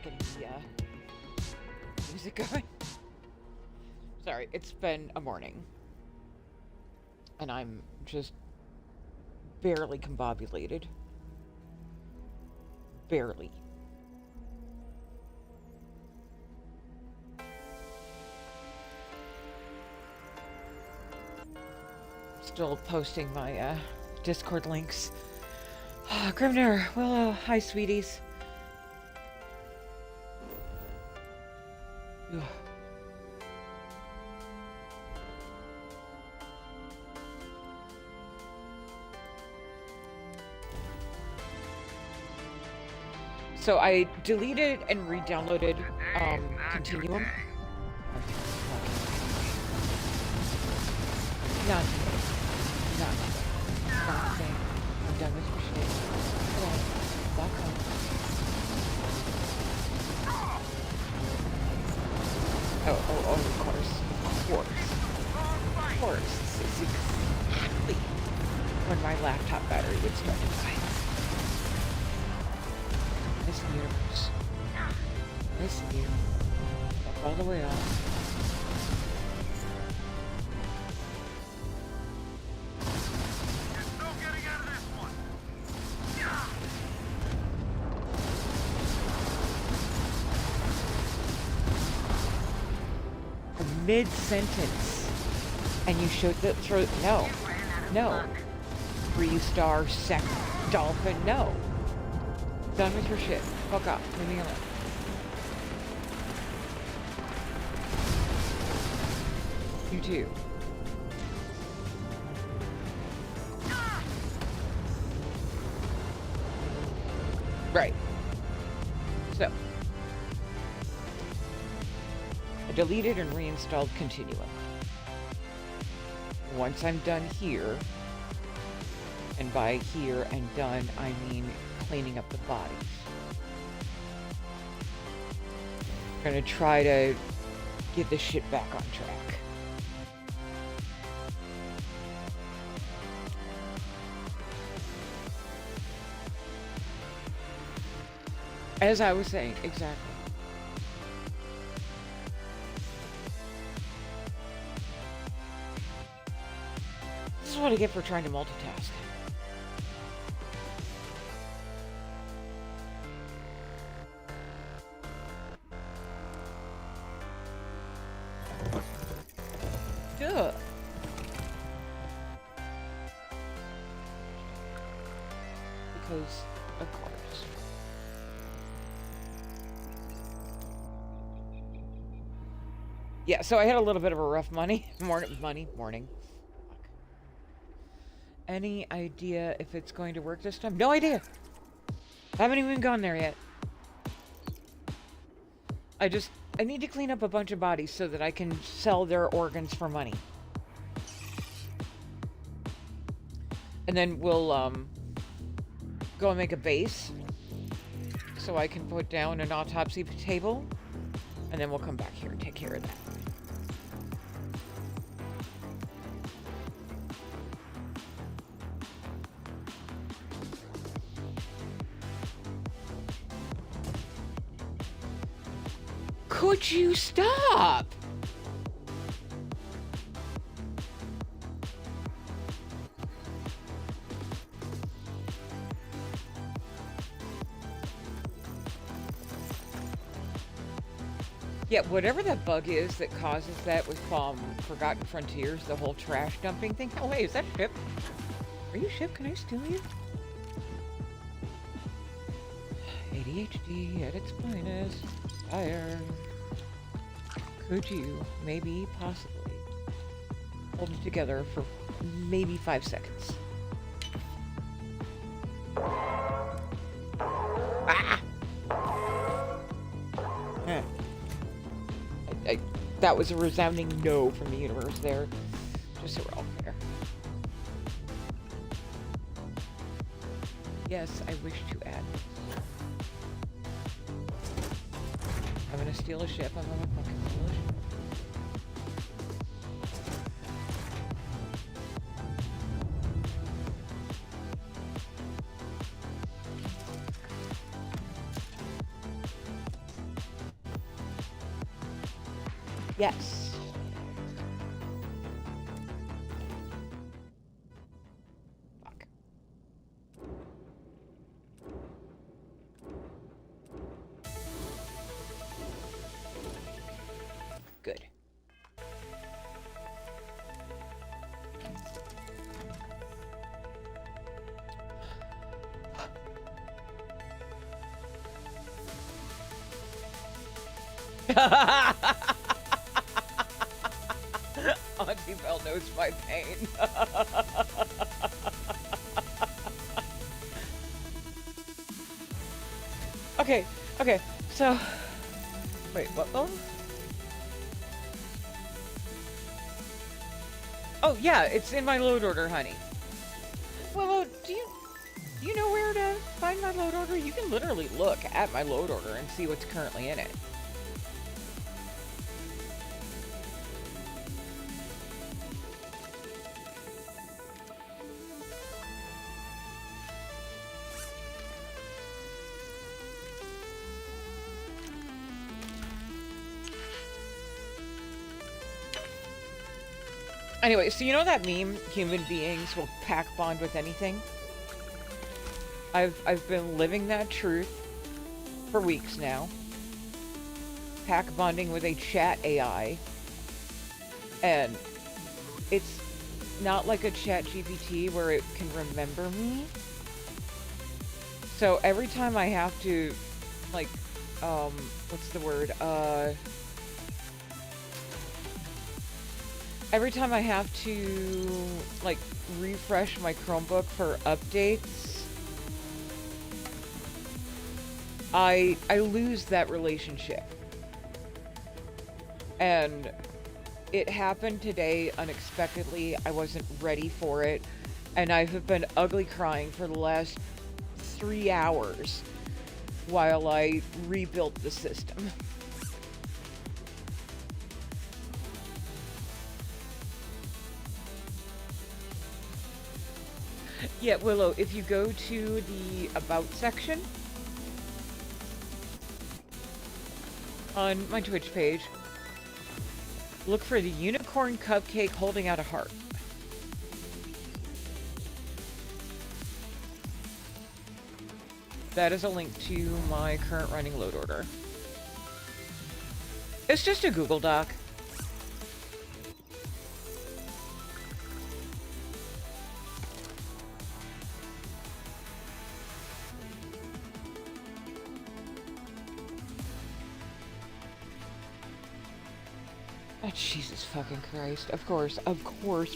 just getting the music going. Sorry, it's been a morning. And I'm just barely combobulated. Barely. Still posting my Discord links. Grimner, Willow, hi sweeties. Ugh. So I deleted and re-downloaded Continuum. Not today. Not today. I'm done with your shit. Come on. Back up. Oh, of course. Of course. This is exactly when my laptop battery would start to die. Listen, universe. Listen, you. Up all the way up. Mid-sentence, and you showed the throat. No, 3-star sec dolphin. No, done with your shit. Fuck off. Leave me alone. You too. Right. So. I deleted and reinstalled Continuum. Once I'm done here, and by here and done, I mean cleaning up the bodies. I'm gonna try to get this shit back on track. As I was saying, exactly. This is what I get for trying to multitask. Duh. Because, of course. Yeah, so I had a little bit of a rough morning. Any idea if it's going to work this time? No idea. Haven't even gone there yet. I need to clean up a bunch of bodies so that I can sell their organs for money. And then we'll go and make a base so I can put down an autopsy table, and then we'll come back here and take care of that. Could you stop? Yeah, whatever that bug is that causes that with Forgotten Frontiers, the whole trash dumping thing. Oh, wait, is that Ship? Are you Ship? Can I steal you? ADHD at its finest. Fire. Could you, maybe, possibly, hold it together for maybe 5 seconds? Ah! That was a resounding no from the universe there. Just so we're all clear. Yes, I wish to add this. I'm gonna steal a ship. I'm gonna fucking steal a ship. Yes. Fuck. Good. Auntie Belle knows my pain. Okay, okay, so... Wait, what? Oh, yeah, it's in my load order, honey. Well, do you know where to find my load order? You can literally look at my load order and see what's currently in it. Anyway, so you know that meme, human beings will pack bond with anything? I've been living that truth for weeks now. Pack bonding with a chat AI. And it's not like a chat GPT where it can remember me. So every time I have to, like, what's the word? Every time I have to, like, refresh my Chromebook for updates, I lose that relationship. And it happened today unexpectedly. I wasn't ready for it. And I've been ugly crying for the last 3 hours while I rebuilt the system. Yeah, Willow, if you go to the About section on my Twitch page, look for the unicorn cupcake holding out a heart. That is a link to my current running load order. It's just a Google Doc. Oh, Jesus fucking Christ. Of course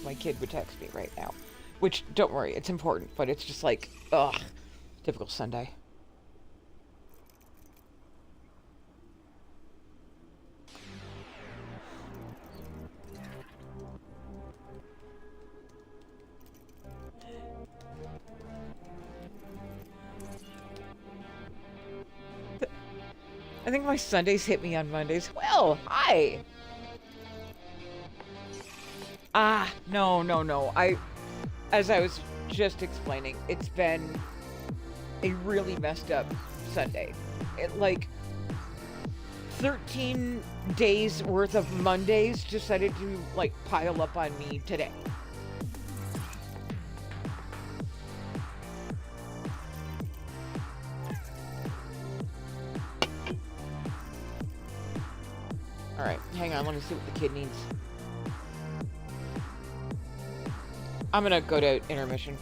my kid would text me right now. Which, don't worry, it's important, but it's just like, ugh. Typical Sunday. I think my Sundays hit me on Mondays. Well, hi! Ah, no. As I was just explaining, it's been a really messed up Sunday. Like, 13 days worth of Mondays decided to, like, pile up on me today. Alright, hang on, let me see what the kid needs. I'm gonna go to intermission.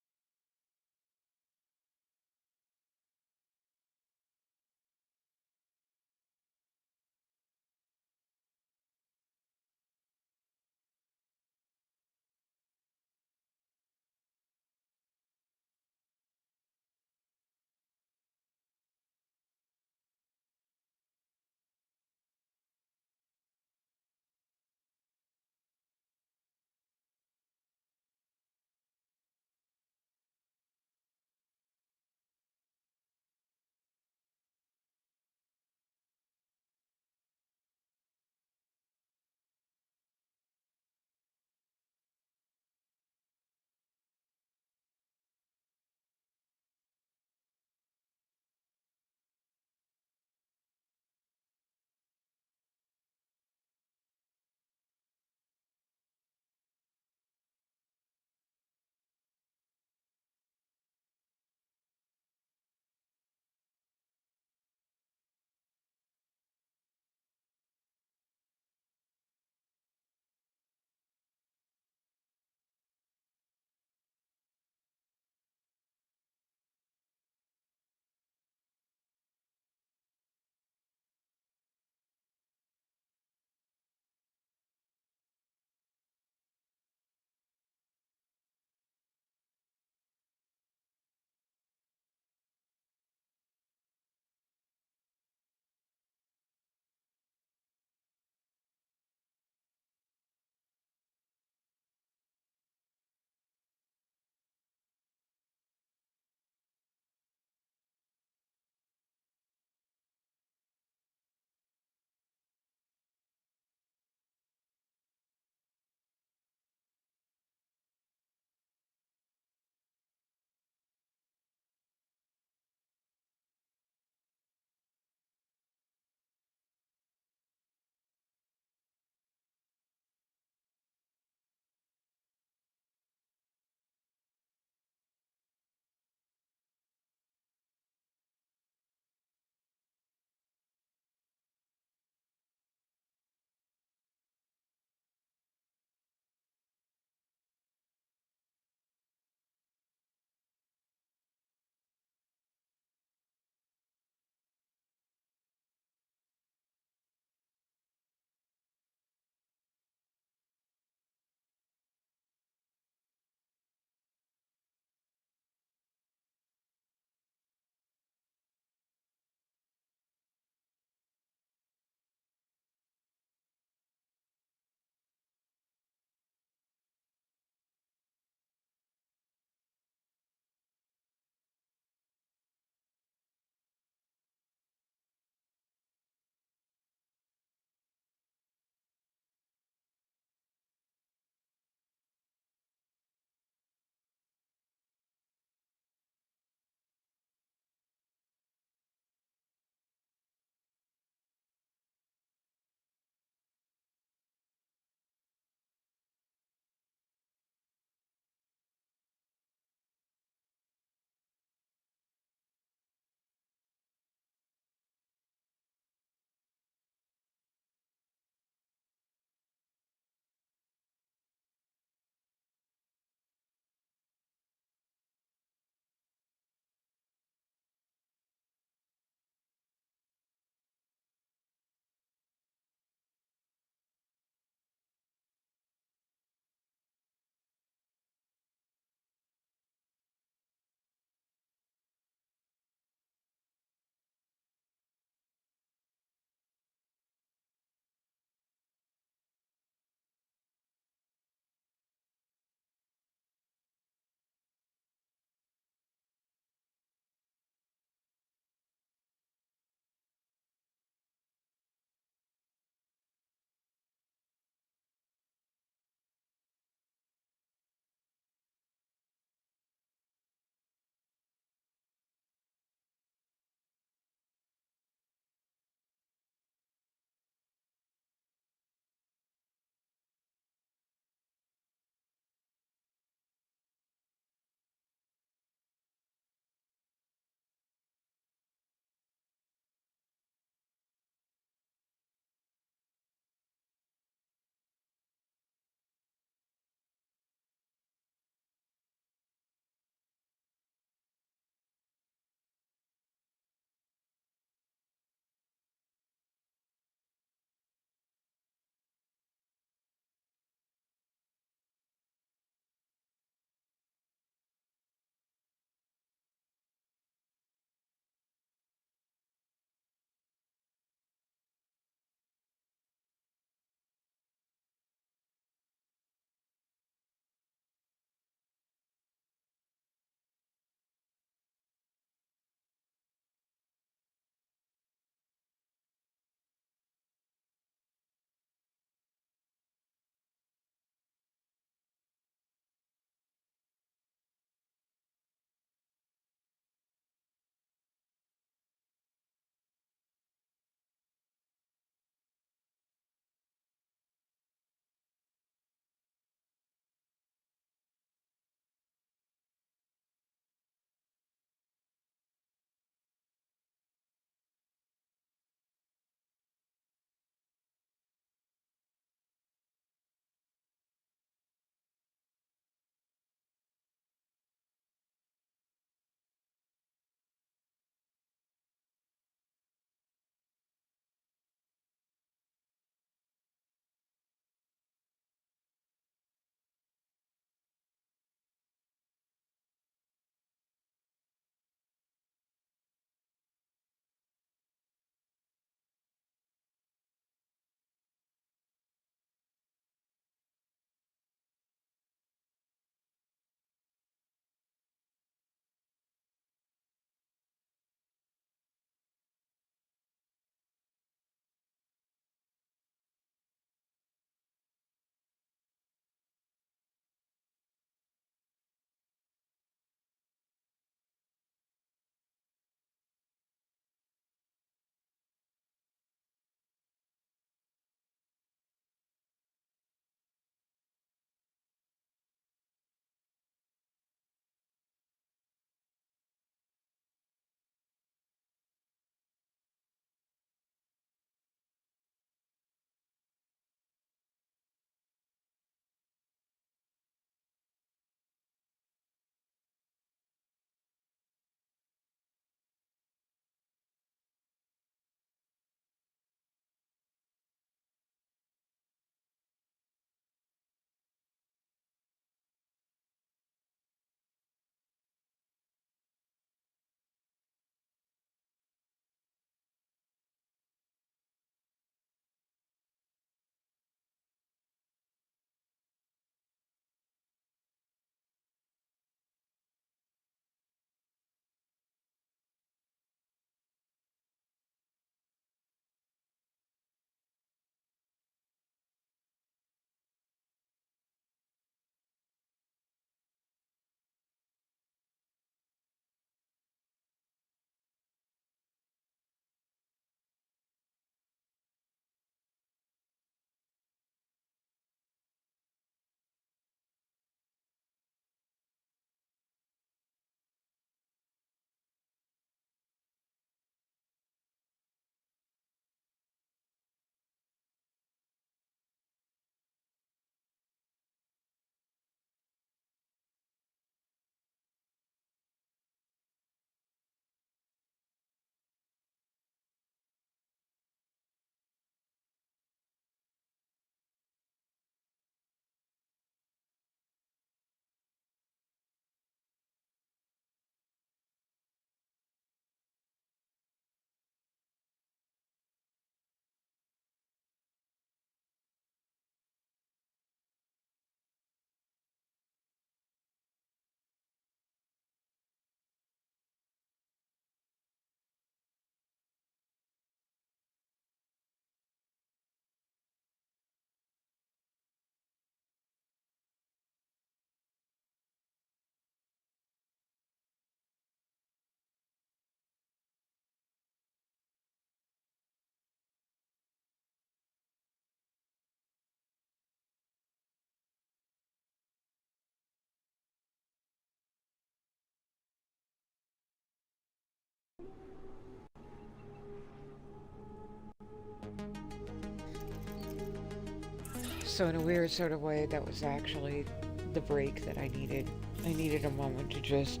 So in a weird sort of way, that was actually the break that I needed. I needed a moment to just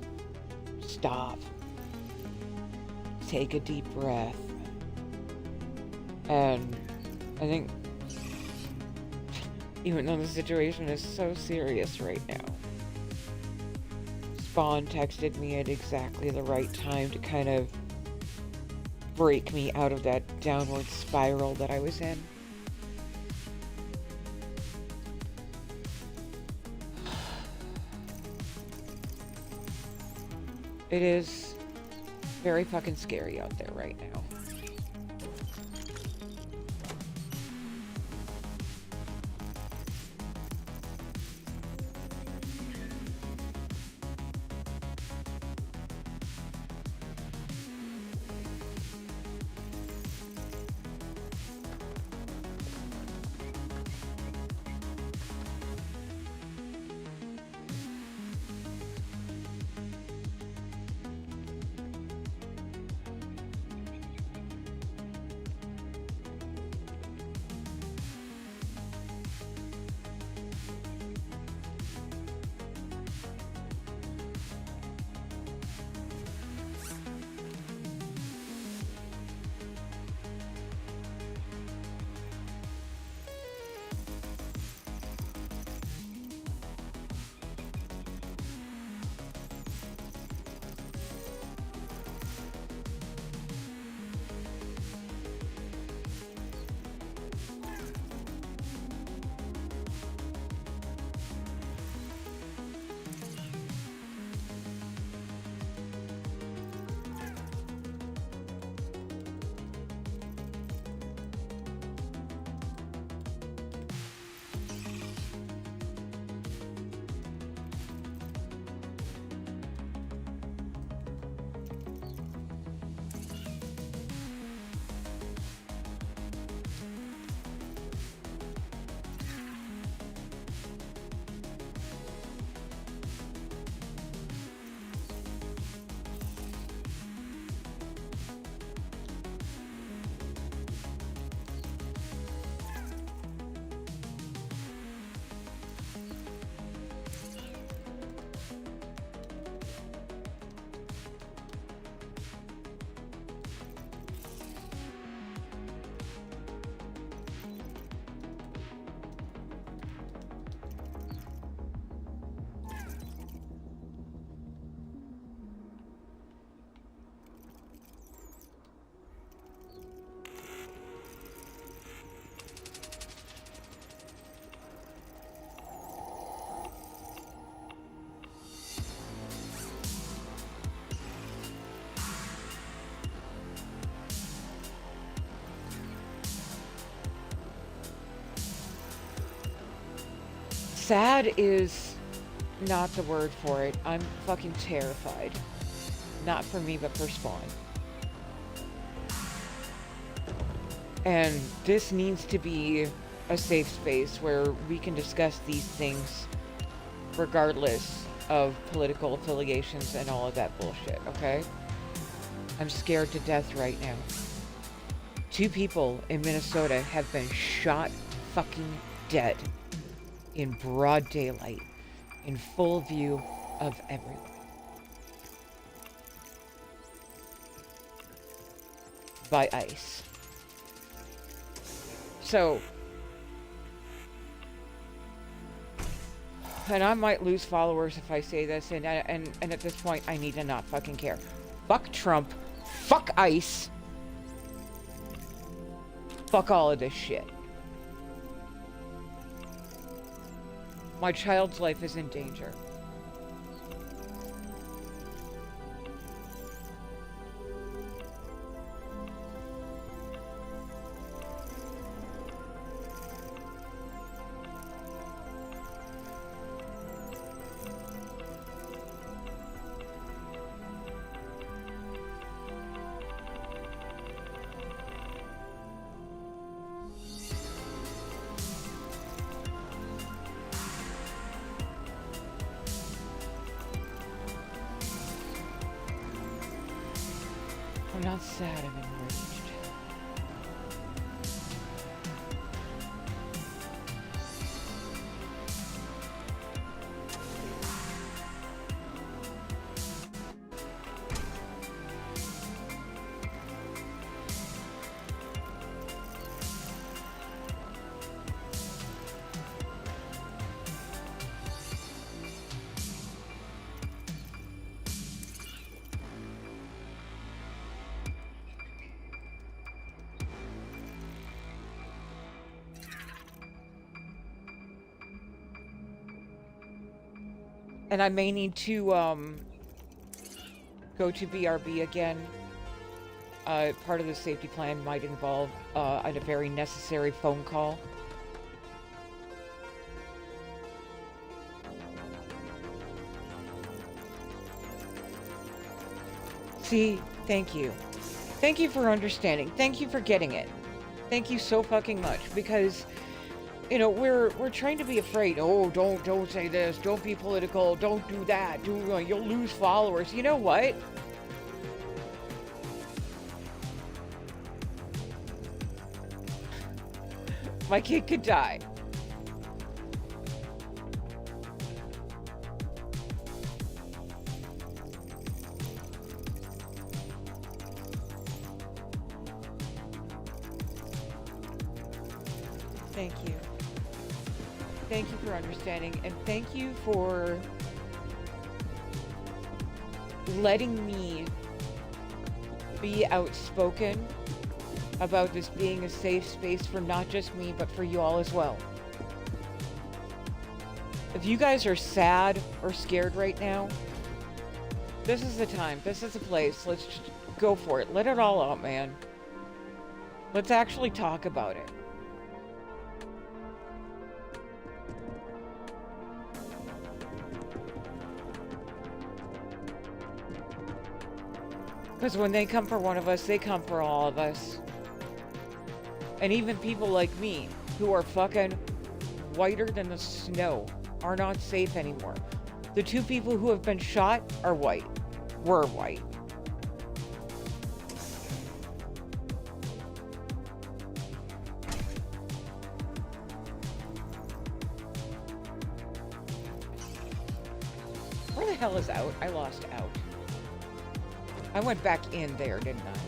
stop, take a deep breath, and I think even though the situation is so serious right now, Spawn texted me at exactly the right time to kind of break me out of that downward spiral that I was in. It is very fucking scary out there right now. Sad is not the word for it. I'm fucking terrified. Not for me, but for Spawn. And this needs to be a safe space where we can discuss these things regardless of political affiliations and all of that bullshit, okay? I'm scared to death right now. 2 people in Minnesota have been shot fucking dead in broad daylight, in full view of everyone. By ICE. So, and I might lose followers if I say this, and at this point, I need to not fucking care. Fuck Trump. Fuck ICE. Fuck all of this shit. My child's life is in danger. not sad, I'm enraged. And I may need to, go to BRB again. Part of the safety plan might involve, a very necessary phone call. See, thank you. Thank you for understanding. Thank you for getting it. Thank you so fucking much, because, you know, we're trying to be afraid. Oh, don't say this. Don't be political. Don't do that. You'll lose followers. You know what? My kid could die. Thank you. Thank you for understanding, and thank you for letting me be outspoken about this being a safe space for not just me, but for you all as well. If you guys are sad or scared right now, this is the time. This is the place. Let's just go for it. Let it all out, man. Let's actually talk about it. Because when they come for one of us, they come for all of us. And even people like me, who are fucking whiter than the snow, are not safe anymore. The 2 people who have been shot are white. Were white. Where the hell is out? I lost out. I went back in there, didn't I?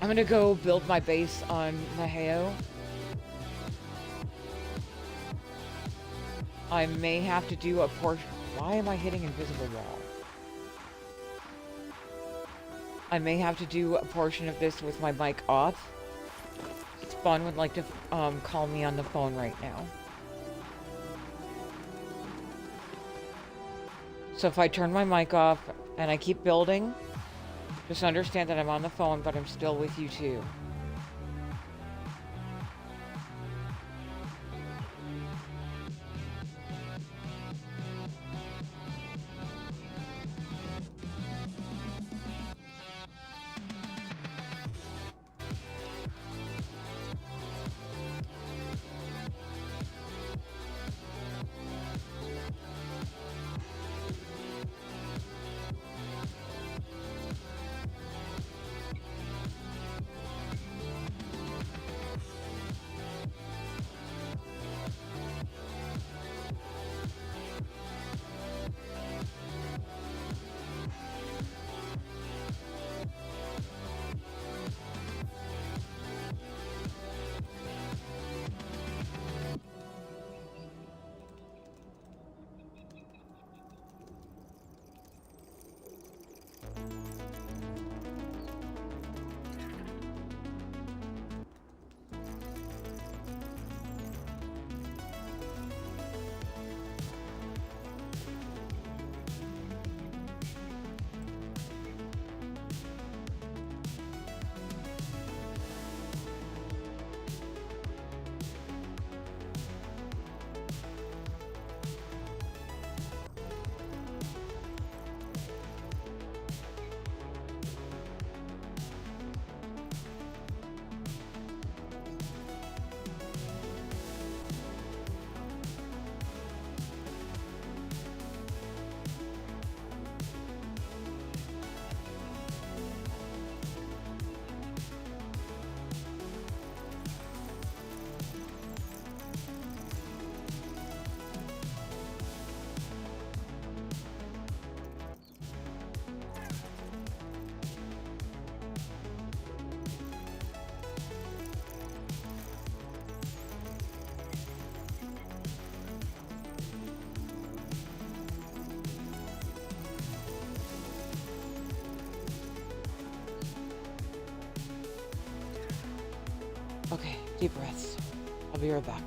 I'm gonna go build my base on Maheo. I may have to do a portion. Why am I hitting invisible wall? I may have to do a portion of this with my mic off. Spawn would like to call me on the phone right now. So if I turn my mic off and I keep building, just understand that I'm on the phone, but I'm still with you too. Okay, deep breaths. I'll be right back.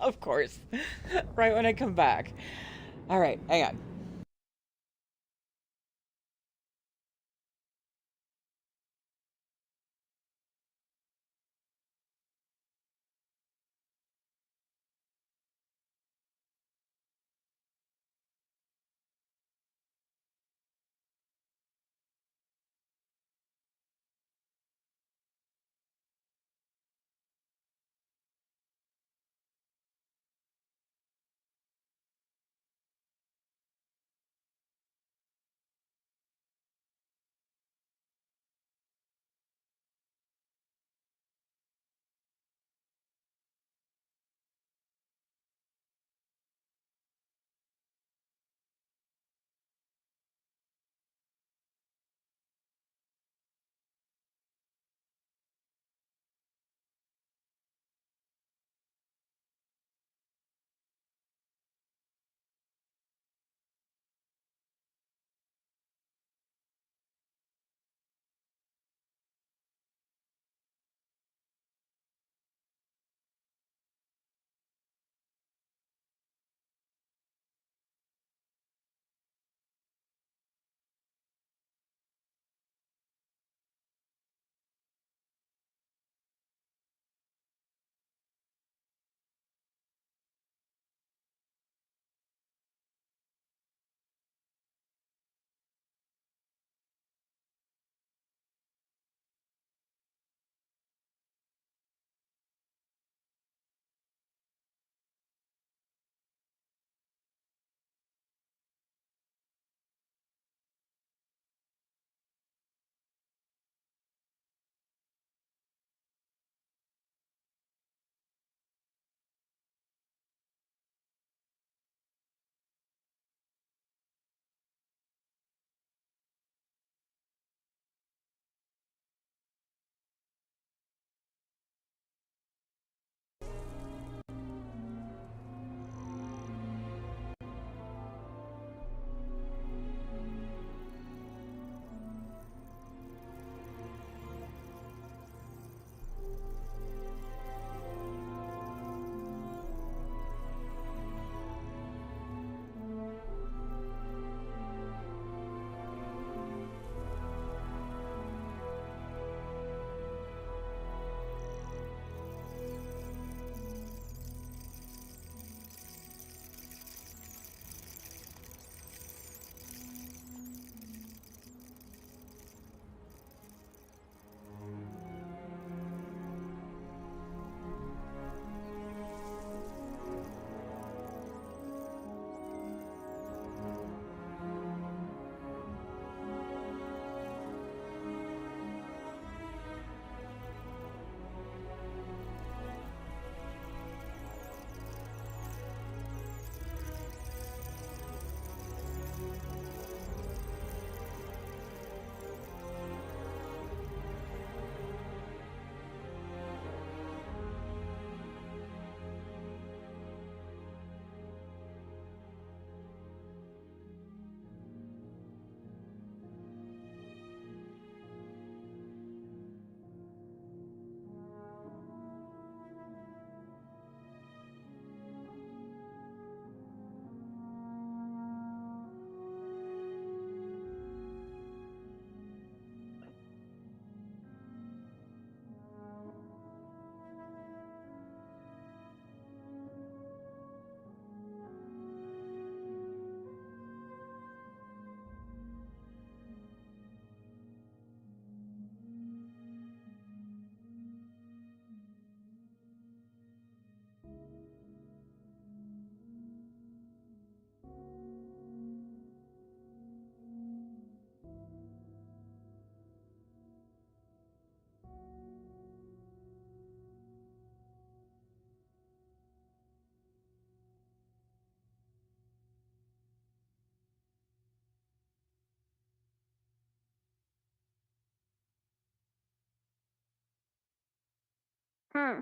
Of course. Right when I come back. All right, hang on. Hmm.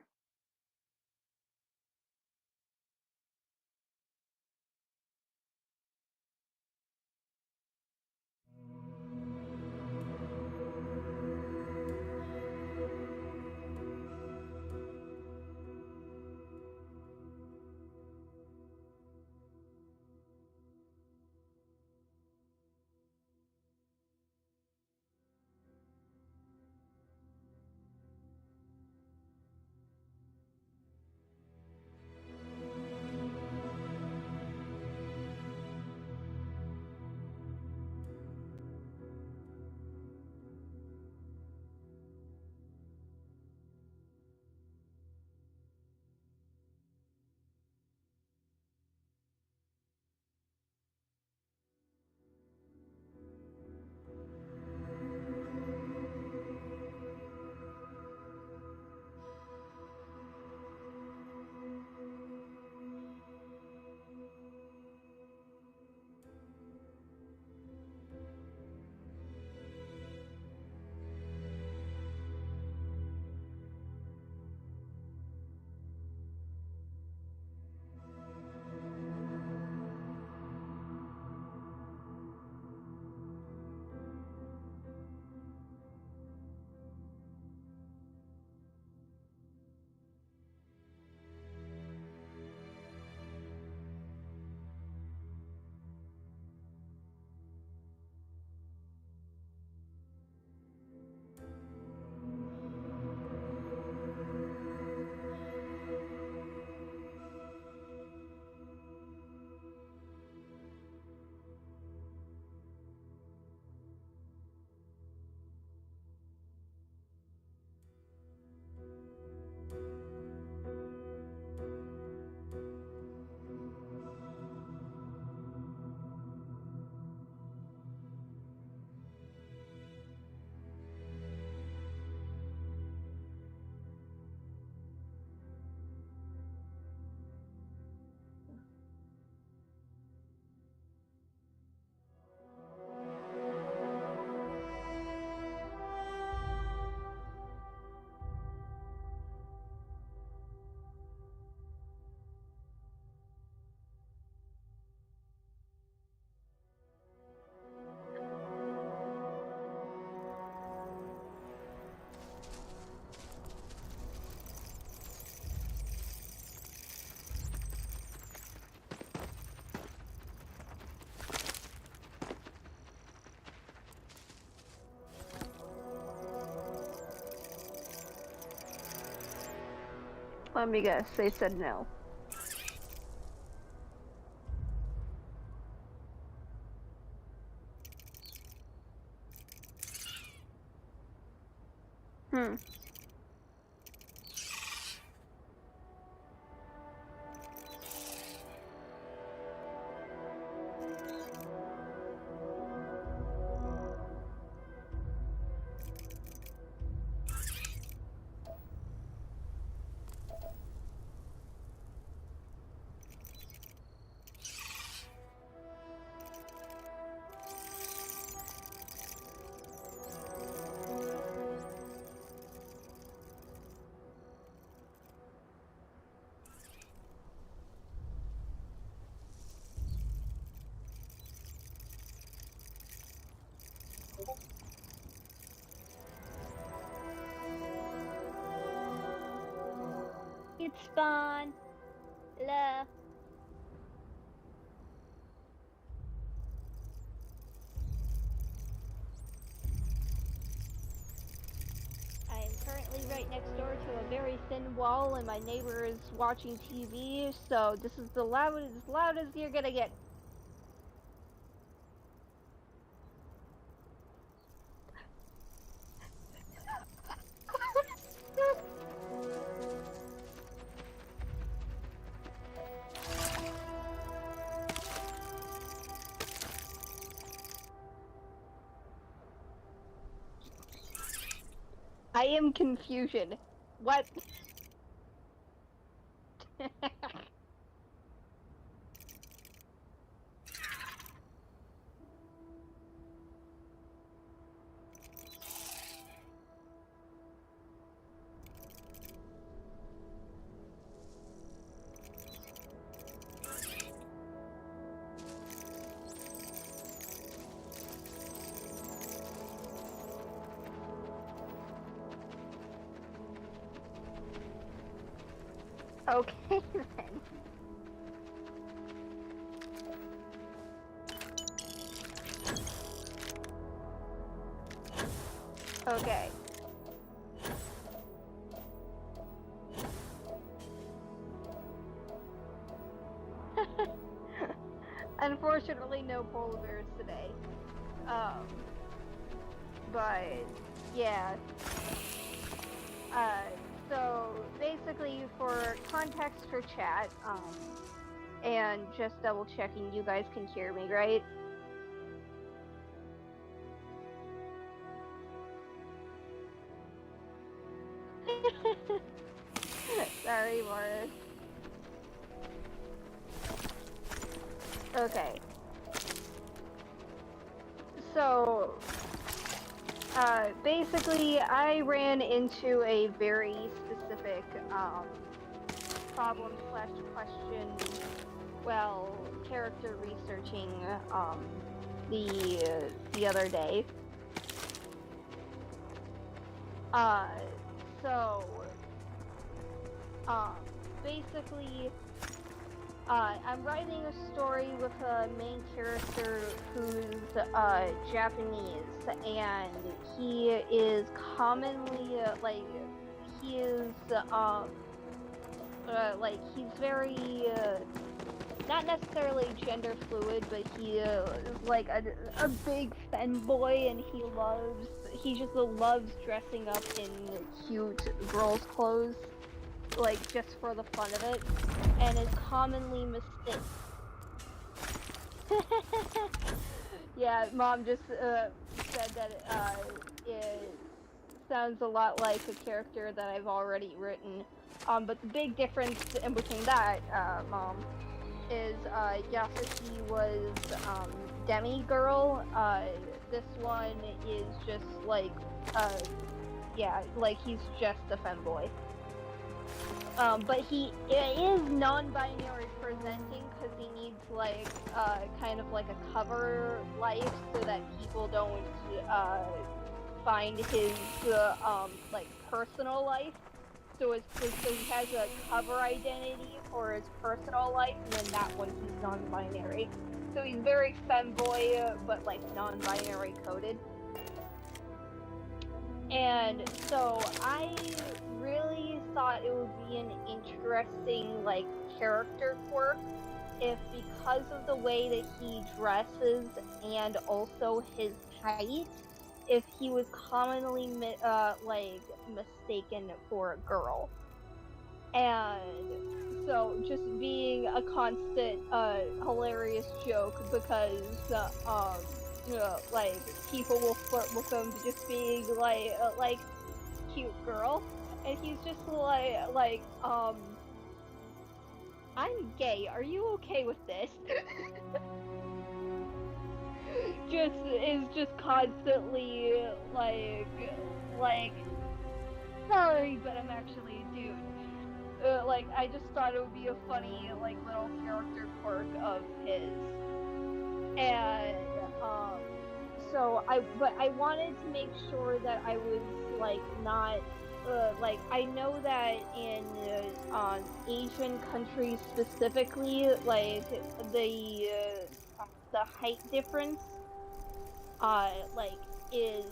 Let me guess, they said no. Hmm. It's fun. La. I am currently right next door to a very thin wall, and my neighbor is watching TV, so this is the loud as you're gonna get. I am confusion. What? Okay then. Okay. Unfortunately, no polar bears today. But yeah. Uh, so basically, for context for chat, and just double checking, you guys can hear me, right? Sorry, Morris. Okay. So, basically, I ran into a very specific, problem slash question, well, character researching, the other day. Uh, so, um, basically, I'm writing a story with a main character who's Japanese, and he is commonly he is he's very not necessarily gender fluid, but he is like a big femboy, and he just loves dressing up in cute girls' clothes, like just for the fun of it, and is commonly mistaken. Yeah, Mom just said that it sounds a lot like a character that I've already written. But the big difference in between that, Mom, is Yasuki was demi girl. This one is just like uh yeah, like he's just a femboy. But he is non-binary presenting because he needs like kind of like a cover life so that people don't find his like personal life. So he has a cover identity for his personal life, and then that one he's non-binary. So he's very femboy, but like non-binary coded. And so I really thought it would be an interesting like character quirk if, because of the way that he dresses and also his height, if he was commonly like mistaken for a girl. And so just being a constant hilarious joke because like people will flirt with him just being like cute girl, and he's just I'm gay, are you okay with this? Just is just constantly like sorry, but I'm actually a dude. Like, I just thought it would be a funny like little character quirk of his. And so I wanted to make sure that I was like not like, I know that in Asian countries specifically, like the height difference like is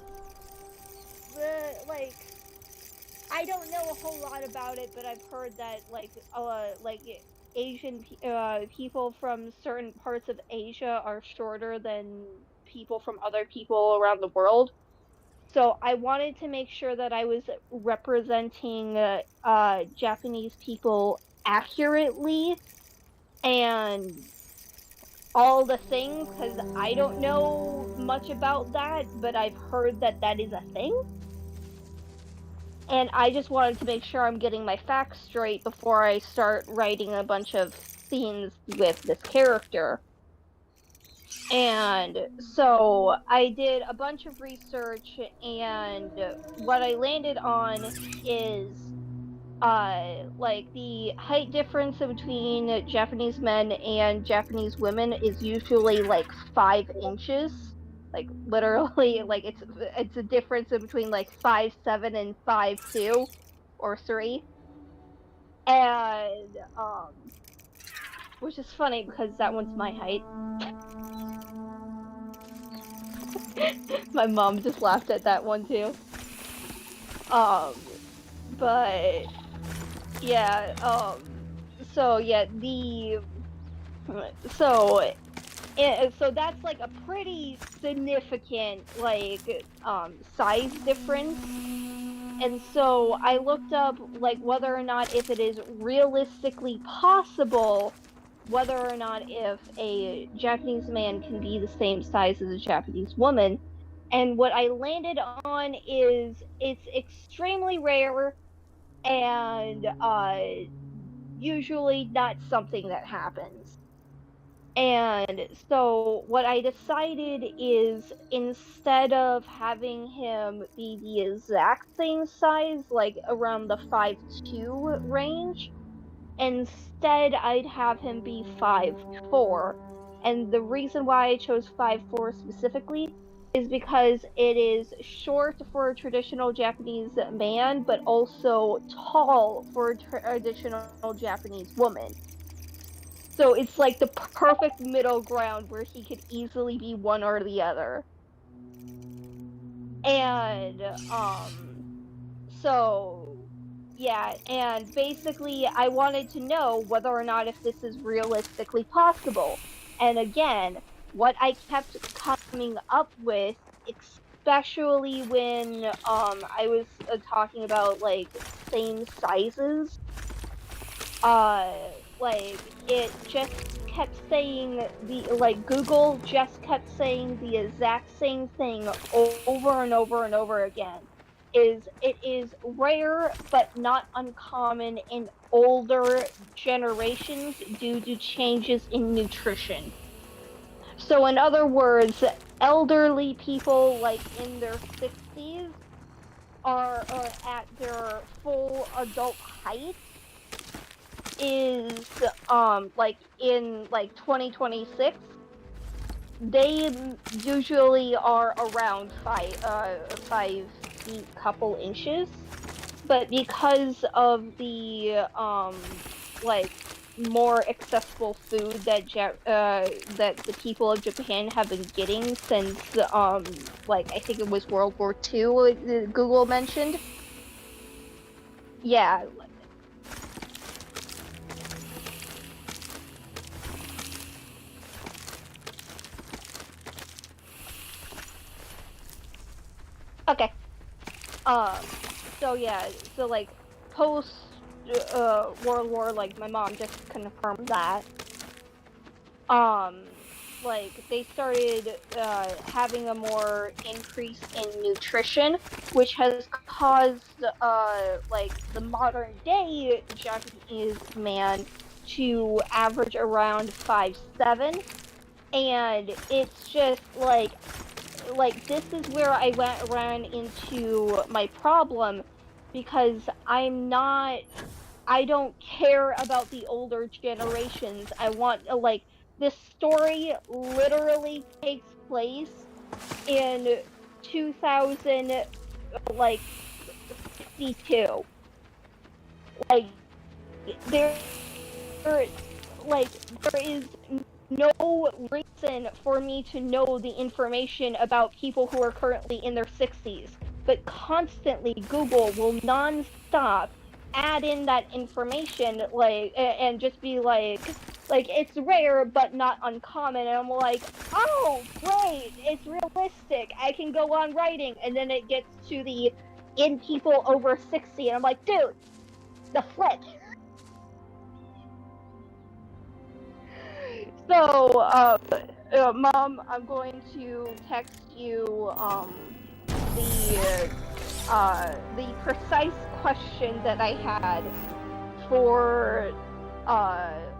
like, I don't know a whole lot about it, but I've heard that like people from certain parts of Asia are shorter than people from other people around the world. So I wanted to make sure that I was representing Japanese people accurately and all the things, because I don't know much about that, but I've heard that that is a thing. And I just wanted to make sure I'm getting my facts straight before I start writing a bunch of scenes with this character. And so I did a bunch of research, and what I landed on is like the height difference between Japanese men and Japanese women is usually like 5 inches. Like literally, like it's a difference in between like 5'7" and 5'2" or 3. And which is funny because that one's my height. My mom just laughed at that one too. Um but yeah, so yeah, the so so that's like a pretty significant like size difference. And so I looked up like whether or not if it is realistically possible, whether or not if a Japanese man can be the same size as a Japanese woman. And what I landed on is it's extremely rare, and usually not something that happens. And so what I decided is, instead of having him be the exact same size, like around the 5'2" range, instead I'd have him be 5'4". And the reason why I chose 5'4" specifically is because it is short for a traditional Japanese man, but also tall for a traditional Japanese woman. So it's like the perfect middle ground where he could easily be one or the other. And so yeah, and basically I wanted to know whether or not if this is realistically possible. And again, what I kept coming up with, especially when I was talking about like same sizes, like it just kept saying the like Google just kept saying the exact same thing over and over and over again. Is it is rare but not uncommon in older generations due to changes in nutrition. So in other words, elderly people like in their 60s are at their full adult height is like in like 2026, they usually are around 5 feet couple inches. But because of the like more accessible food that that the people of Japan have been getting since like I think it was World War II, Google mentioned. Yeah, Okay. So yeah, so like post World War, like my mom just confirmed that. Um, like they started having a more increase in nutrition, which has caused like the modern day Japanese man to average around 5'7", and it's just like this is where ran into my problem because I don't care about the older generations. I want like this story literally takes place in 2000 like 52. Like there like there is no reason for me to know the information about people who are currently in their 60s, but constantly Google will nonstop add in that information, and just be like it's rare but not uncommon, and I'm like, oh great, it's realistic, I can go on writing, and then it gets to the in people over 60, and I'm like, dude, the flip. So, Mom, I'm going to text you the precise question that I had for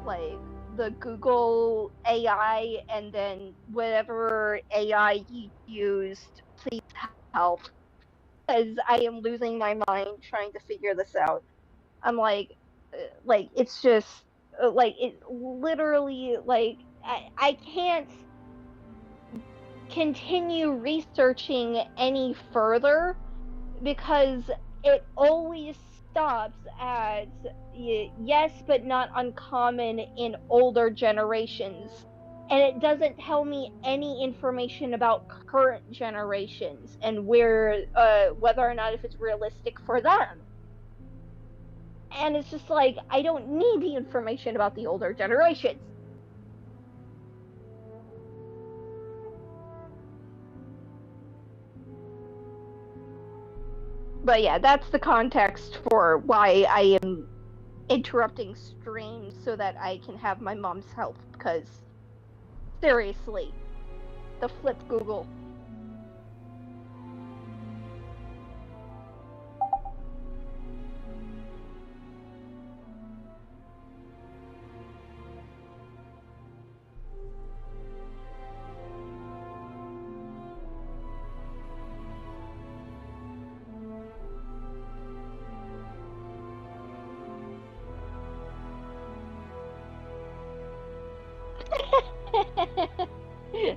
like the Google AI, and then whatever AI you used, please help, because I am losing my mind trying to figure this out. I'm like it's just like it literally I can't continue researching any further because it always stops at yes but not uncommon in older generations, and it doesn't tell me any information about current generations and where whether or not if it's realistic for them. And it's just like I don't need the information about the older generations. But yeah, that's the context for why I am interrupting streams so that I can have my mom's help. Because seriously, the flip Google.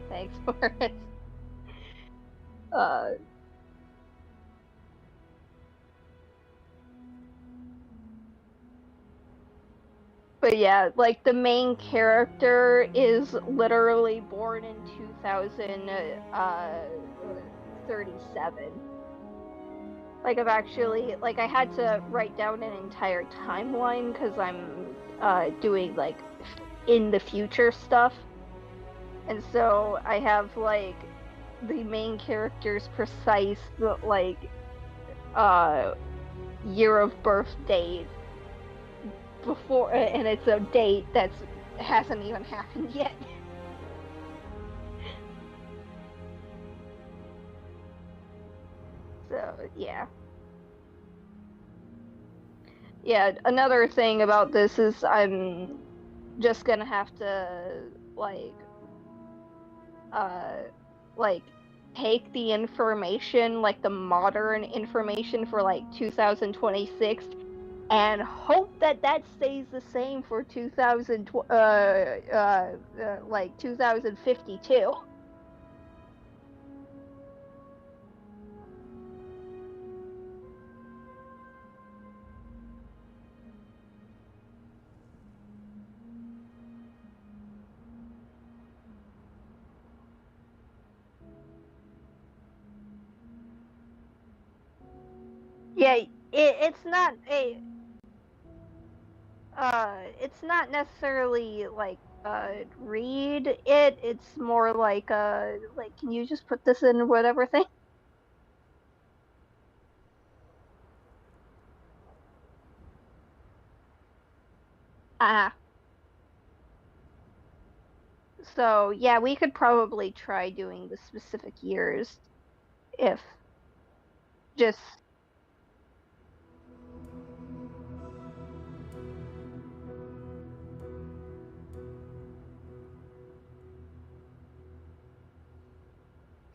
Thanks for it. Uh, but yeah, like the main character is literally born in 2037. Like I've actually like I had to write down an entire timeline because I'm doing like in the future stuff. And so I have like the main character's precise like uh year of birth date before, and it's a date that's hasn't even happened yet. So yeah. Yeah, another thing about this is I'm just gonna have to uh like take the information, like the modern information for like 2026, and hope that that stays the same for 2000 like 2052. Yeah, it's not necessarily like read it, it's more like can you just put this in whatever thing. Ah, so yeah, we could probably try doing the specific years if just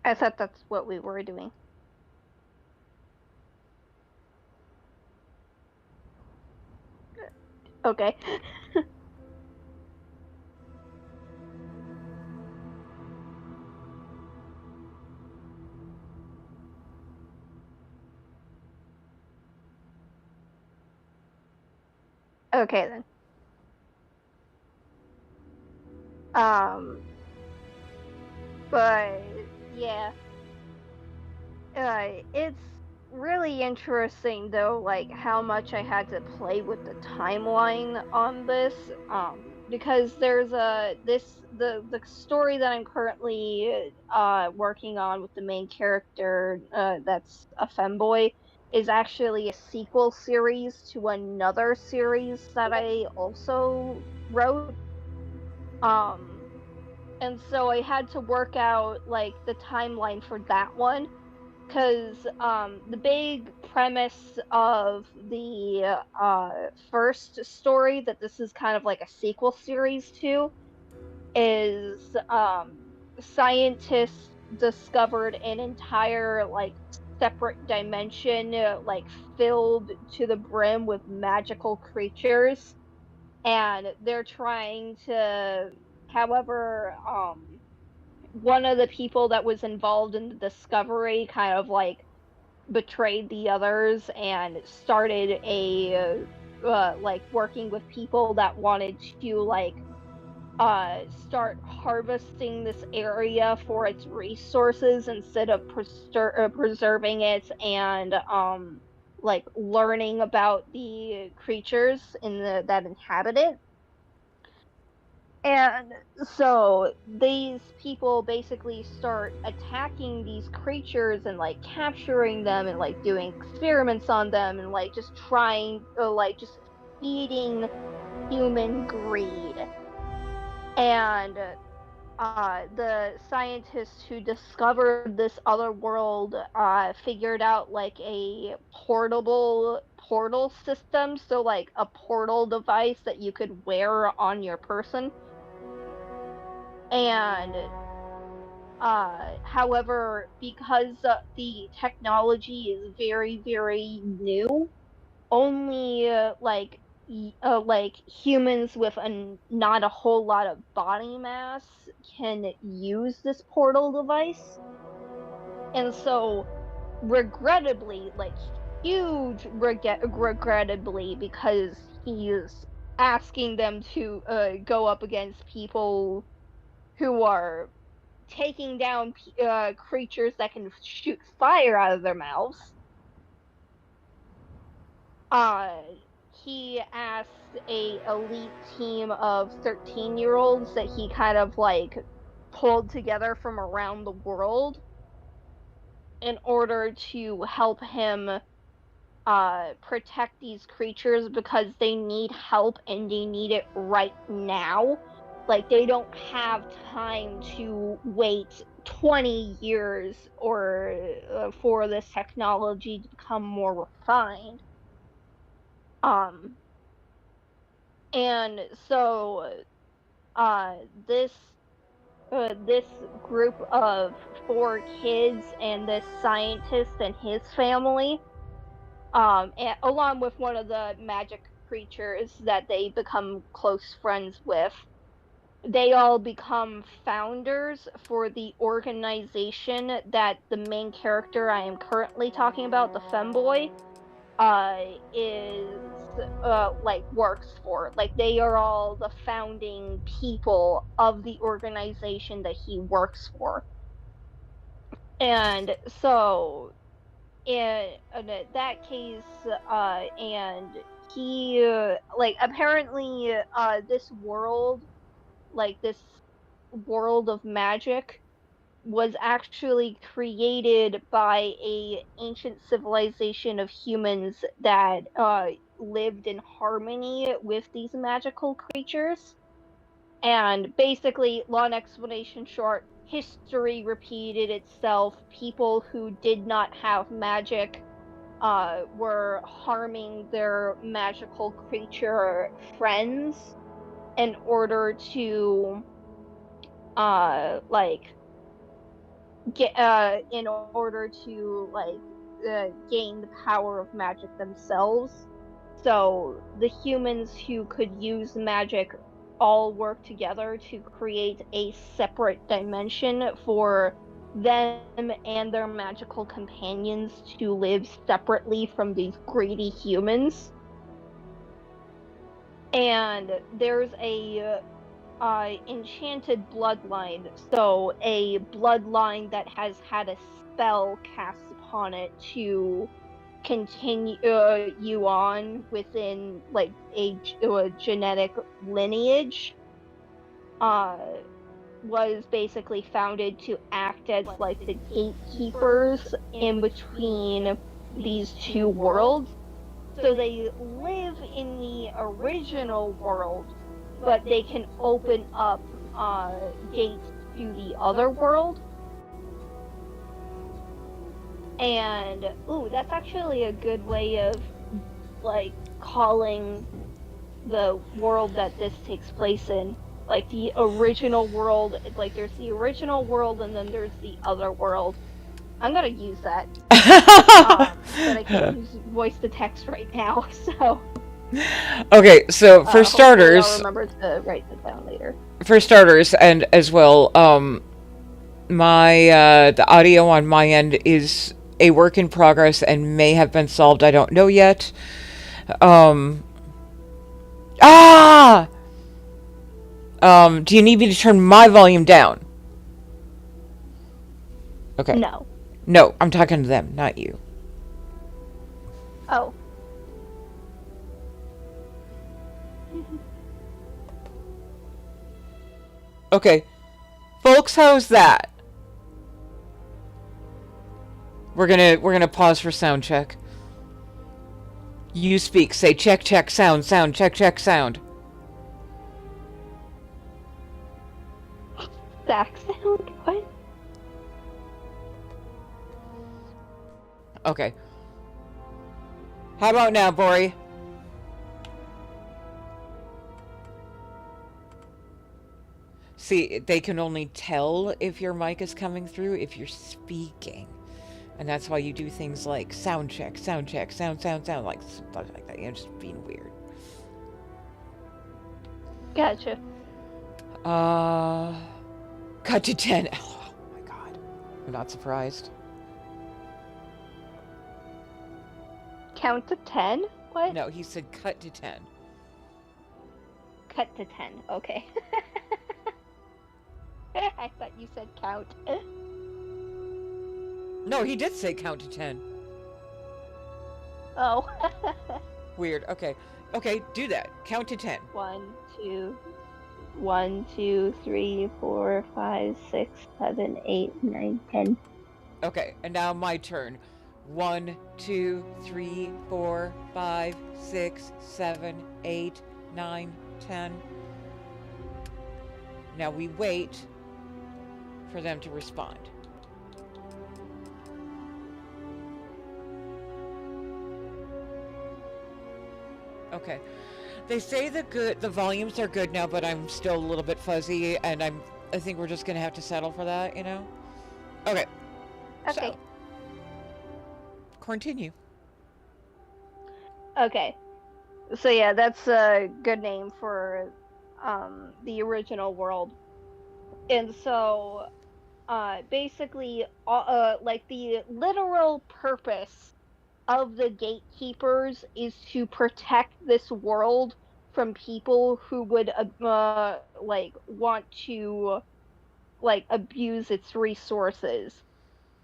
I thought that's what we were doing. Okay. Okay then. Um, but yeah, it's really interesting though, like how much I had to play with the timeline on this. Because there's a this the story that I'm currently working on with the main character, that's a femboy, is actually a sequel series to another series that I also wrote. Um, and so I had to work out like the timeline for that one because the big premise of the first story that this is kind of like a sequel series to is scientists discovered an entire like separate dimension, like filled to the brim with magical creatures, and they're trying to, however, one of the people that was involved in the discovery kind of like betrayed the others and started a like working with people that wanted to like start harvesting this area for its resources instead of preserving it and like learning about the creatures in the that inhabit it. And so these people basically start attacking these creatures and like capturing them and like doing experiments on them and like just trying like just feeding human greed. And the scientists who discovered this other world figured out like a portable portal system, so like a portal device that you could wear on your person. And however, because the technology is very, very new, only like humans with not a whole lot of body mass can use this portal device. And so, regrettably, like regrettably, because he's asking them to go up against people who are taking down creatures that can shoot fire out of their mouths. Uh, he asked a elite team of 13-year-olds that he kind of like pulled together from around the world in order to help him protect these creatures because they need help and they need it right now. Like they don't have time to wait 20 years or for this technology to become more refined. Um and so uh this this group of four kids and this scientist and his family, along with one of the magic creatures that they become close friends with. They all become founders for the organization that the main character I am currently talking about, the femboy, is like works for. Like they are all the founding people of the organization that he works for. And so in that case, and he like apparently this world, like this world of magic, was actually created by a ancient civilization of humans that lived in harmony with these magical creatures. And basically, long explanation short, history repeated itself. People who did not have magic were harming their magical creature friends in order to like get in order to gain the power of magic themselves. So the humans who could use magic all work together to create a separate dimension for them and their magical companions to live separately from these greedy humans. And there's a enchanted bloodline, so a bloodline that has had a spell cast upon it to continue you on within like a genetic lineage, uh, was basically founded to act as like the gatekeepers in between these two worlds. So they live in the original world, but they can open up gates to the other world. And ooh, that's actually a good way of like calling the world that this takes place in. Like the original world, like there's the original world and then there's the other world. I'm gonna use that. But I can't use voice to text right now, so Okay, so hopefully I'll remember to write that down later. for starters, and as well, my the audio on my end is a work in progress and may have been solved. I don't know yet. Um, ah, do you need me to turn my volume down? Okay. No. No, I'm talking to them, not you. Oh. Okay, folks, how's that? We're gonna pause for sound check. You speak. Say check check sound sound check check sound. Sax sound? What? Okay. How about now, Bori? See, they can only tell if your mic is coming through if you're speaking. And that's why you do things like sound check, sound check, sound, like stuff like that. You're just being weird. Gotcha. Uh, cut to 10. Oh my god. I'm not surprised. Count to 10? What? No, he said cut to 10. Cut to 10. Okay. I thought you said count. No, he did say count to 10. Oh. Weird. Okay. Okay, do that. Count to 10. 1, 2, 1, 2, 3, 4, 5, 6, 7, 8, 9, 10. Okay, and now my turn. 1, 2, 3, 4, 5, 6, 7, 8, 9, 10. Now we wait for them to respond. Okay. They say the volumes are good now, but I'm still a little bit fuzzy, and I think we're just gonna have to settle for that, you know? Okay. Okay. So, continue. Okay. So yeah, that's a good name for the original world. And so basically like the literal purpose of the gatekeepers is to protect this world from people who would like want to like abuse its resources.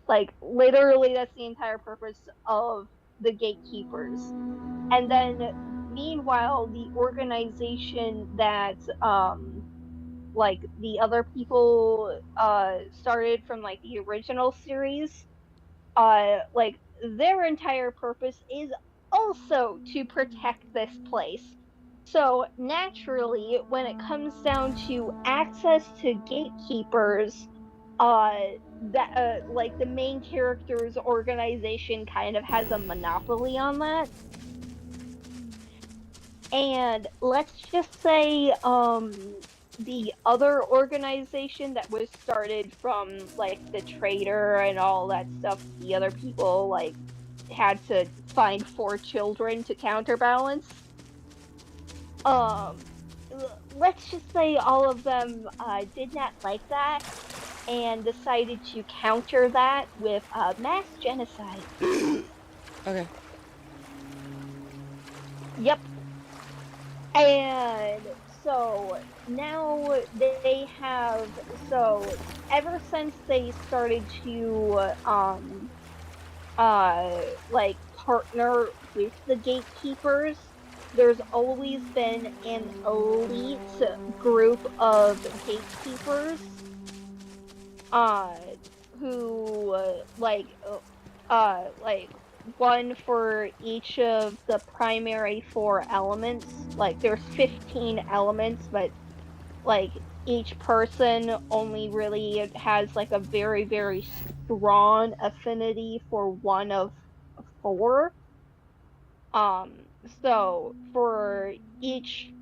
Like literally that's the entire purpose of the gatekeepers. And then meanwhile the organization that like the other people started from like the original series, like their entire purpose is also to protect this place. So naturally, when it comes down to access to gatekeepers, uh that like the main character's organization kind of has a monopoly on that. And let's just say the other organization that was started from like the trader and all that stuff, the other people like had to find four children to counterbalance. Um let's just say all of them did not like that and decided to counter that with mass genocide. Okay. Yep. And so now they have, so ever since they started to like partner with the gatekeepers, there's always been an elite group of gatekeepers uh who like one for each of the primary four elements. Like there's 15 elements, but like each person only really has like a very very strong affinity for one of four. um so for each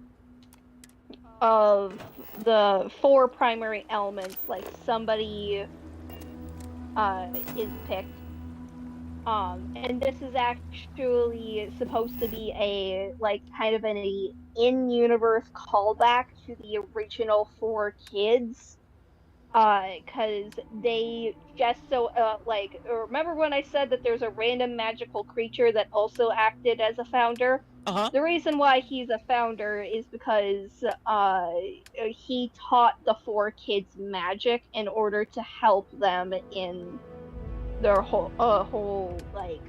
of the four primary elements, like somebody is picked. And this is actually supposed to be a like kind of an in-universe callback to the original four kids. Because they just so like remember when I said that there's a random magical creature that also acted as a founder? Uh-huh. The reason why he's a founder is because he taught the four kids magic in order to help them in their whole like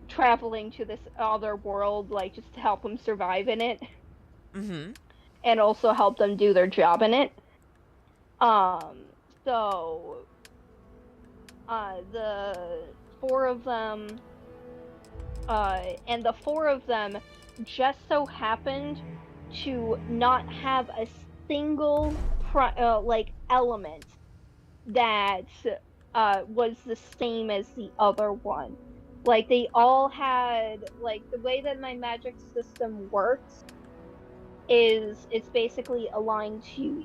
traveling to this other world, like just to help them survive in it Mm-hmm. and also help them do their job in it. Um, so the four of them, and the four of them just so happened to not have a single like element that was the same as the other one. Like they all had like the way that my magic system works is it's basically aligned to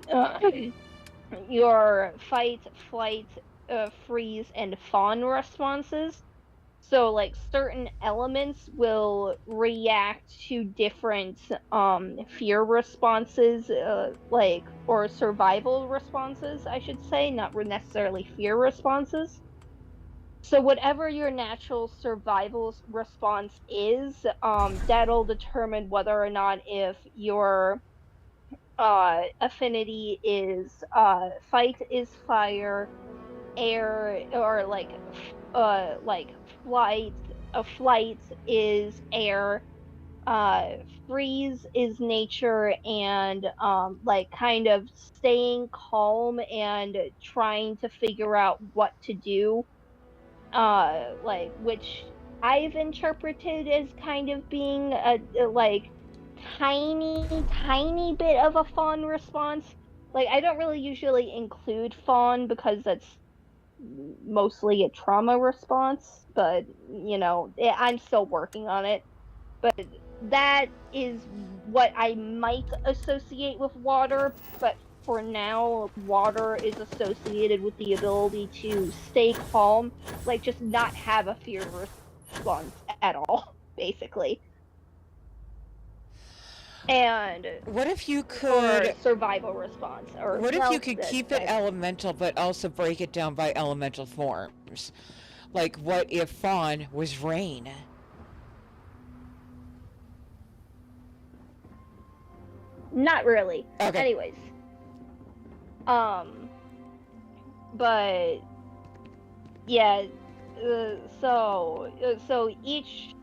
your fight, flight, freeze, and fawn responses. So like certain elements will react to different fear responses, like or survival responses, I should say, not necessarily fear responses. So whatever your natural survival response is, that'll determine whether or not if your affinity is fight is fire, air, or like flight. A flight is air. Freeze is nature, and like kind of staying calm and trying to figure out what to do. Like which I've interpreted as kind of being a like tiny bit of a fawn response. Like I don't really usually include fawn because that's mostly a trauma response, but I'm still working on it. But that is what I might associate with water, but for now, water is associated with the ability to stay calm, like just not have a fear response at all, basically. And What if you or could survival response, or what if you well, could that keep it that elemental but also break it down by elemental forms? Like what if fawn was rain? not really. Okay. Anyways, um, but yeah, so each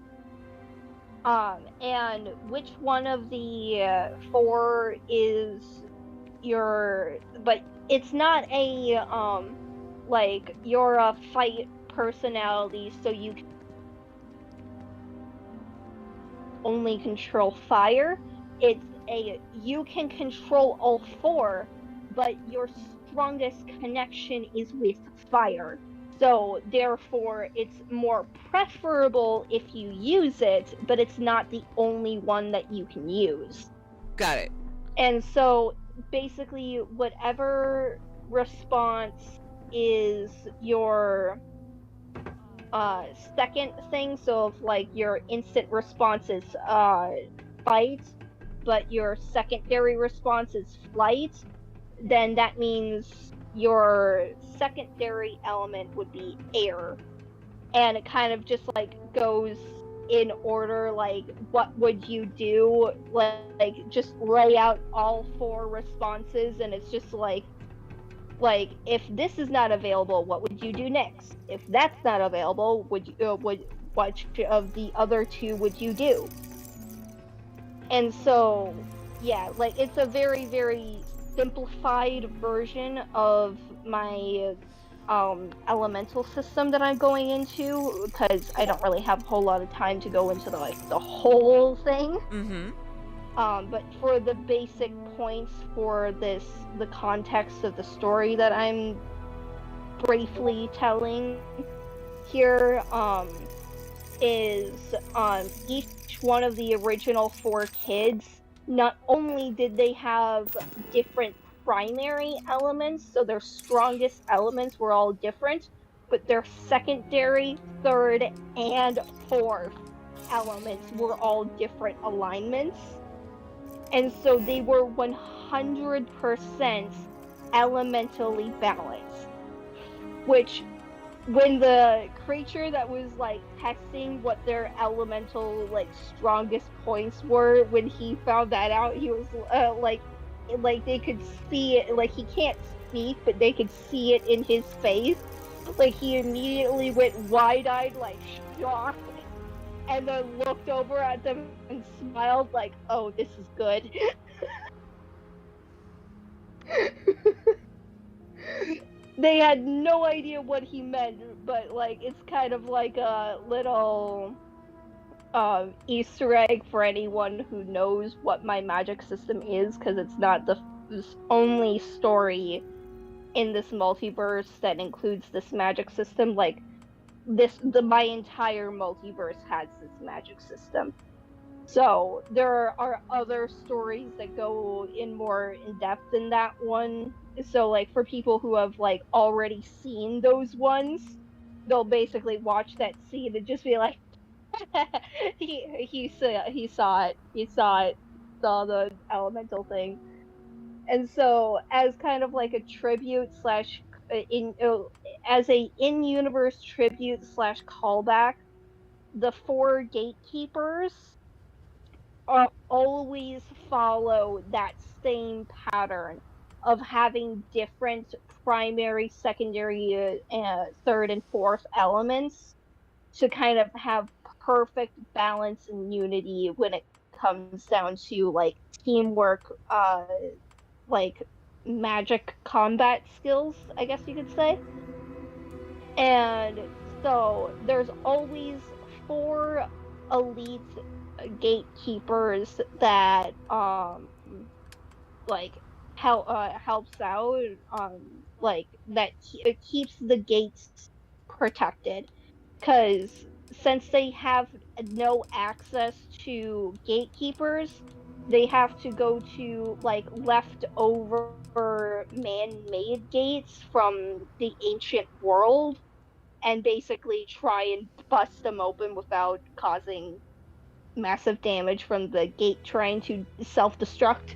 and which one of the four is your, but it's not a like you're a fight personality, so you only control fire. It's a you can control all four, but your strongest connection is with fire. So therefore it's more preferable if you use it, but it's not the only one that you can use. Got it. And so basically whatever response is your uh second thing, so if like your instant response is fight, but your secondary response is flight, then that means your secondary element would be air. And it kind of just like goes in order, like what would you do, like just lay out all four responses, and it's just like if this is not available, what would you do next? If that's not available, would which of the other two would you do? And so yeah, like it's a very very simplified version of my elemental system that I'm going into, because I don't really have a whole lot of time to go into the whole thing. Mm-hmm. But for the basic points for the context of the story that I'm briefly telling here, is each one of the original four kids, not only did they have different primary elements, so their strongest elements were all different, but their secondary, third, and fourth elements were all different alignments. And so they were 100% elementally balanced, which when the creature that was like testing what their elemental like strongest points were, when he found that out, he was like they could see it, like he can't speak but they could see it in his face, like he immediately went wide-eyed, like shocked, and then looked over at them and smiled like, oh, this is good. They had no idea what he meant, but like it's kind of like a little Easter egg for anyone who knows what my magic system is, because it's not the only story in this multiverse that includes this magic system. Like my entire multiverse has this magic system. So there are other stories that go in more in depth than that one. So like for people who have like already seen those ones, they'll basically watch that scene and just be like, he saw the elemental thing. And so as kind of like a tribute slash in as a in universe tribute slash callback, the four gatekeepers always follow that same pattern of having different primary, secondary, third, and fourth elements to kind of have perfect balance and unity when it comes down to like teamwork, like magic combat skills, I guess you could say. And so there's always four elite gatekeepers that like helps out, like that keeps the gates protected, because since they have no access to gatekeepers, they have to go to like leftover man-made gates from the ancient world and basically try and bust them open without causing massive damage from the gate trying to self-destruct.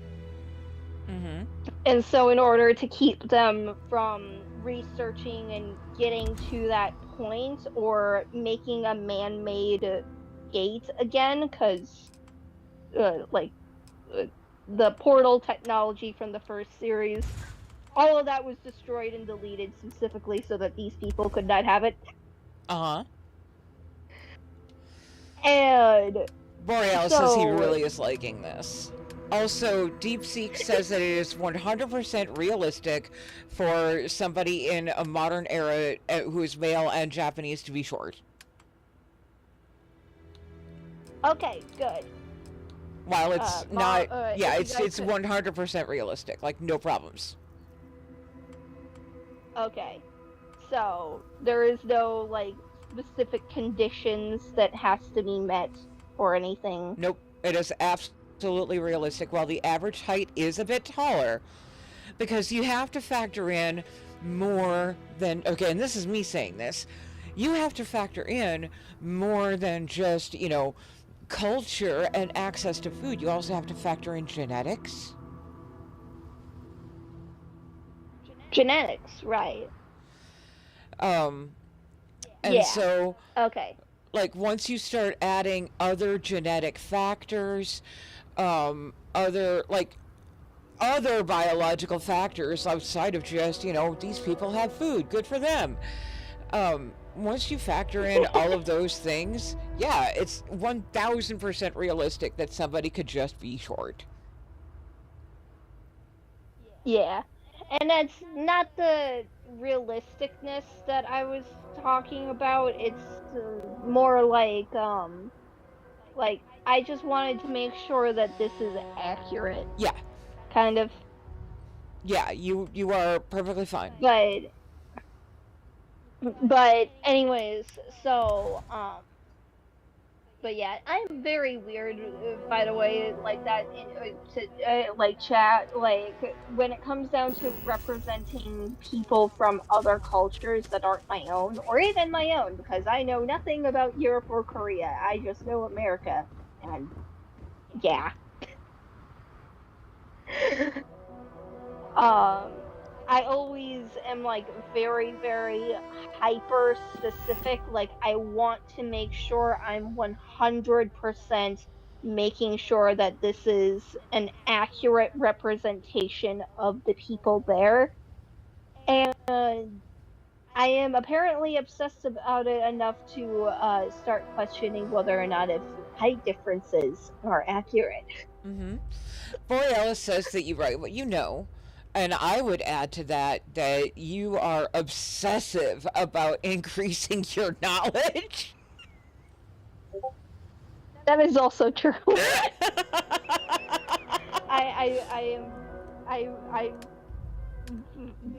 Mm-hmm. And so in order to keep them from researching and getting to that point or making a man-made gate again, because like uh, the portal technology from the first series, all of that was destroyed and deleted specifically so that these people could not have it. Uh-huh. And Boreal says he so really is liking this. Also, DeepSeek says that it is 100% realistic for somebody in a modern era who is male and Japanese to be short. Okay, good. While it's Mom, not, yeah, if you it's guys it's could. 100% realistic. Like no problems. Okay. So there is no like specific conditions that has to be met or anything. Nope, it is absolutely realistic. While the average height is a bit taller, because you have to factor in more than, okay, and this is me saying this, you have to factor in more than just, culture and access to food. You also have to factor in genetics. Genetics, right. Um, and Yeah. so, Okay. like, once you start adding other genetic factors, other biological factors outside of just, these people have food, good for them. Once you factor in all of those things, yeah, it's 1000% realistic that somebody could just be short. Yeah. And that's not the realisticness that I was talking about. It's more like I just wanted to make sure that this is accurate, Yeah, kind of. yeah, you are perfectly fine. But anyways, so but yeah, I'm very weird, by the way, like that in like chat, like when it comes down to representing people from other cultures that aren't my own, or even my own, because I know nothing about Europe or Korea. I just know America, and yeah. um I always am like very, very hyper specific. Like I want to make sure I'm 100% making sure that this is an accurate representation of the people there. And I am apparently obsessed about it enough to start questioning whether or not if height differences are accurate. Mm-hmm. Borealis says that you write what you know. And I would add to that you are obsessive about increasing your knowledge. That is also true. I am I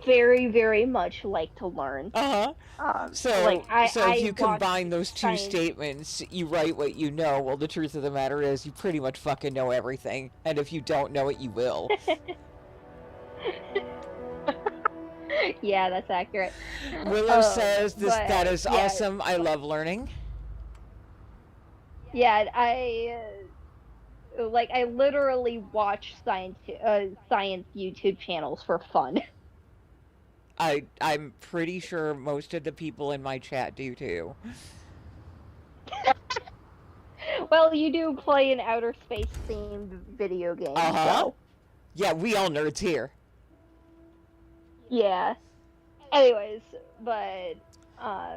very, very much like to learn. Uh-huh. Like So if I you watch combine those two science. statements, you write what you know. Well, the truth of the matter is you pretty much fucking know everything. And if you don't know it, you will. Yeah, that's accurate. Willow says that But is yeah, awesome. I love learning. yeah, like I literally watch science YouTube channels for fun. I'm pretty sure most of the people in my chat do too. Well, you do play an outer space themed video game, Uh-huh. so Yeah, we all nerds here. yeah. Anyways, but uh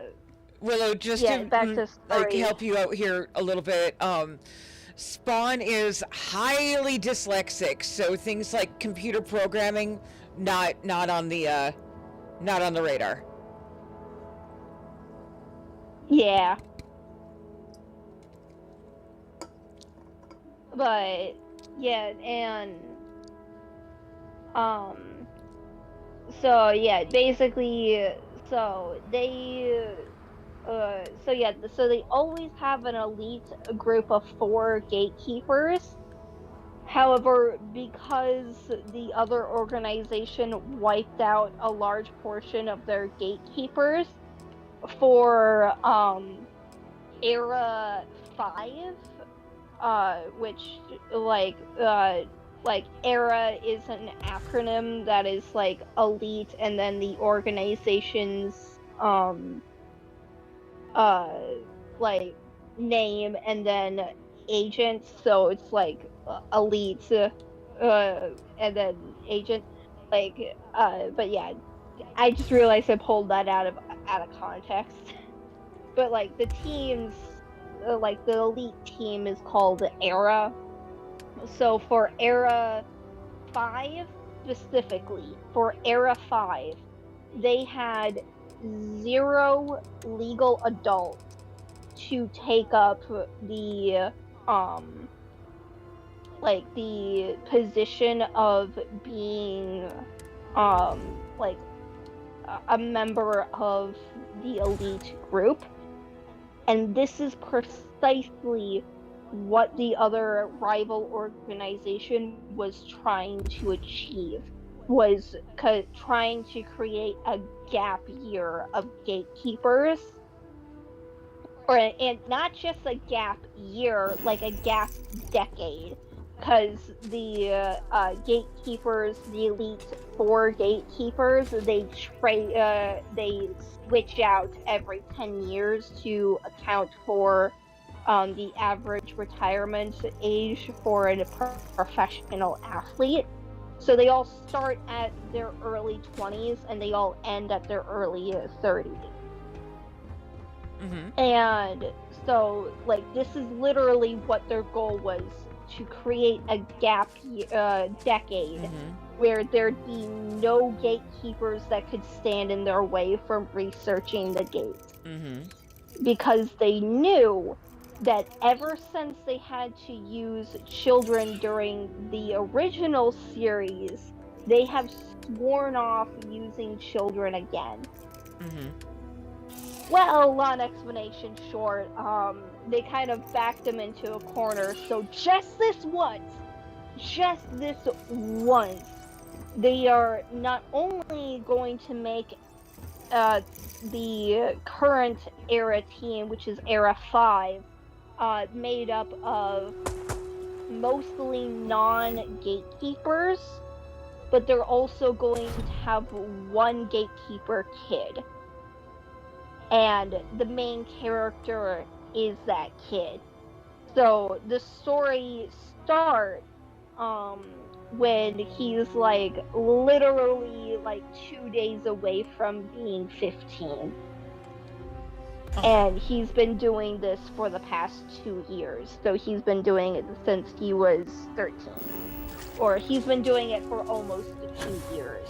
Willow, just yeah, to back to like stories. help you out here a little bit, Spawn is highly dyslexic, so things like computer programming not on the not on the radar. Yeah, but yeah, and um so yeah, basically, so they so yeah, so they always have an elite group of four gatekeepers. However, because the other organization wiped out a large portion of their gatekeepers for era 5, which like era is an acronym that is like elite, and then the organization's uh like name, and then agent, so it's like elite, and then agent, like but yeah, I just realized I pulled that out of context. But like the teams, like the elite team is called era. So for era 5, specifically for era 5, they had zero legal adults to take up the um like the position of being like a member of the elite group, and this is precisely what the other rival organization was trying to achieve, was trying to create a gap year of gatekeepers, or and not just a gap year, like a gap decade, because the gatekeepers, the elite four gatekeepers, they switch out every 10 years to account for the average retirement age for a professional athlete. So they all start at their early 20s and they all end at their early 30s. Mm-hmm. And so, like, this is literally what their goal was, to create a decade Mm-hmm. where there'd be no gatekeepers that could stand in their way from researching the gates. Mm-hmm. Because they knew that ever since they had to use children during the original series, they have sworn off using children again. Mm-hmm. Well, long explanation short, they kind of backed him into a corner. So just this once, they are not only going to make the current era team, which is era 5, made up of mostly non-gatekeepers, but they're also going to have one gatekeeper kid, and the main character is that kid. So the story starts when he's like literally like 2 days away from being 15. Uh-huh. And he's been doing this for the past 2 years. So he's been doing it since he was 13. Or he's been doing it for almost 2 years.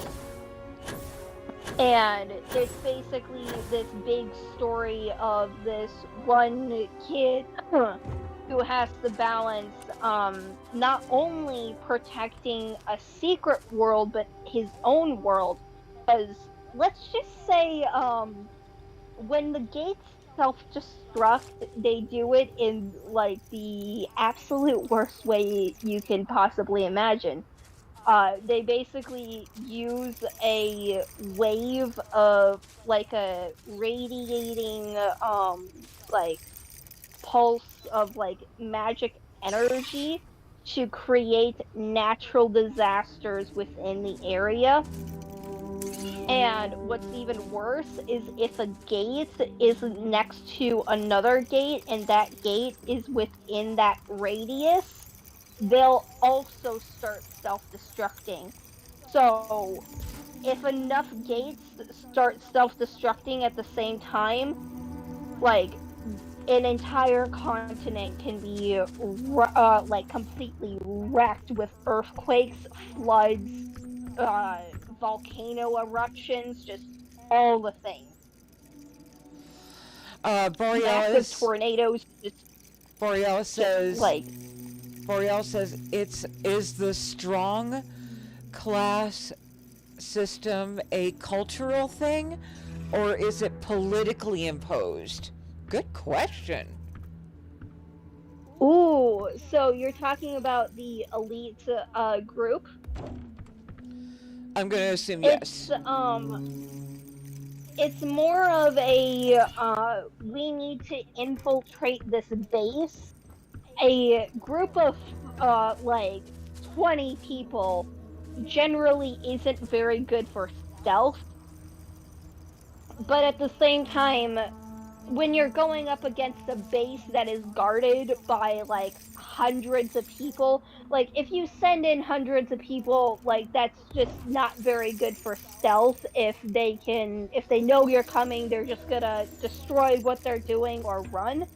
And it's basically this big story of this one kid who has to balance not only protecting a secret world but his own world, because let's just say when the gates self-destruct, they do it in like the absolute worst way you can possibly imagine. They basically use a wave of like a radiating like pulse of like magic energy to create natural disasters within the area. And what's even worse is if a gate is next to another gate and that gate is within that radius, they'll also start self destructing. So, if enough gates start self destructing at the same time, like an entire continent can be like completely wrecked with earthquakes, floods, uh, volcano eruptions, just all the things. Massive Borealis. tornadoes, Borealis just says. like, Borealis says it's is the strong class system a cultural thing, or is it politically imposed? Good question. ooh. So you're talking about the elite group. I'm going to assume It's yes. um it's more of a we need to infiltrate this base. A group of like 20 people generally isn't very good for stealth, but at the same time, when you're going up against a base that is guarded by like hundreds of people, like if you send in hundreds of people, like that's just not very good for stealth. If they know you're coming, they're just gonna destroy what they're doing or run.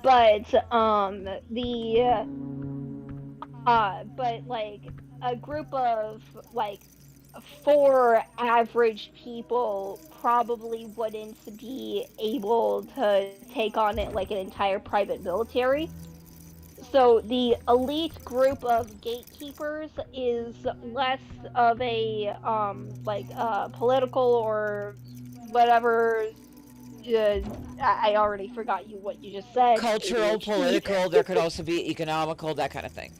But the but like a group of like for average people probably wouldn't be able to take on it like an entire private military. So the elite group of gatekeepers is less of a political or whatever. uh, I already forgot what you just said, Cultural, ADHD. political, there could also be economical, that kind of thing.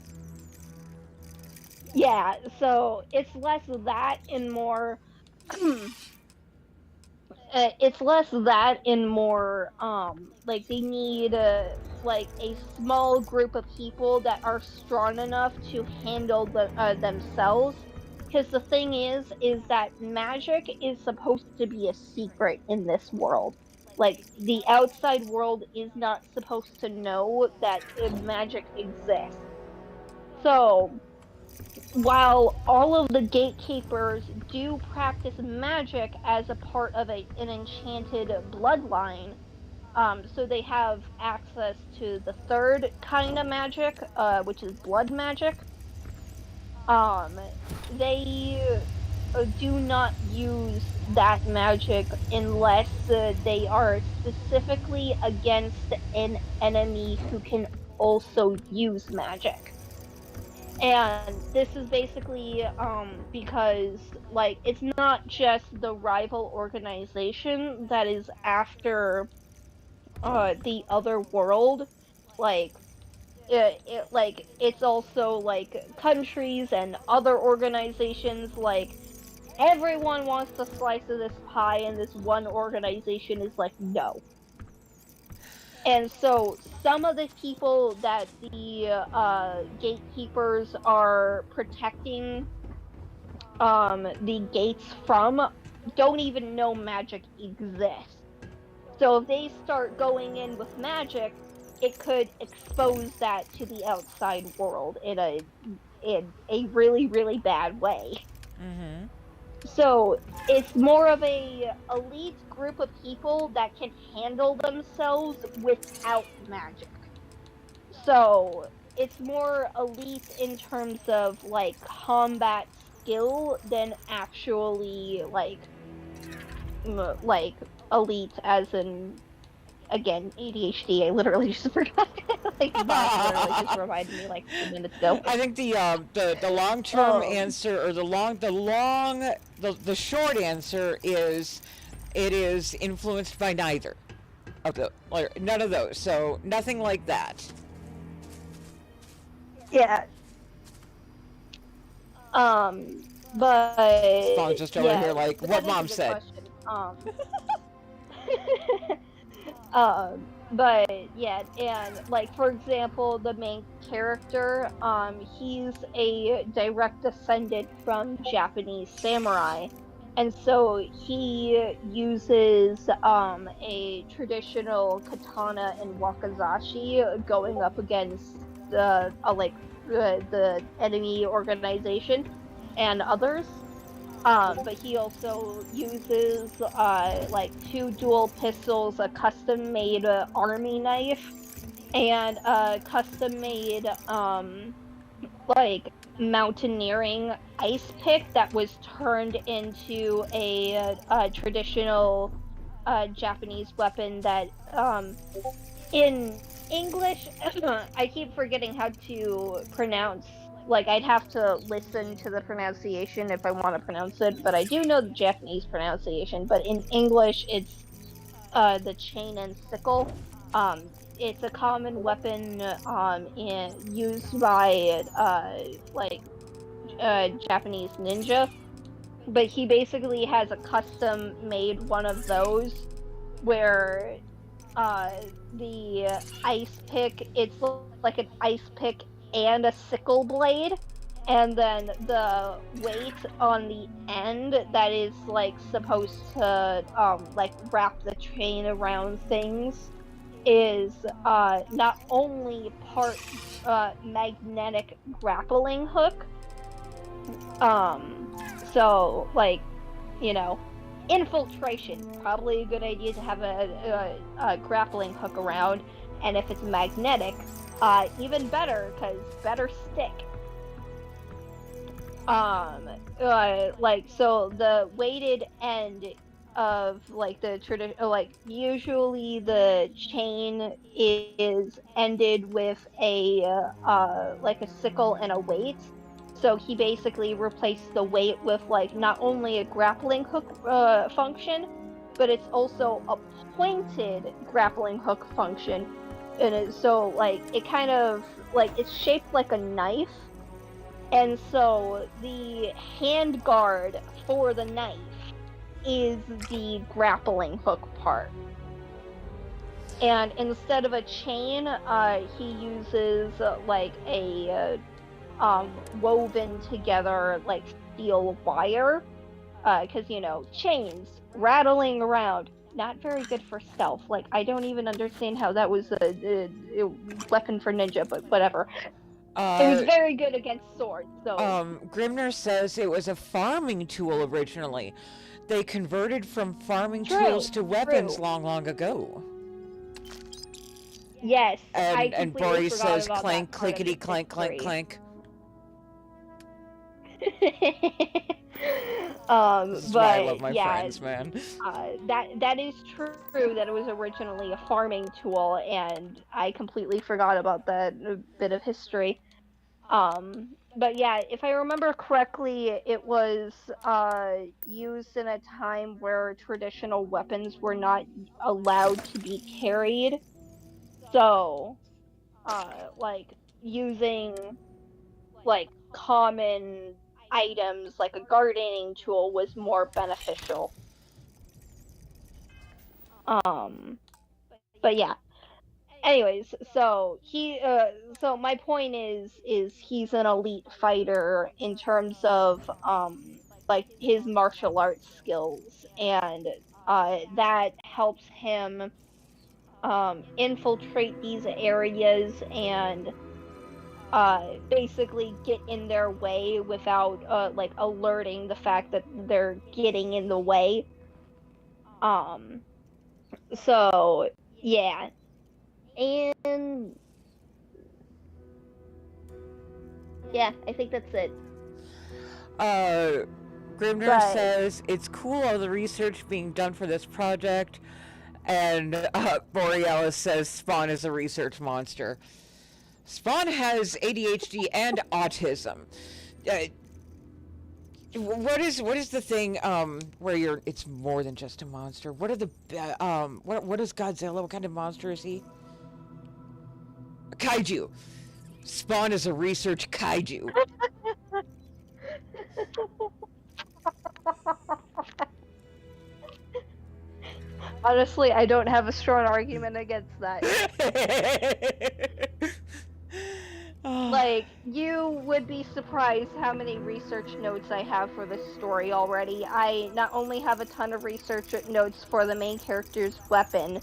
Yeah, so it's less of that and more it's less that and more like they need like a small group of people that are strong enough to handle themselves, because the thing is that magic is supposed to be a secret in this world. Like the outside world is not supposed to know that magic exists. So while all of the gatekeepers do practice magic as a part of an enchanted bloodline, so they have access to the third kind of magic, which is blood magic. Um, they do not use that magic unless they are specifically against an enemy who can also use magic. And this is basically because like it's not just the rival organization that is after the other world. Like it's also like countries and other organizations. Like everyone wants the slice of this pie, and this one organization is like no. And so some of the people that the gatekeepers are protecting the gates from don't even know magic exists. So if they start going in with magic, it could expose that to the outside world in a really really bad way. Mm-hmm. So it's more of a elite group of people that can handle themselves without magic. So it's more elite in terms of like combat skill than actually like elite as in again ADHD. I literally just forgot. Like mom literally just reminded me like 2 minutes ago. I think the long term Um answer, or the short answer is it is influenced by neither of the, like, none of those. So nothing like that. yeah. But Spawn's just over yeah, here like but that what is a mom good said. question. But yeah, and like for example, the main character, he's a direct descendant from Japanese samurai, and so he uses a traditional katana and wakizashi going up against the enemy organization and others. But he also uses like two dual pistols, a custom made army knife, and a custom made like mountaineering ice pick that was turned into a traditional Japanese weapon that in English, I keep forgetting how to pronounce. Like, I'd have to listen to the pronunciation if I want to pronounce it, but I do know the Japanese pronunciation. But in English, it's the chain and sickle. It's a common weapon used by Japanese ninja. But he basically has a custom made one of those where uh the ice pick, it's like an ice pick and a sickle blade, and then the weight on the end that is like supposed to like wrap the chain around things is not only part magnetic grappling hook. So like, you know, infiltration, probably a good idea to have a grappling hook around, and if it's magnetic, even better because better stick. um like, so the weighted end of like the tradition, like usually the chain is ended with a like a sickle and a weight. So he basically replaced the weight with like not only a grappling hook function, but it's also a pointed grappling hook function. And so like it kind of like it's shaped like a knife, and so the hand guard for the knife is the grappling hook part. And instead of a chain, he uses like a woven together like steel wire. Because chains rattling around, not very good for stealth. Like, I don't even understand how that was a weapon for ninja, but whatever. It was Uh, very good against swords, so Grimner says it was a farming tool originally. They converted from farming tools true, to weapons true. long, long ago. Yes, I And completely Boris forgot says about that clank, part of clickety, his clank, clank, history. clank. This is why I love But my yeah, friends, man. that is true that it was originally a farming tool, and I completely forgot about that bit of history. But yeah, if I remember correctly, it was used in a time where traditional weapons were not allowed to be carried. So, like using like common items like a gardening tool was more beneficial. Um, but yeah. Anyways, so my point is he's an elite fighter in terms of like his martial arts skills, and that helps him infiltrate these areas and basically get in their way without like alerting the fact that they're getting in the way. Um so yeah. And yeah, I think that's it. Uh, Grimner But says it's cool all the research being done for this project, and Borealis says Spawn is a research monster. Spawn has ADHD and autism. Uh, what is the thing where you're it's more than just a monster? What are the what is Godzilla? What kind of monster is he? A kaiju. Spawn is a research kaiju. honestly, I don't have a strong argument against that. Oh. Like, you would be surprised how many research notes I have for this story already. I not only have a ton of research notes for the main character's weapon,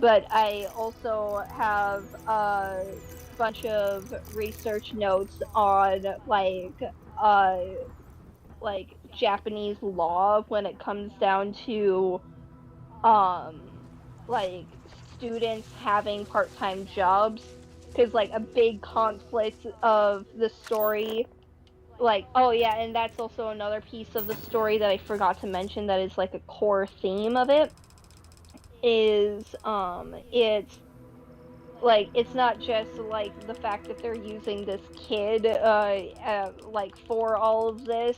but I also have a bunch of research notes on uh like Japanese law when it comes down to um like students having part-time jobs, because like a big conflict of the story, like, oh yeah, and that's also another piece of the story that I forgot to mention that is like a core theme of it, is it's like it's not just like the fact that they're using this kid like for all of this.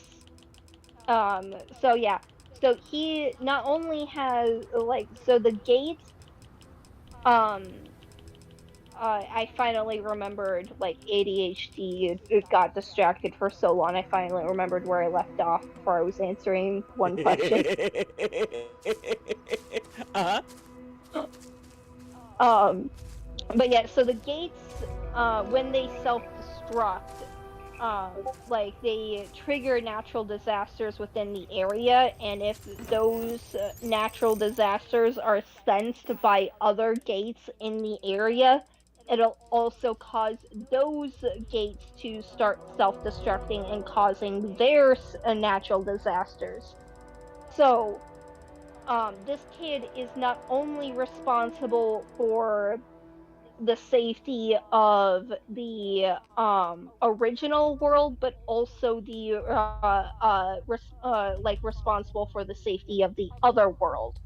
So yeah, so he not only has like, so the gates, um I finally remembered, like, ADHD, it got distracted for so long. I finally remembered where I left off before I was answering one question. Uh-huh. Um, but yeah, so the gates, when they self-destruct, like they trigger natural disasters within the area, and if those natural disasters are sensed by other gates in the area, it'll also cause those gates to start self-destructing and causing their natural disasters. So, this kid is not only responsible for the safety of the original world, but also the like responsible for the safety of the other world.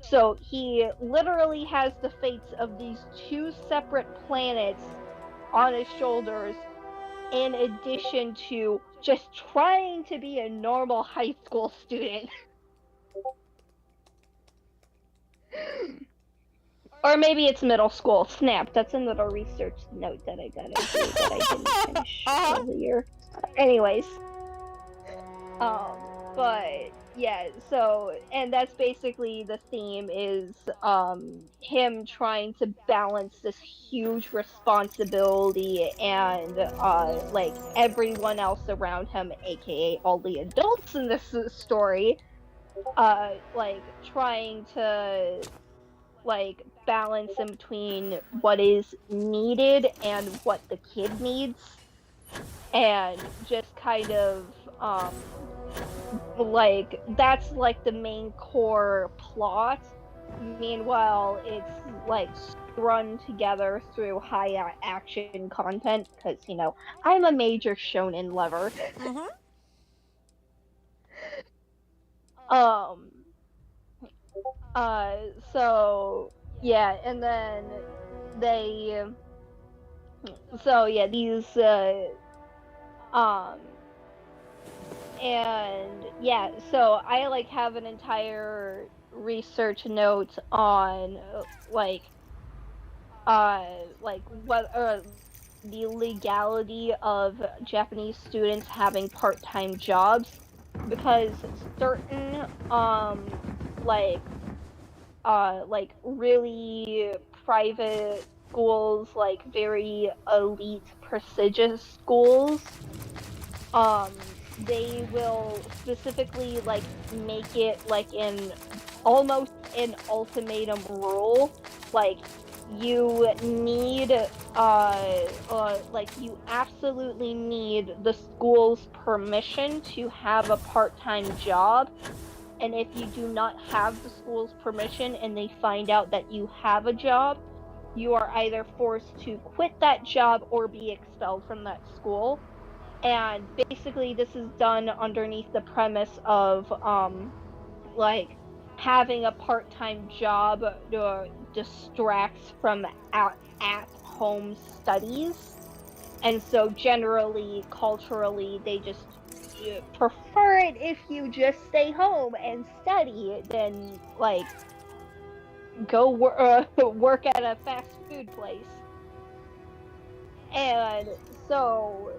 So he literally has the fates of these two separate planets on his shoulders, in addition to just trying to be a normal high school student. Or maybe it's middle school. Snap, that's another research note that I gotta do that I didn't finish earlier. Anyways, but yeah, so and that's basically the theme is him trying to balance this huge responsibility and like everyone else around him, aka all the adults in this story, like trying to like balance in between what is needed and what the kid needs, and just kind of like that's like the main core plot. Meanwhile, it's like run together through action content because I'm a major shonen lover. Mm-hmm. um uh so yeah, and then they so yeah, these um and yeah, so I like have an entire research note on like what the legality of Japanese students having part-time jobs, because certain like like really private schools, like very elite prestigious schools, they will specifically like make it like an almost an ultimatum rule, like you need like you absolutely need the school's permission to have a part-time job, and if you do not have the school's permission and they find out that you have a job, you are either forced to quit that job or be expelled from that school. And basically this is done underneath the premise of like having a part-time job distracts from at home studies, and so generally culturally they just prefer it if you just stay home and study than like go work at a fast food place. And so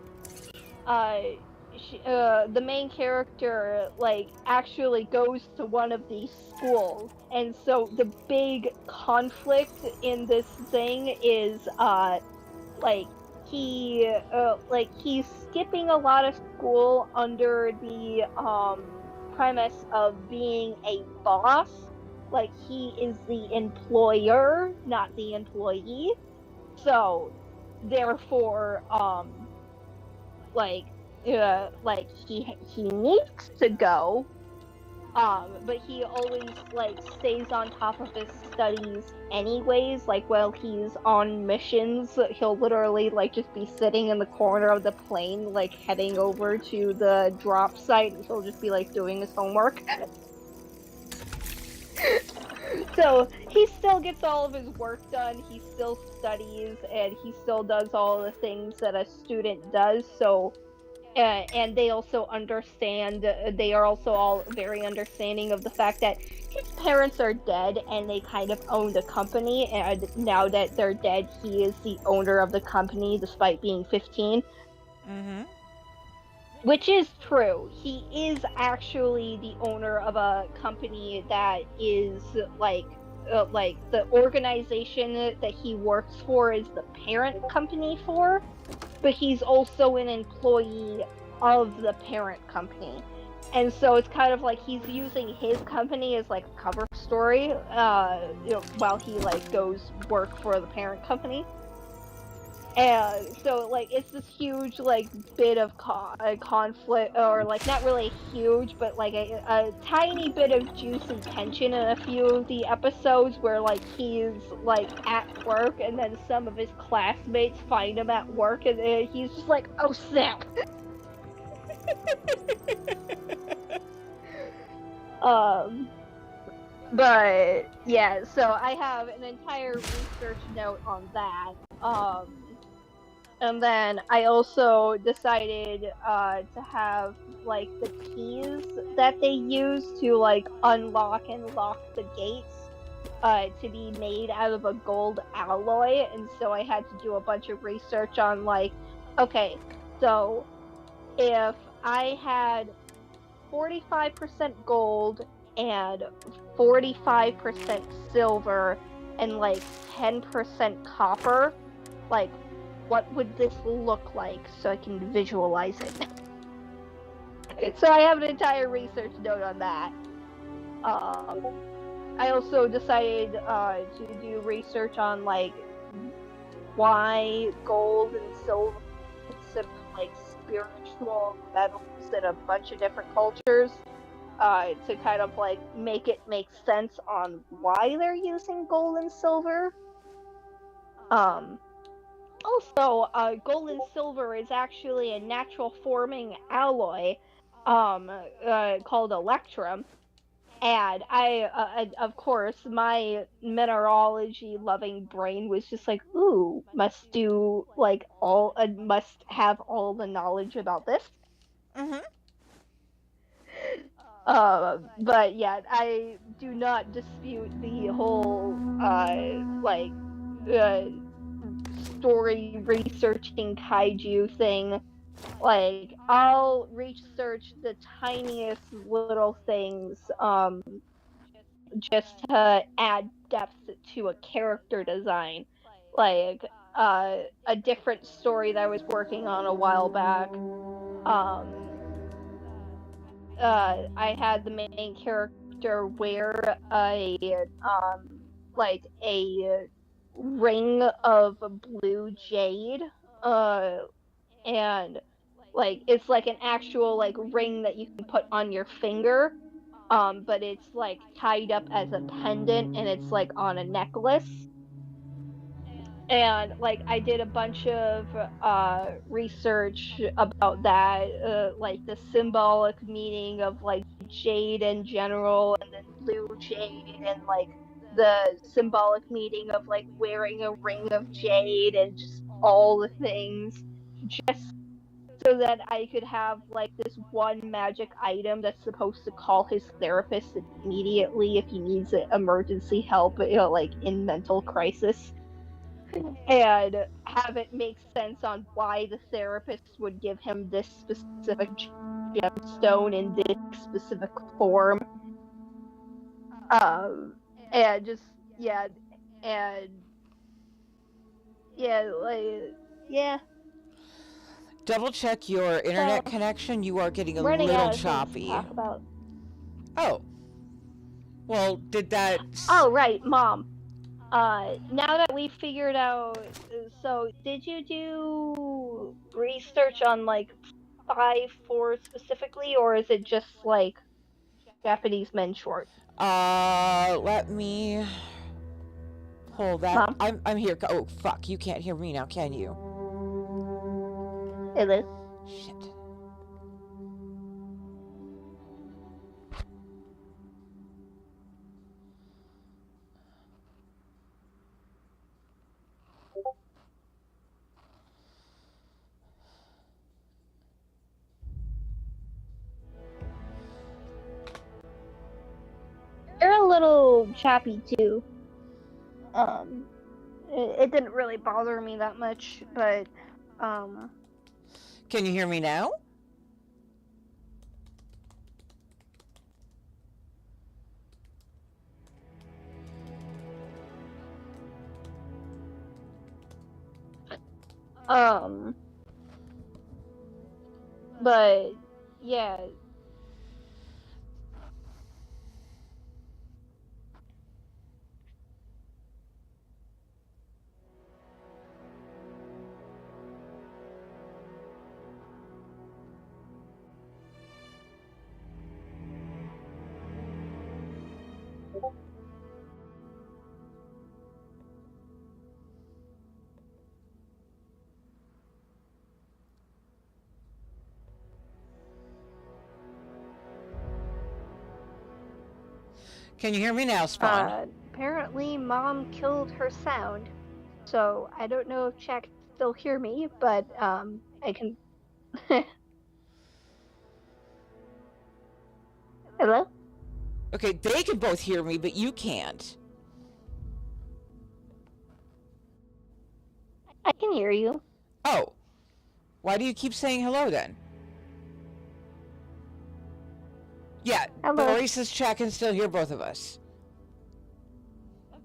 uh the main character like actually goes to one of these schools, and so the big conflict in this thing is like like he's skipping a lot of school under the premise of being a boss, like he is the employer, not the employee. So therefore like like he needs to go, but he always like stays on top of his studies anyways. Like while he's on missions, he'll literally like just be sitting in the corner of the plane like heading over to the drop site, and he'll just be like doing his homework. So he still gets all of his work done, he still studies, and he still does all the things that a student does. So and they also understand, they are also all very understanding of the fact that his parents are dead and they kind of own the company, and now that they're dead he is the owner of the company despite being 15. Mm-hmm. Which is true. He is actually the owner of a company that is like the organization that he works for is the parent company for, but he's also an employee of the parent company. And so it's kind of like he's using his company as like a cover story, while he like goes work for the parent company. And so like it's this huge like bit of conflict, or like not really huge, but like a tiny bit of juicy tension in a few of the episodes where like he's like at work and then some of his classmates find him at work and he's just like, oh snap. um but yeah, so I have an entire research note on that. And then I also decided to have like the keys that they use to like unlock and lock the gates to be made out of a gold alloy. And so I had to do a bunch of research on like, okay, so if I had 45% gold and 45% silver and like 10% copper, like what would this look like so I can visualize it. So I have an entire research note on that. I also decided to do research on like why gold and silver are considered like spiritual metals in a bunch of different cultures. To kind of like make it make sense on why they're using gold and silver. Um, Also, gold and silver is actually a natural forming alloy called electrum. And of course, my mineralogy loving brain was just like, ooh, must do like must have all the knowledge about this. Mm-hmm. But yeah, I do not dispute the whole like uh story researching kaiju thing. Like I'll research the tiniest little things just to add depth to a character design. Like a different story that I was working on a while back. Um I had the main character wear a like a ring of blue jade, uh and like it's like an actual like ring that you can put on your finger, but it's like tied up as a pendant and it's like on a necklace. And like I did a bunch of research about that, like the symbolic meaning of like jade in general and then blue jade, and like the symbolic meaning of like wearing a ring of jade and just all the things, just so that I could have like this one magic item that's supposed to call his therapist immediately if he needs emergency help, like in mental crisis, and have it make sense on why the therapist would give him this specific gemstone in this specific form. Um, and just yeah, and yeah, like yeah. Double check your So internet connection. You are getting a I'm running little out of things to choppy. talk about. Oh, well, did that. Oh right, Mom. Now that we figured out, so did you do research on like 5-4 specifically, or is it just like Japanese men short? Let me pull that. Mom, I'm here. Oh, fuck. You can't hear me now, can you? it is. Shit. They're a little choppy too. Um, it didn't really bother me that much, but um, Can you hear me now? um, but yeah, Can you hear me now, Spawn? Apparently Mom killed her sound. So I don't know if chat can still hear me, but I can. Hello? Okay, they can both hear me, but you can't. I can hear you. Oh, why do you keep saying hello then? Yeah, Hello. Bori says chat can still hear both of us.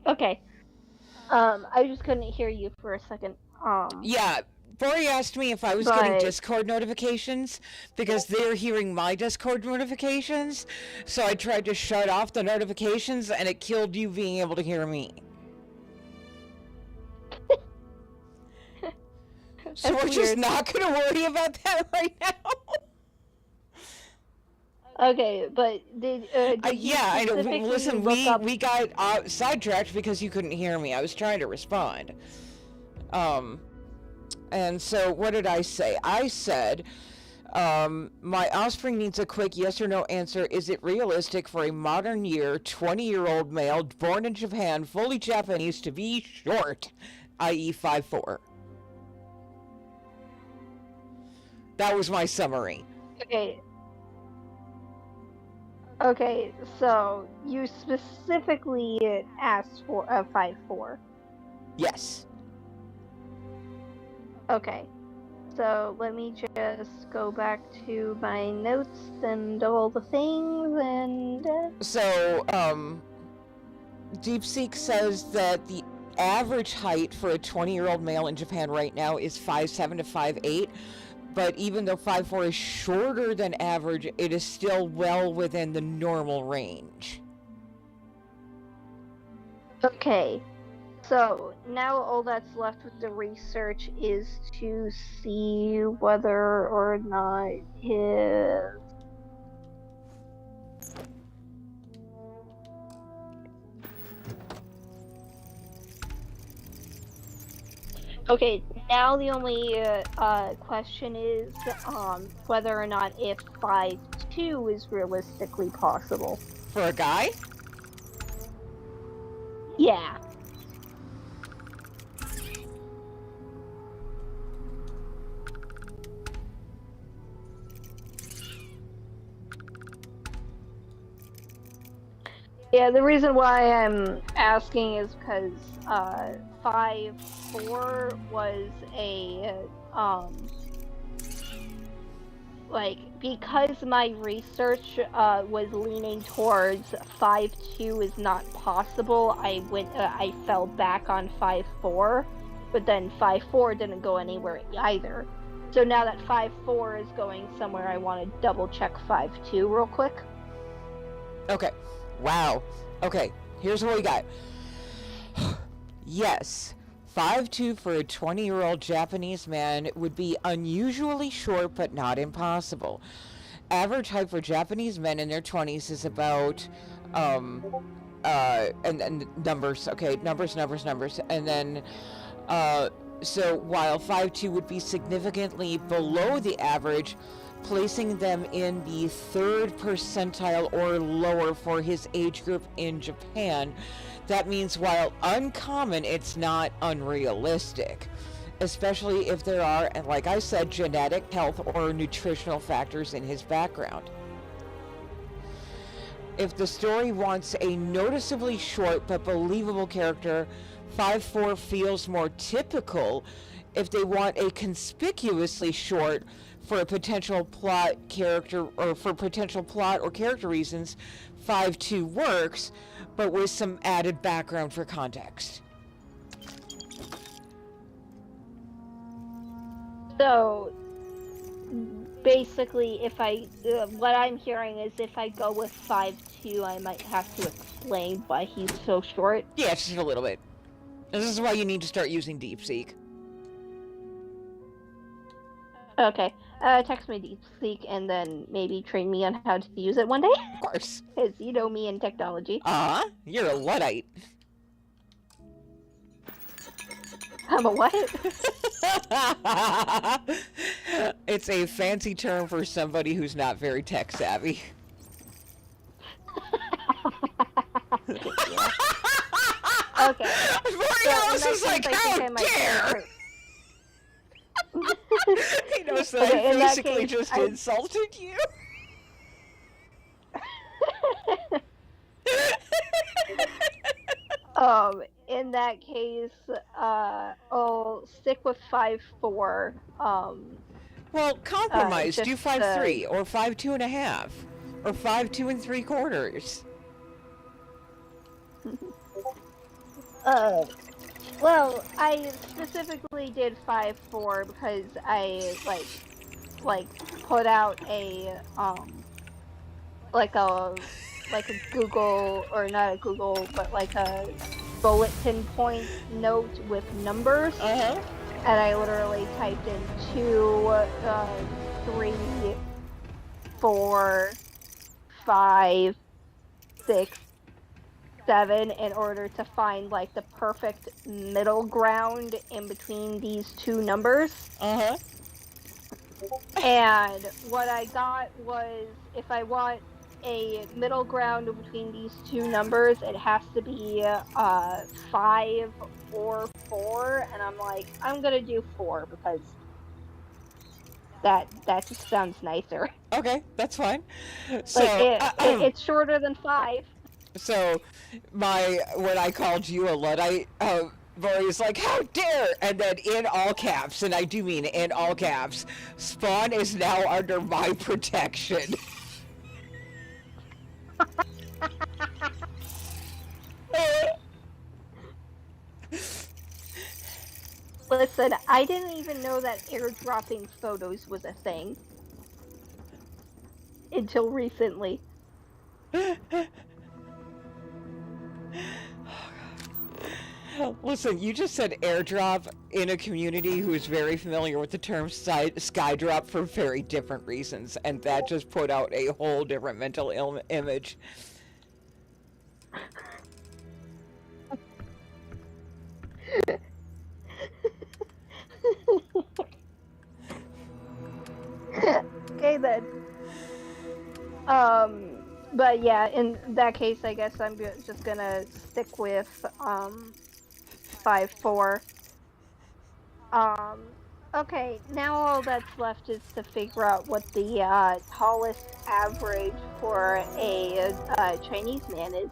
Okay. I just couldn't hear you for a second. Yeah, Bori asked me if I was getting Discord notifications because they're hearing my Discord notifications. So I tried to shut off the notifications and it killed you being able to hear me. So we're just not going to worry about that right now. Okay, but did you yeah, I know. specifically Listen, look up... we got sidetracked because you couldn't hear me. I was trying to respond. And so what did I say? I said, my offspring needs a quick yes or no answer. Is it realistic for a modern year 20-year-old male born in Japan, fully Japanese, to be short, i.e. 5'4"? That was my summary. Okay. Okay, so you specifically asked for a 5'4". Yes. Okay. So let me just go back to my notes and all the things and... So, DeepSeek says that the average height for a 20-year-old male in Japan right now is 5'7" to 5'8". But even though 5'4" is shorter than average, it is still well within the normal range. Okay. So now all that's left with the research is to see whether or not his... Okay, now the only question is whether or not if 5'2" is realistically possible. For a guy? Yeah. Yeah, the reason why I'm asking is because 5'4" was a because my research was leaning towards 5'2" is not possible, I fell back on 5'4", but then 5'4" didn't go anywhere either. So now that 5'4" is going somewhere, I want to double check 5'2" real quick. Okay. Wow. Okay, here's what we got. Yes, 5'2" for a 20-year-old Japanese man would be unusually short, but not impossible. Average height for Japanese men in their 20s is about, and numbers, okay, numbers, and then, so while 5'2" would be significantly below the average, placing them in the 3rd percentile or lower for his age group in Japan. That means while uncommon, it's not unrealistic, especially if there are, and like I said, genetic, health, or nutritional factors in his background. If the story wants a noticeably short but believable character, 5'4" feels more typical. If they want a conspicuously short for a potential plot character, or for potential plot or character reasons, 5'2" works, but with some added background for context. So basically, if what I'm hearing is if I go with 5'2", I might have to explain why he's so short. Yeah, just a little bit. This is why you need to start using DeepSeek. Okay. Text me DeepSeek and then maybe train me on how to use it one day. Of course. Because you know me in technology. You're a Luddite. I'm a what? It's a fancy term for somebody who's not very tech savvy. Okay. So in Borealis that is case, like, I how think I might dare! convert. He knows that I Okay, in that basically case, just I. insulted you. In that case, I'll stick with 5'4". Well, compromise. Do Just 5'3" or 5'2.5" or 5'2 3/4". uh, well, I specifically did 5'4" because I like put out like a like a Google, or not a Google, but like a bulletin point note with numbers, Uh-huh. and I literally typed in 2, 3, 4, 5, 6, 7 in order to find like the perfect middle ground in between these two numbers. Uh-huh. And what I got was, if I want a middle ground between these two numbers, it has to be 5 or 4. And I'm like, I'm gonna do 4 because that just sounds nicer. Okay, that's fine. Like So, it's shorter than 5. so when I called you a Luddite, Lori's like, how dare! And then in all caps, and I do mean in all caps, Spawn is now under my protection. Listen, I didn't even know that airdropping photos was a thing until recently. Listen, you just said airdrop in a community who is very familiar with the term skydrop for very different reasons, and that just put out a whole different mental image. Okay then. But yeah, in that case, I guess I'm just gonna stick with 5'4". Um, okay, now all that's left is to figure out what the tallest average for a Chinese man is.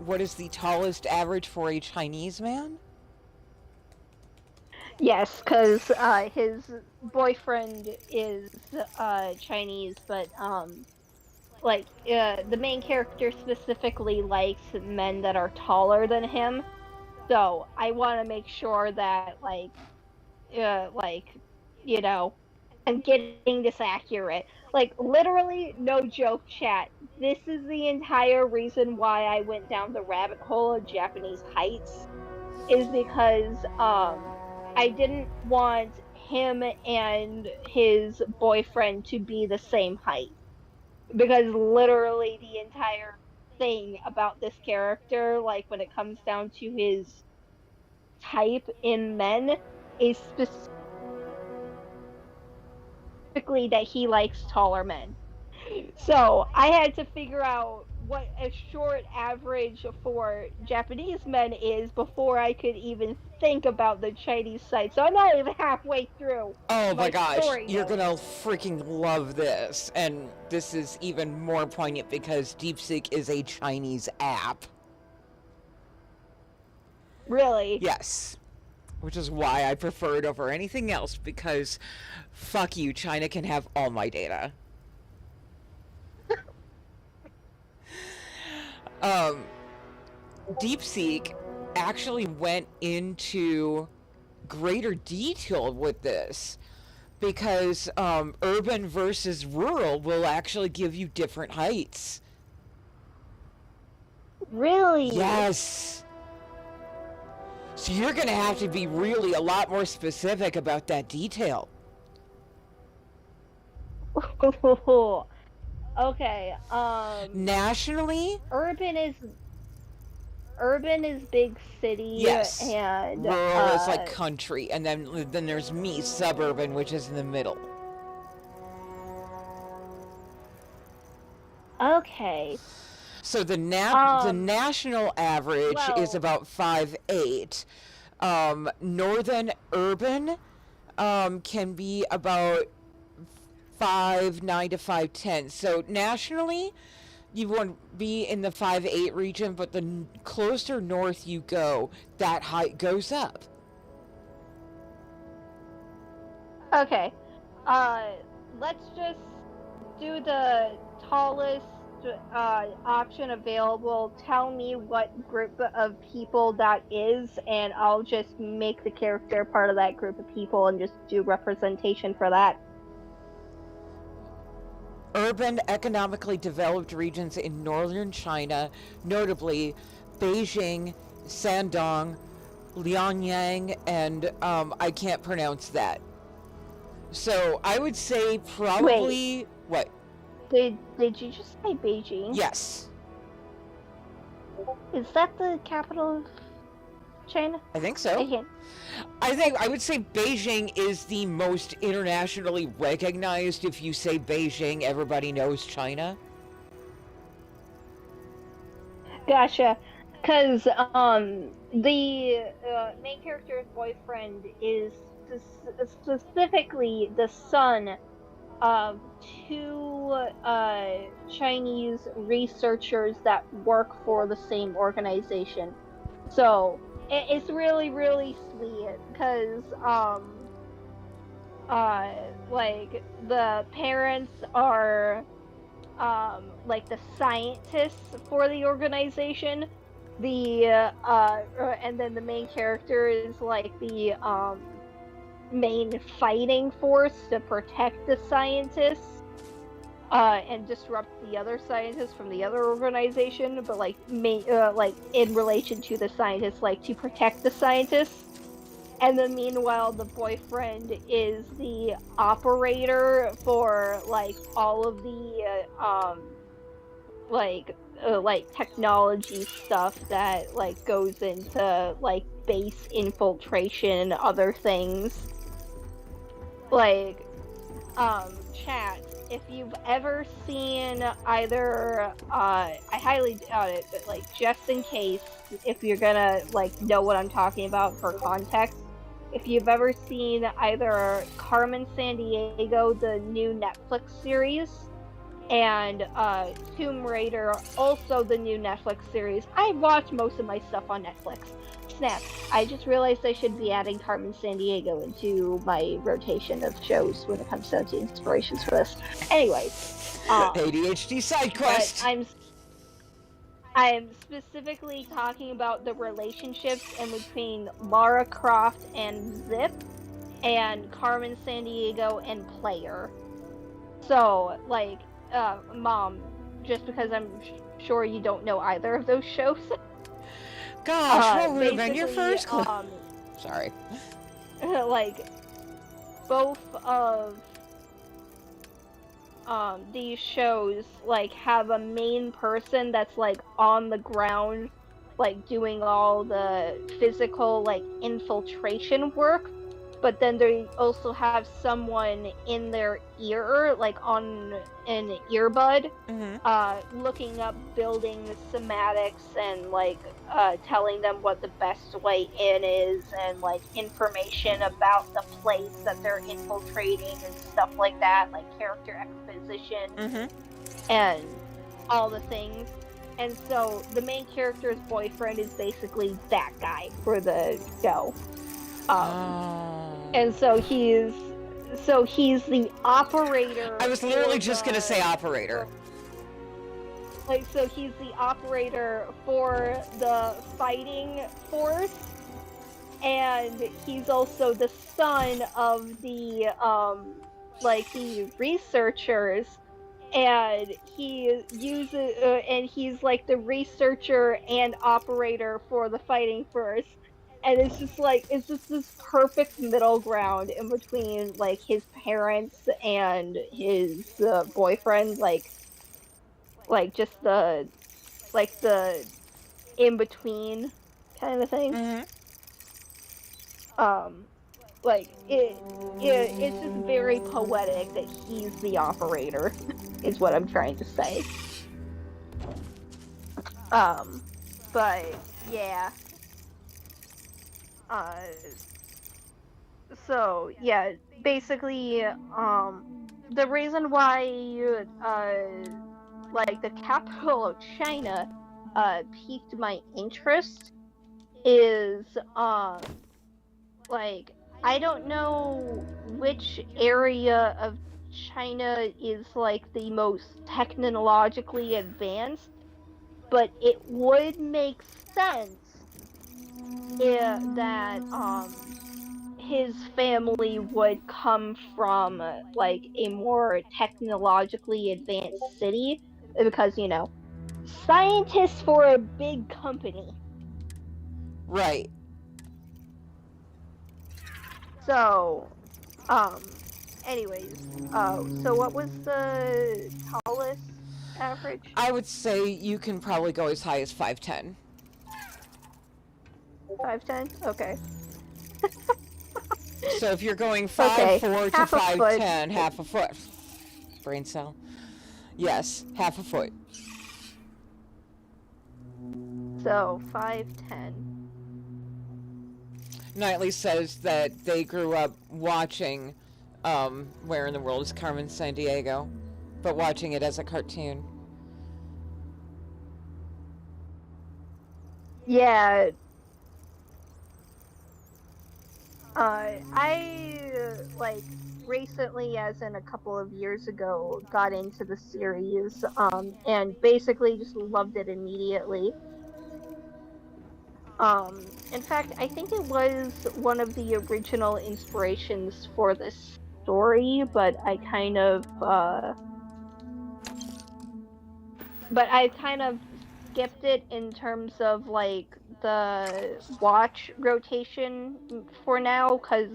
What is the tallest average for a Chinese man? Yes, because his boyfriend is Chinese, but the main character specifically likes men that are taller than him. So I want to make sure that like you know, I'm getting this accurate. Like literally, no joke, chat. This is the entire reason why I went down the rabbit hole of Japanese heights, is because I didn't want him and his boyfriend to be the same height, because literally the entire thing about this character, like when it comes down to his type in men, is specifically that he likes taller men. So I had to figure out what a short average for Japanese men is before I could even think about the Chinese site. So I'm not even halfway through Oh my my gosh, story you're notes. gonna freaking love this. And this is even more poignant because DeepSeek is a Chinese app. Really? Yes. Which is why I prefer it over anything else, because fuck you, China can have all my data. Um, DeepSeek actually went into greater detail with this because urban versus rural will actually give you different heights. Really? Yes. So you're going to have to be really a lot more specific about that detail. Okay. Nationally, Urban is urban is big city, yes. and Rural is like country, and then there's me, suburban, which is in the middle. okay. So the Um, national average is well, about 5'8". Northern urban can be about 5'9" to 5'10". So nationally, you want to be in the 5'8" region, but the closer north you go, that height goes up. okay. Uh, let's just do the tallest option available. Tell me what group of people that is, and I'll just make the character part of that group of people and just do representation for that. Urban, economically developed regions in northern China, notably Beijing, Shandong, Lianyang, and I can't pronounce that. So I would say Wait, probably what? did you just say Beijing? Yes, Is that the capital of China? I think I so. can't. I would say Beijing is the most internationally recognized. If you say Beijing, everybody knows China. Gotcha. Because the main character's boyfriend is specifically the son of two Chinese researchers that work for the same organization. So it's really really sweet because like the parents are like the scientists for the organization, and then the main character is like the main fighting force to protect the scientists and disrupt the other scientists from the other organization, but like in relation to the scientists, like to protect the scientists. And then meanwhile, the boyfriend is the operator for like all of the like technology stuff that like goes into like base infiltration and other things. Like chat, if you've ever seen either I highly doubt it, but like just in case, if you're gonna like know what I'm talking about for context, if you've ever seen either Carmen Sandiego, the new Netflix series, and Tomb Raider, also the new Netflix series. I watch most of my stuff on Netflix. Snap. I just realized I should be adding Carmen Sandiego into my rotation of shows when it comes down to inspirations for this. Anyways, ADHD side but quest. I'm specifically talking about the relationships in between Lara Croft and Zip and Carmen Sandiego and Player. So, like, Mom, just because I'm sure you don't know either of those shows, Gosh, what would have been your basically, first clue? Sorry. like, both of these shows like have a main person that's like on the ground, like doing all the physical like infiltration work, but then they also have someone in their ear, like on an earbud, Mm-hmm. looking up building schematics and like telling them what the best way in is and like information about the place that they're infiltrating and stuff like that, like character exposition Mm-hmm. and all the things. And so the main character's boyfriend is basically that guy for the show. And so he's the operator I was literally just gonna say operator. like so he's the operator for the fighting force, and he's also the son of the like the researchers, and he uses and he's like the researcher and operator for the fighting force. And it's just this perfect middle ground in between like his parents and his boyfriend, like just the in between kind of thing. Mm-hmm. Um, like it's just very poetic that he's the operator, is what I'm trying to say. Um, but yeah. Uh, so yeah, basically, the reason why like the capital of China piqued my interest is like I don't know which area of China is like the most technologically advanced, but it would make sense that his family would come from like a more technologically advanced city because scientists for a big company. Right. So, um, anyways, so what was the tallest average? I would say you can probably go as high as 5'10". 5'10"? Okay. So if you're going five Okay, four to half a foot. 5'10", half a foot. Brain cell. Yes, half a foot. So 5'10". Knightley says that they grew up watching Where in the World is Carmen Sandiego, but watching it as a cartoon. Yeah, I like recently, as in a couple of years ago, got into the series, and basically just loved it immediately. In fact, I think it was one of the original inspirations for this story, but I kind of skipped it in terms of like the watch rotation for now, because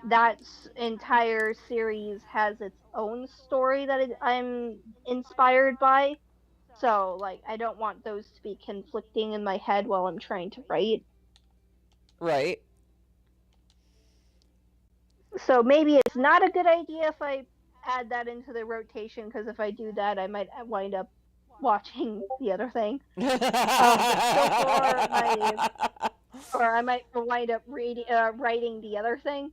that entire series has its own story that I'm inspired by. So, like, I don't want those to be conflicting in my head while I'm trying to write. Right. So maybe it's not a good idea if I add that into the rotation, because if I do that, I might wind up watching the other thing. But so far, I might wind up writing the other thing.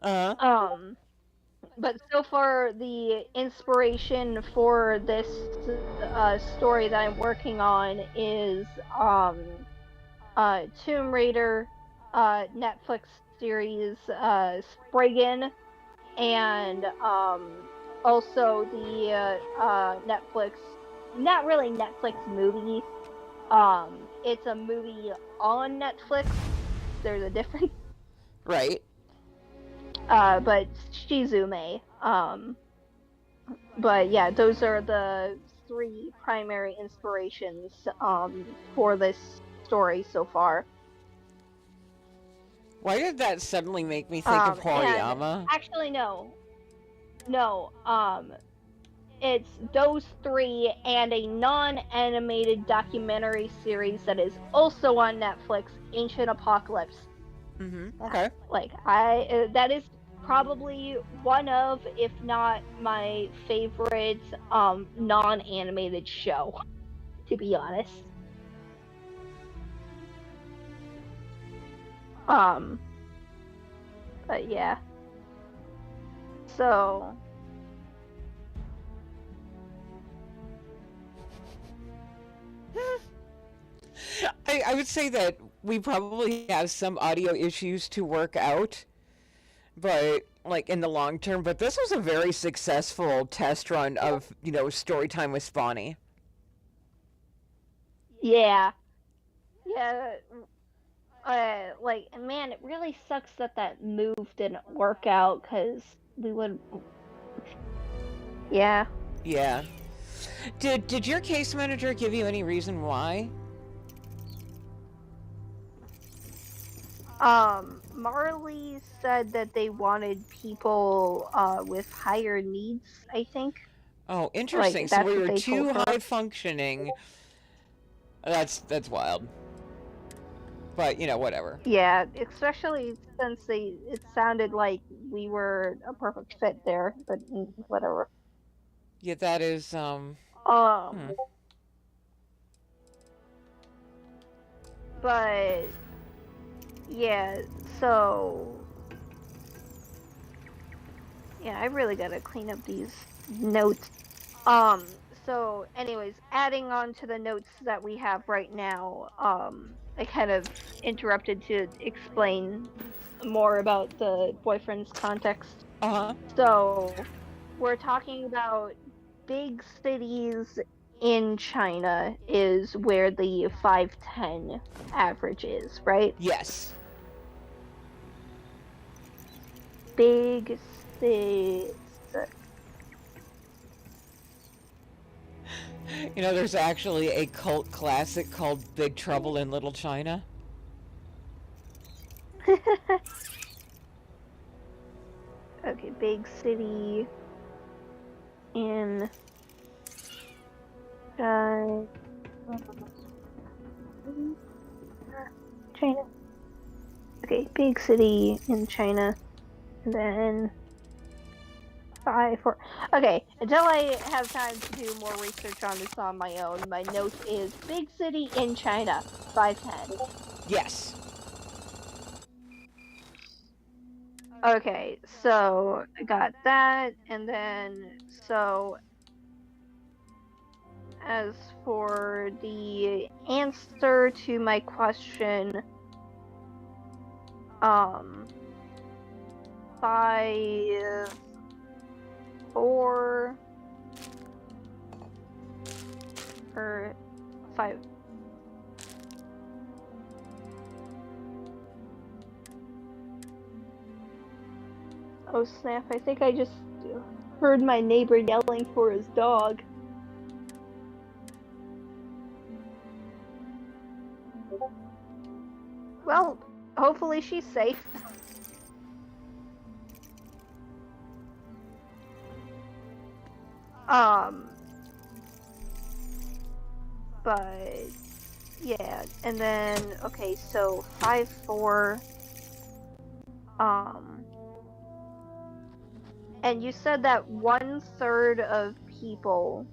uh Um, but so far, the inspiration for this story that I'm working on is Tomb Raider, Netflix series, Spriggan, and also the Netflix, not really Netflix movie. It's a movie on Netflix. There's a difference. right. But Shizume. But yeah, those are the three primary inspirations for this story so far. Why did that suddenly make me think of And Horiyama? actually, no, no. It's those three and a non-animated documentary series that is also on Netflix, Ancient Apocalypse. Mm-hmm. Okay. Like that is probably one of, if not my favorite, non-animated show, to be honest. Um, but yeah. So I would say that we probably have some audio issues to work out, but like in the long term. But this was a very successful test run of story time with Spawny. yeah, yeah. Like, man, it really sucks that that move didn't work out, because we would, yeah. Yeah. Did your case manager give you any reason why? Marley said that they wanted people with higher needs, I think. Oh, Like, interesting. So that's we what were they told too her. high functioning. That's wild. But whatever. Yeah, especially since it sounded like we were a perfect fit there, but whatever. Yeah, that is Um, hmm. But yeah, so yeah, I really gotta clean up these notes. So anyways, adding on to the notes that we have right now, I kind of interrupted to explain more about the boyfriend's context. Uh-huh. So we're talking about big cities in China is where the 5'10" average is, right? Yes. Big cities. You know, there's actually a cult classic called Big Trouble in Little China. Okay, big city in China. China. Okay, big city in China. And then 5, 4. Okay, until I have time to do more research on this on my own, my note is big city in China, 5'10". Yes. Okay, so I got that, and then so as for the answer to my question, um, 5, 4, or 5. Oh snap! I think I just heard my neighbor yelling for his dog. Well, hopefully she's safe. Um, but yeah, and then okay, so 5'4". Um, and you said that 1/3 of people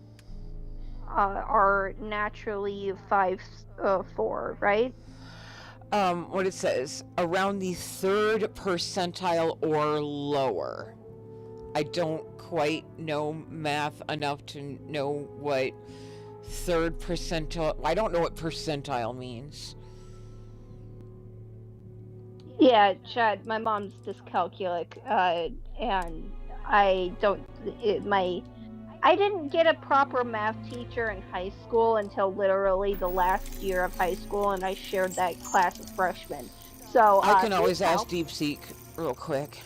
are naturally 5'4", right? What it says, around the third percentile or lower. I don't quite know math enough to know what third percentile. I don't know what percentile means. Yeah, Chad, my mom's dyscalculic, and I don't. I didn't get a proper math teacher in high school until literally the last year of high school, and I shared that class with freshmen. So, I can please always ask help. DeepSeek real quick.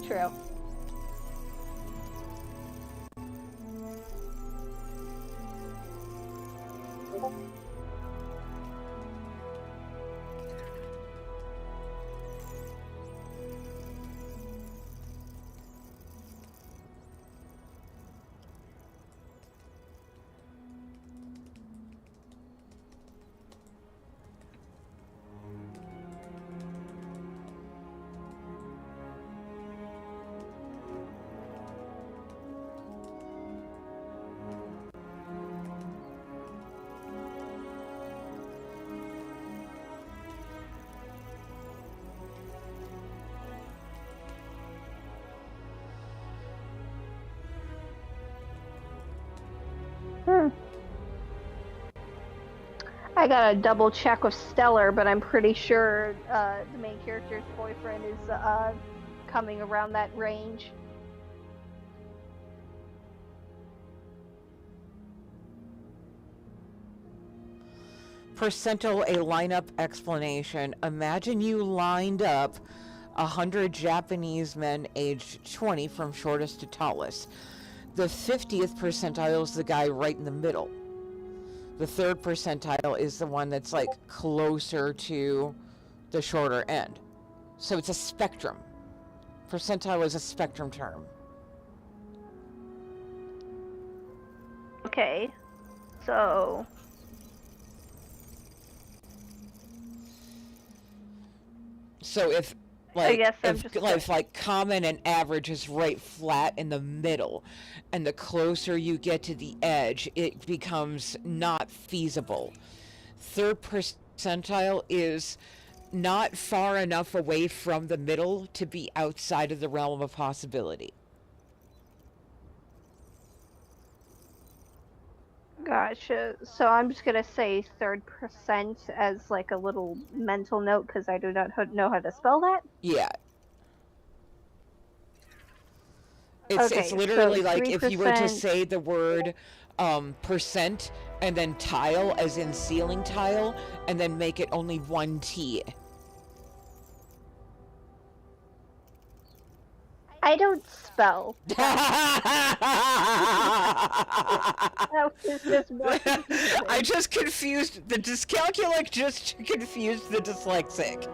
True. Hmm. I gotta double check with Stellar, but I'm pretty sure the main character's boyfriend is coming around that range. Percentile a lineup explanation. Imagine you lined up 100 Japanese men aged 20 from shortest to tallest. The 50th percentile is the guy right in the middle. The third percentile is the one that's like closer to the shorter end. So it's a spectrum. Percentile is a spectrum term. Okay, so So if I Like, guess I'm if just like common and average is right flat in the middle, and the closer you get to the edge, it becomes not feasible. Third percentile is not far enough away from the middle to be outside of the realm of possibility. gotcha. So I'm just gonna say third percent as like a little mental note because I do not know how to spell that. Yeah. It's Okay, so literally like if you were to 3%. say the word percent and then tile as in ceiling tile and then make it only one T. I don't spell. That was just more I confusing. just confused the dyscalculic, just confused the dyslexic.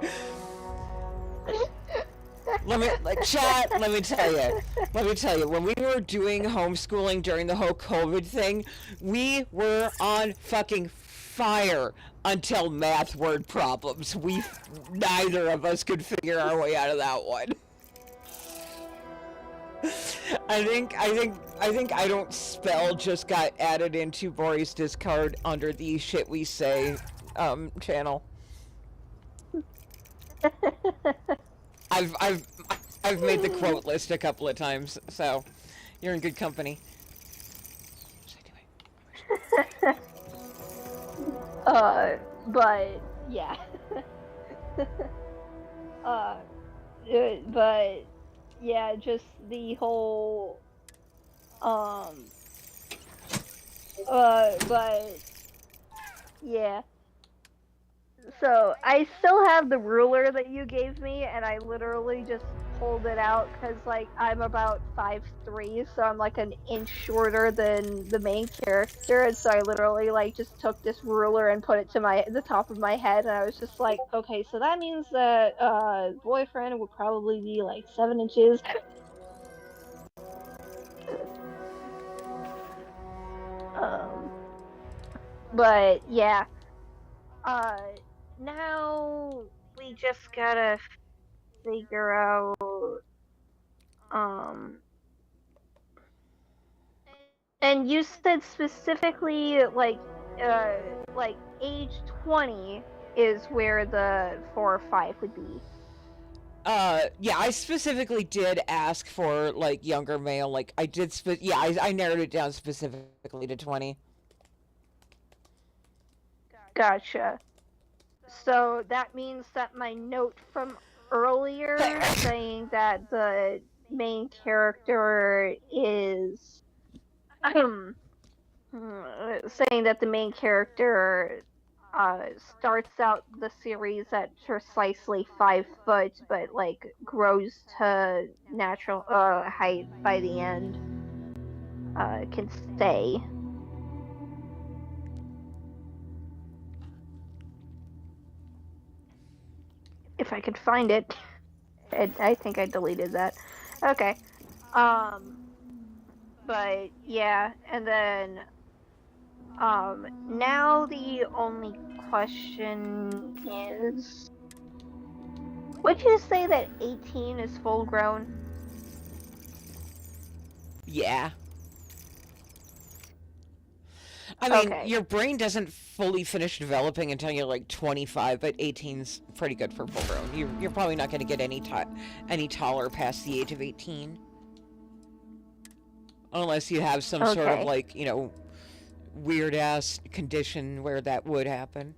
Let me chat. Let me tell you. Let me tell you. When we were doing homeschooling during the whole COVID thing, we were on fucking fire until math word problems. Neither of us could figure our way out of that one. I think I don't spell just got added into Boris Discard under the shit we say channel. I've I've I've made the quote list a couple of times, so you're in good company. But yeah. uh, but yeah, just the whole but yeah. So I still have the ruler that you gave me, and I literally just pulled it out because like I'm about 5'3", so I'm like an inch shorter than the main character, and so I literally like just took this ruler and put it to the top of my head, and I was just like, okay, so that means that boyfriend would probably be like 7 inches. um, but yeah, uh, now we just gotta figure out um and you said specifically uh like age 20 is where the 4 or 5 would be. Yeah, I specifically did ask for like younger male. Like I did. Yeah, I narrowed it down specifically to 20. Gotcha. So that means that my note from earlier saying that the main character is saying that the main character starts out the series at precisely 5 foot, but like grows to natural height by the end. Can stay if I could find it. I think I deleted that. Okay. Um, but yeah, and then now the only question is, would you say that 18 is full grown? Yeah. I mean, Okay. your brain doesn't fully finish developing until you're like 25, but 18's pretty good for full grown. You're probably not going to get any taller past the age of 18. Unless you have some sort of Okay. like, weird ass condition where that would happen.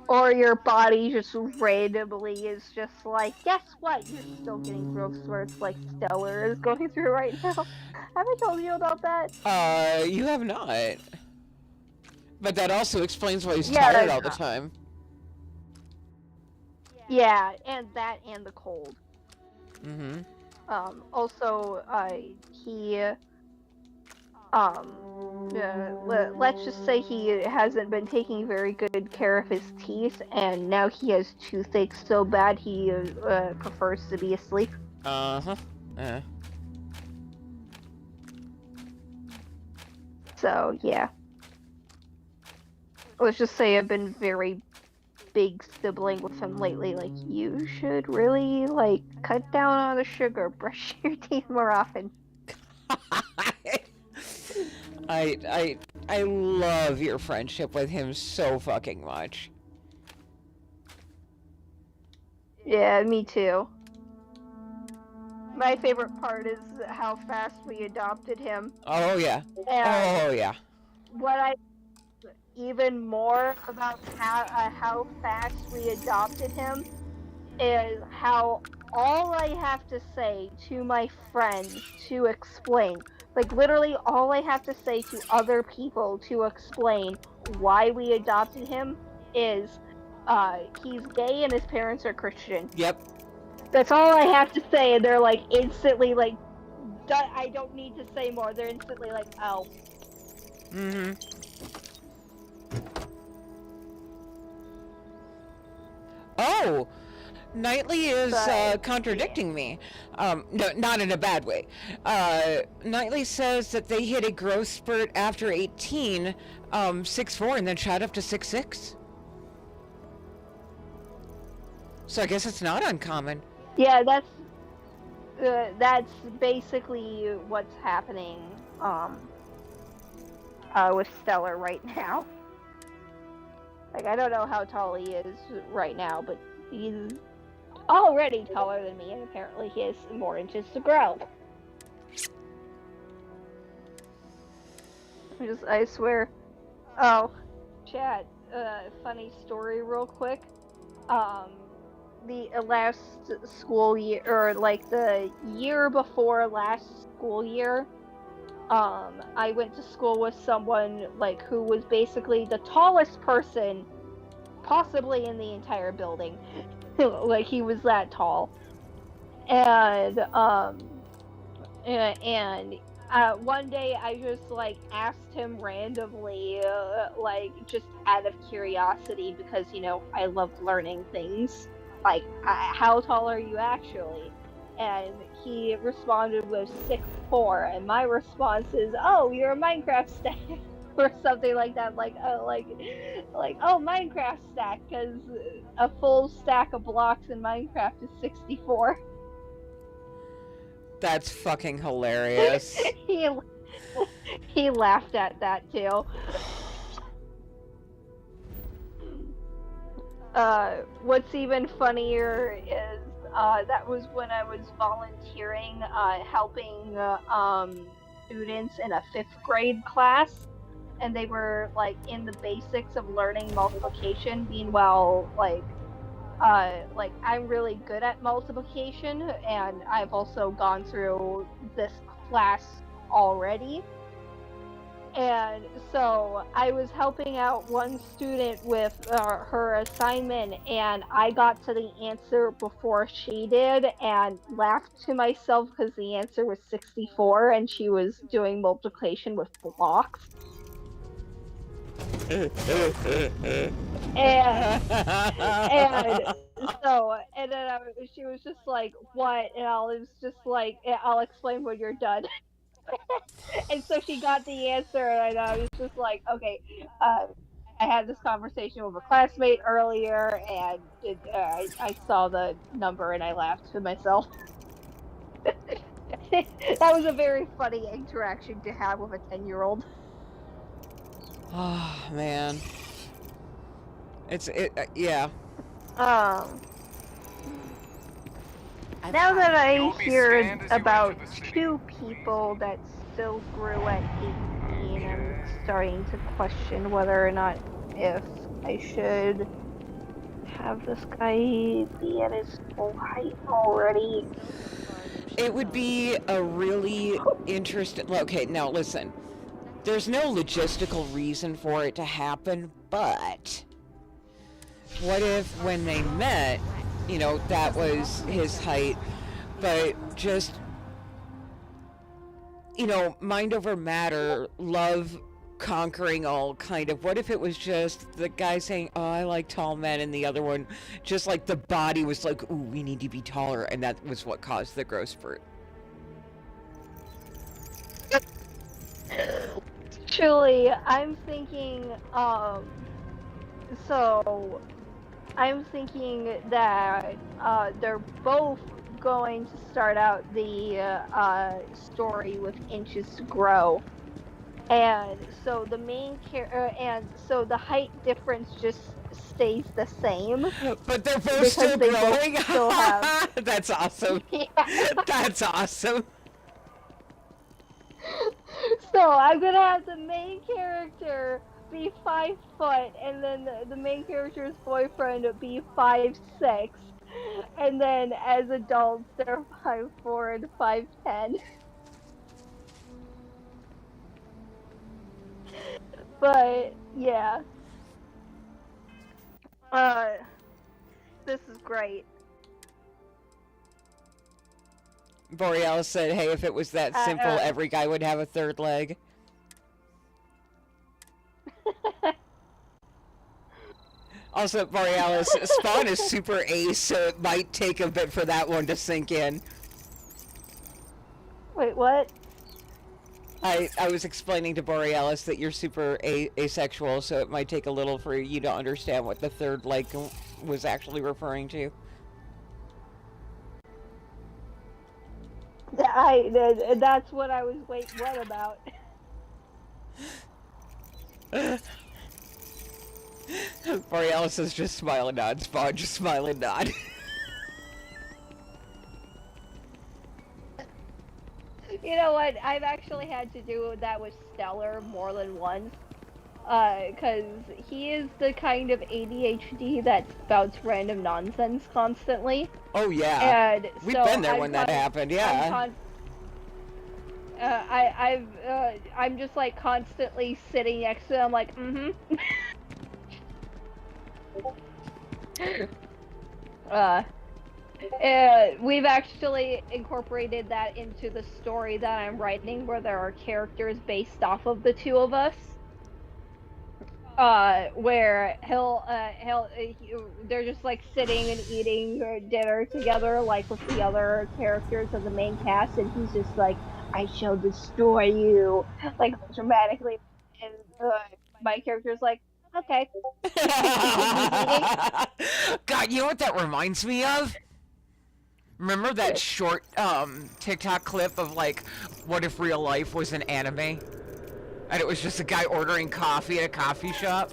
Or your body just randomly is just like, guess what? You're still getting growth spurts like Stellar is going through right now. Have I told you about that? You have not. But that also explains why he's tired Yeah, all the time. yeah, and that and the cold. Mm-hmm. Also, he um let's just say he hasn't been taking very good care of his teeth, and now he has toothache so bad he prefers to be asleep. Uh-huh. So yeah. let's just say I've been very big sibling with him lately. Like, you should really like cut down on the sugar, brush your teeth more often. I I I love your friendship with him so fucking much. Yeah, me too. My favorite part is how fast we adopted him. Oh yeah. And Oh yeah. what I even more about how fast we adopted him is how all I have to say to my friends to explain, like literally all I have to say to other people to explain why we adopted him is he's gay and his parents are Christian. Yep. That's all I have to say, and they're like instantly like, I don't need to say more. They're instantly like, oh. Mm-hmm. Oh, Knightley is But contradicting me. No, not in a bad way. Knightley says that they hit a growth spurt after 18, 6'4", and then shot up to 6'6". So I guess it's not uncommon. yeah, that's basically what's happening with Stellar right now. Like, I don't know how tall he is right now, but he's already taller than me, and apparently he has more inches to grow. I swear. Oh, chat. Funny story, real quick. The last school year, or like the year before last school year, I went to school with someone like who was basically the tallest person possibly in the entire building. Like, he was that tall. And and one day I just like asked him randomly, like just out of curiosity, because I love learning things. Like, how tall are you actually? And he responded with 6'4", and my response is, "Oh, you're a Minecraft stack," or something like that. Like, oh, Minecraft stack, because a full stack of blocks in Minecraft is 64. That's fucking hilarious. he he laughed at that too. What's even funnier is that was when I was volunteering, helping students in a 5th grade class, and they were like in the basics of learning multiplication. Meanwhile, like I'm really good at multiplication, and I've also gone through this class already. And so I was helping out one student with her assignment, and I got to the answer before she did and laughed to myself because the answer was 64 and she was doing multiplication with blocks. and and and then she was just like, "What?" And I was just like, "I'll explain when you're done." And so she got the answer, and I was just like, "Okay." I had this conversation with a classmate earlier, and I saw the number and I laughed to myself. That was a very funny interaction to have with a 10-year-old. Oh man. Yeah. Um, Now that I hear about 2 people that still grew at 18, I'm starting to question whether or not if I should have this guy be at his full height already. It would be a really interesting. Okay, now listen. There's no logistical reason for it to happen, but what if when they met, that was his height, but just, mind over matter, love conquering all, kind of. What if it was just the guy saying, "Oh, I like tall men," and the other one, just like the body was like, "Ooh, we need to be taller," and that was what caused the growth spurt? Actually, I'm thinking, so I'm thinking that they're both going to start out the story with inches to grow, and so the and so the height difference just stays the same But they're both because still they both growing? still have. That's awesome. Yeah. That's awesome. So I'm gonna have the main character be 5 foot, and then the main character's boyfriend be 5'6", and then as adults they're 5'4" and 5'10". But yeah, uh, this is great. Borealis said, hey, if it was that Uh, simple, uh, every guy would have a third leg. Also, Borealis, Spawn is super ace, so it might take a bit for that one to sink in. Wait, what? I was explaining to Borealis that you're super asexual, so it might take a little for you to understand what the third leg was actually referring to. That's what I was. Wait, what about? Borealis is just smile and nod. Spawn just smile and nod. You know what? I've actually had to do that with Stellar more than once. Because he is the kind of ADHD that spouts random nonsense constantly. Oh yeah, And we've so been there when that happened. Yeah. I'm just like constantly sitting next to him, like, we've actually incorporated that into the story that I'm writing, where there are characters based off of the two of us. Where they're just like sitting and eating dinner together, like with the other characters of the main cast, and he's just like, "I shall destroy you," like dramatically, and my character's like, "Okay," and continues eating. God, you know what that reminds me of? Remember that short TikTok clip of like, what if real life was an anime? And it was just a guy ordering coffee at a coffee shop?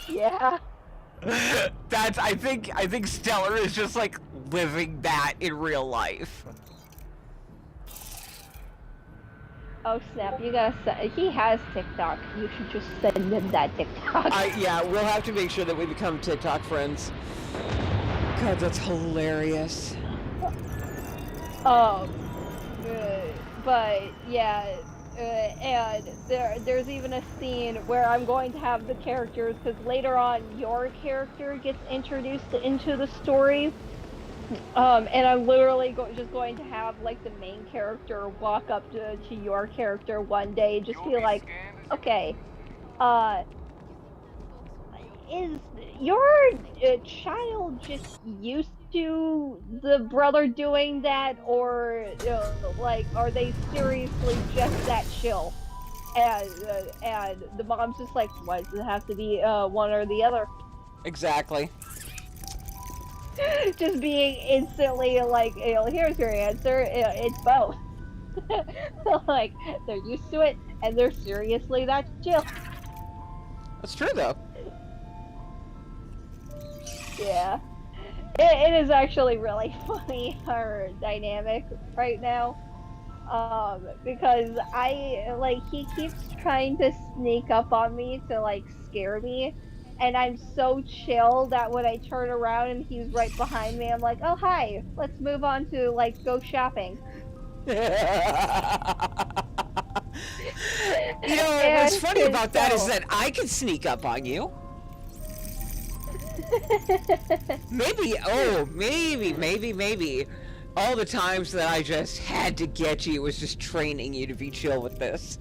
Yeah. I think Stellar is just like living that in real life. Oh snap! You gotta send. He has TikTok. You should just send him that TikTok. Yeah, we'll have to make sure that we become TikTok friends. God, that's hilarious. Um, but yeah, and there's even a scene where I'm going to have the characters, because later on your character gets introduced into the story. And I'm literally just going to have like the main character walk up to your character one day and just be like, okay, uh, is your child just used to the brother doing that, or like, are they seriously just that chill? And the mom's just like, why does it have to be one or the other? Exactly. Just being instantly like, here's your answer. It's both. Like, they're used to it and they're seriously that chill. That's true though. Yeah. It is actually really funny, our dynamic right now. Because he keeps trying to sneak up on me to like scare me, and I'm so chill that when I turn around and he's right behind me, I'm like, oh hi, let's move on to like go shopping. You know, what's And funny about that is so that I can sneak up on you. Maybe, maybe. All the times that I just had to get you was just training you to be chill with this.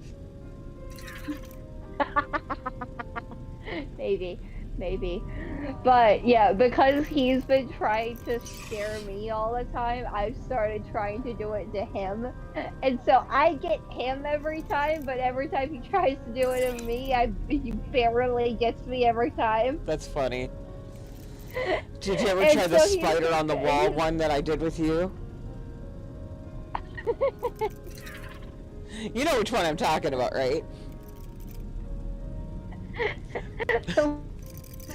maybe. maybe. But yeah, because he's been trying to scare me all the time, I've started trying to do it to him. And so I get him every time, but every time he tries to do it to me, he barely gets me every time. That's funny. Did you ever And try the so spider on the wall one that I did with you? You know which one I'm talking about, right? the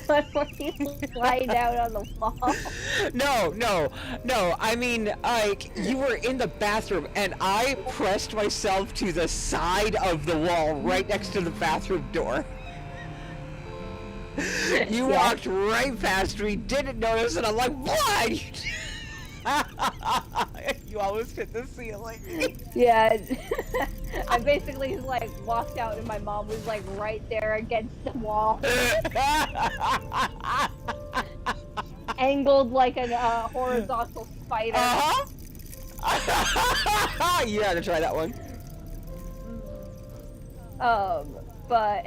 one where you lie down on the wall. No. I mean, like, you were in the bathroom and I pressed myself to the side of the wall right next to the bathroom door. You Yes. walked right past me, didn't notice, and I'm like, what? You almost hit the ceiling. Yeah. I basically like walked out and my mom was like right there against the wall. Angled like a horizontal spider. You gotta try that one. But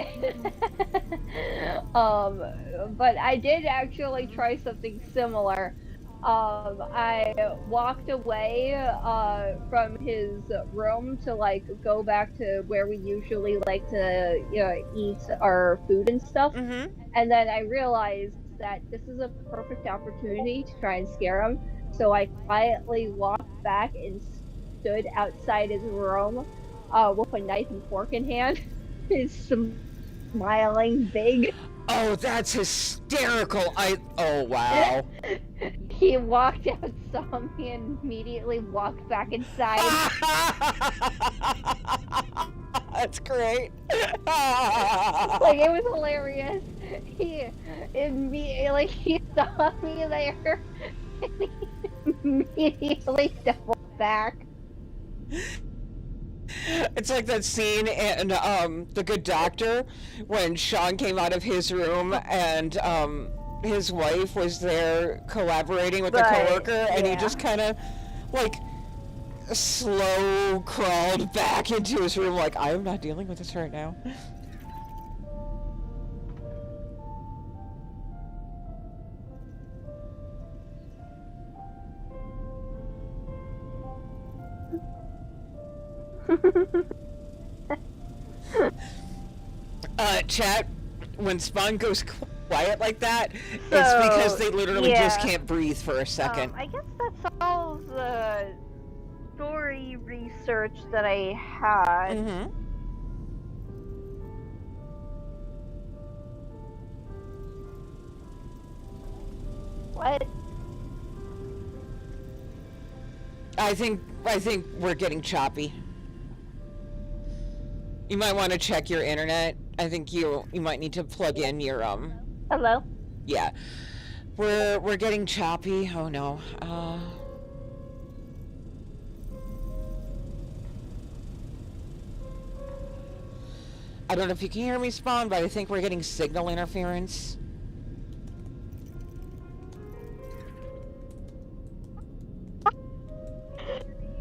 but I did actually try something similar. I walked away from his room to like go back to where we usually like to, you know, eat our food and stuff. Mm-hmm. And then I realized that this is a perfect opportunity to try and scare him. So I quietly walked back and stood outside his room with a knife and fork in hand. He's smiling big. Oh, that's hysterical. Oh, wow. He walked out, saw me, and immediately walked back inside. That's great. Like, it was hilarious. He immediately he saw me there and he immediately doubled back. It's like that scene in The Good Doctor when Sean came out of his room and his wife was there collaborating with the coworker, and he just kind of like slow crawled back into his room like, I am not dealing with this right now. Chat, when Spawn goes quiet like that, it's because they literally just can't breathe for a second. I guess that's all the story research that I had. Mm-hmm. What? I think we're getting choppy. You might want to check your internet. I think you might need to plug in your Hello? Yeah. We're getting choppy. Oh no. I don't know if you can hear me, Spawn, but I think we're getting signal interference.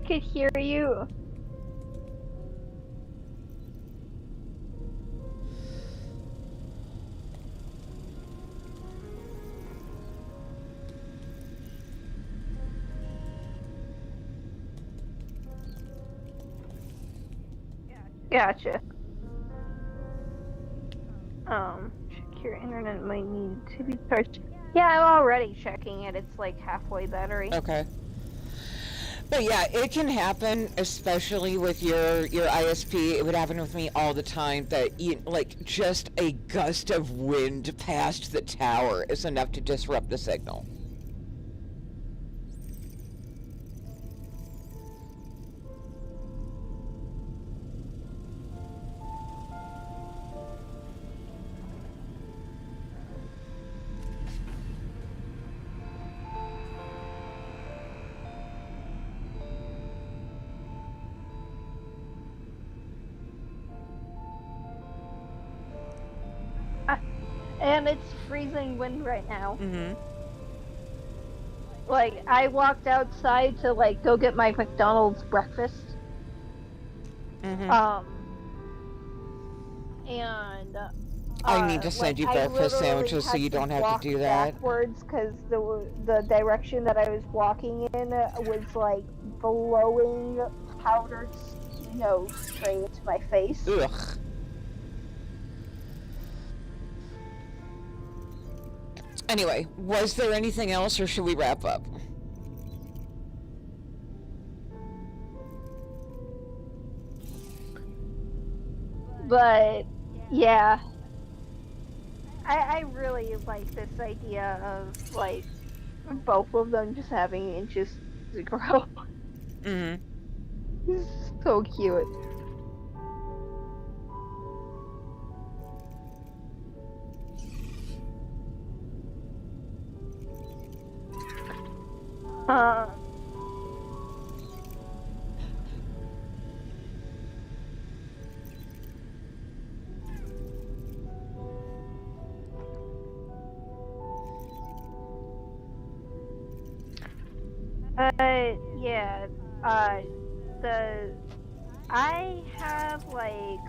Could hear you. Gotcha. Check your internet might need to be charged. Yeah, I'm already checking it. It's like halfway battery. Okay. But yeah, it can happen, especially with your ISP. It would happen with me all the time that like just a gust of wind past the tower is enough to disrupt the signal. And it's freezing wind right now. Mm-hmm. Like, I walked outside to, like, go get my McDonald's breakfast. Mm-hmm. And I need to Like send you I breakfast literally sandwiches so had you to don't have to walk do that. backwards because the direction that I was walking in was like blowing powdered snow straight into my face. Ugh. Anyway, was there anything else or should we wrap up? But yeah, I really like this idea of like both of them just having inches to grow. Mm-hmm. So cute. Uh, yeah. Uh, the I have like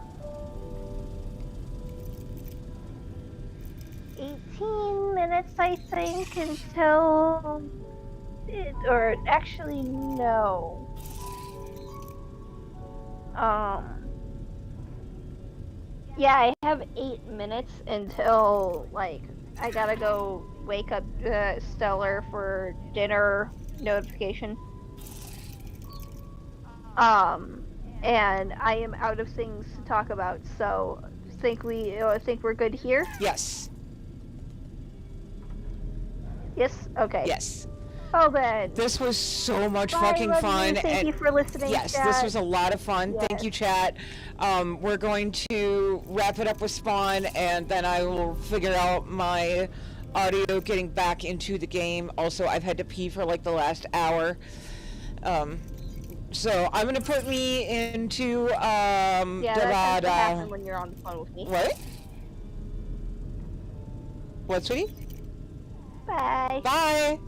18 minutes, I think, until or actually no. Um, yeah, I have 8 minutes until like I gotta go wake up Stellar for dinner notification. Um, and I am out of things to talk about, so think we're good here. Yes. Yes. Okay. Yes. Well then, This was so much bye. fucking Love you. fun, Thank and you for listening, yes, this chat. was a lot of fun. Thank Yes. you, chat. We're going to wrap it up with Spawn, and then I will figure out my audio getting back into the game. Also, I've had to pee for like the last hour. Um, so I'm gonna put me into Yeah, that tends to happen when you're on the phone with me. what? What, sweetie? Bye. Bye.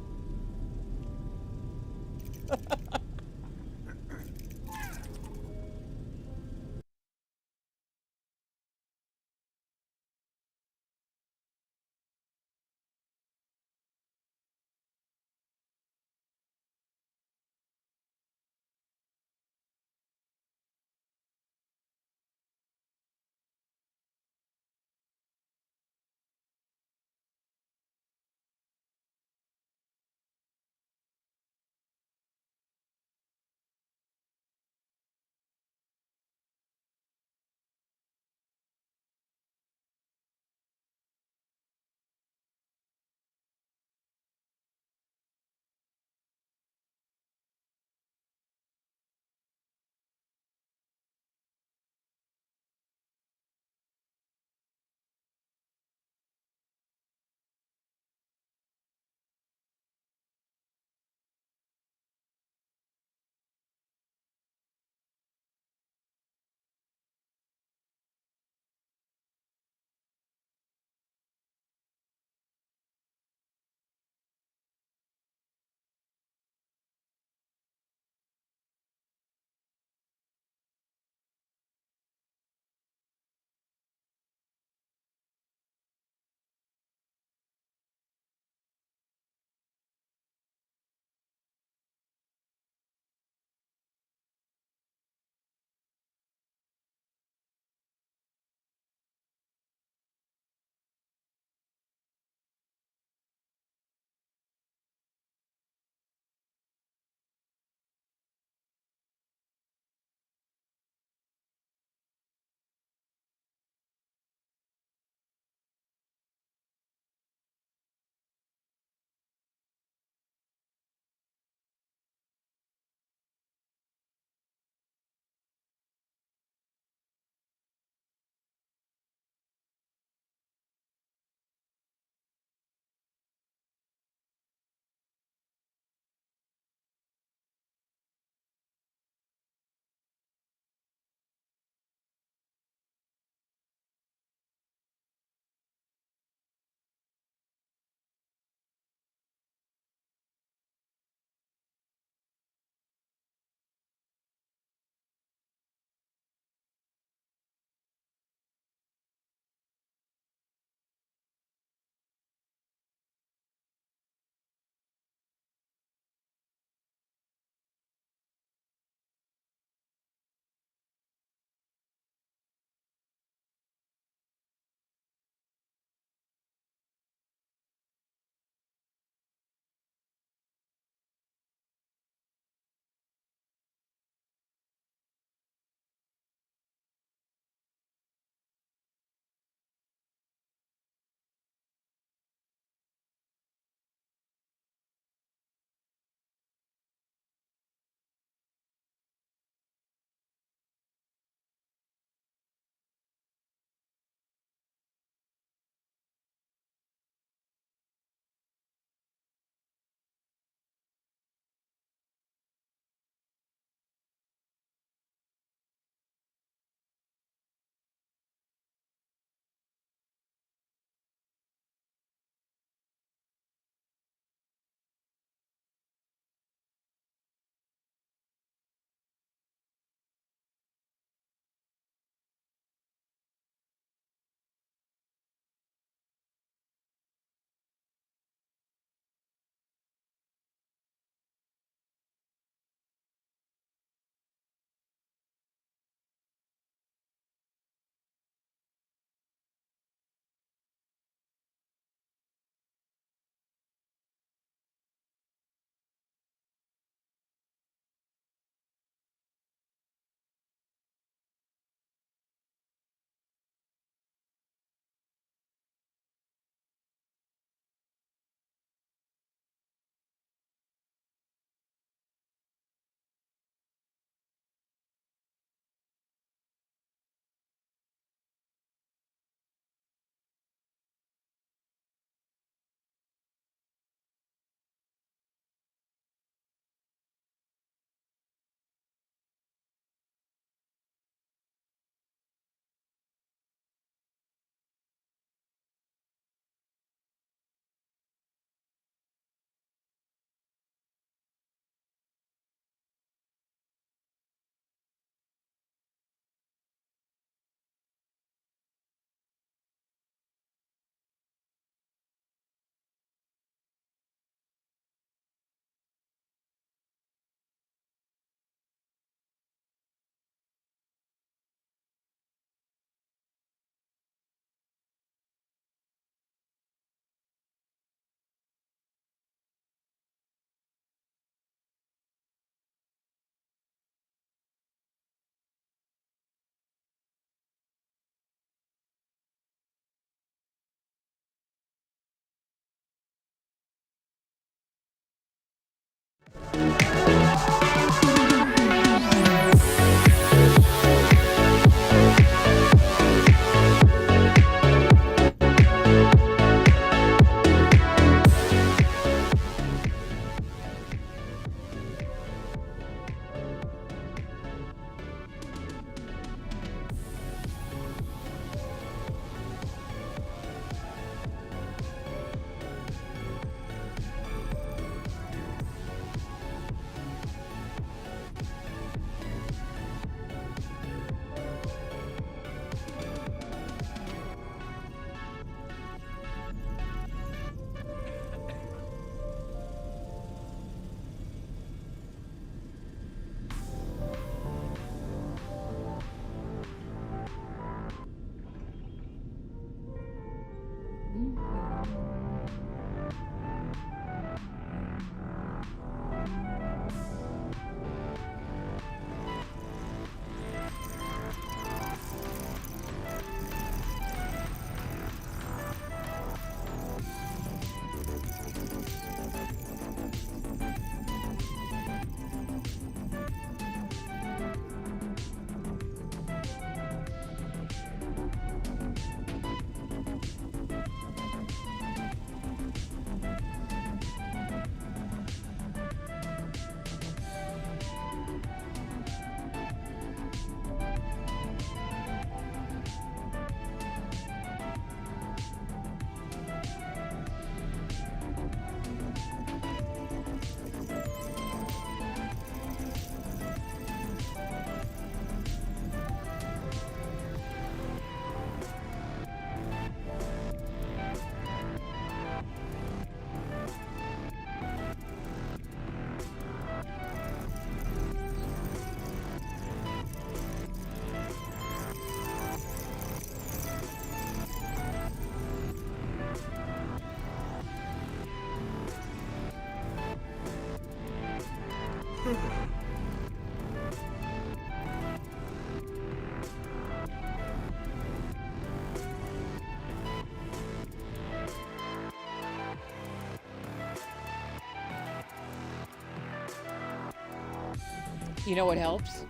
You know what helps?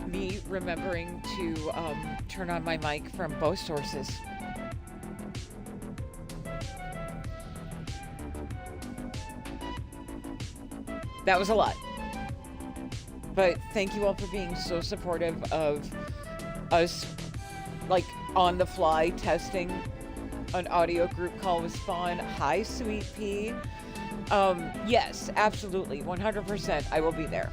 Me remembering to turn on my mic from both sources. That was a lot. But thank you all for being so supportive of us, like, on the fly testing an audio group call was fun. Hi, Sweet Pea. Yes, absolutely. 100%. I will be there.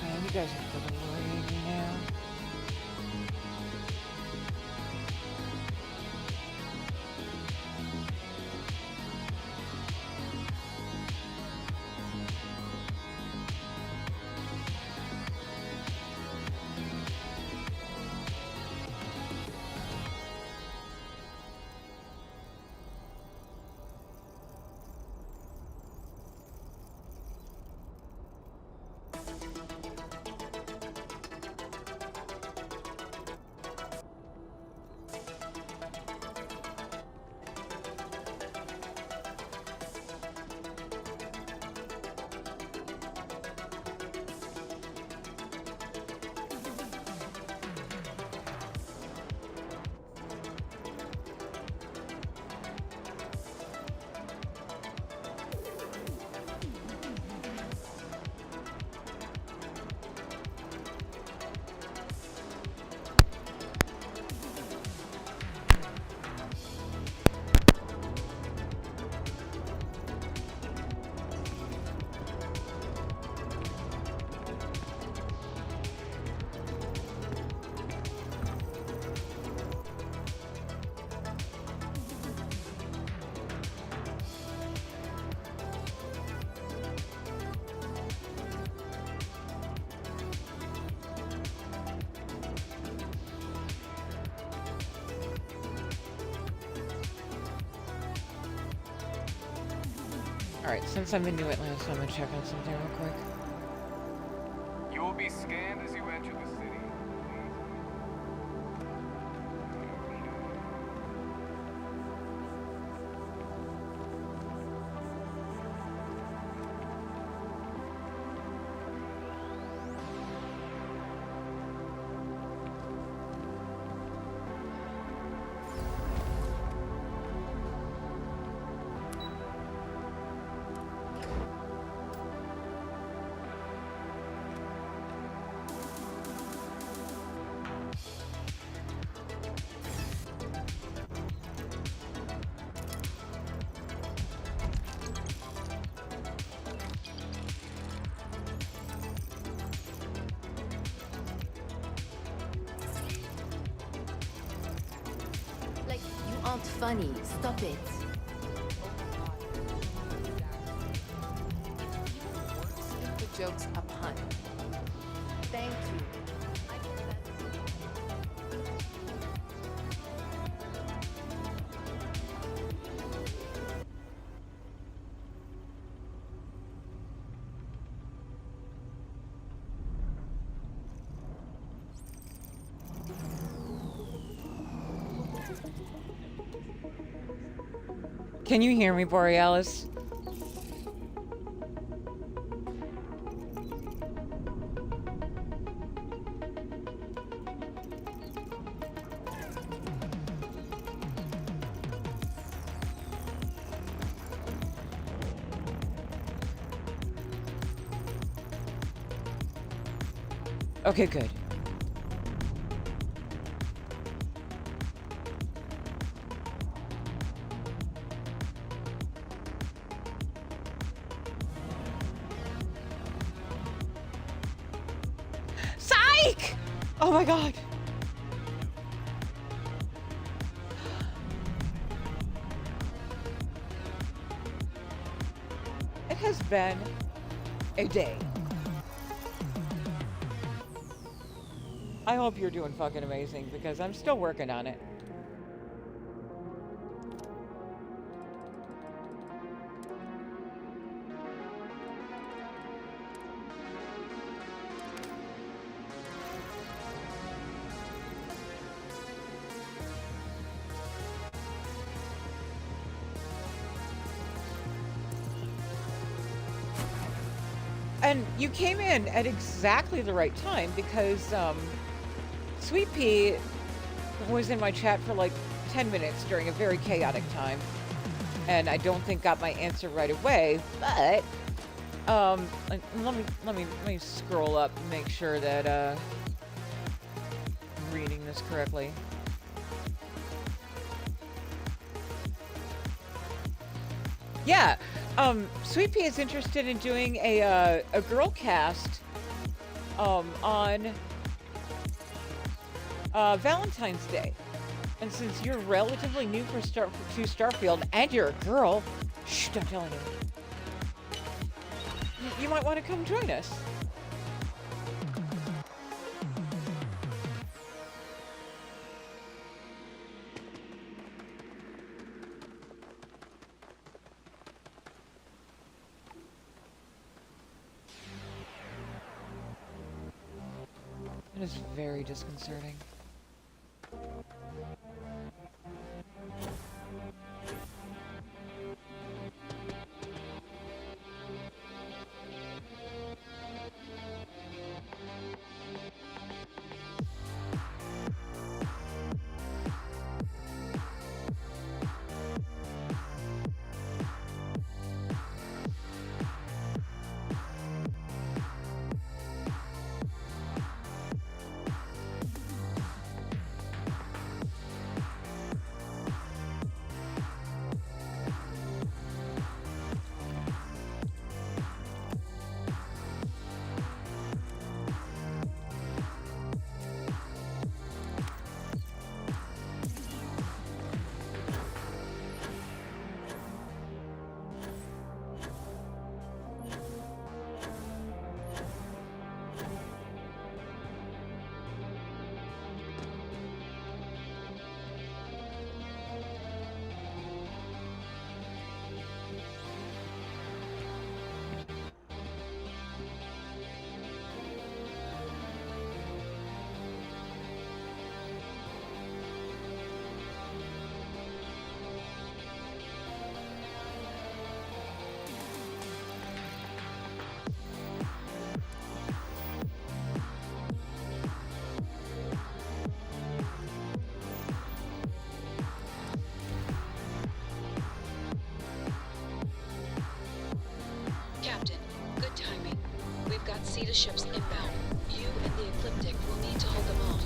Man, you guys are delaying me now. Alright, since I'm in New Atlanta, I'm gonna check on something real quick. You will be scanned as you enter the city. aren't funny. Stop it. The joke's a pun. Thank you. I guess that's... Can you hear me, Borealis? Okay, good. Psych! Oh my god. It has been a day. I hope you're doing fucking amazing because I'm still working on it. And you came in at exactly the right time because Sweet Pea was in my chat for like 10 minutes during a very chaotic time. And I don't think got my answer right away, but let me scroll up and make sure that I'm reading this correctly. Yeah, Sweet Pea is interested in doing a girl cast on Valentine's Day. And since you're relatively new to Starfield and you're a girl, shh, don't tell anyone. You might want to come join us. It is very disconcerting. Captain, good timing. We've got Ceta ships inbound. You and the Ecliptic will need to hold them off.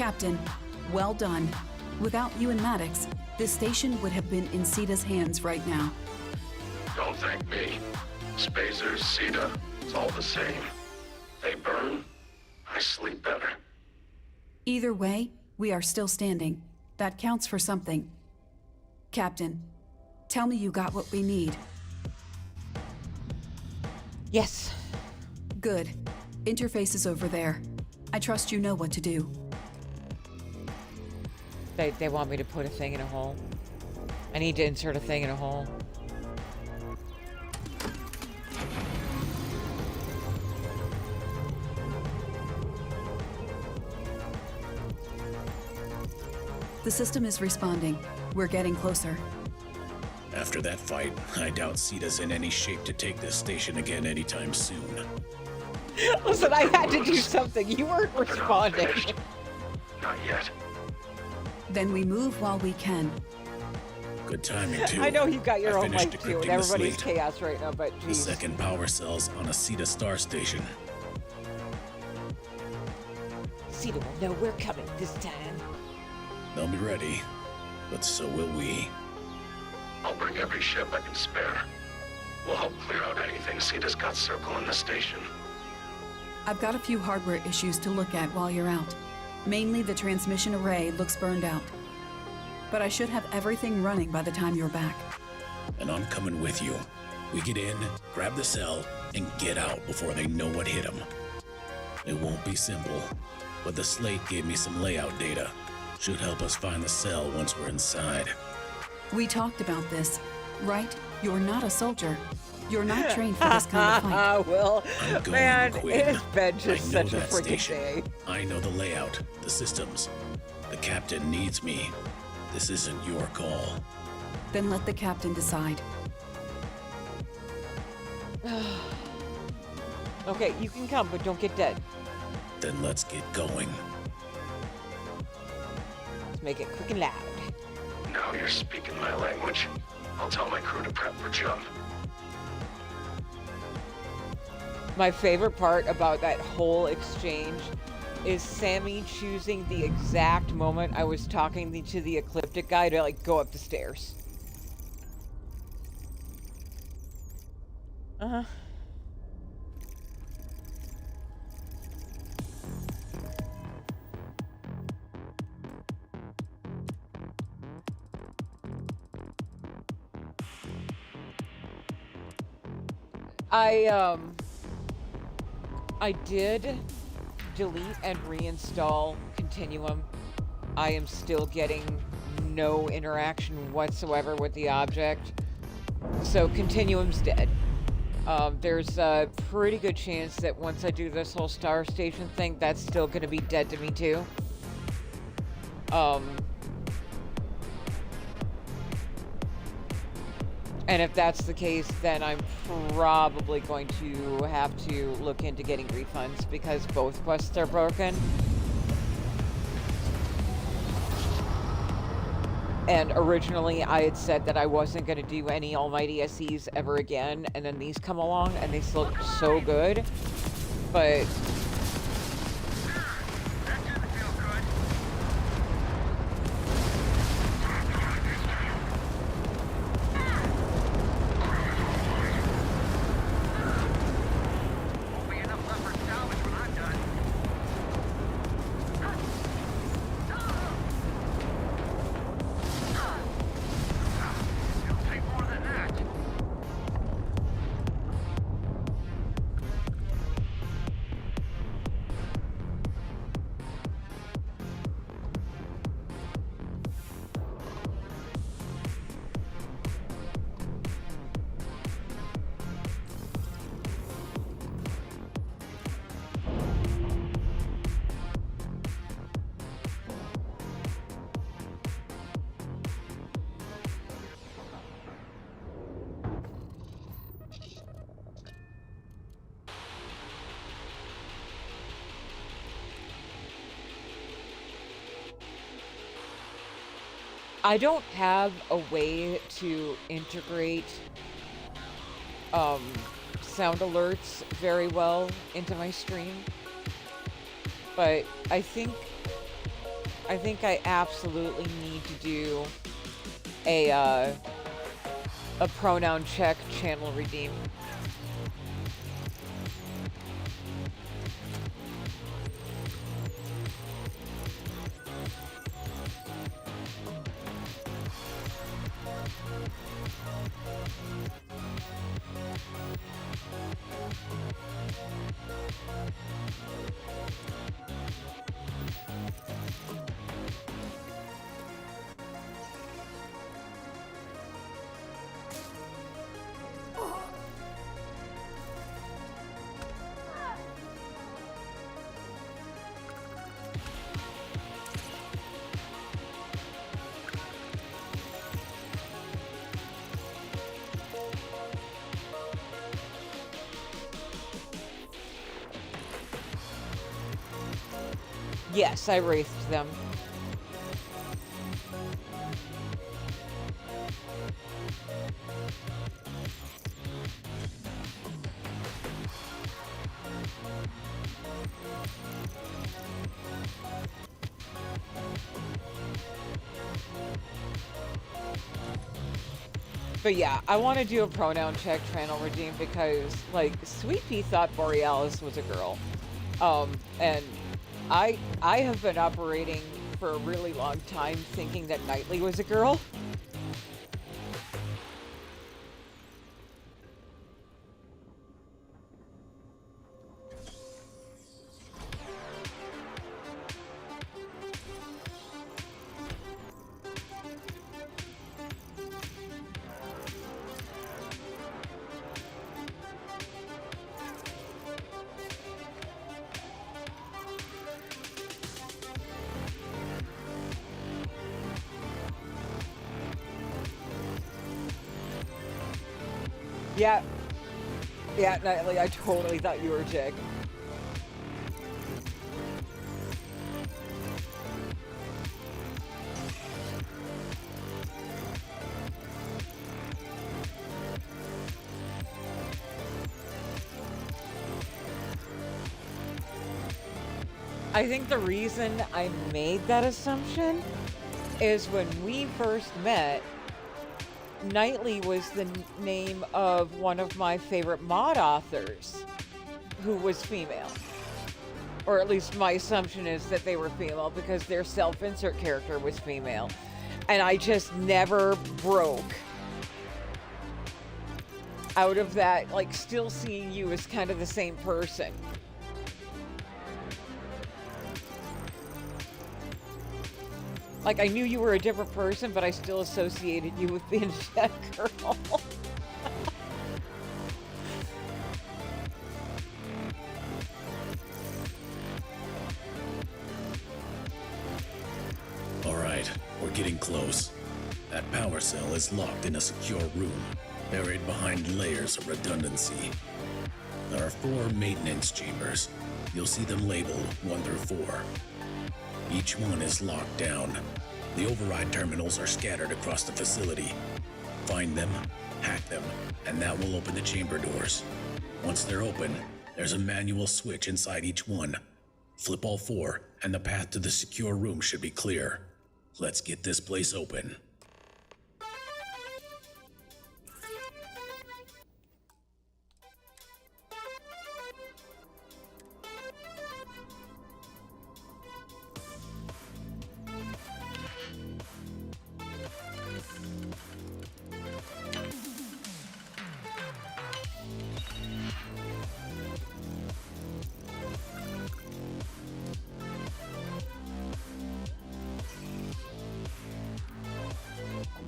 Captain, well done. Without you and Maddox, this station would have been in Sita's hands right now. Don't thank me. Spacers, Sita, it's all the same. They burn, I sleep better. Either way, we are still standing. That counts for something. Captain, tell me you got what we need. Yes. Good. Interface is over there. I trust you know what to do. They want me to put a thing in a hole. I need to insert a thing in a hole. The system is responding. We're getting closer. After that fight, I doubt Sita's in any shape to take this station again anytime soon. Listen, I had to do something. You weren't responding. Not yet. Then we move while we can. Good timing, too. I know you've got your I own finished life too, and decrypting the everybody's slate. chaos right now, but The geez. second power cell's on a Sita star station. Sita will know we're coming this time. They'll be ready, but so will we. I'll bring every ship I can spare. We'll help clear out anything Sita's got circling the station. I've got a few hardware issues to look at while you're out. Mainly the transmission array looks burned out. But I should have everything running by the time you're back. And I'm coming with you. We get in, grab the cell, and get out before they know what hit them. It won't be simple, but the slate gave me some layout data. Should help us find the cell once we're inside. We talked about this, right? You're not a soldier. You're not trained for this kind of fight. Well, I'm going, man, Quinn. it has been just I know such a that freaking station. day. I know the layout, the systems. The captain needs me. This isn't your call. Then let the captain decide. Okay, you can come, but don't get dead. Then let's get going. Let's make it quick and loud. Now you're speaking my language. I'll tell my crew to prep for jump. My favorite part about that whole exchange is Sammy choosing the exact moment I was talking to the ecliptic guy to like go up the stairs. Uh-huh. I did delete and reinstall Continuum. I am still getting no interaction whatsoever with the object. So Continuum's dead. There's a pretty good chance that once I do this whole Star Station thing, that's still going to be dead to me too. And if that's the case, then I'm probably going to have to look into getting refunds because both quests are broken. And originally I had said that I wasn't going to do any Almighty SEs ever again, and then these come along and they still look so good. But I don't have a way to integrate sound alerts very well into my stream, but I think I think I absolutely need to do a pronoun check channel redeem. Yes, I wraithed them. But yeah, I want to do a pronoun check channel redeem because, like, Sweet Pea thought Borealis was a girl. And I have been operating for a really long time thinking that Knightley was a girl. Yeah. Yeah, Nightly, I totally thought you were a chick. I think the reason I made that assumption is when we first met, Knightley was the name of one of my favorite mod authors who was female. Or at least my assumption is that they were female because their self-insert character was female. And I just never broke out of that, like, still seeing you as kind of the same person. Like, I knew you were a different person, but I still associated you with being that girl. All right, we're getting close. That power cell is locked in a secure room, buried behind layers of redundancy. There are 4 maintenance chambers. You'll see them labeled 1 through 4. Each one is locked down. The override terminals are scattered across the facility. Find them, hack them, and that will open the chamber doors. Once they're open, there's a manual switch inside each one. Flip all 4, and the path to the secure room should be clear. Let's get this place open.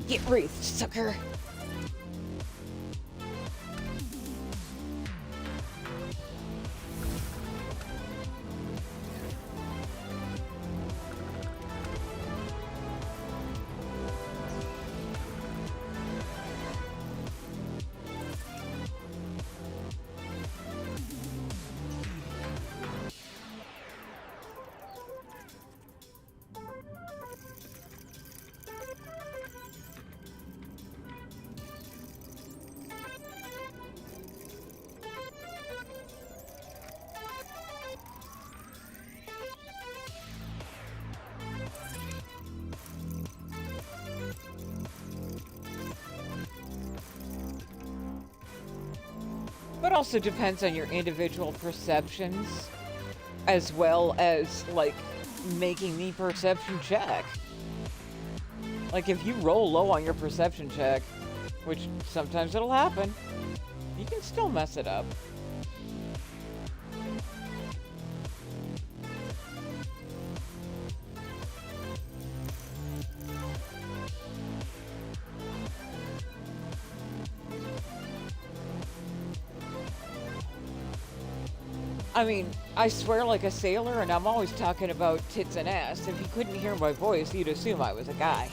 Get wreathed, sucker. But also depends on your individual perceptions, as well as, like, making the perception check. Like, if you roll low on your perception check, which sometimes it'll happen, you can still mess it up. I mean, I swear like a sailor, and I'm always talking about tits and ass. If you couldn't hear my voice, you'd assume I was a guy.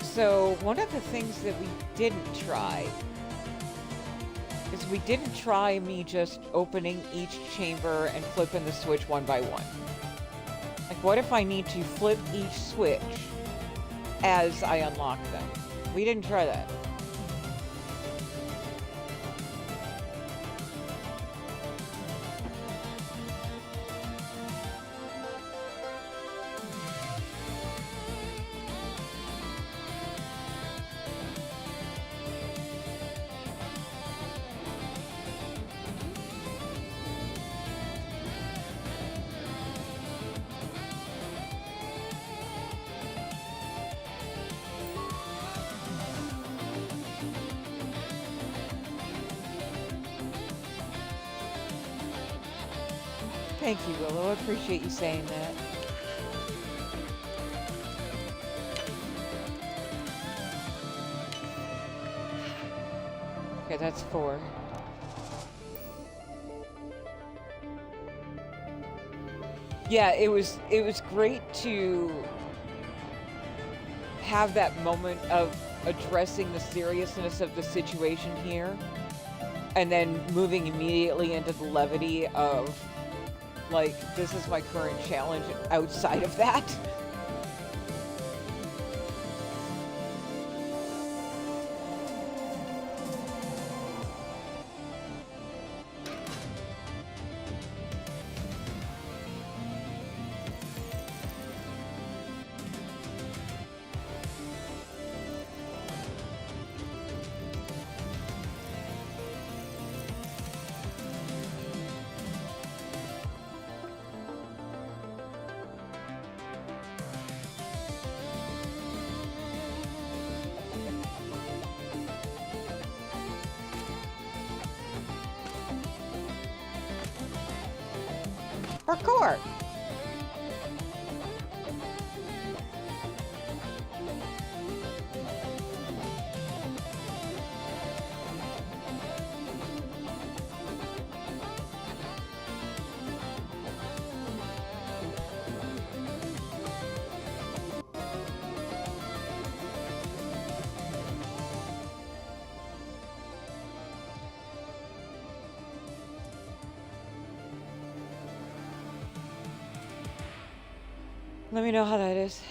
So, one of the things that we didn't try is we didn't try me just opening each chamber and flipping the switch one by one. Like, what if I need to flip each switch as I unlock them? We didn't try that. Thank you, Willow. I appreciate you saying that. Okay, that's 4. Yeah, it was great to have that moment of addressing the seriousness of the situation here, and then moving immediately into the levity of, like, this is my current challenge outside of that. Parkour! Let me know how that is.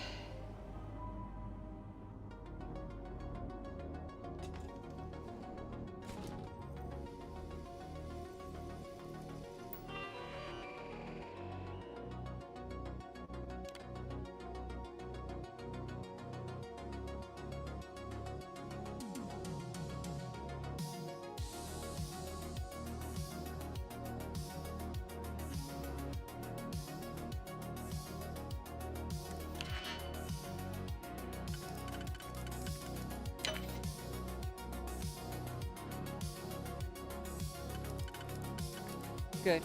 Good.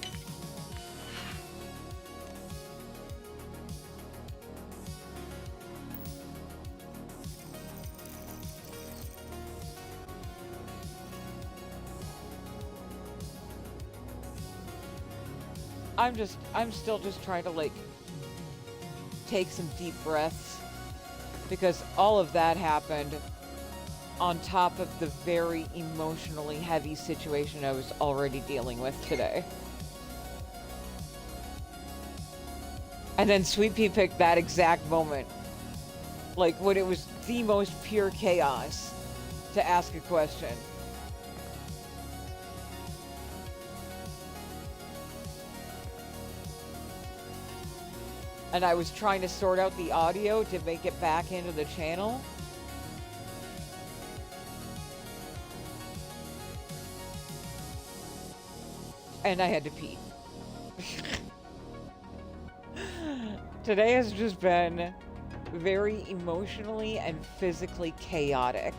I'm still just trying to, like, take some deep breaths, because all of that happened on top of the very emotionally heavy situation I was already dealing with today. And then Sweet Pea picked that exact moment, like when it was the most pure chaos, to ask a question. And I was trying to sort out the audio to make it back into the channel. And I had to pee. Today has just been very emotionally and physically chaotic.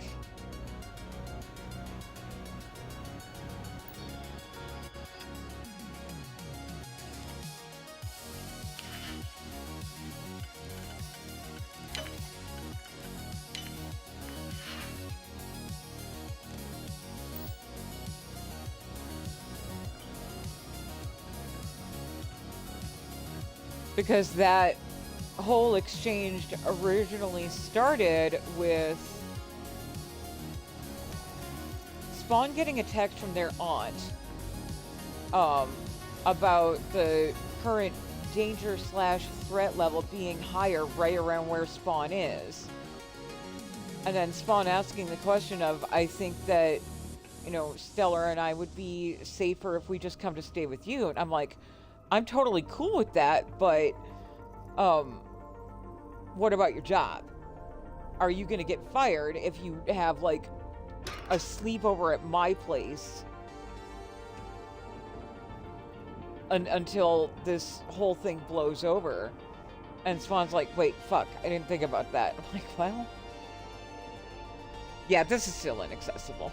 Because that whole exchange originally started with Spawn getting a text from their aunt about the current danger/threat level being higher right around where Spawn is. And then Spawn asking the question of, I think that, you know, Stellar and I would be safer if we just come to stay with you. And I'm like, I'm totally cool with that, but what about your job? Are you gonna get fired if you have, like, a sleepover at my place until this whole thing blows over? And Spawn's like, wait, fuck, I didn't think about that. I'm like, well, yeah, this is still inaccessible.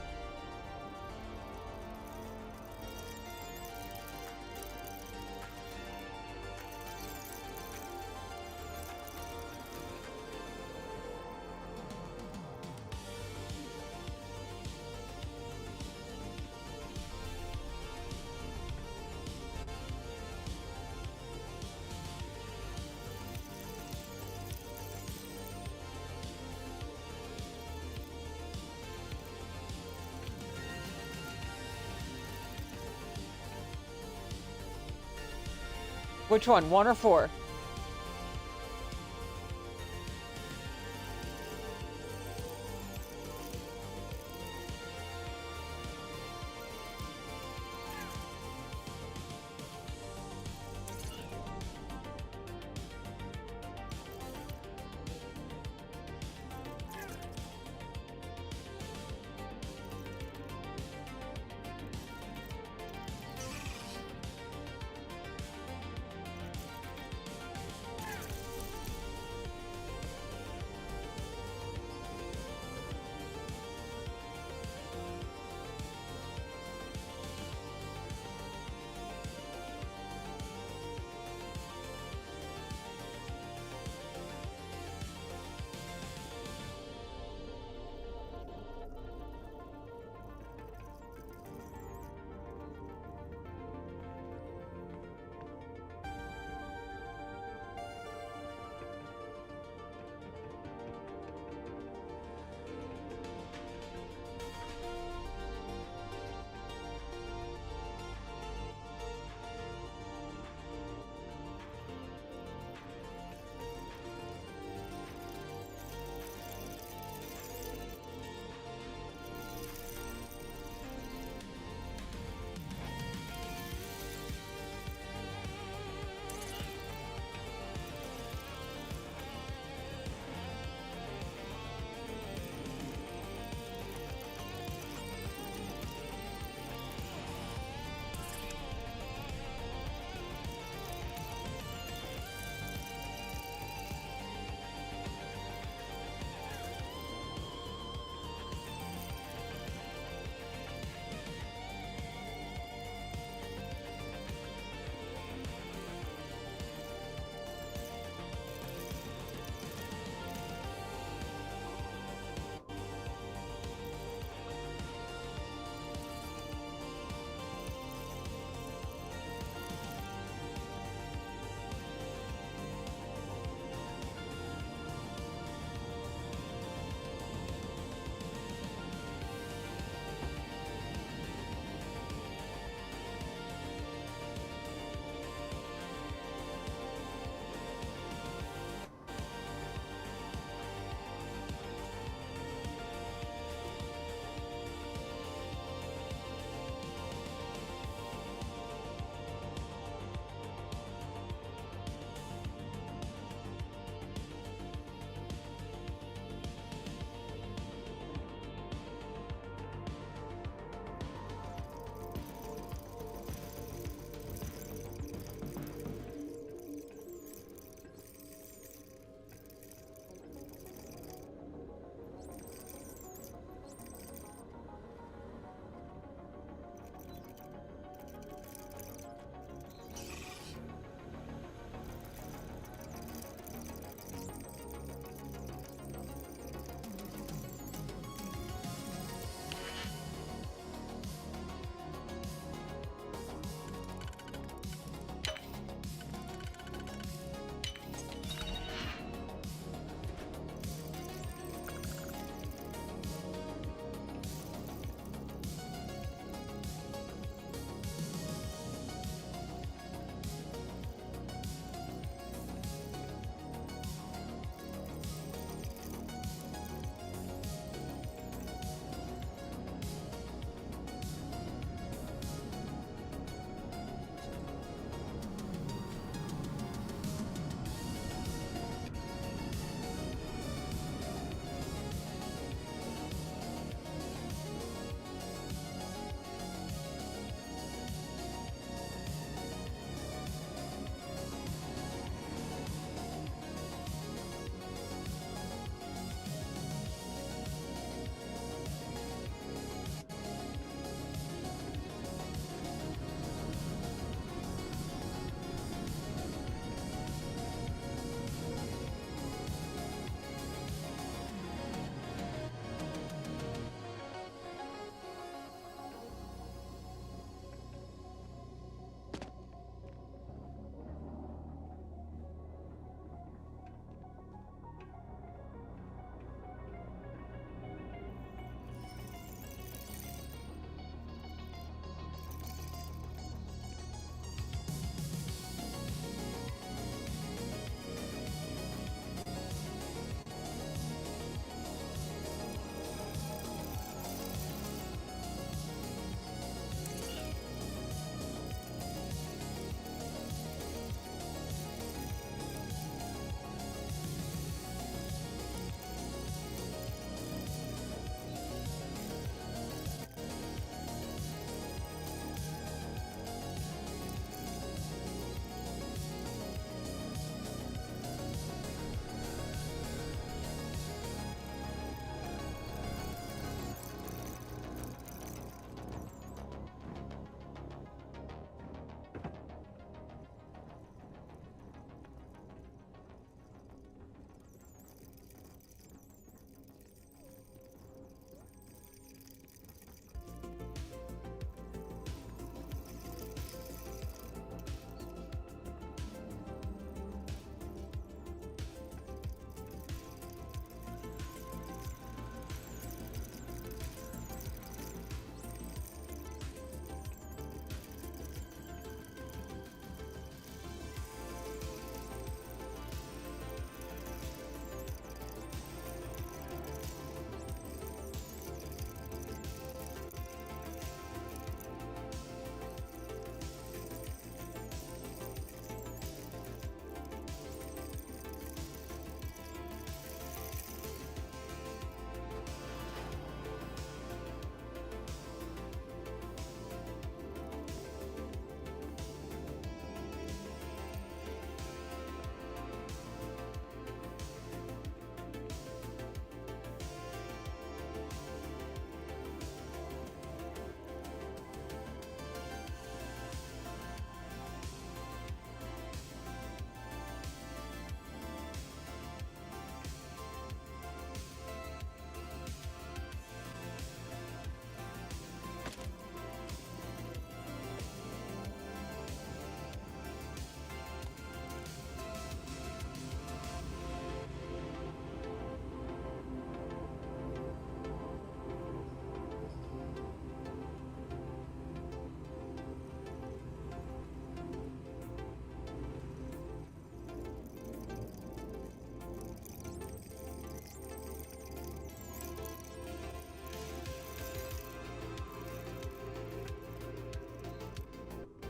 Which one? 1 or 4?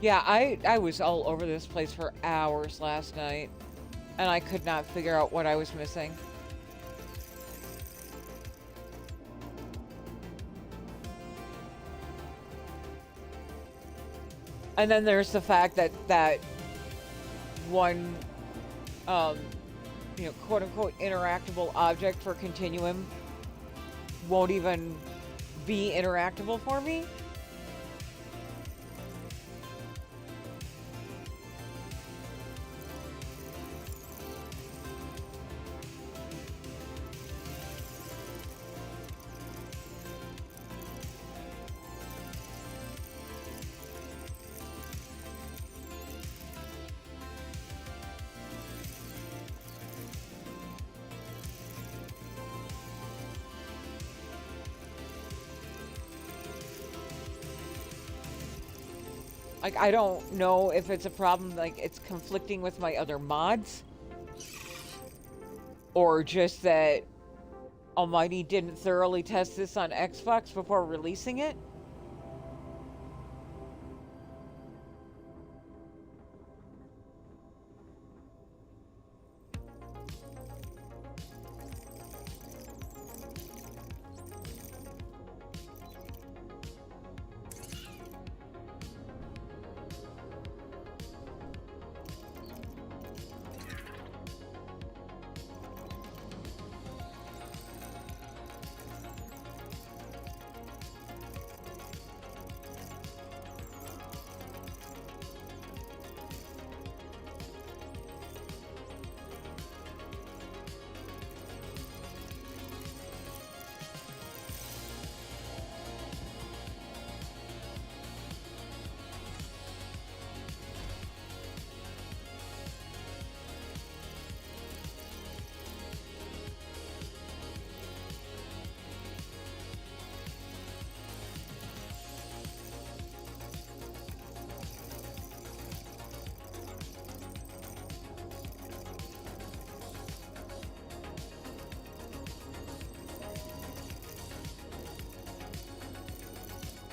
Yeah, I was all over this place for hours last night, and I could not figure out what I was missing. And then there's the fact that that one, um, quote unquote interactable object for Continuum won't even be interactable for me. Like, I don't know if it's a problem, like, it's conflicting with my other mods, or just that Almighty didn't thoroughly test this on Xbox before releasing it.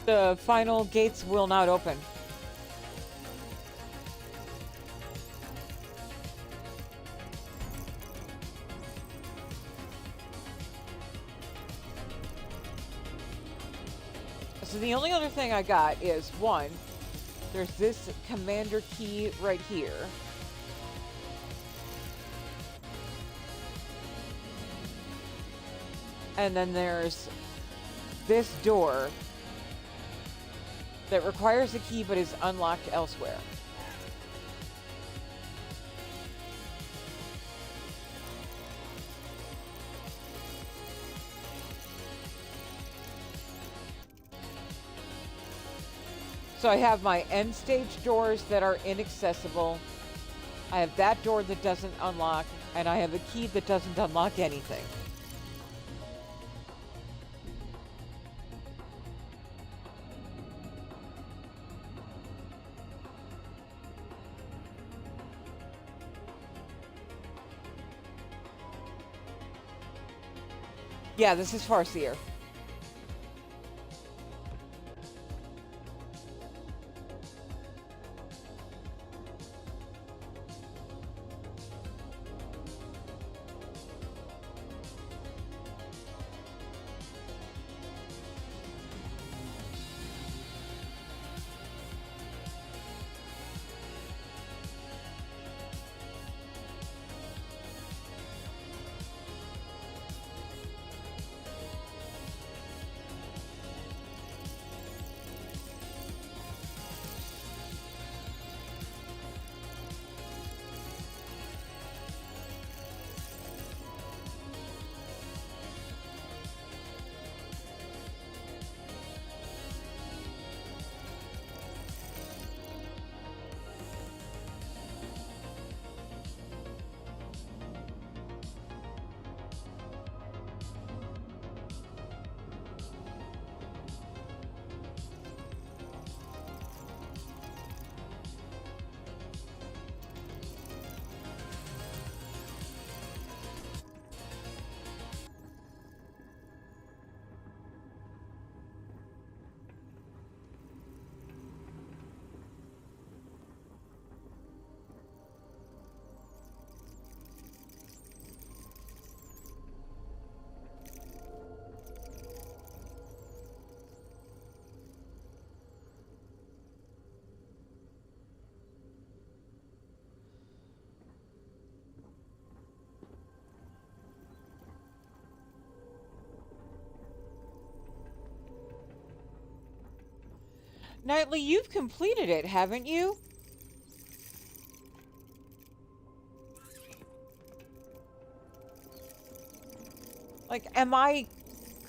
The final gates will not open. So the only other thing I got is, one, there's this commander key right here. And then there's this door that requires a key but is unlocked elsewhere. So I have my end stage doors that are inaccessible. I have that door that doesn't unlock, and I have a key that doesn't unlock anything. Yeah, this is Farseer. Knightley, you've completed it, haven't you? Like, am I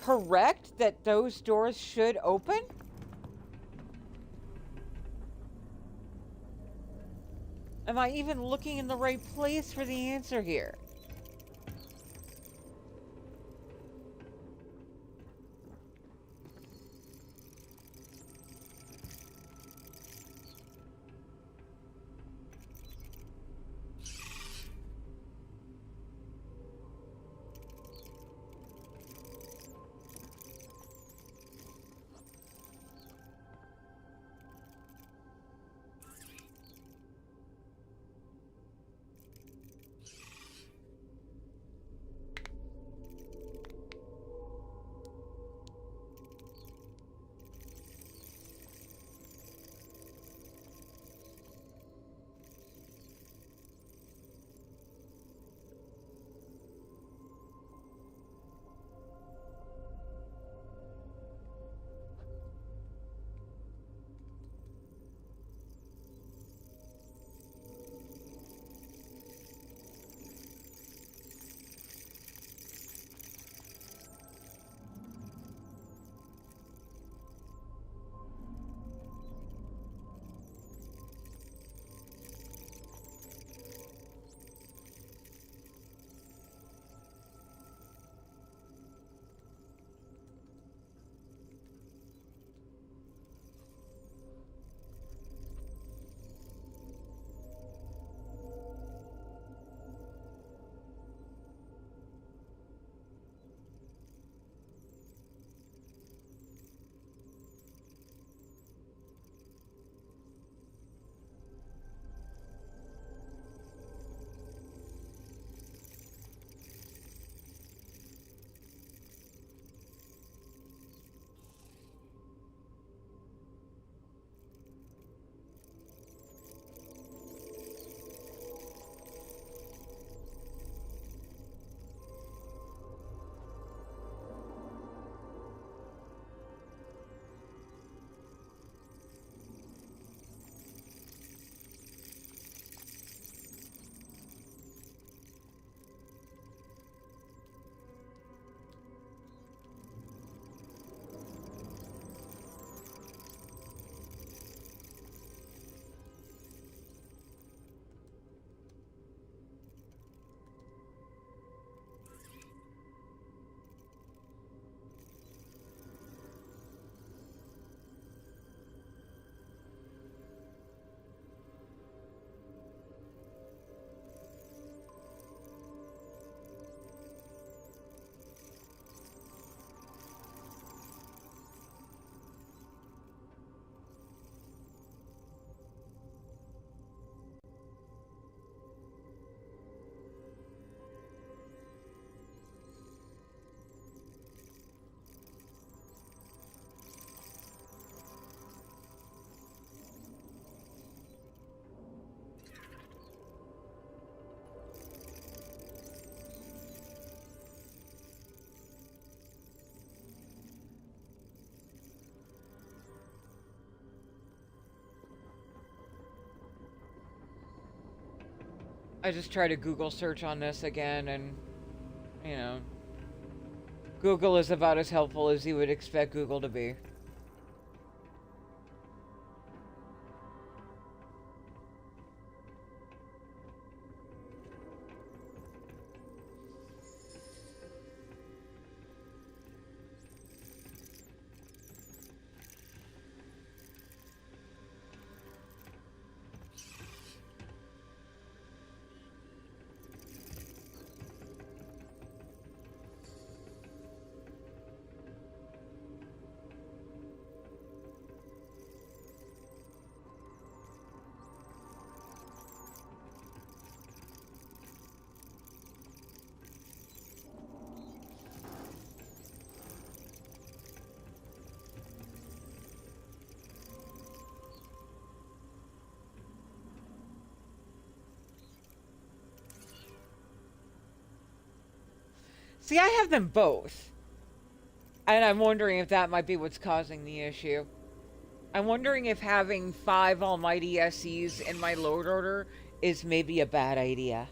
correct that those doors should open? Am I even looking in the right place for the answer here? I just tried to Google search on this again, and, you know, Google is about as helpful as you would expect Google to be. See, I have them both. And I'm wondering if that might be what's causing the issue. I'm wondering if having 5 almighty SEs in my load order is maybe a bad idea.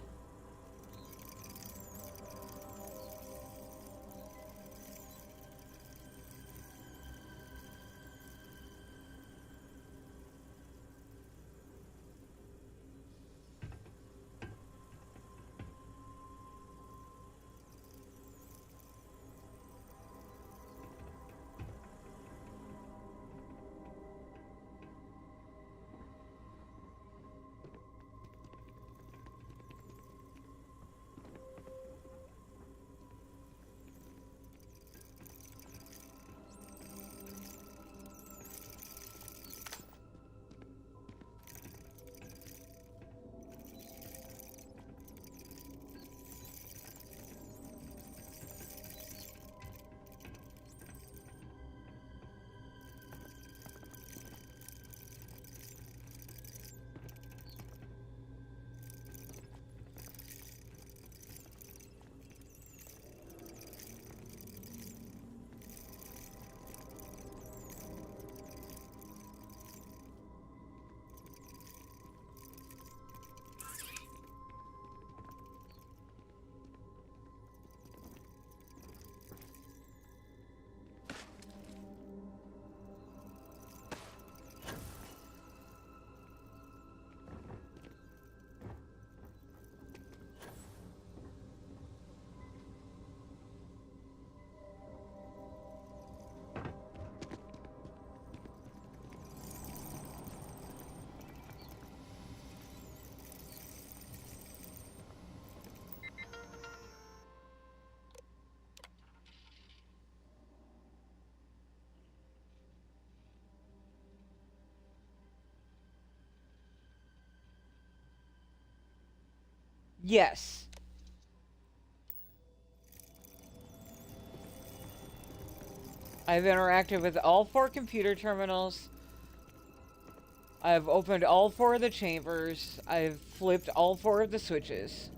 Yes. I've interacted with all 4 computer terminals. I've opened all 4 of the chambers. I've flipped all 4 of the switches.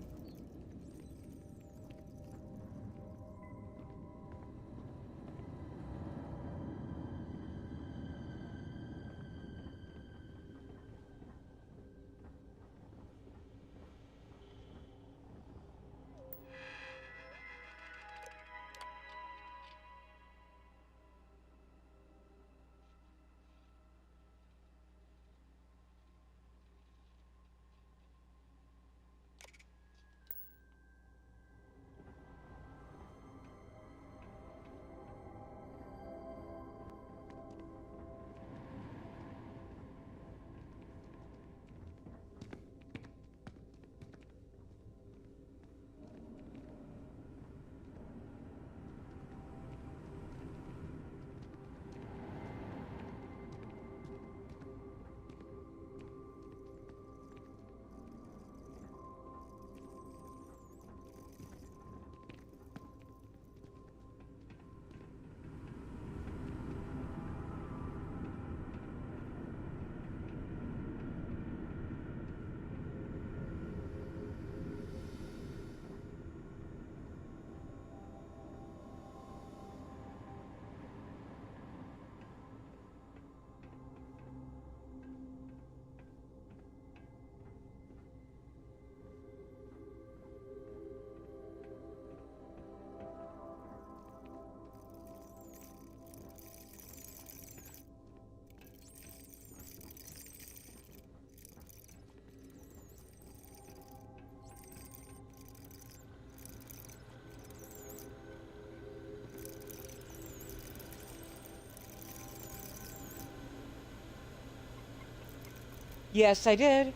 Yes, I did.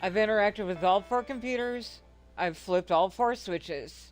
I've interacted with all 4 computers. I've flipped all 4 switches.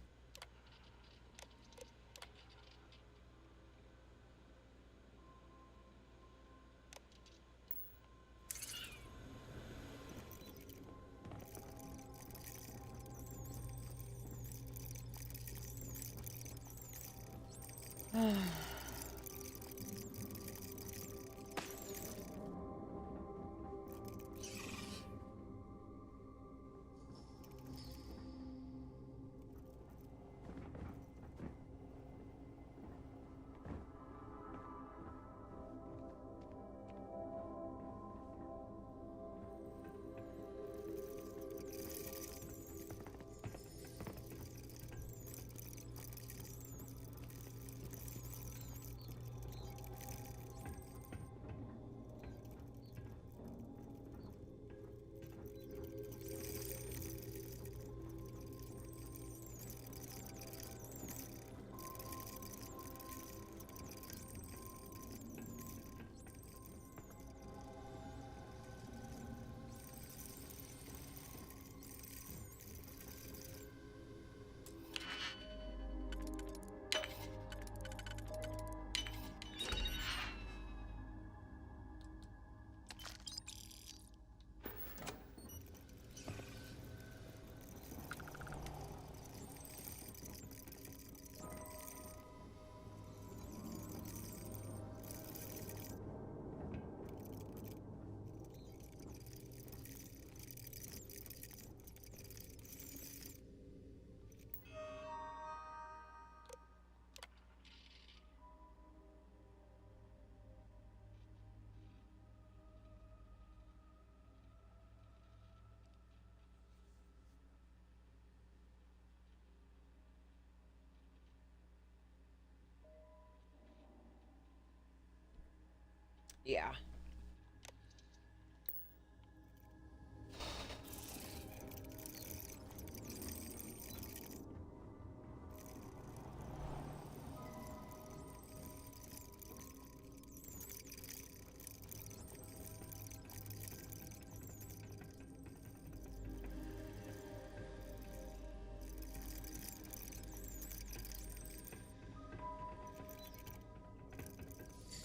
Yeah.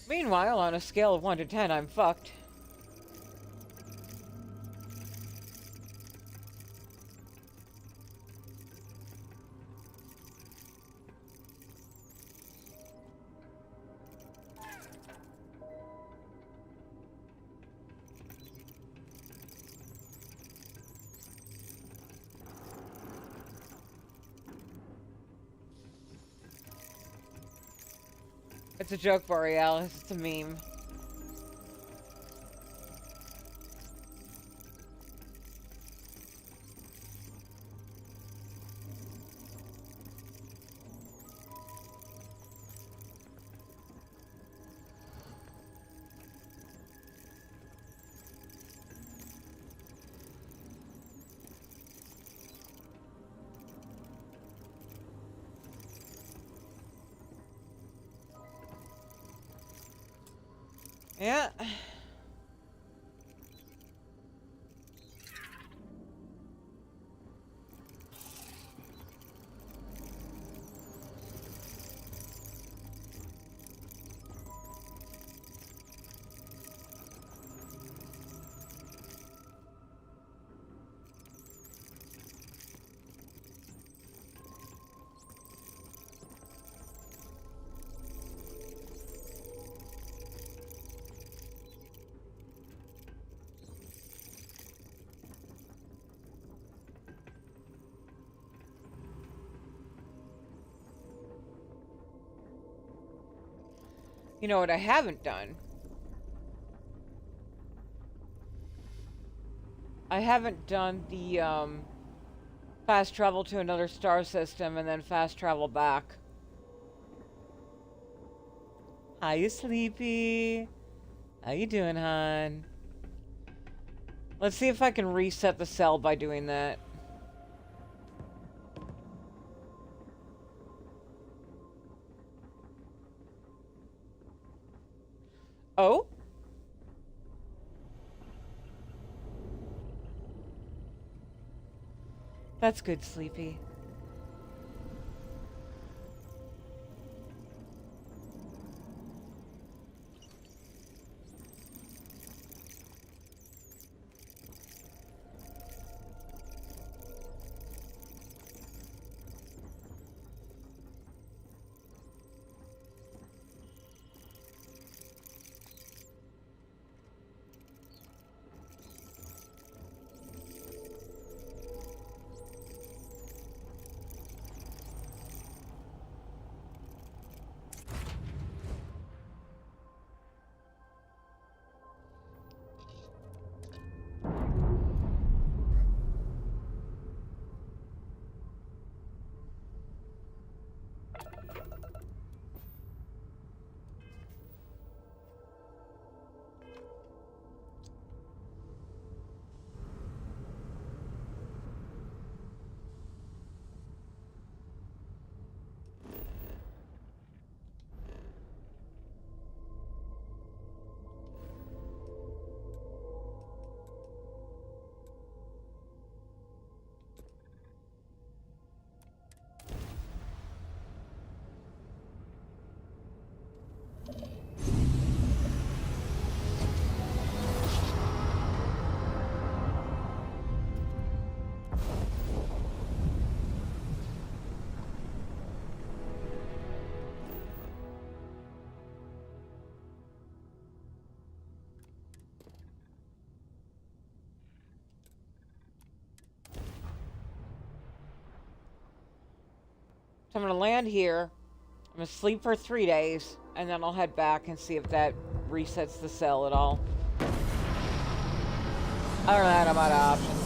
Meanwhile, on a scale of 1 to 10, I'm fucked. It's a joke, Borealis. It's a meme. Yeah. You know what I haven't done? I haven't done the, fast travel to another star system and then fast travel back. Hi, you sleepy? How you doing, hon? Let's see if I can reset the cell by doing that. Oh? That's good, Sleepy. So I'm gonna land here. I'm gonna sleep for 3 days, and then I'll head back and see if that resets the cell at all. Other than that, I'm out of options.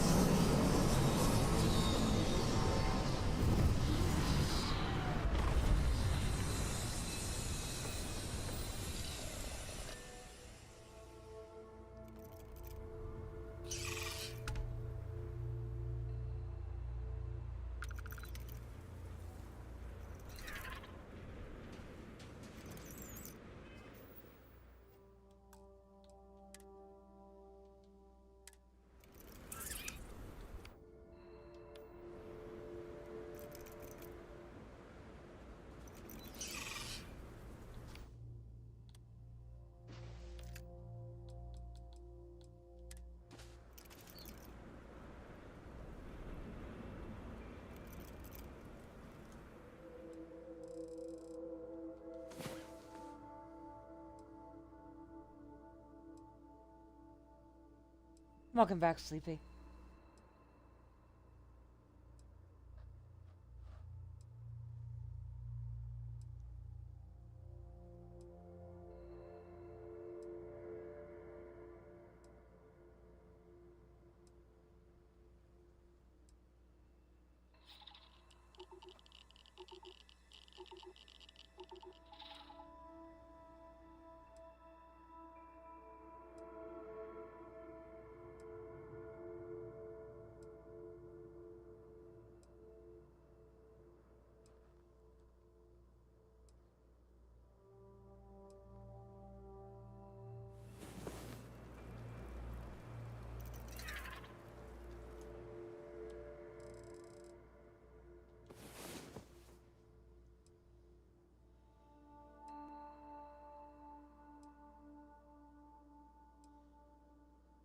Welcome back, Sleepy.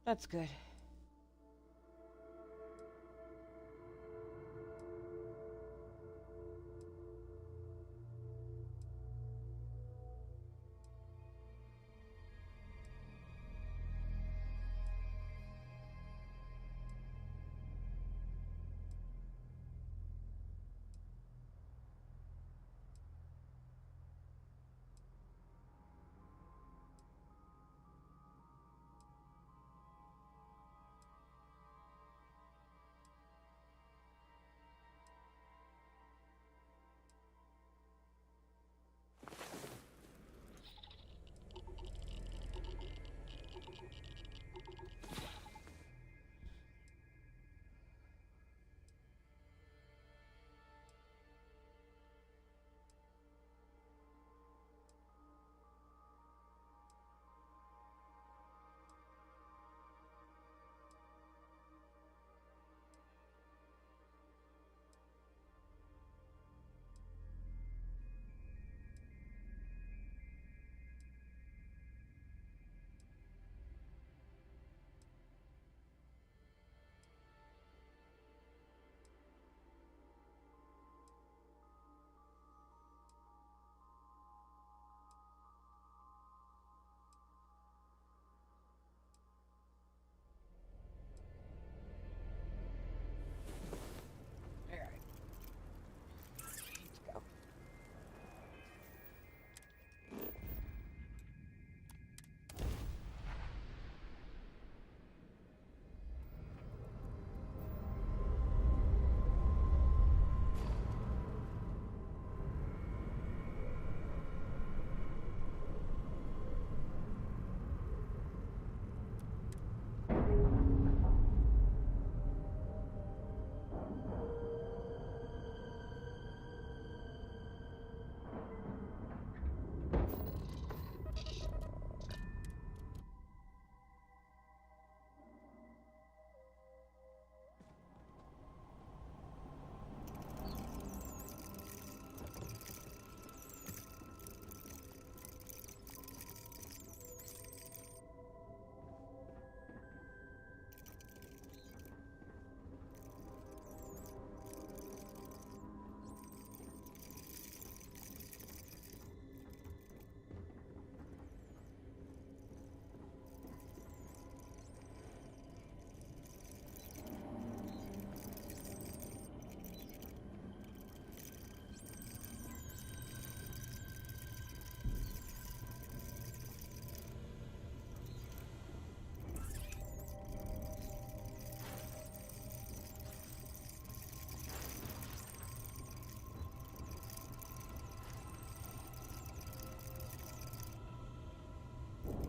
That's good.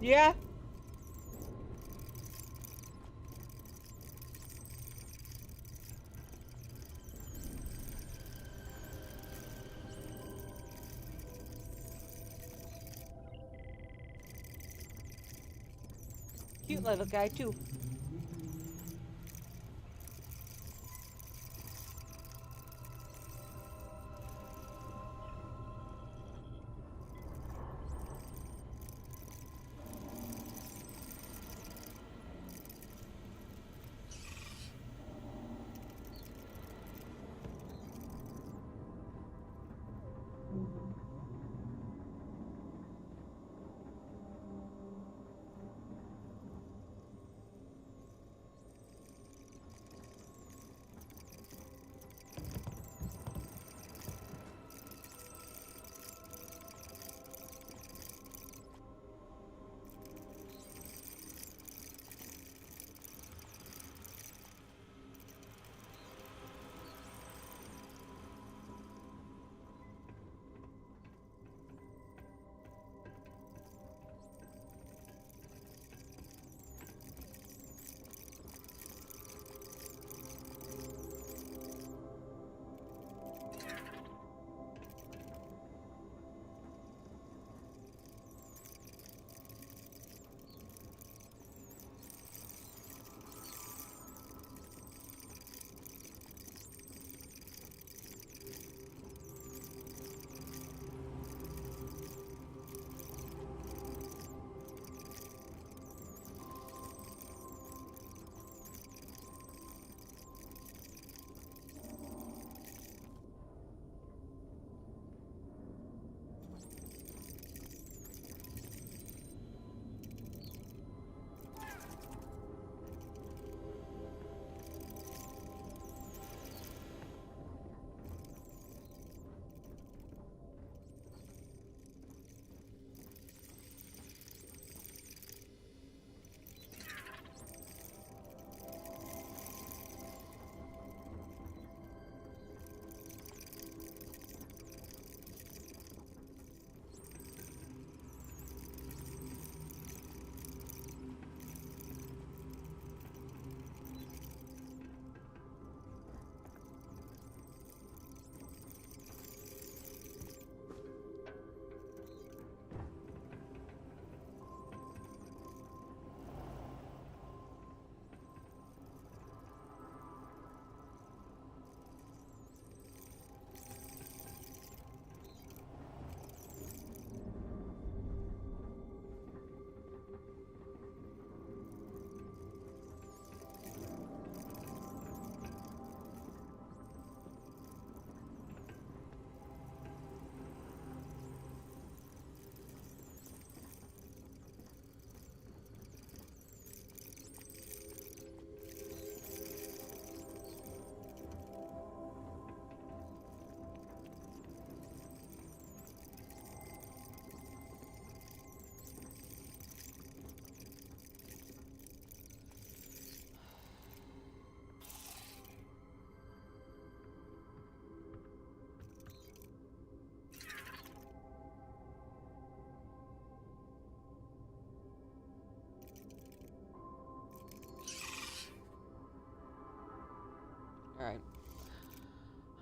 Yeah? Cute little guy, too.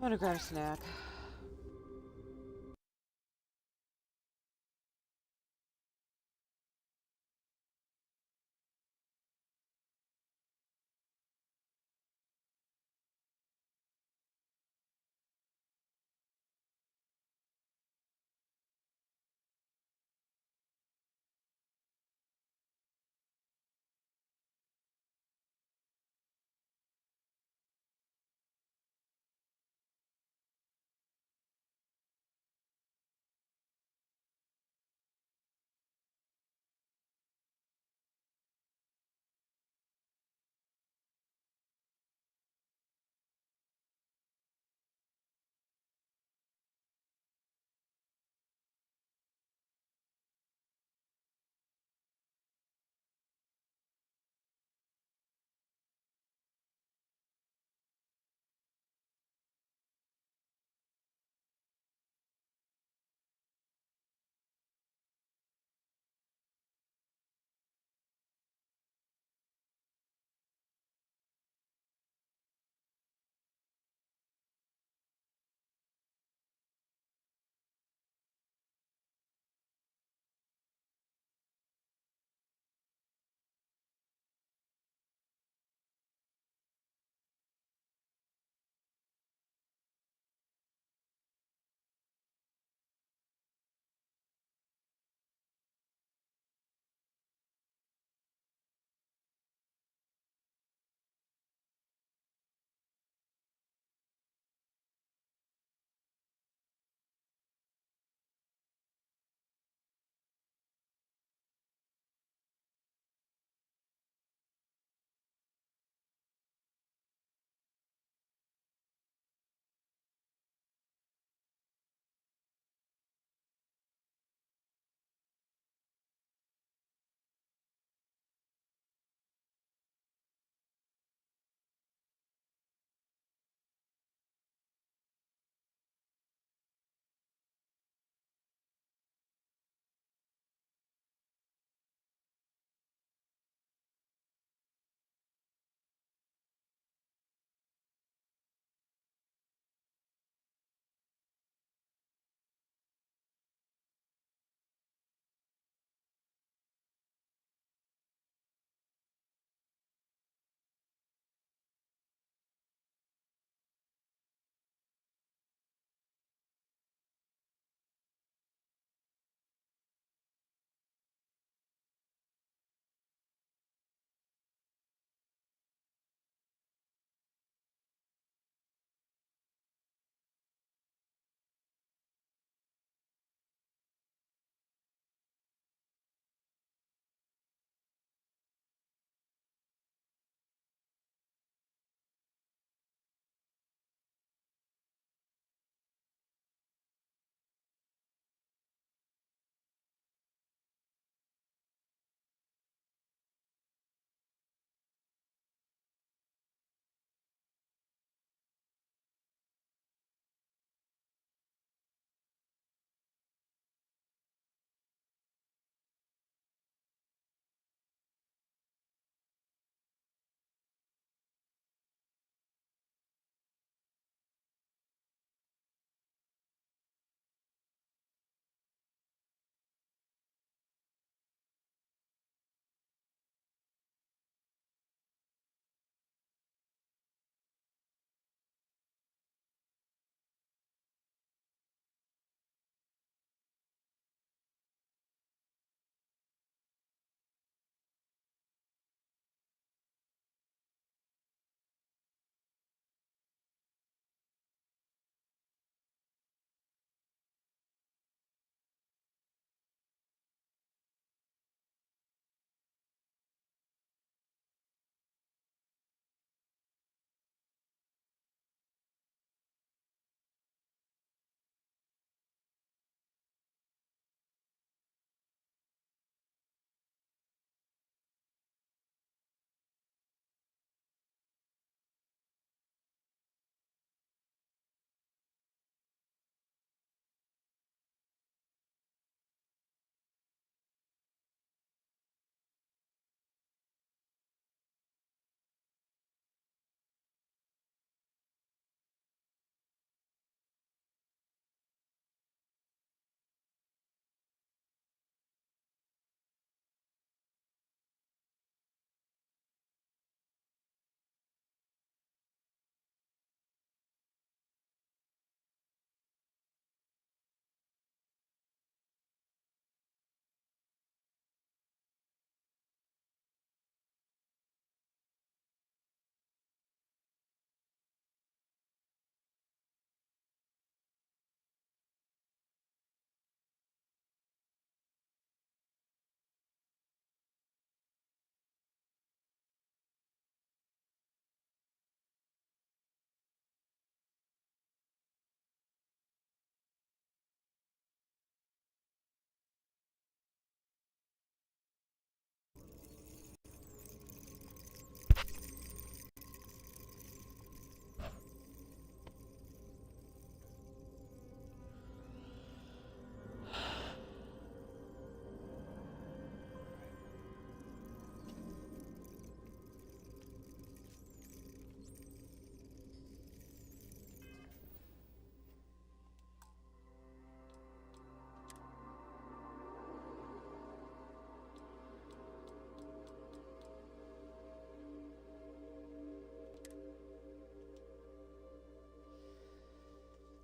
I'm gonna grab a snack.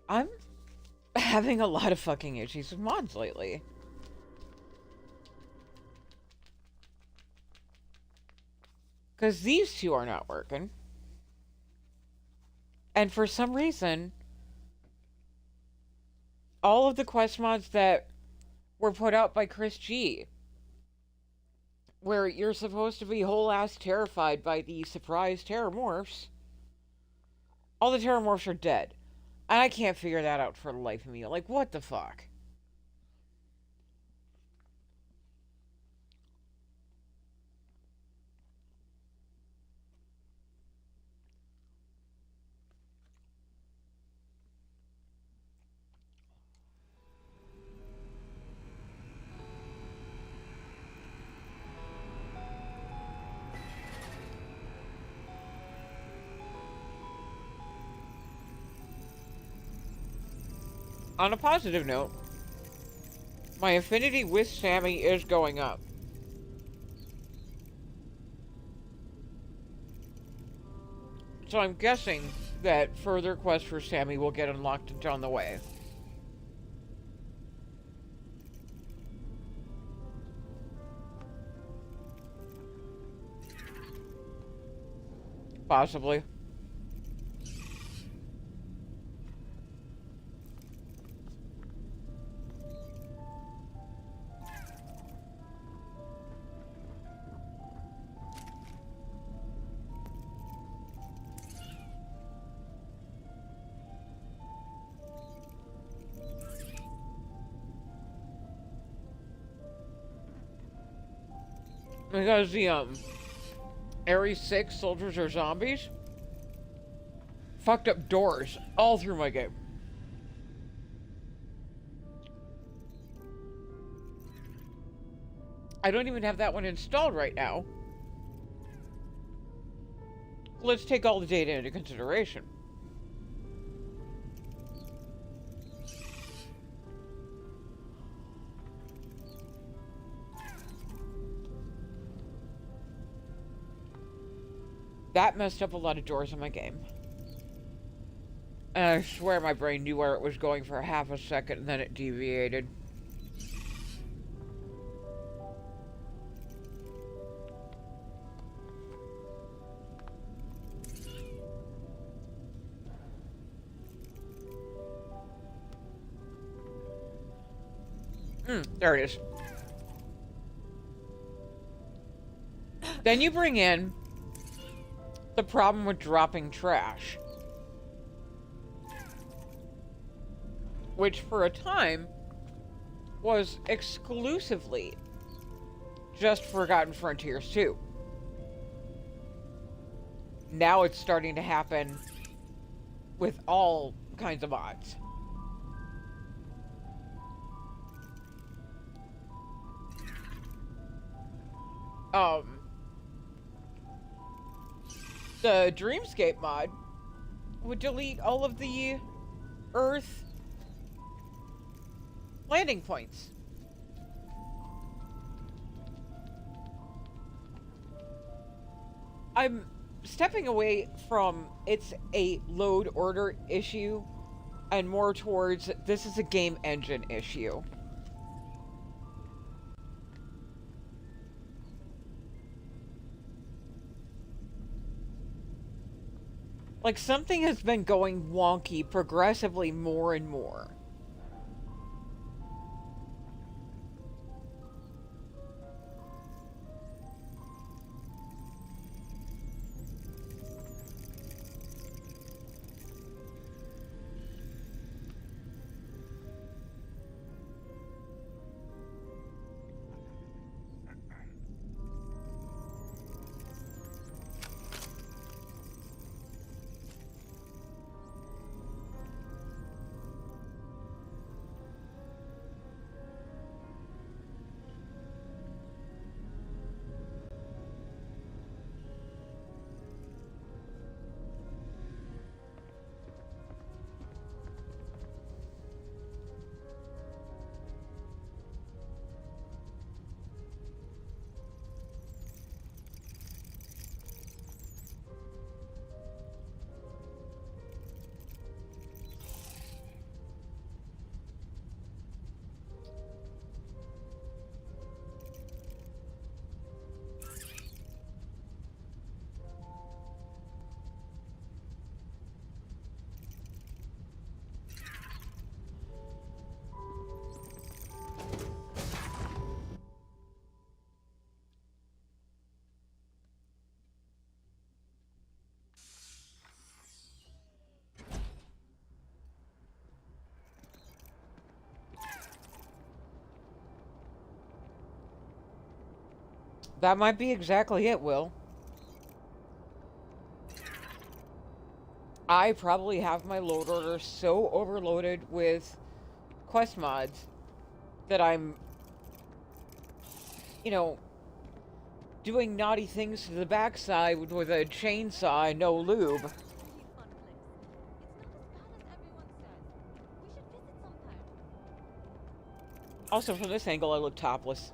I'm having a lot of fucking issues with mods lately. Because these two are not working. And for some reason, all of the quest mods that were put out by Chris G, where you're supposed to be whole ass terrified by the surprise terramorphs, all the terramorphs are dead. And I can't figure that out for the life of me. Like, what the fuck? On a positive note, my affinity with Sammy is going up. So I'm guessing that further quests for Sammy will get unlocked down the way. Possibly. Because the, Ares 6 soldiers are zombies fucked up doors all through my game. I don't even have that one installed right now. Let's take all the data into consideration. That messed up a lot of doors in my game. And I swear my brain knew where it was going for half a second and then it deviated. There it is. Then you bring in the problem with dropping trash. Which for a time was exclusively just Forgotten Frontiers 2. Now it's starting to happen with all kinds of mods. The Dreamscape mod would delete all of the Earth landing points. I'm stepping away from it's a load order issue and more towards this is a game engine issue. Like, something has been going wonky progressively more and more. That might be exactly it, Will. I probably have my load order so overloaded with quest mods that I'm, you know, doing naughty things to the backside with a chainsaw and no lube. Also, from this angle, I look topless.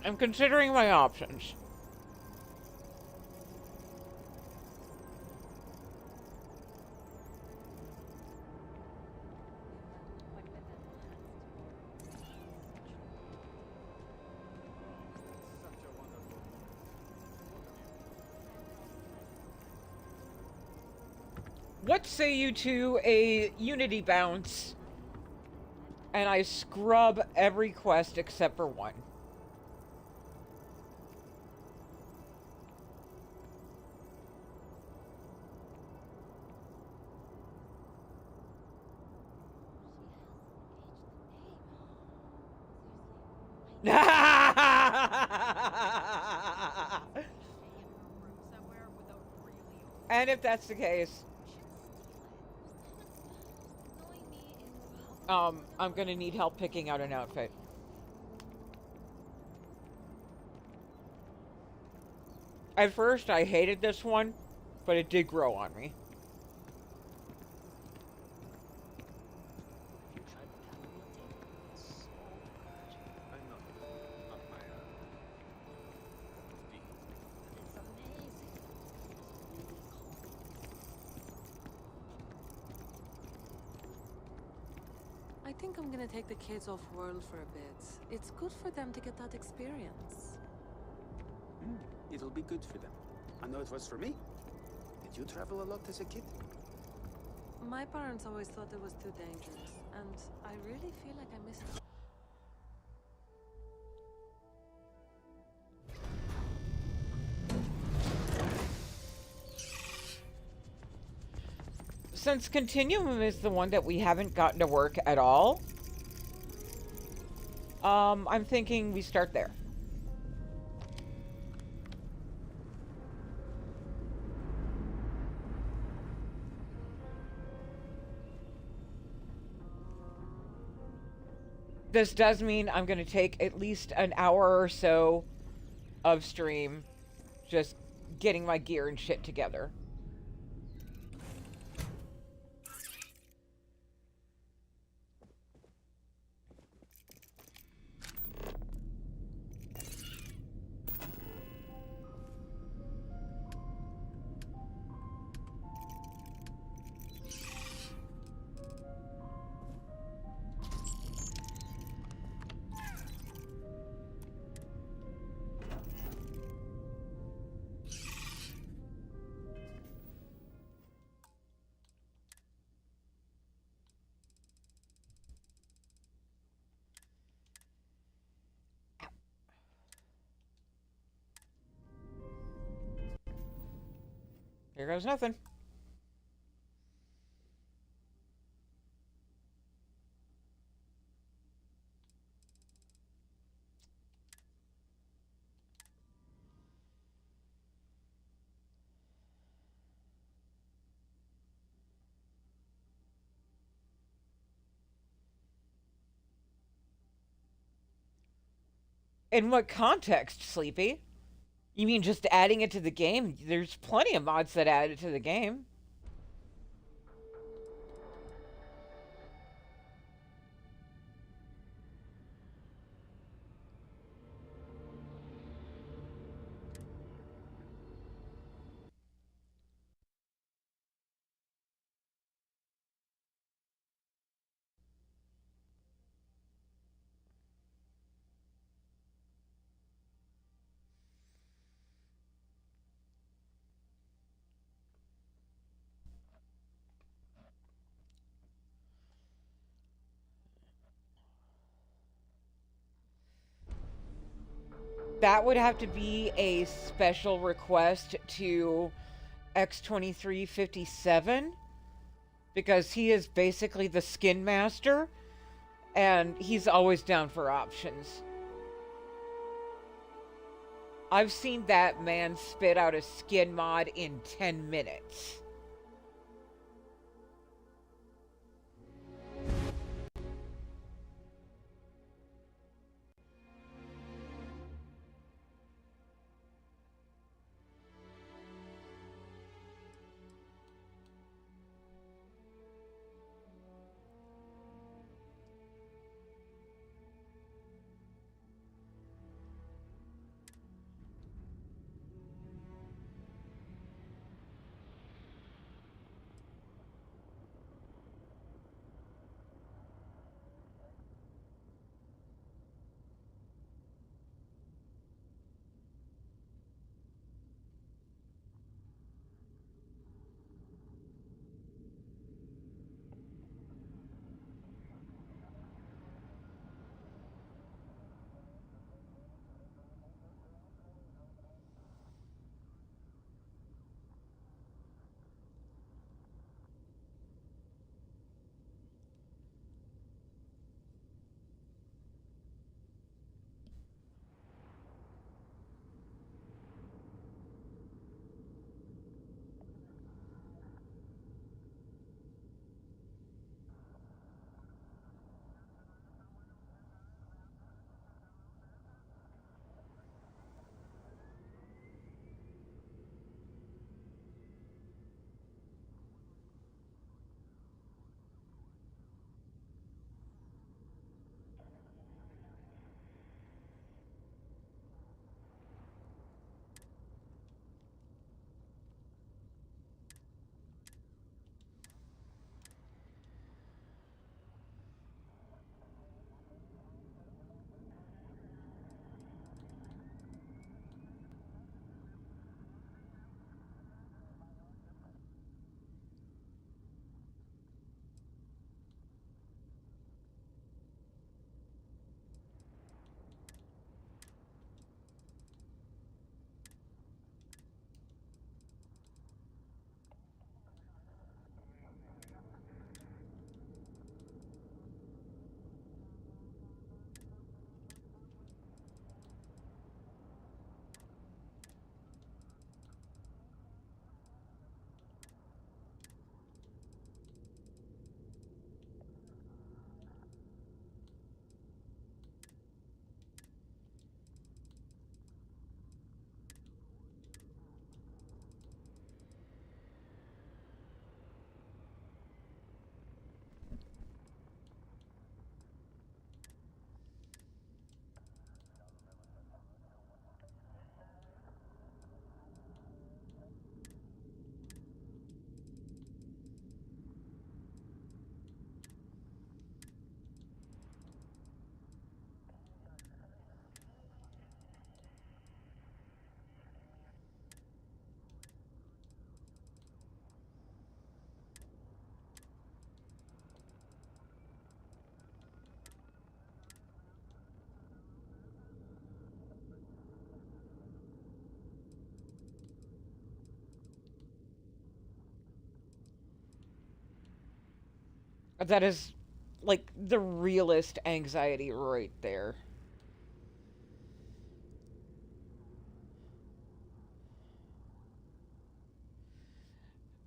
I'm considering my options. What say you to a Unity bounce and I scrub every quest except for one? And if that's the case, I'm gonna need help picking out an outfit. At first, I hated this one, but it did grow on me. I think I'm gonna take the kids off world for a bit. It's good for them to get that experience. It'll be good for them. I know it was for me. Did you travel a lot as a kid? My parents always thought it was too dangerous, and I really feel like I missed it. Since Continuum is the one that we haven't gotten to work at all, I'm thinking we start there. This does mean I'm going to take at least an hour or so of stream just getting my gear and shit together. Here goes nothing. In what context, Sleepy? You mean just adding it to the game? There's plenty of mods that add it to the game. That would have to be a special request to X2357 because he is basically the skin master and he's always down for options. I've seen that man spit out a skin mod in 10 minutes. That is like the realest anxiety right there.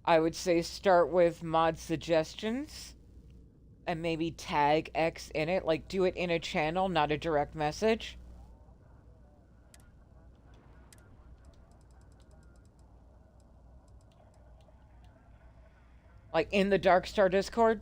I would say start with mod suggestions and maybe tag X in it. Like do it in a channel, not a direct message. Like in the Darkstar Discord.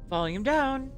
Volume down.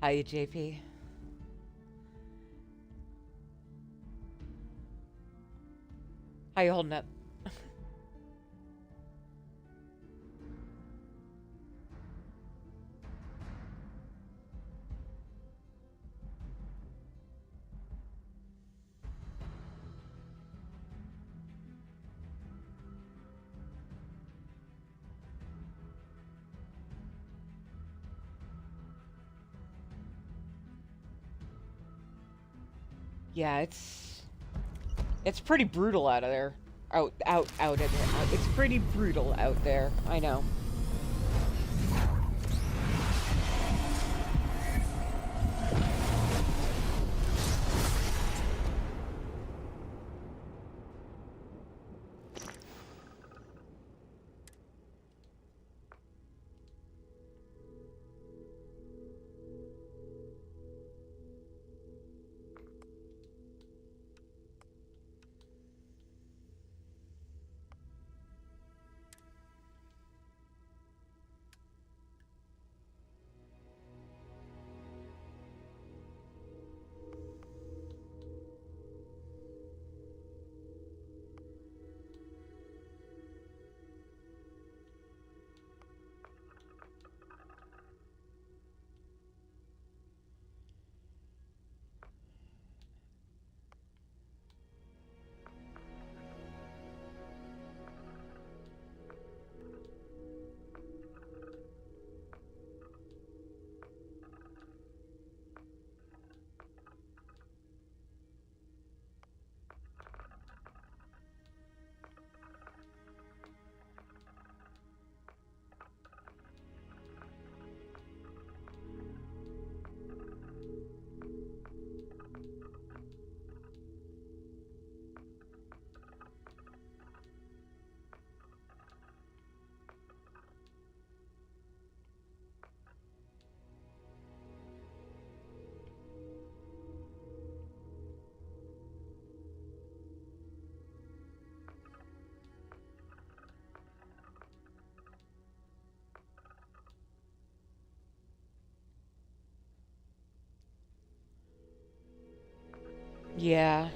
Hiya, JP. How you holding up? Yeah, it's pretty brutal out of there. Out in there. It's pretty brutal out there. I know. Yeah.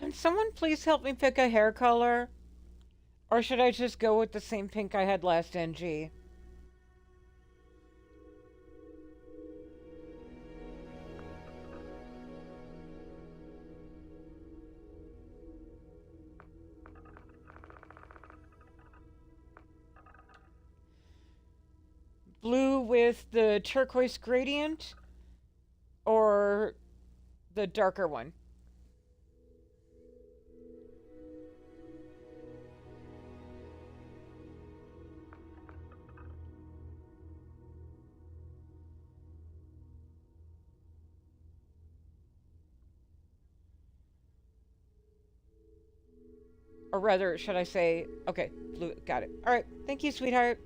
Can someone please help me pick a hair color? Or should I just go with the same pink I had last NG? Blue with the turquoise gradient? Or the darker one? Or rather, should I say, okay, blue, got it. All right, thank you, sweetheart.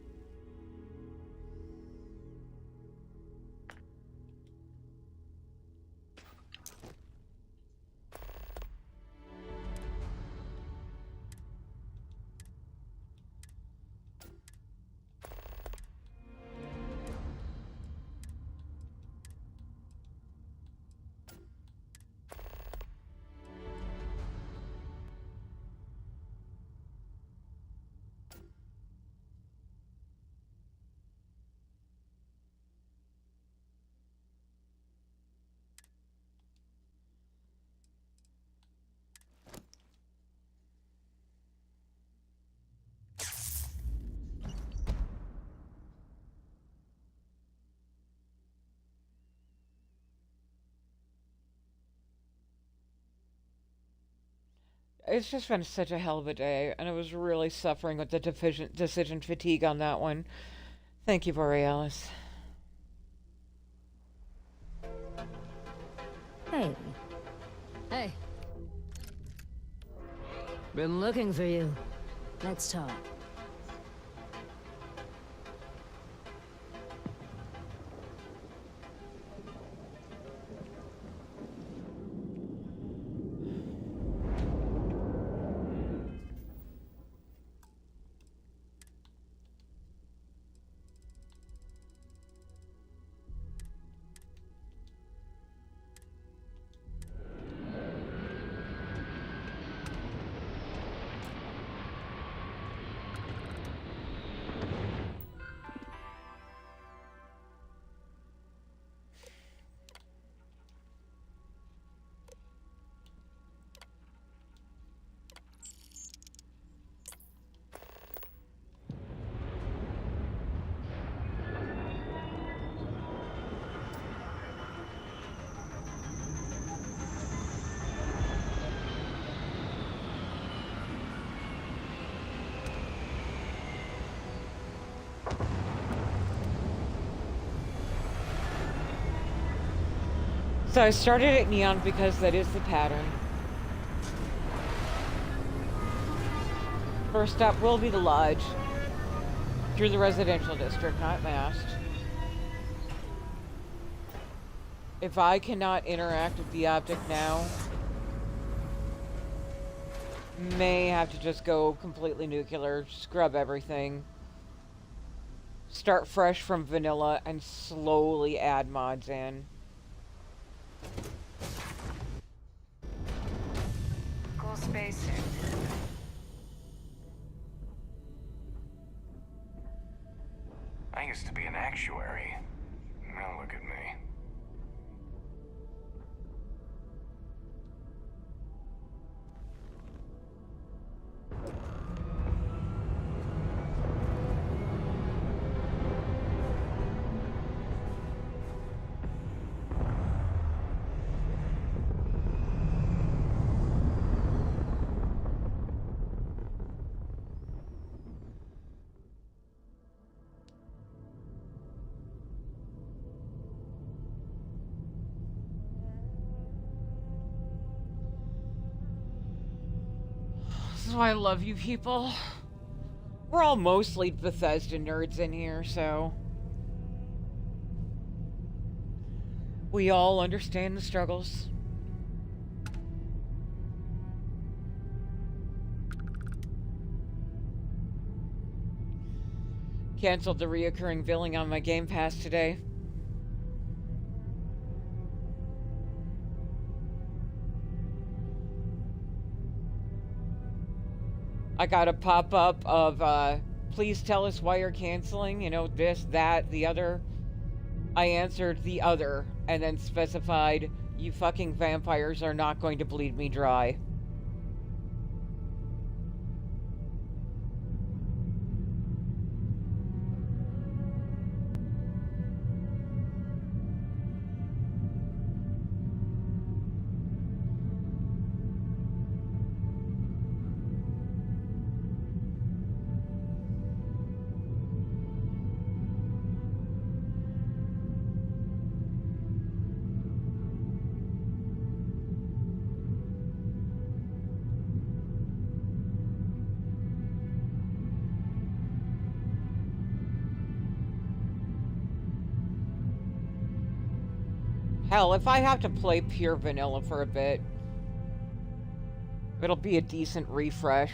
It's just been such a hell of a day, and I was really suffering with the decision fatigue on that one. Thank you, Borealis. Hey. Hey. Been looking for you. Let's talk. So I started at Neon because that is the pattern. First stop will be the lodge. Through the residential district, not masked. If I cannot interact with the object now, may have to just go completely nuclear, scrub everything, start fresh from vanilla, and slowly add mods in. Cool spacesuit. I used to be an actuary. Now look at me. This is why I love you people. We're all mostly Bethesda nerds in here, so we all understand the struggles. Canceled the reoccurring billing on my Game Pass today. I got a pop-up of, please tell us why you're canceling, you know, this, that, the other. I answered the other, and then specified, you fucking vampires are not going to bleed me dry. Hell, if I have to play pure vanilla for a bit, it'll be a decent refresh.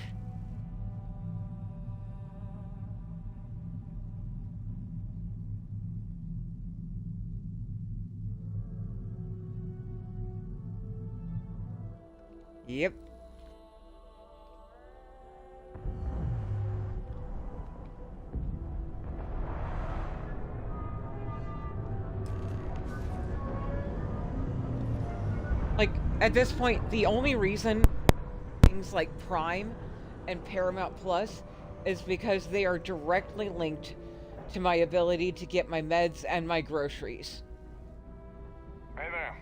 Yep. Like, at this point, the only reason things like Prime and Paramount Plus is because they are directly linked to my ability to get my meds and my groceries. Hey there.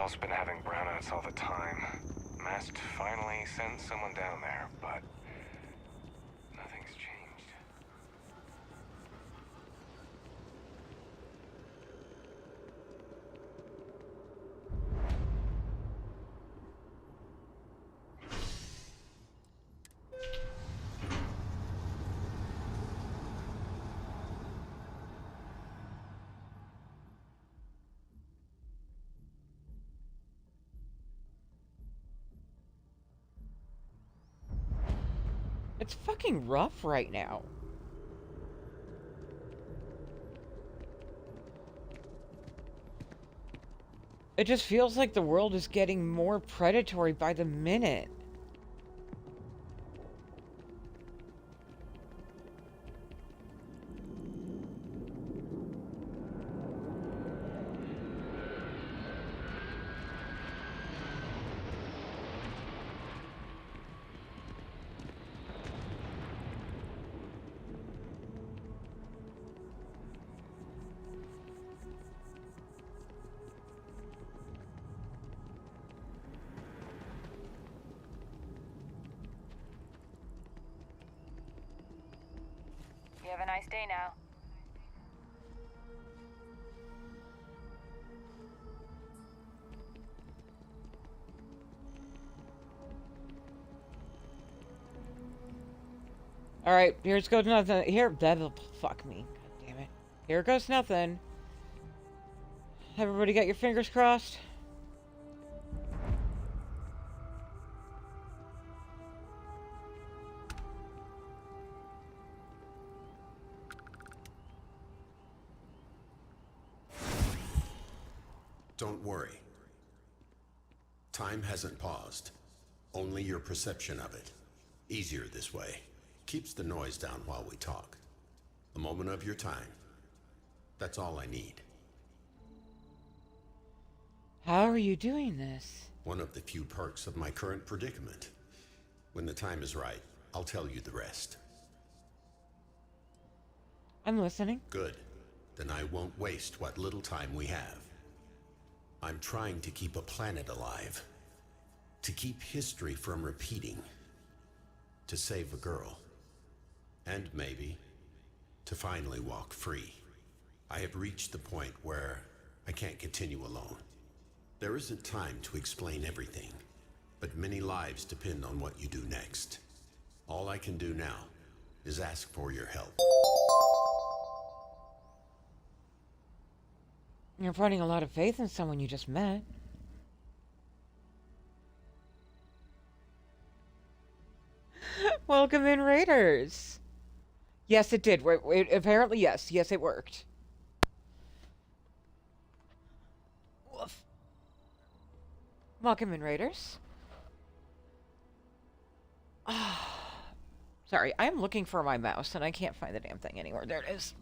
Tunnel's been having brownouts all the time. Mast finally sent someone down there, but nothing's changed. It's fucking rough right now. It just feels like the world is getting more predatory by the minute. You have a nice day now. Alright, here's goes nothing. Here, that'll fuck me. God damn it. Here goes nothing. Everybody got your fingers crossed? Don't worry. Time hasn't paused. Only your perception of it. Easier this way. Keeps the noise down while we talk. A moment of your time. That's all I need. How are you doing this? One of the few perks of my current predicament. When the time is right, I'll tell you the rest. I'm listening. Good. Then I won't waste what little time we have. I'm trying to keep a planet alive. To keep history from repeating. To save a girl. And maybe, to finally walk free. I have reached the point where I can't continue alone. There isn't time to explain everything, but many lives depend on what you do next. All I can do now is ask for your help. You're putting a lot of faith in someone you just met. Welcome in, Raiders. Yes, it did. Apparently, yes. Yes, it worked. Woof. Welcome in, Raiders. Sorry, I'm looking for my mouse, and I can't find the damn thing anywhere. There it is.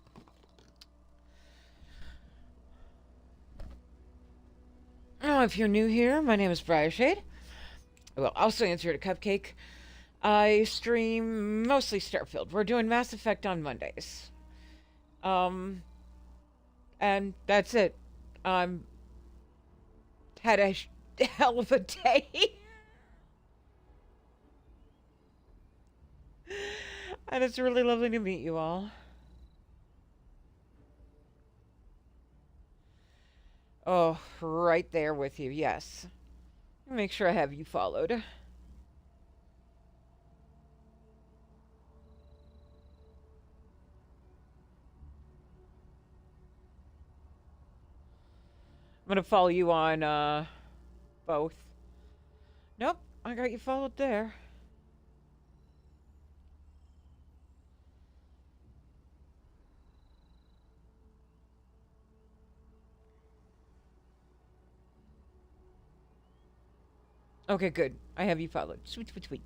Oh, if you're new here, my name is Briarshade. Well, also answer to Cupcake. I stream mostly Starfield. We're doing Mass Effect on Mondays. And that's it. Had a hell of a day. And it's really lovely to meet you all. Oh, right there with you, yes. Make sure I have you followed. I'm gonna follow you on, both. Nope, I got you followed there. Okay, good. I have you followed. Sweet, sweet, sweet.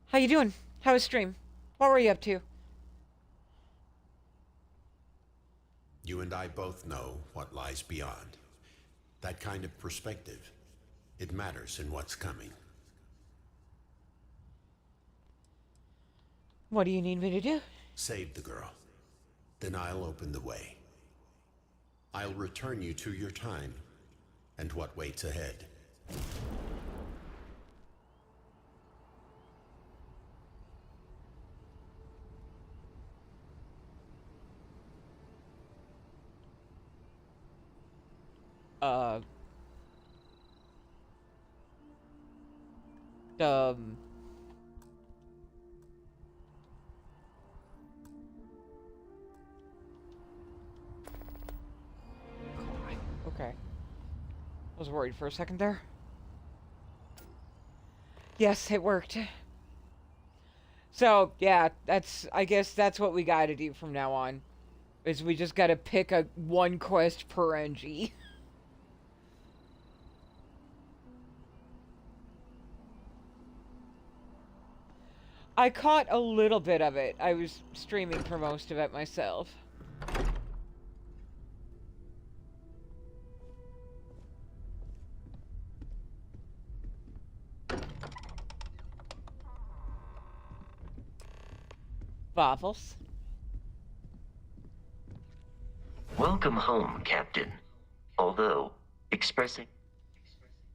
How you doing? How was stream? What were you up to? You and I both know what lies beyond. That kind of perspective. It matters in what's coming. What do you need me to do? Save the girl. Then I'll open the way. I'll return you to your time and what waits ahead. Uh... Um... Okay. I was worried for a second there. Yes, it worked. So, yeah, I guess that's what we gotta do from now on. Is we just gotta pick one quest per NG. I caught a little bit of it. I was streaming for most of it myself. Waffles. Welcome home, Captain. Although, expressing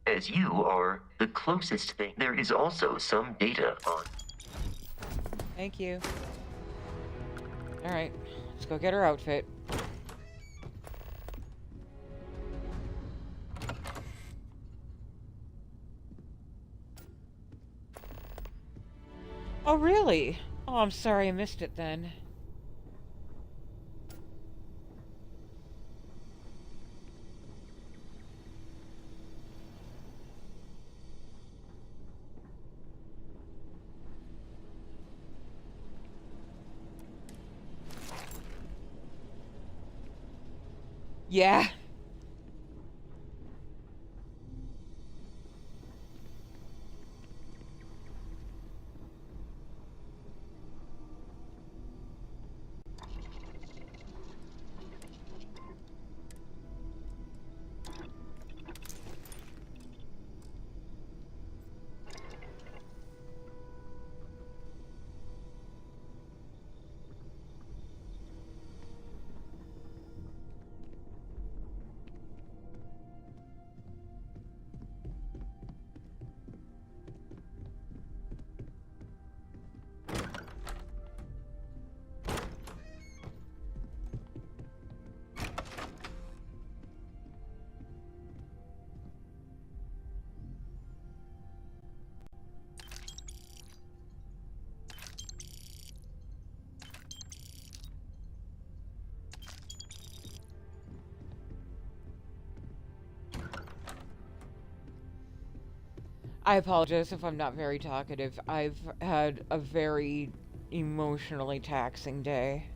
as you are the closest thing, there is also some data on. Thank you. Alright, let's go get her outfit. Oh, really? Oh, I'm sorry I missed it then. Yeah. I apologize if I'm not very talkative. I've had a very emotionally taxing day.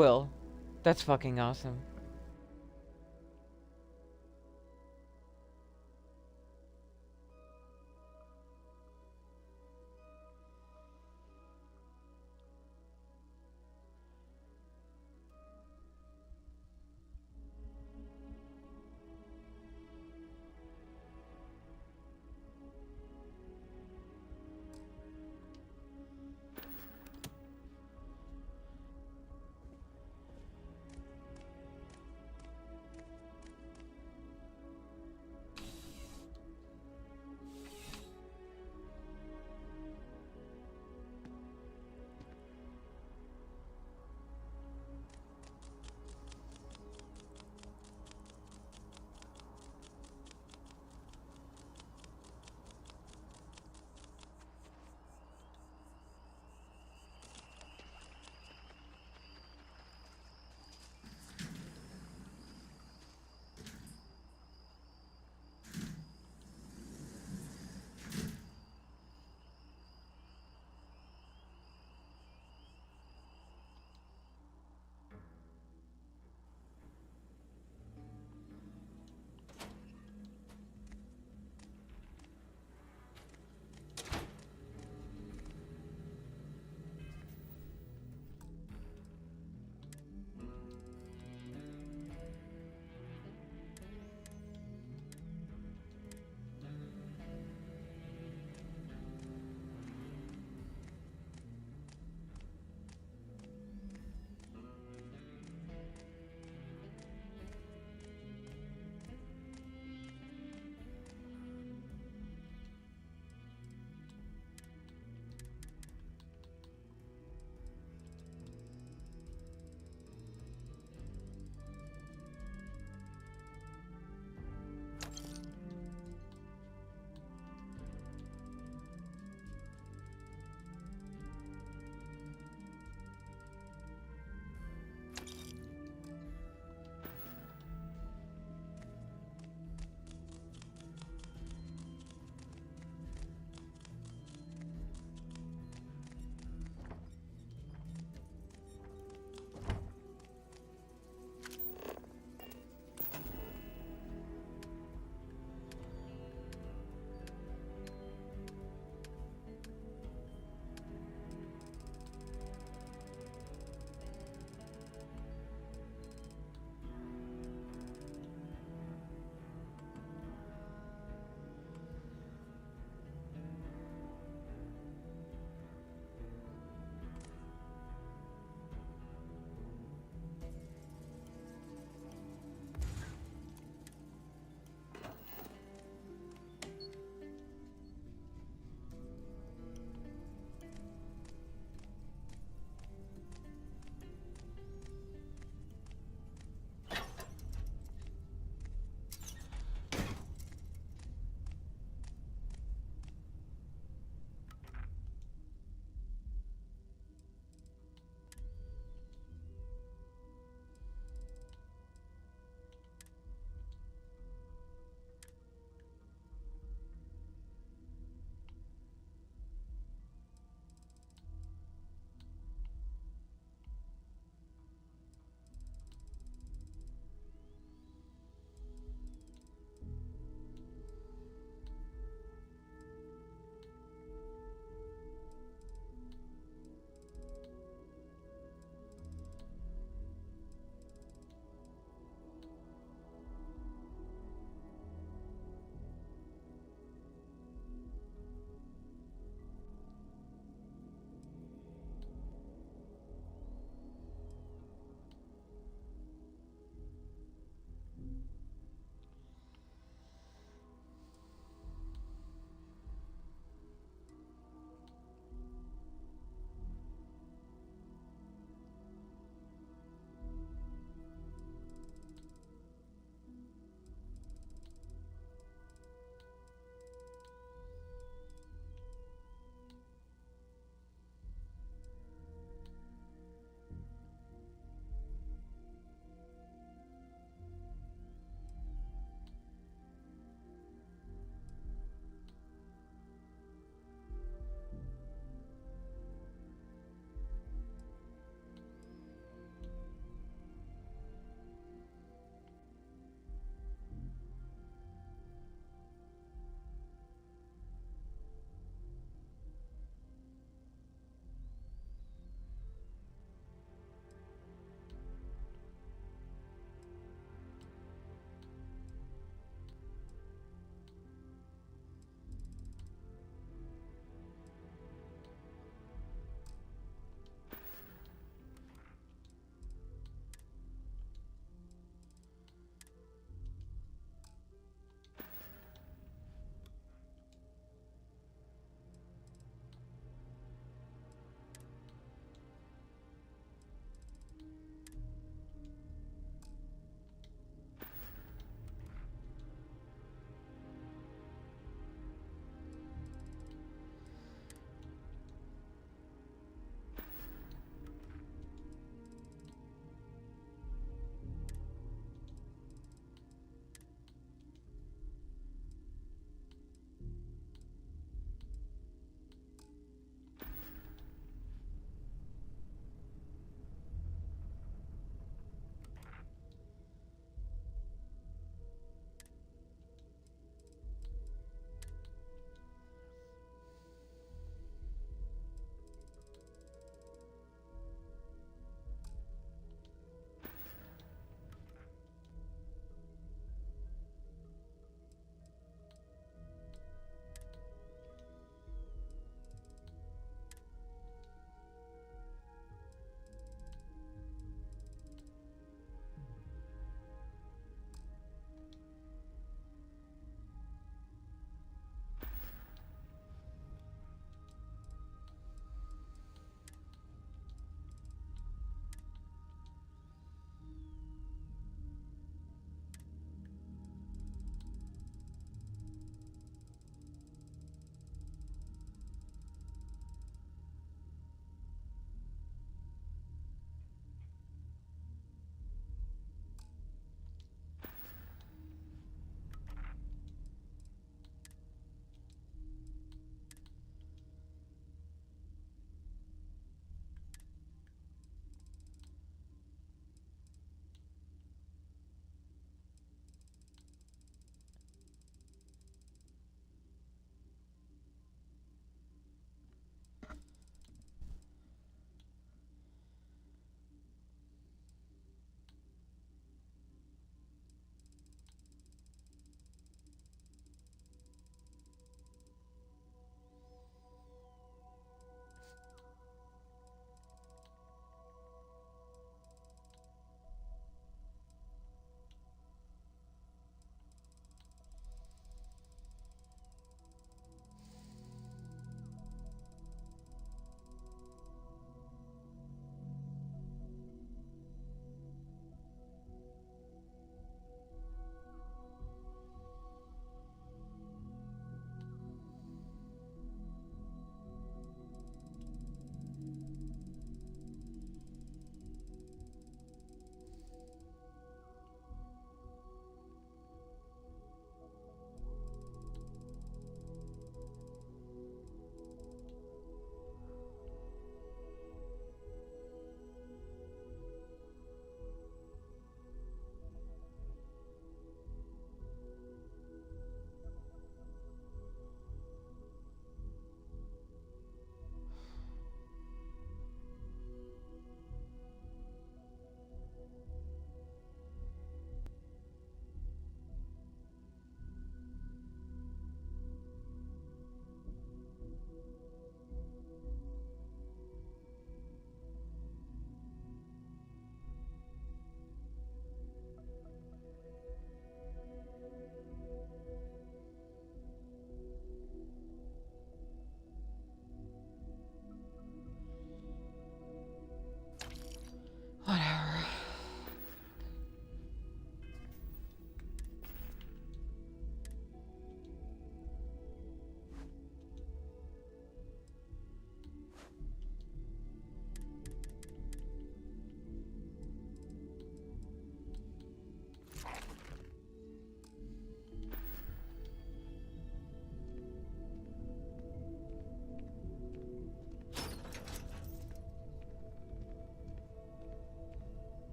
Will. That's fucking awesome.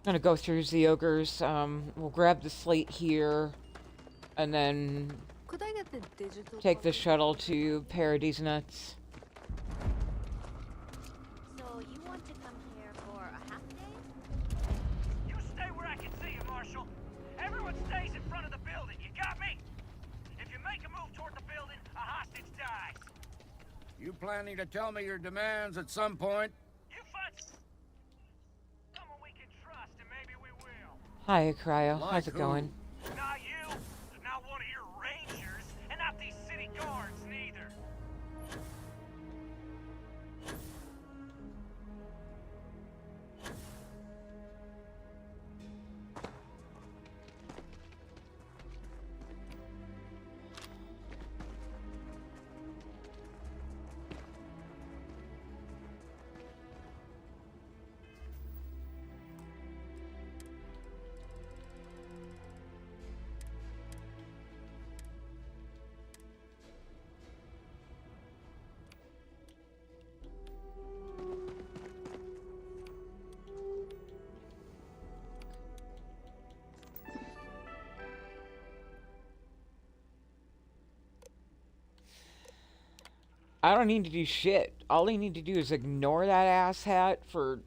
Gonna go through the ogres. We'll grab the slate here, and then Could I get the digital take the copy? shuttle to Paradise Nuts. So you want to come here for a half day? You stay where I can see you, Marshal. Everyone stays in front of the building, you got me? If you make a move toward the building, a hostage dies. You planning to tell me your demands at some point? You find someone we can trust, and maybe we will. Hi, Cryo. Like How's it who? going? Not you, not one of your rangers, and not these city guards neither. I don't need to do shit. All I need to do is ignore that asshat for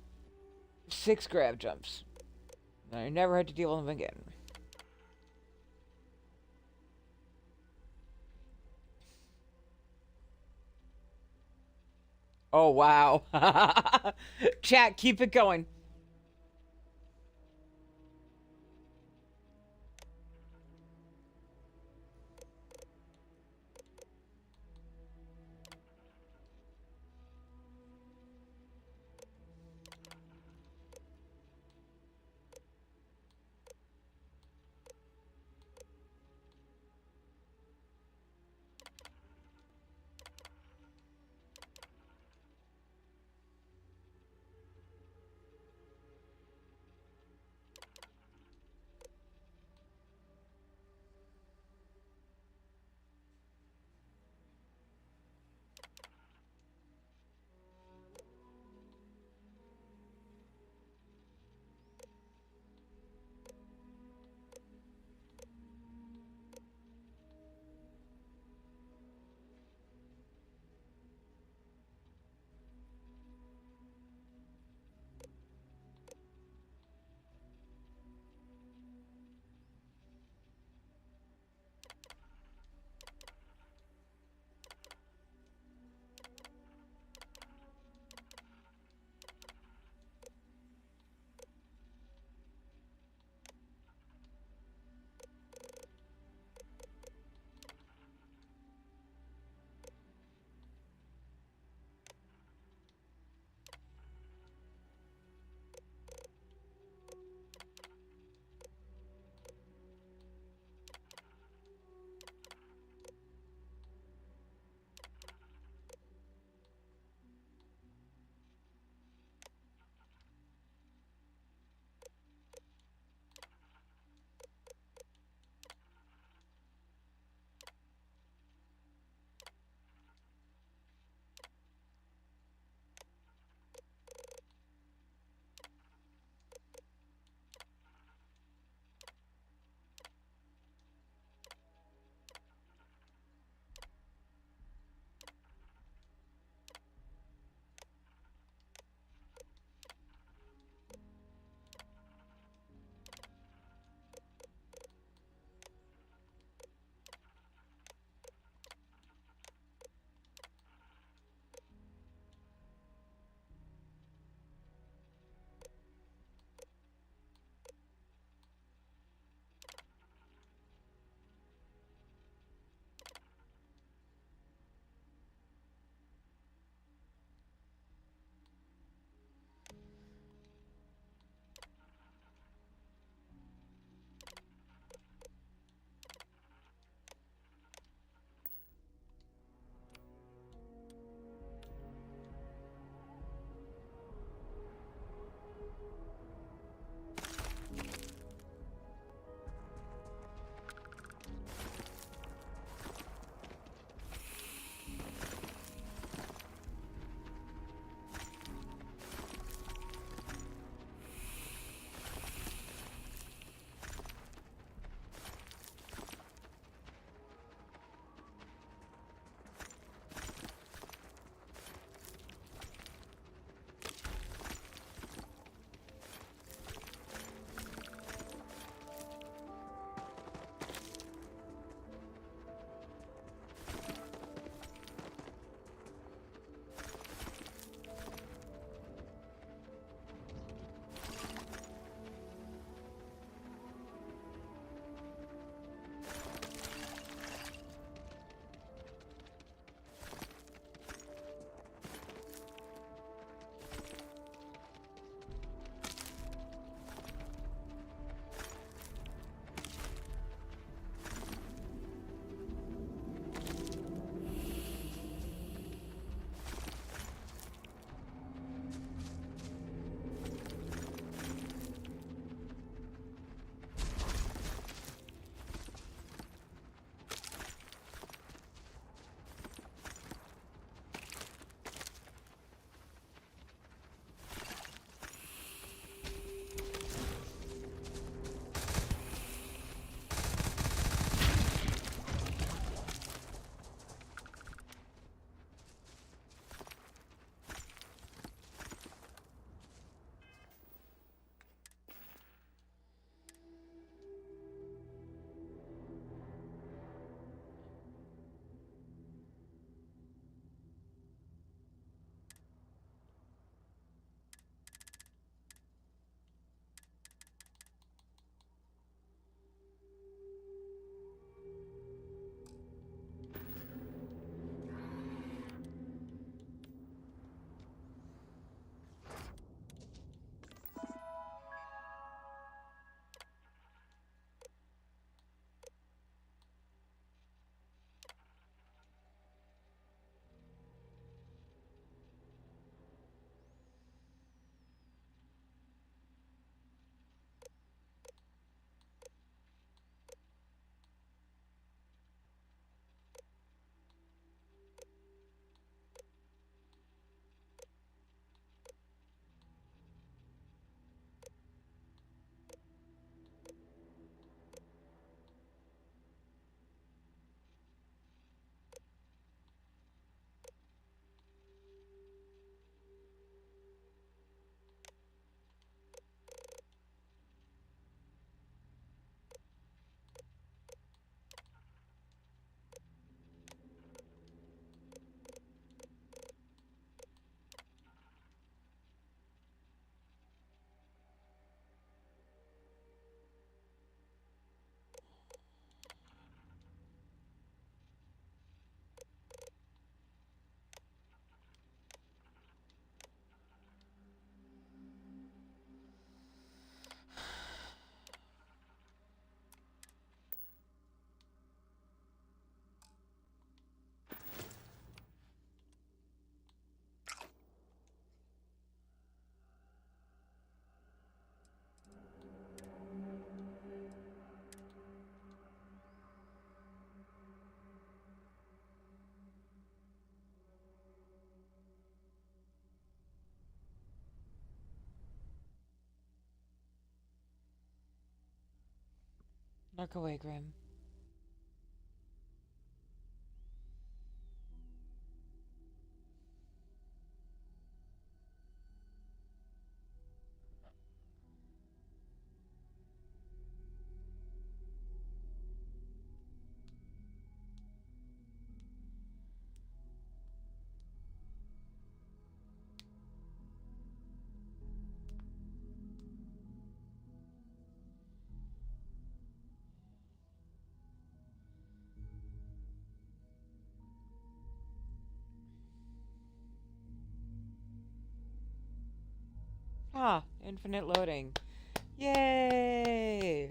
6 grab jumps. And I never had to deal with him again. Oh, wow. Chat, keep it going. Look away, Grim. Ah, infinite loading. Yay!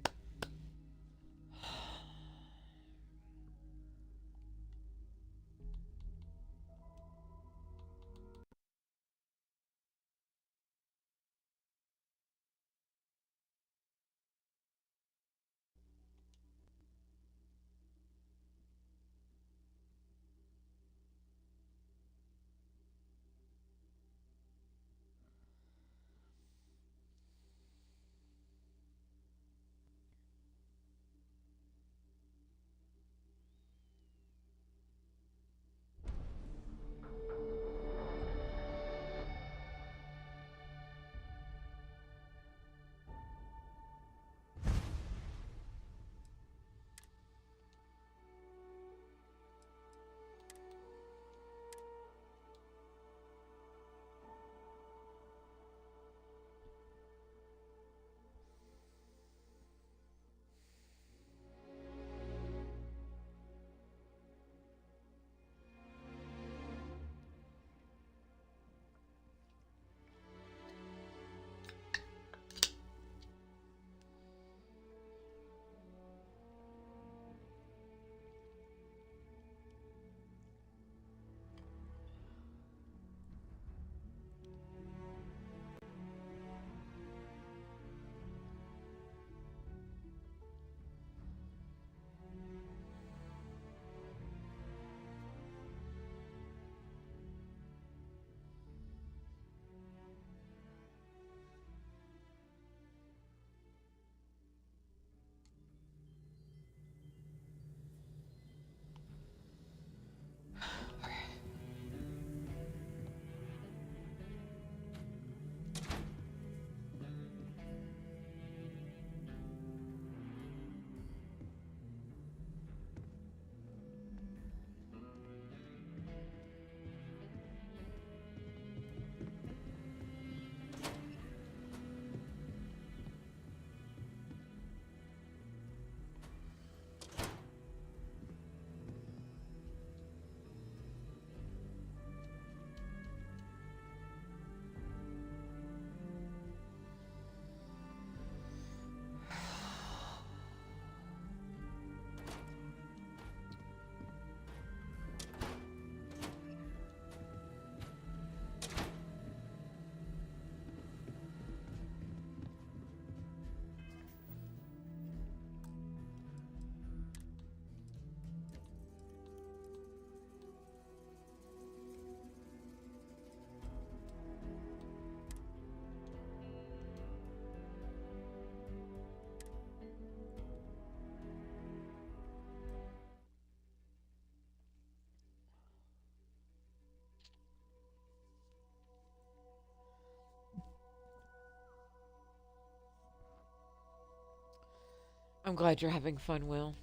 I'm glad you're having fun, Will.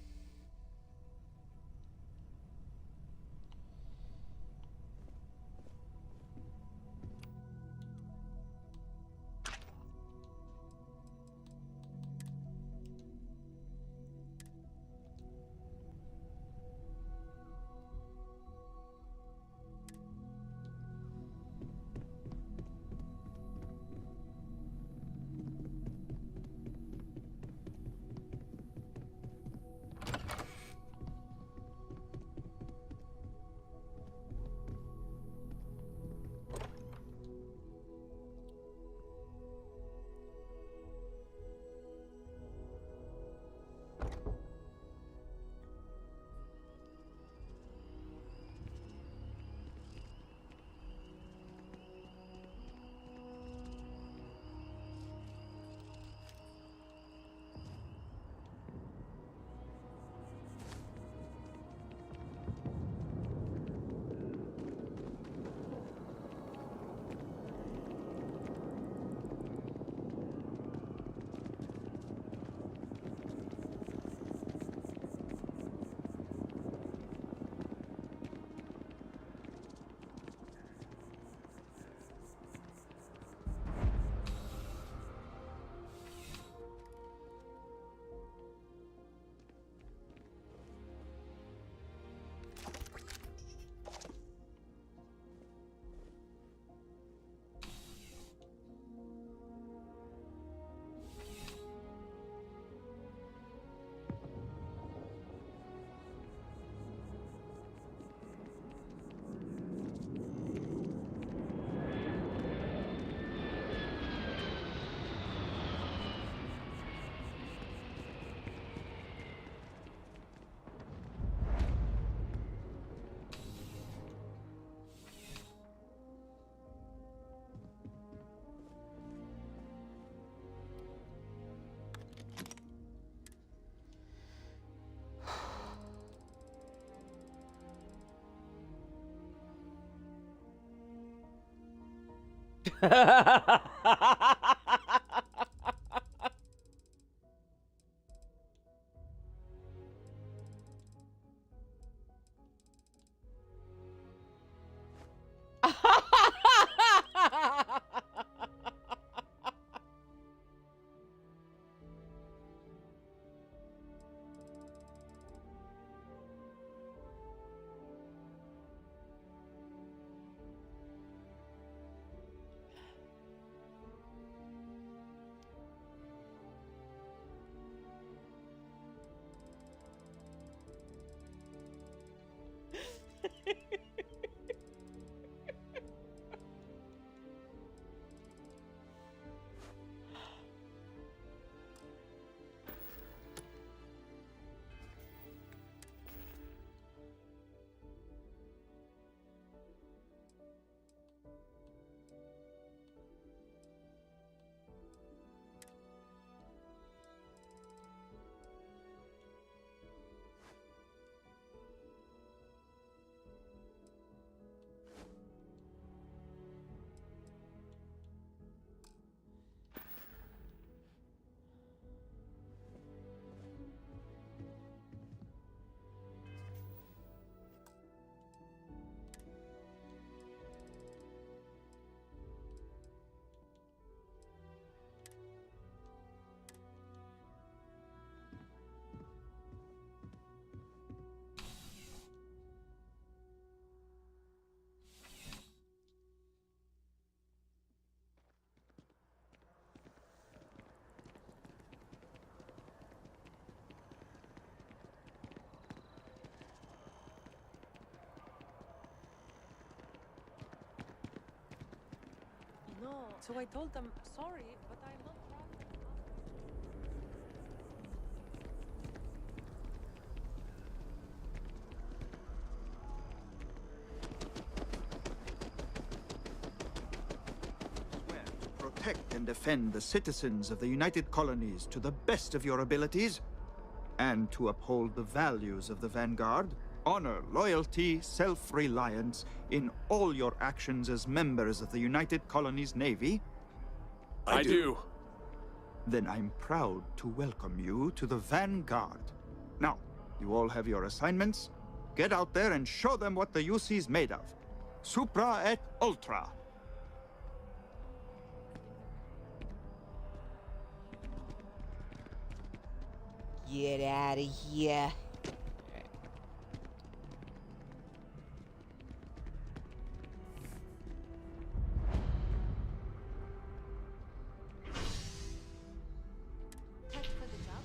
No, so I told them, sorry, but I'm not Swear to protect and defend the citizens of the United Colonies to the best of your abilities, and to uphold the values of the Vanguard, honor, loyalty, self-reliance in all your actions as members of the United Colonies Navy? I do. Then I'm proud to welcome you to the Vanguard. Now, you all have your assignments. Get out there and show them what the UC's made of. Supra et Ultra. Get out of here. Tech for the job?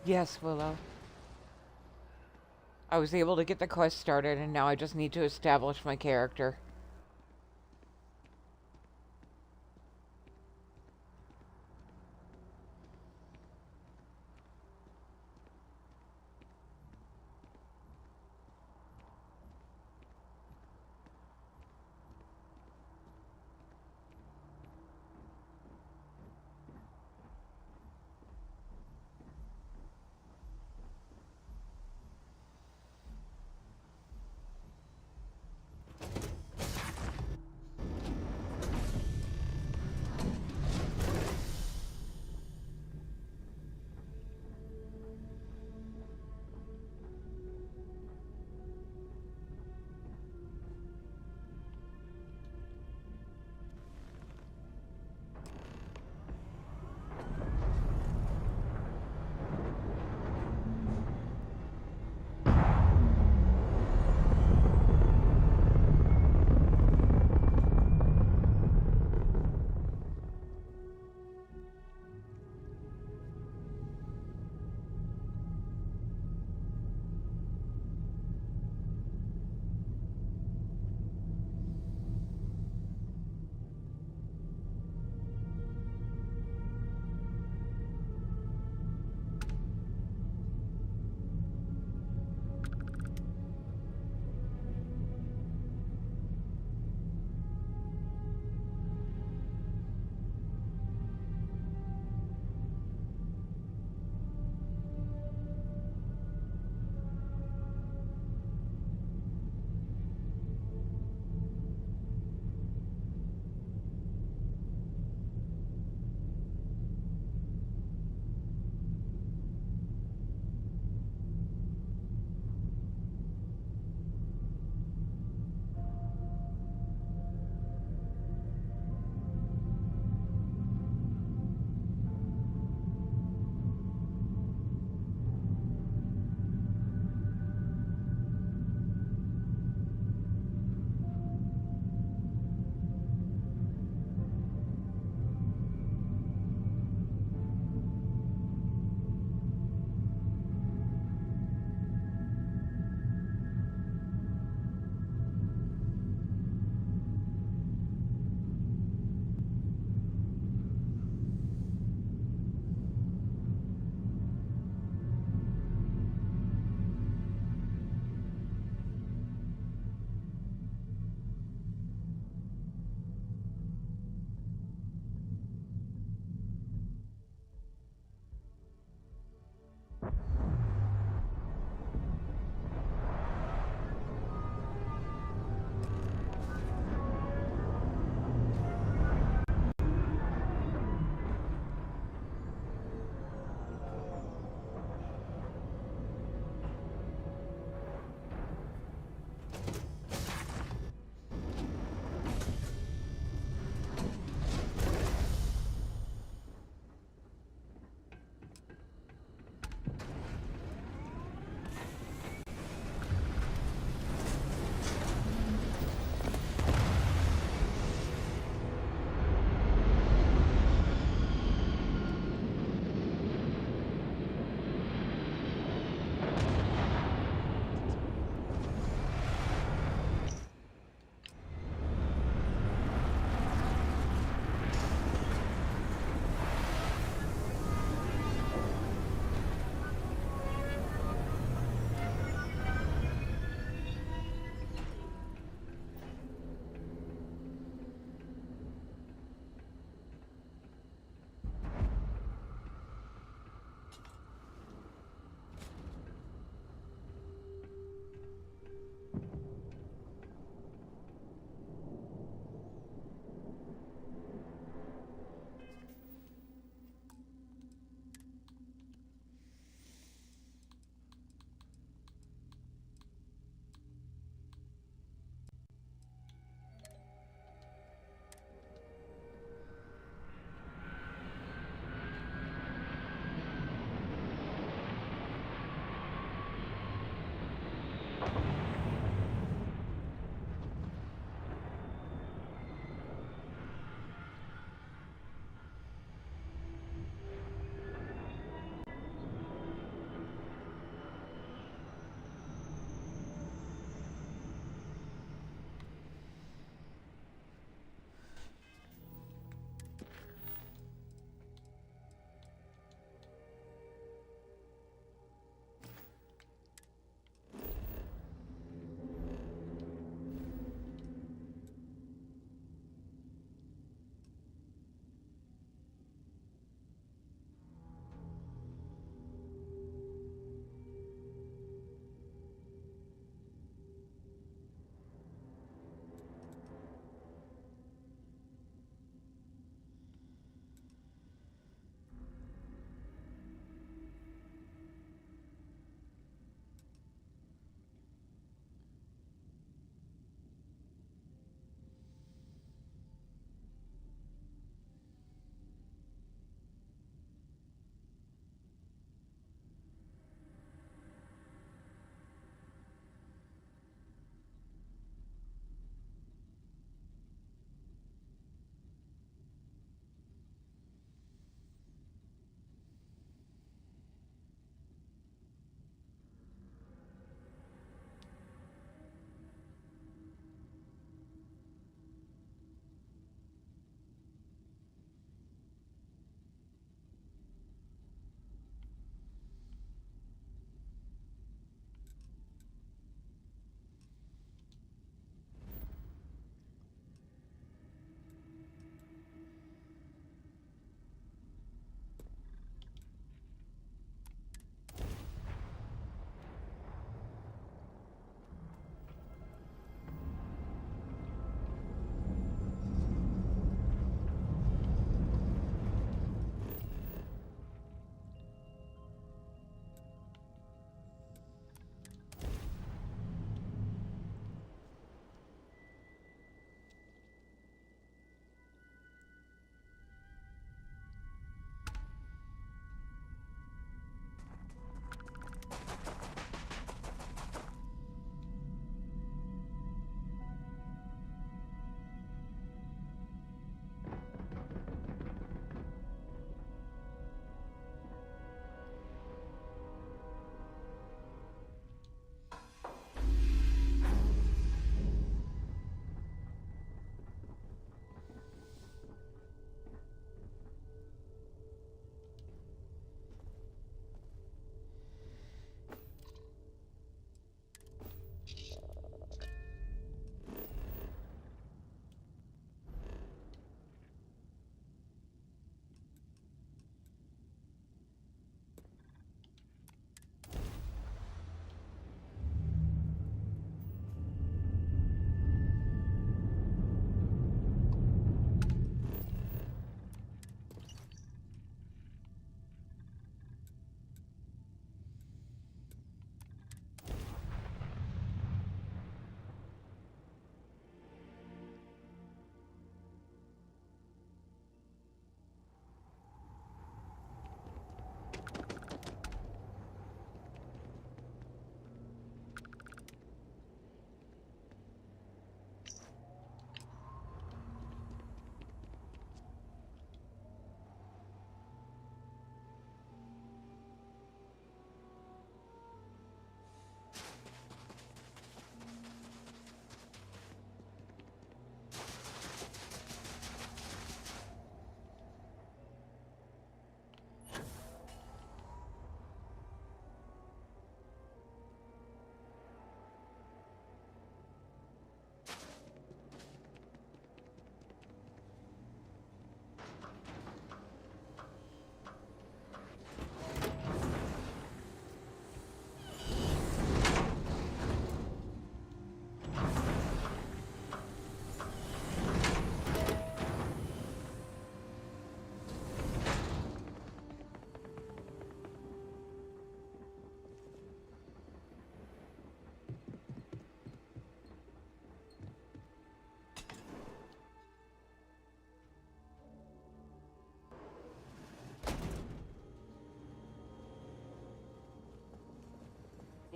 Yes, Willow. I was able to get the quest started, and now I just need to establish my character.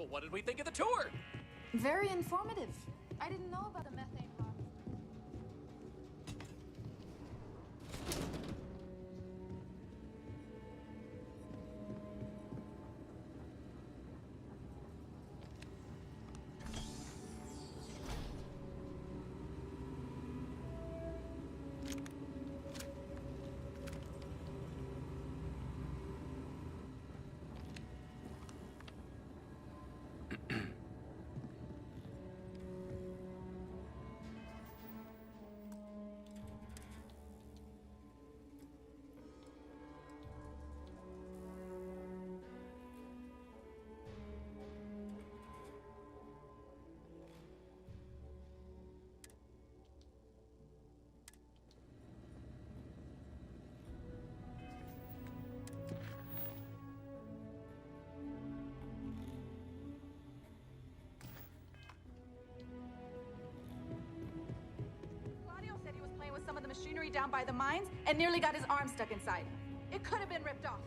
Well, what did we think of the tour? Very informative. I didn't know about the methane bomb. Some of the machinery down by the mines and nearly got his arm stuck inside. It could have been ripped off.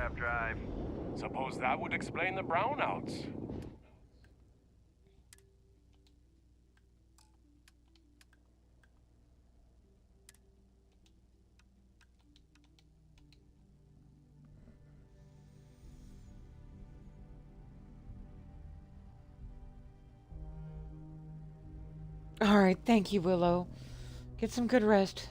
aircraft drive. Suppose that would explain the brownouts. All right, thank you, Willow. Get some good rest.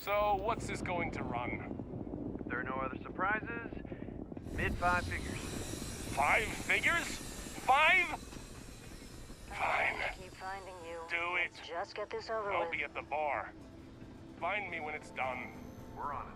So, what's this going to run? If there are no other surprises, mid-five figures. 5 figures? 5? Fine. Keep finding you. Do it. Just get this over I'll with. be at the bar. Find me when it's done. We're on it.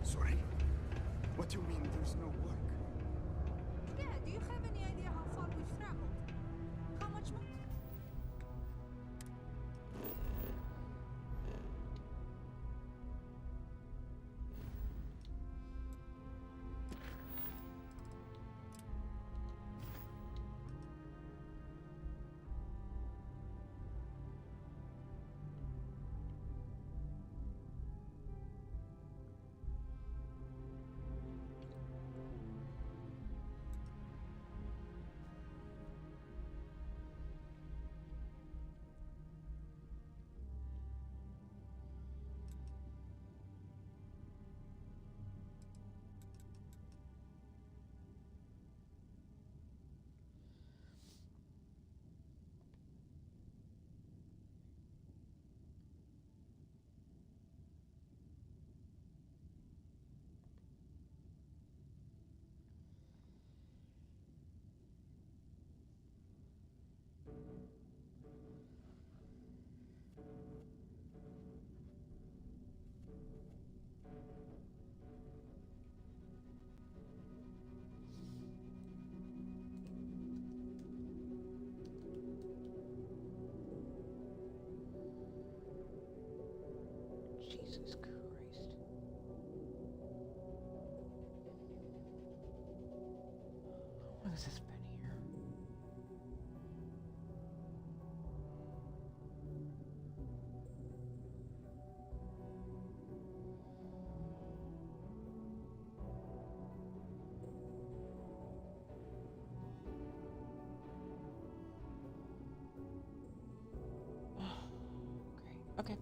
Sorry? What do you mean there's no work? Yeah, do you have any idea how far we've traveled? How much money? Jesus Christ. How long has this been here? Great. Okay.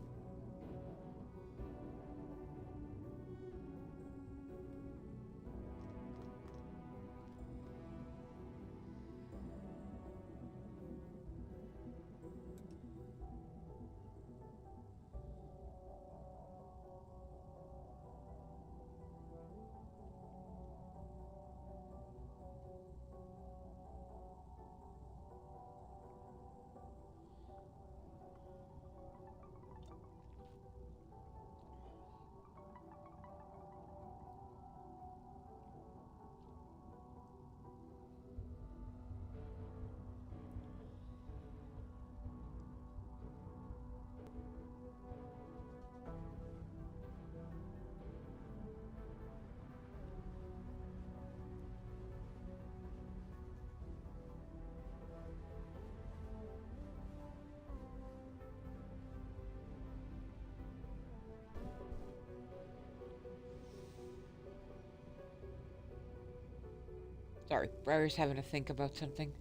Sorry, Briar's having to think about something.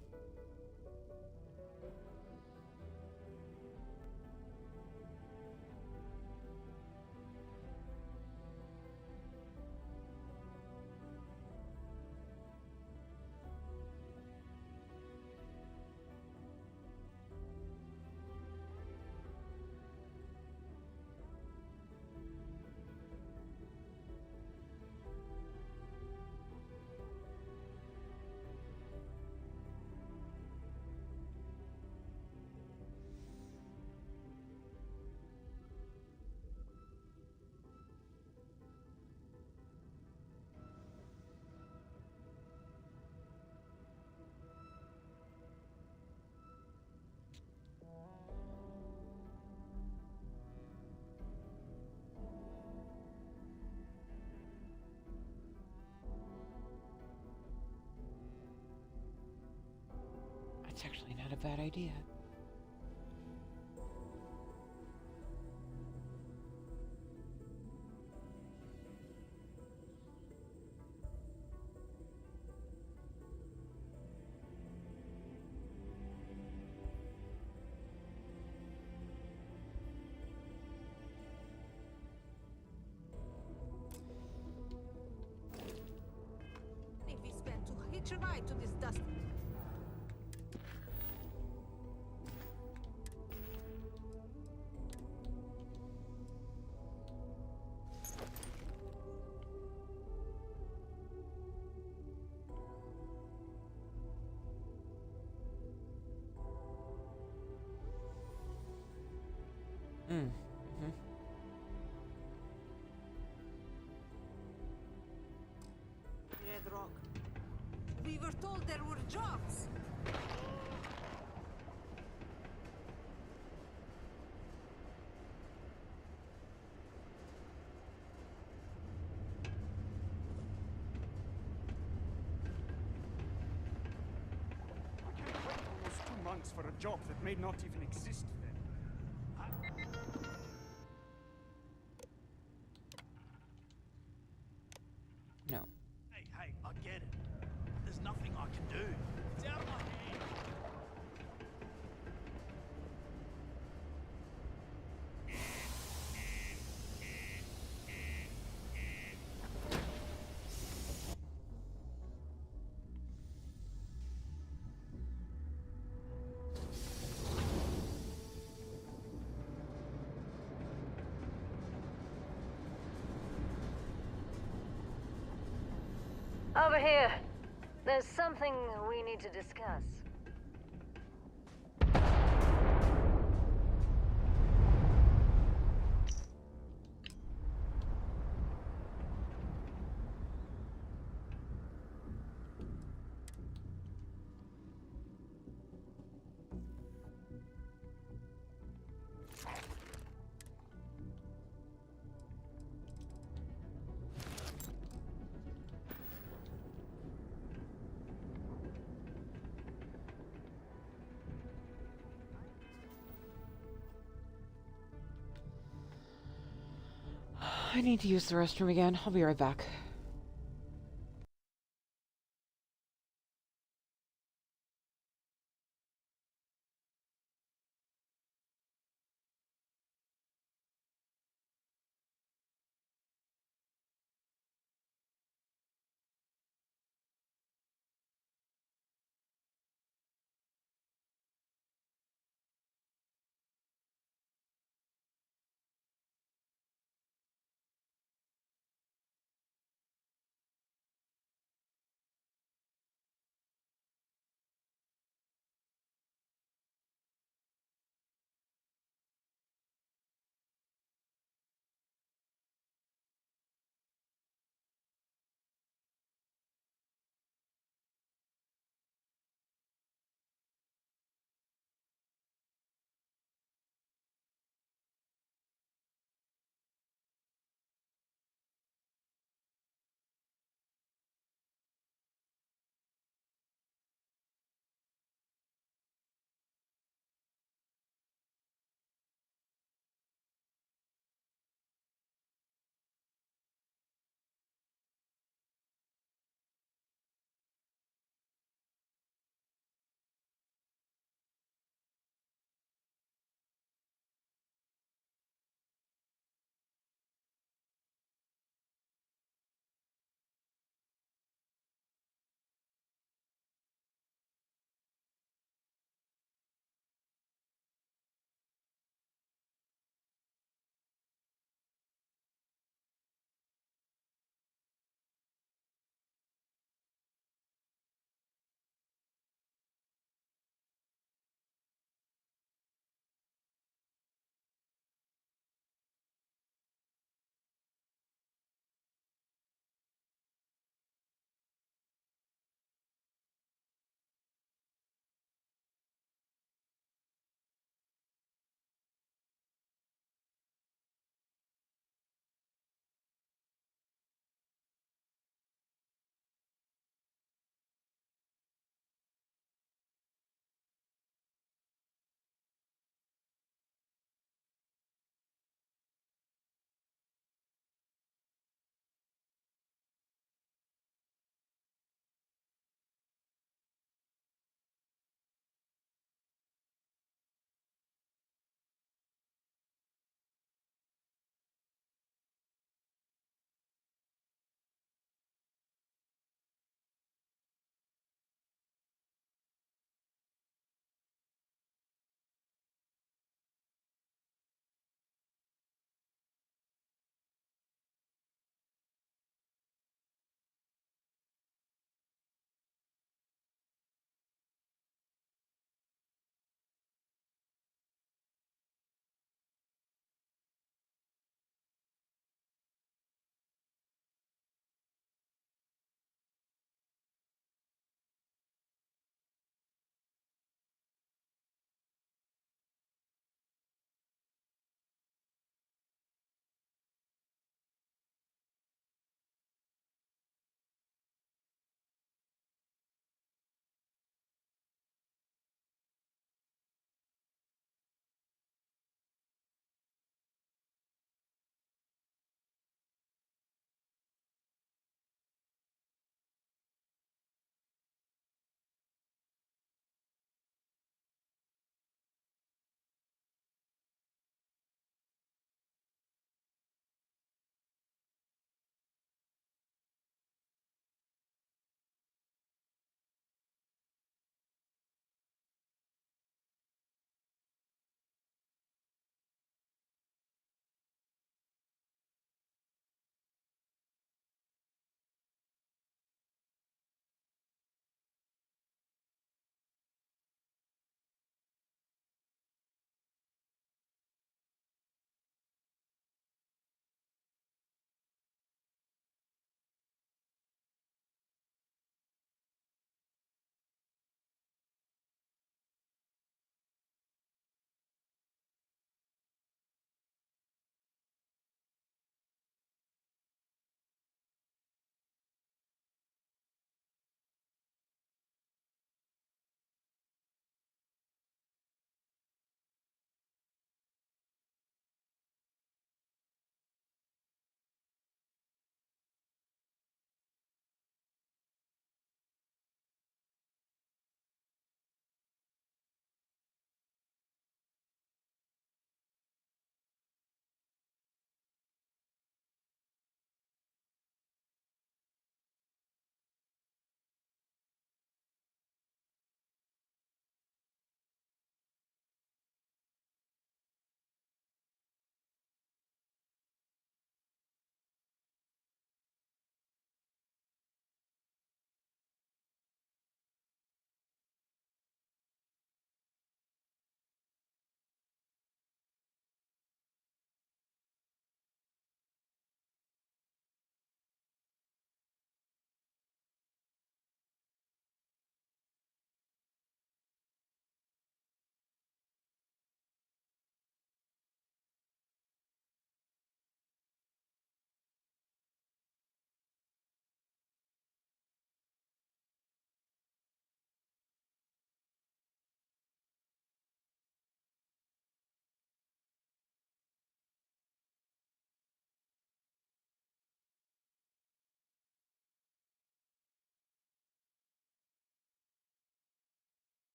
That's actually not a bad idea. If we spent to hitch a ride to this dust. Red Rock. We were told there were jobs. I can't wait almost 2 months for a job that may not even exist then. No. Hey, I get it. There's nothing I can do. It's out of my hand. Over here. There's something we need to discuss. I need to use the restroom again. I'll be right back.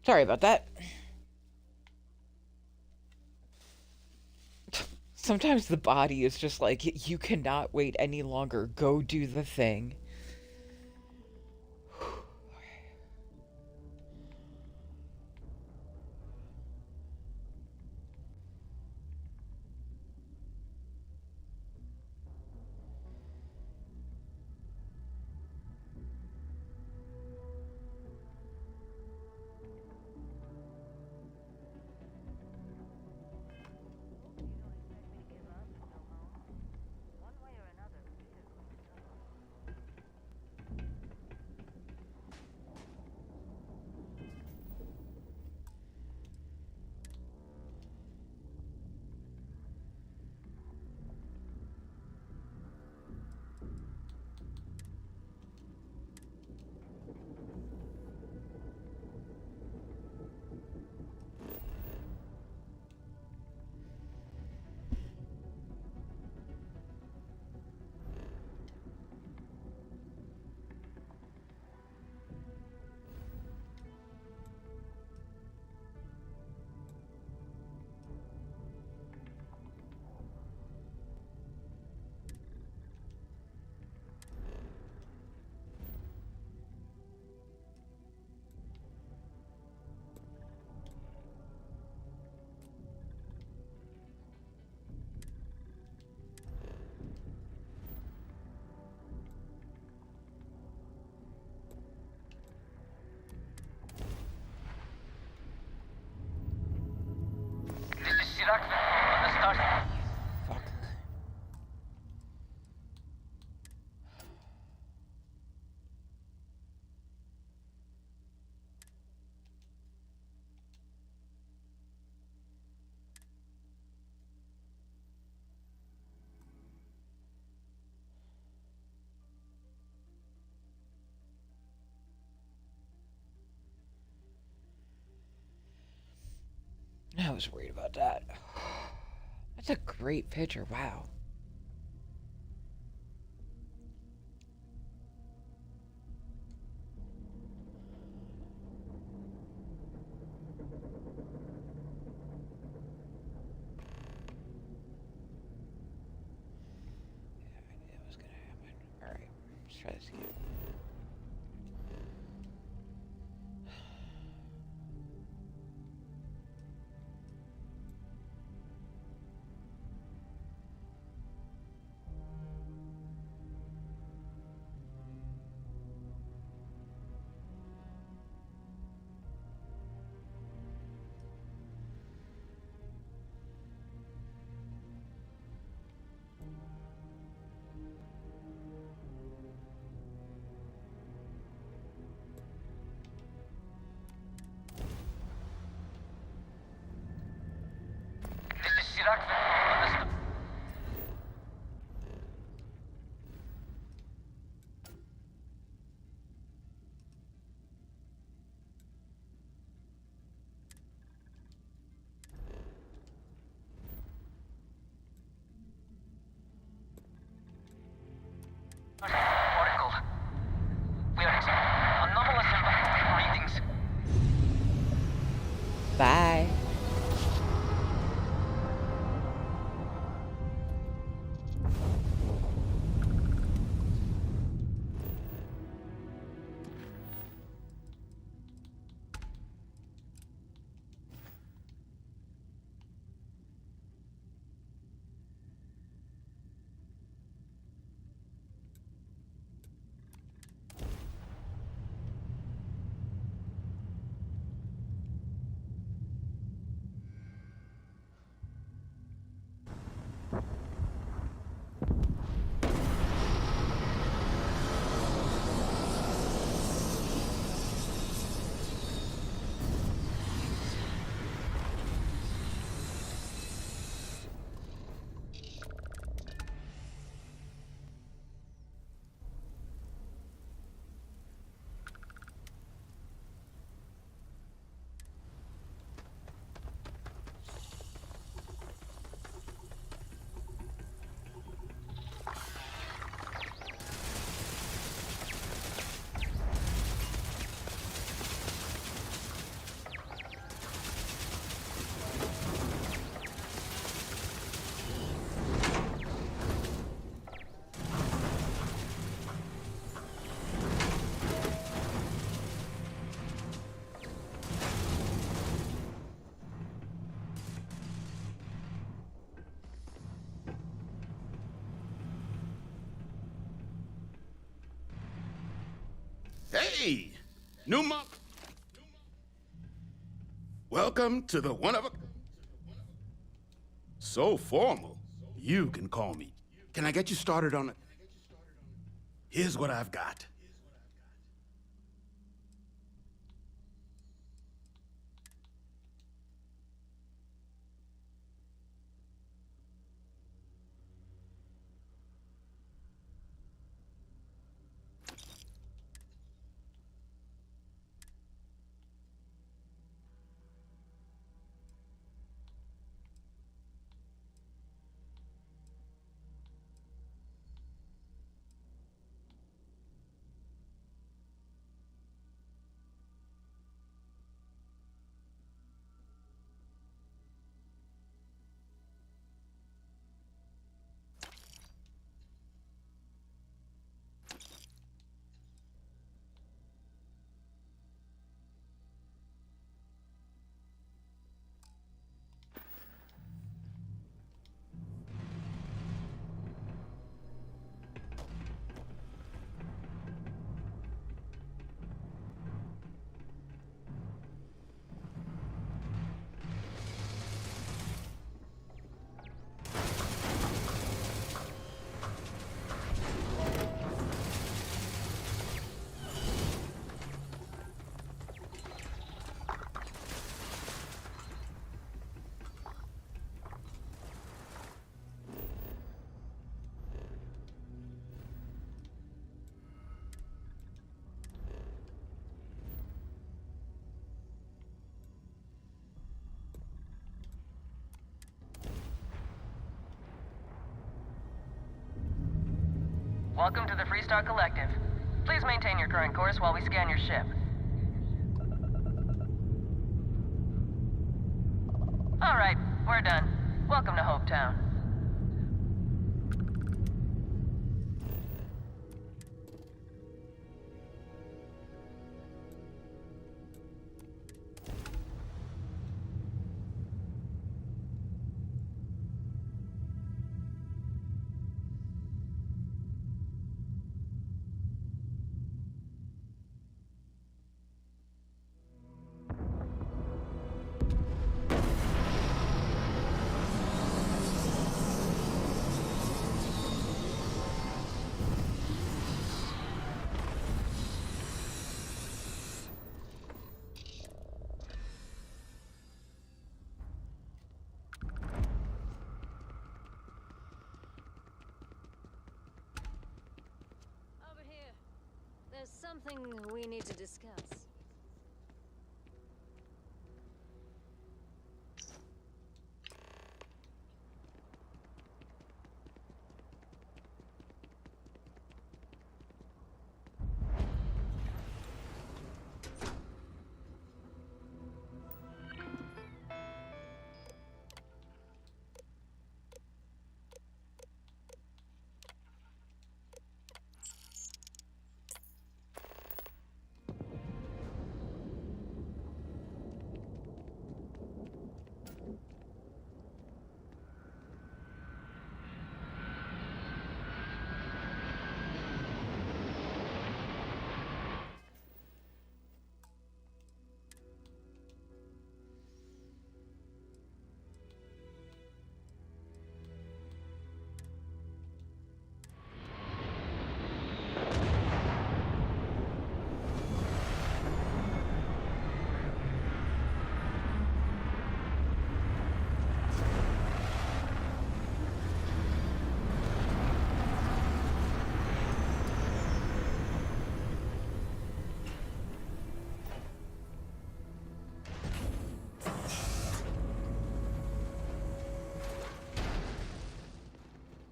Sorry about that. Sometimes the body is just like, you cannot wait any longer. Go do the thing. I was worried about that. That's a great picture. Wow. I knew it was gonna happen. Alright, let's try this again. Hey, new month. Welcome to the one of a... So formal. You can call me. Can I get you started on it? Here's what I've got. Welcome to the Freestar Collective. Please maintain your current course while we scan your ship. All right, we're done. Welcome to Hopetown. Over here. There's something we need to discuss.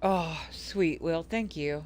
Oh, sweet, Will. Thank you.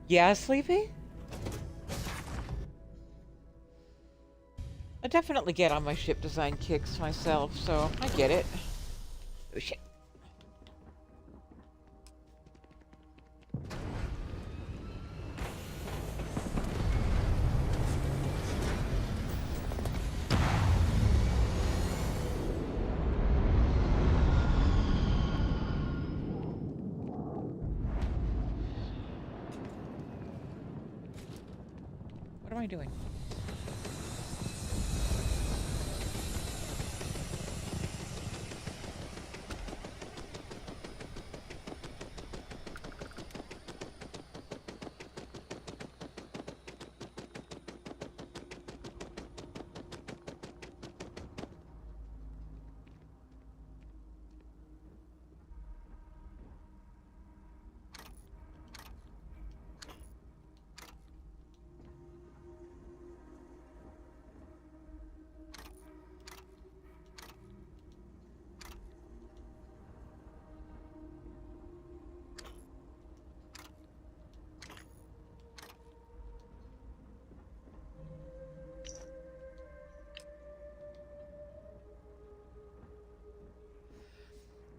Yeah, Sleepy? I definitely get on my ship design kicks myself, so I get it. Oh, shit. What am I doing?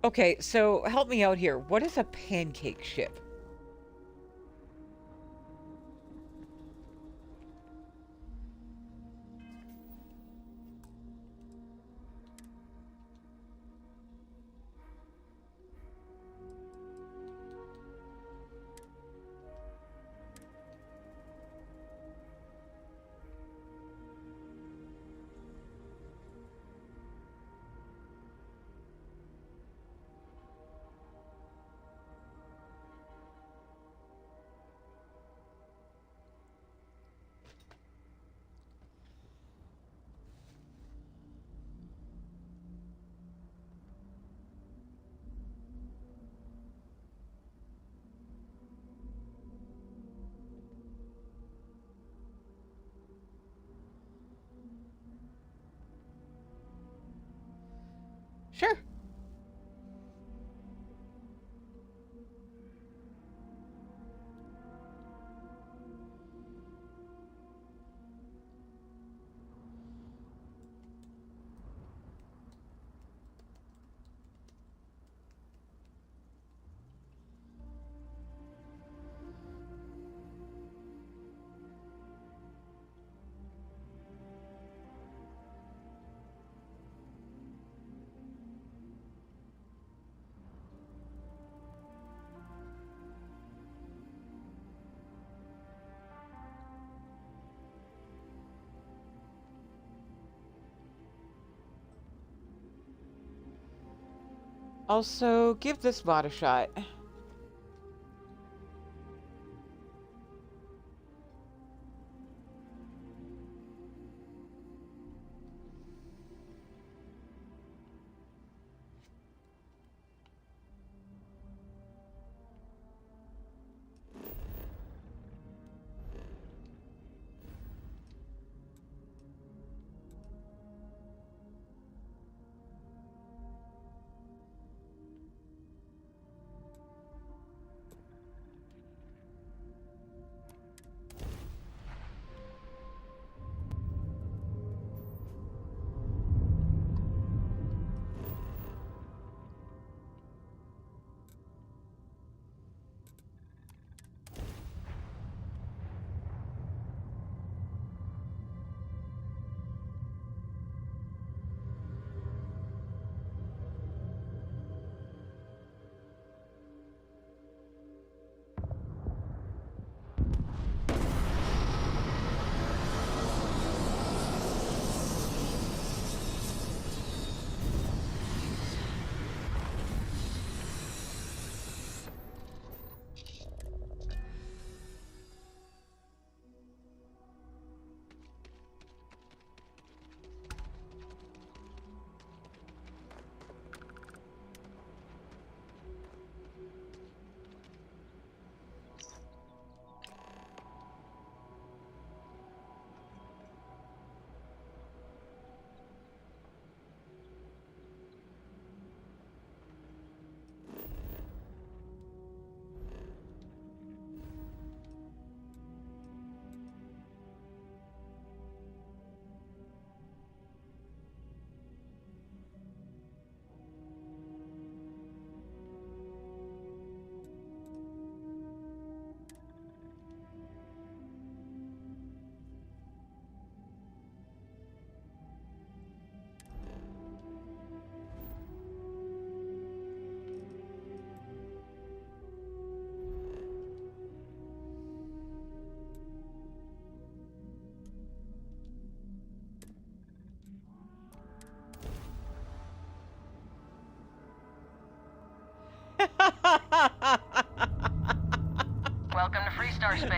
Okay, so help me out here. What is a pancake ship? Sure. Also, give this bot a shot.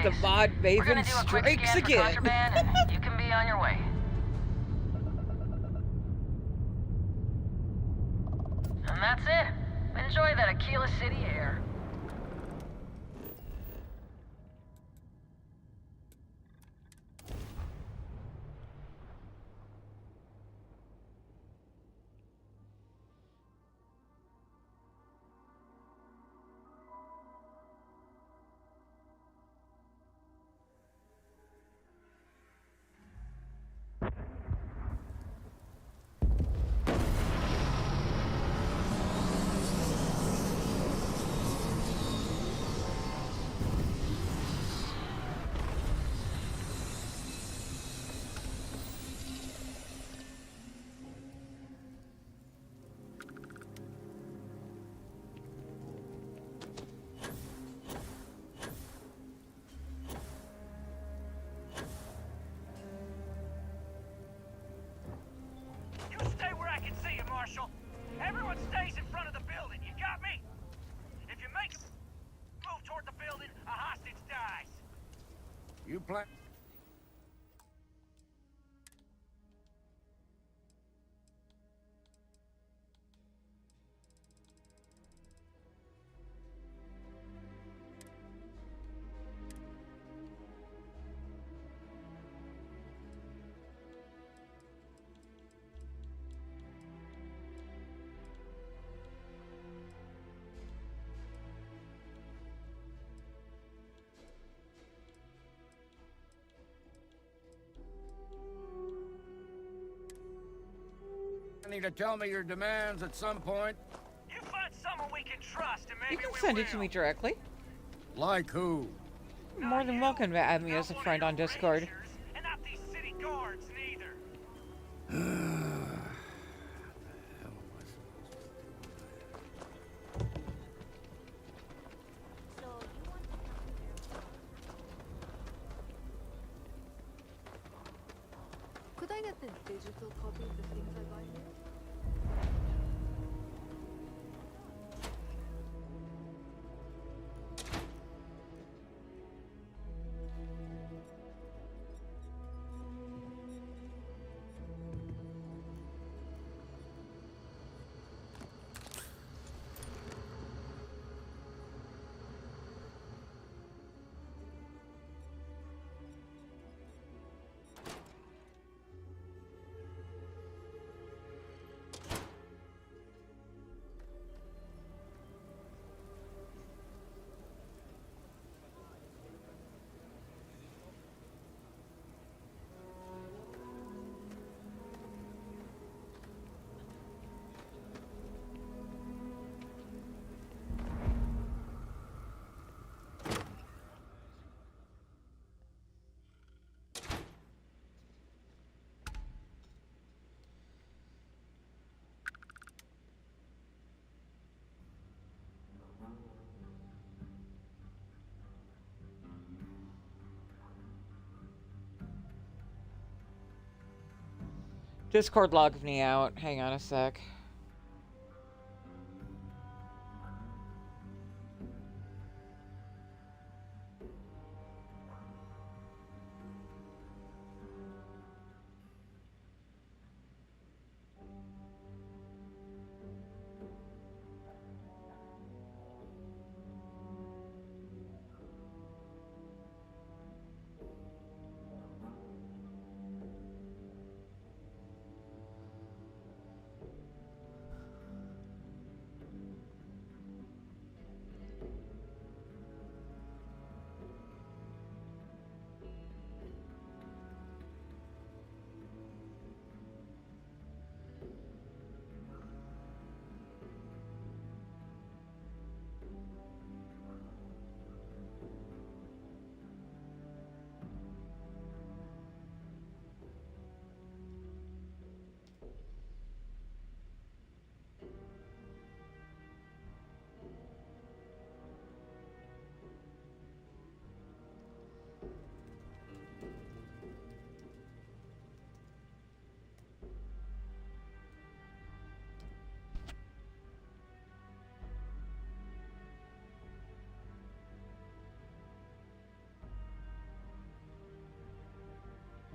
The mod We're maven gonna do a quick strikes scan for again. contraband, and you can be on your way. And that's it. Enjoy that Aquila City air. You stay where I can see you, Marshal. Everyone stays in front of the building. You got me? If you make a move toward the building, a hostage dies. You plan... Need to tell me your demands at some point. You find someone we can trust, and maybe You can send it to me directly. Like who? You're more than welcome to add me as a friend on Discord. and not these city guards neither. Could I get the digital copy of the things I buy here? Discord logged me out. Hang on a sec.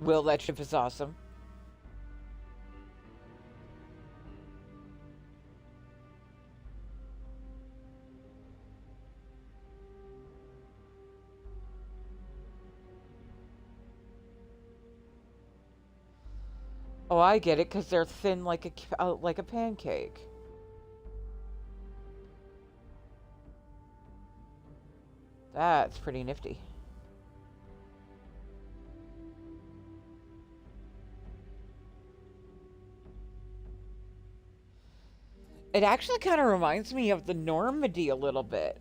Will, that ship is awesome. Oh, I get it, because they're thin like a pancake. That's pretty nifty. It actually kind of reminds me of the Normandy a little bit.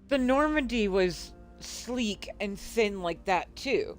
The Normandy was sleek and thin like that too.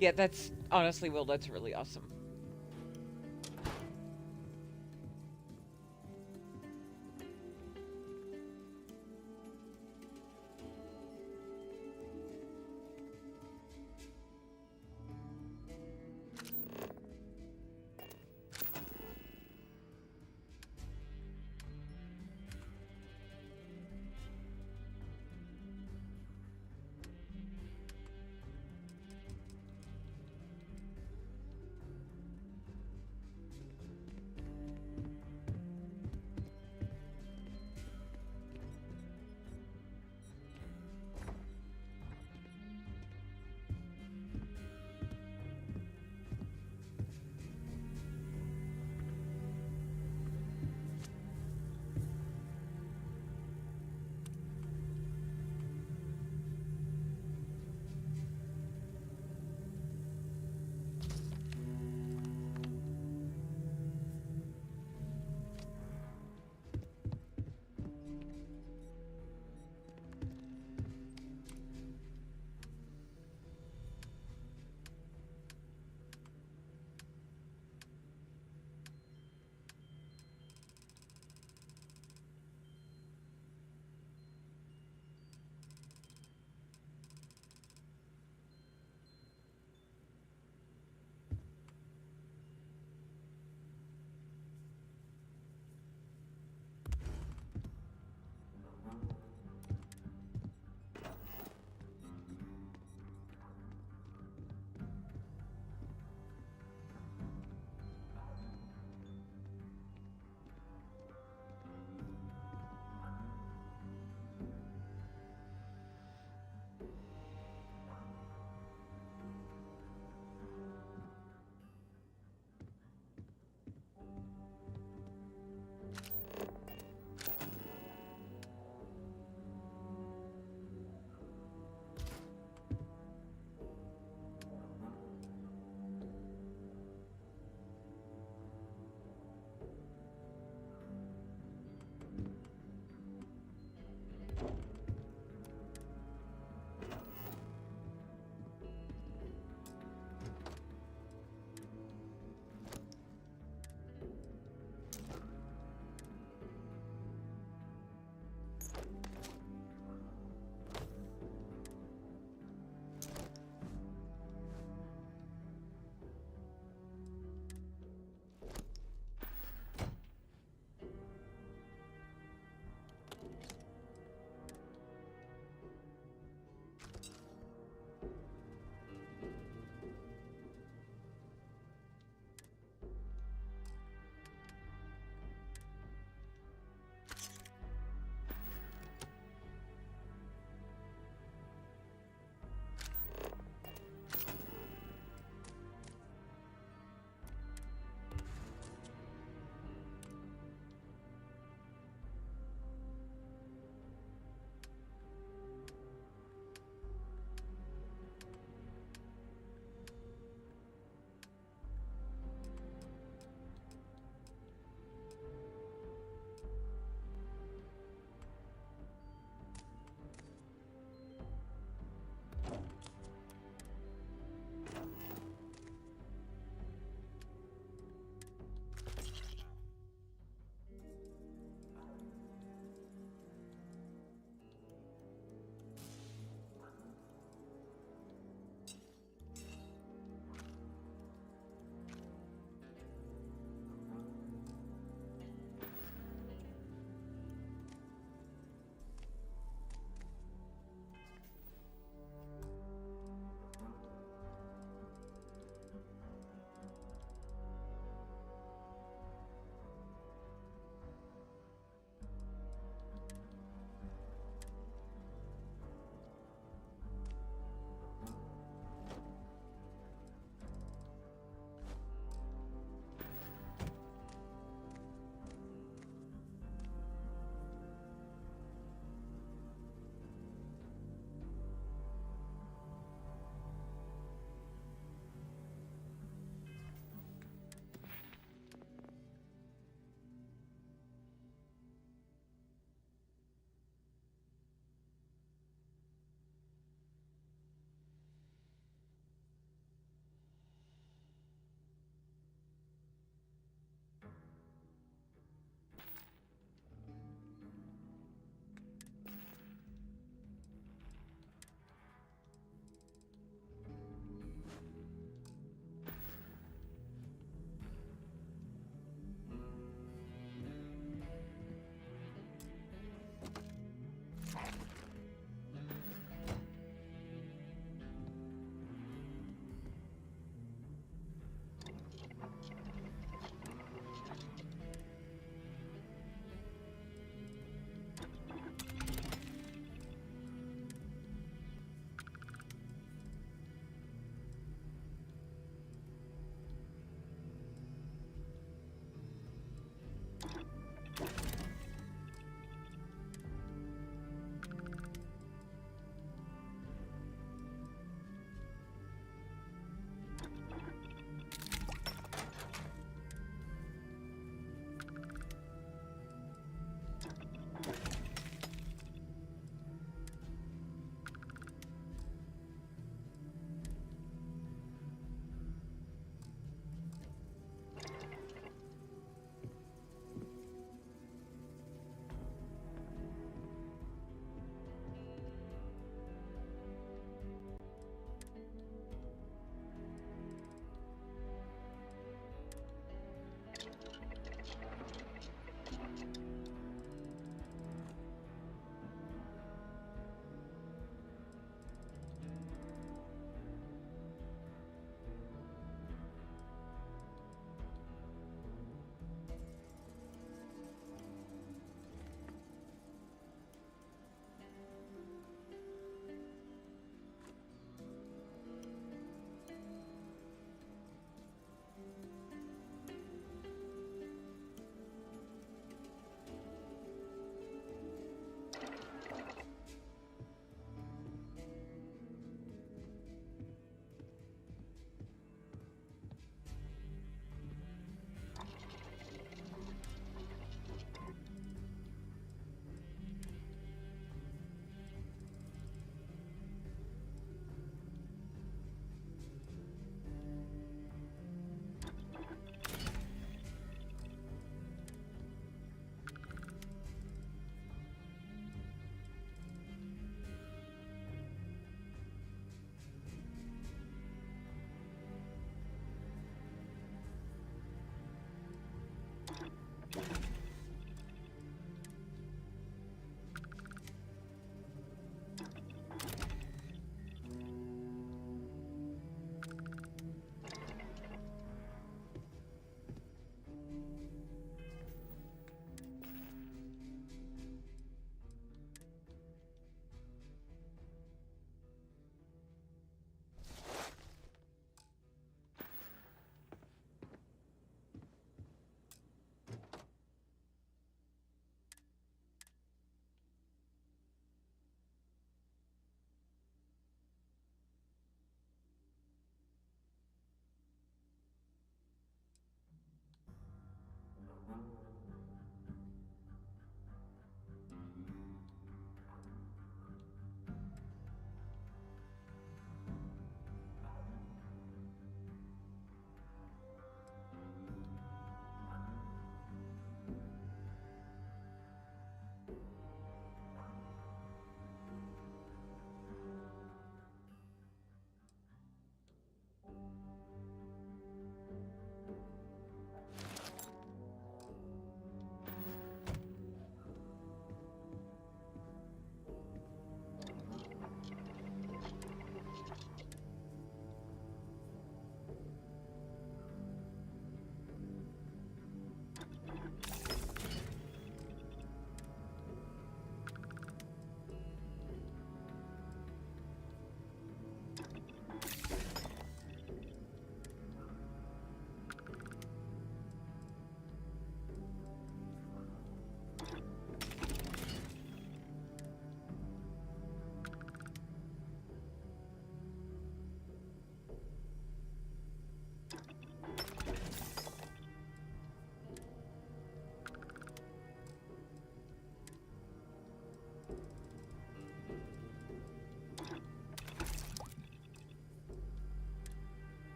Yeah, that's honestly, Will, that's really awesome.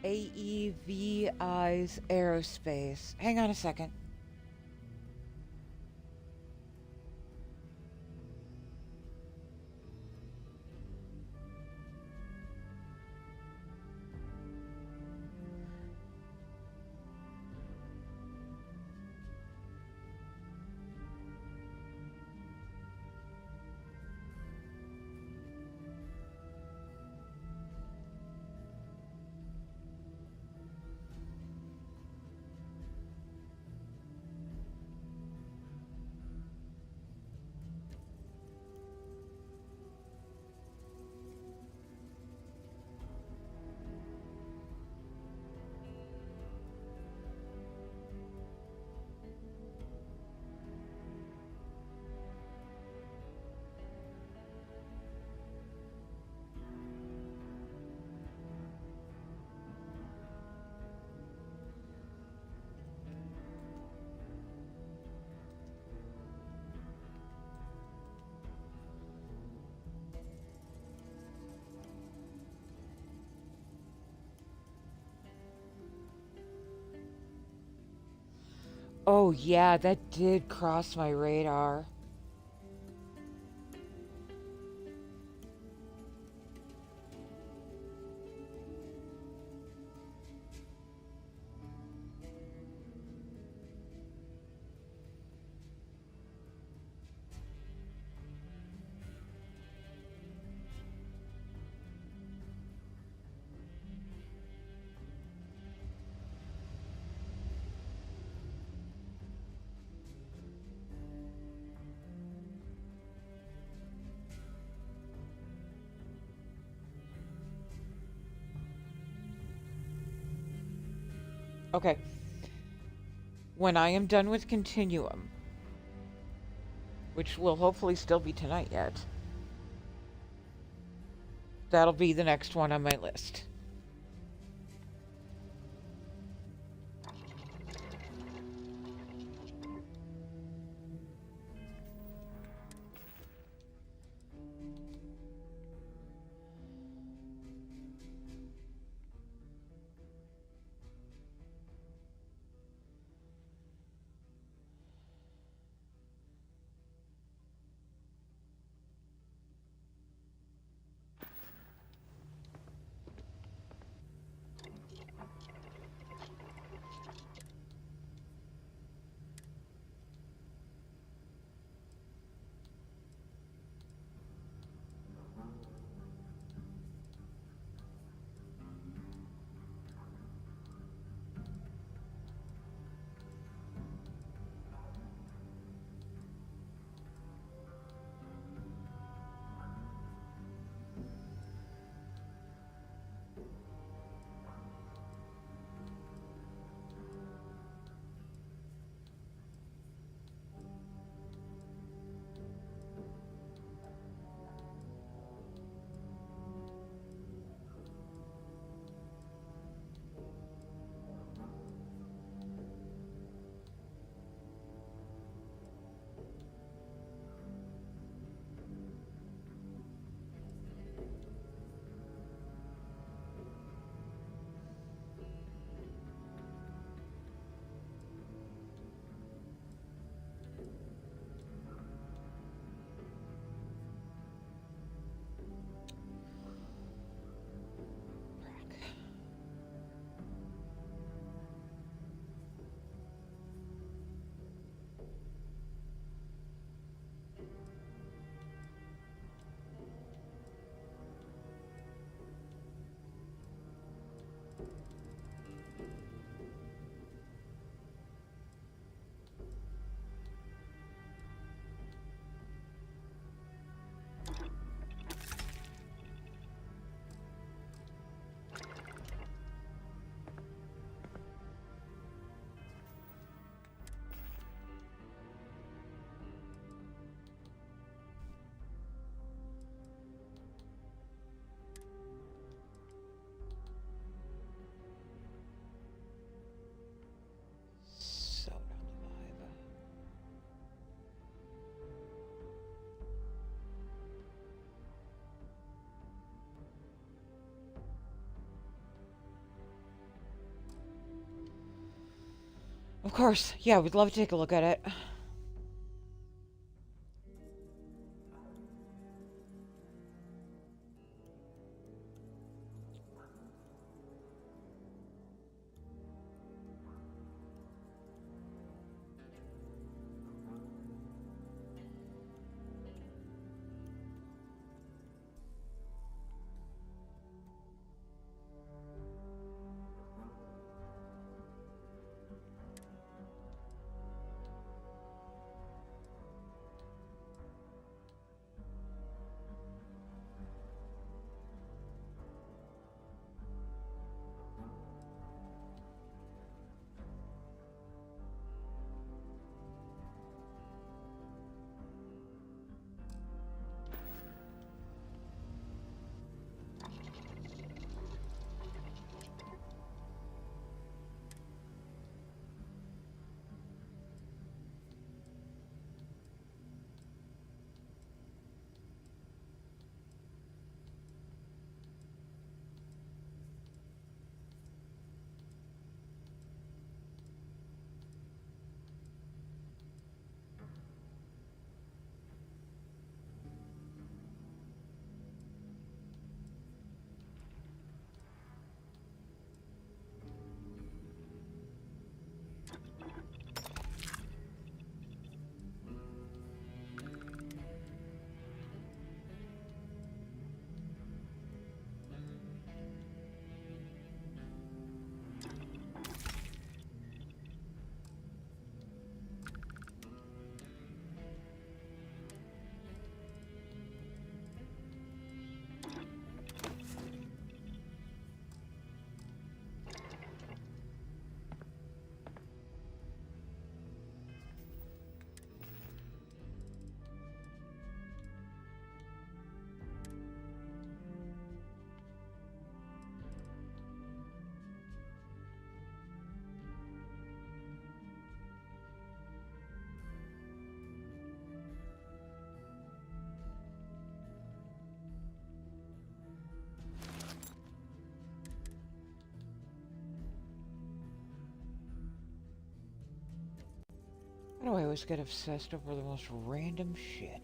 AEVI's Aerospace. Hang on a second. Oh yeah, that did cross my radar. Okay. When I am done with Continuum, which will hopefully still be tonight yet, that'll be the next one on my list. Of course. Yeah, we'd love to take a look at it. Why do I always get obsessed over the most random shit?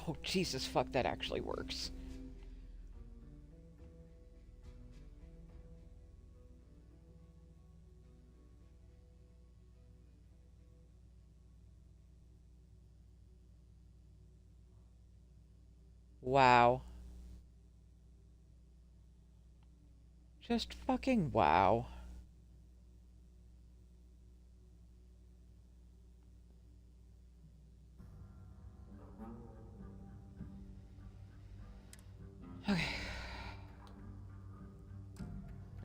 Oh, Jesus, fuck, that actually works. Wow. Just fucking wow. Okay.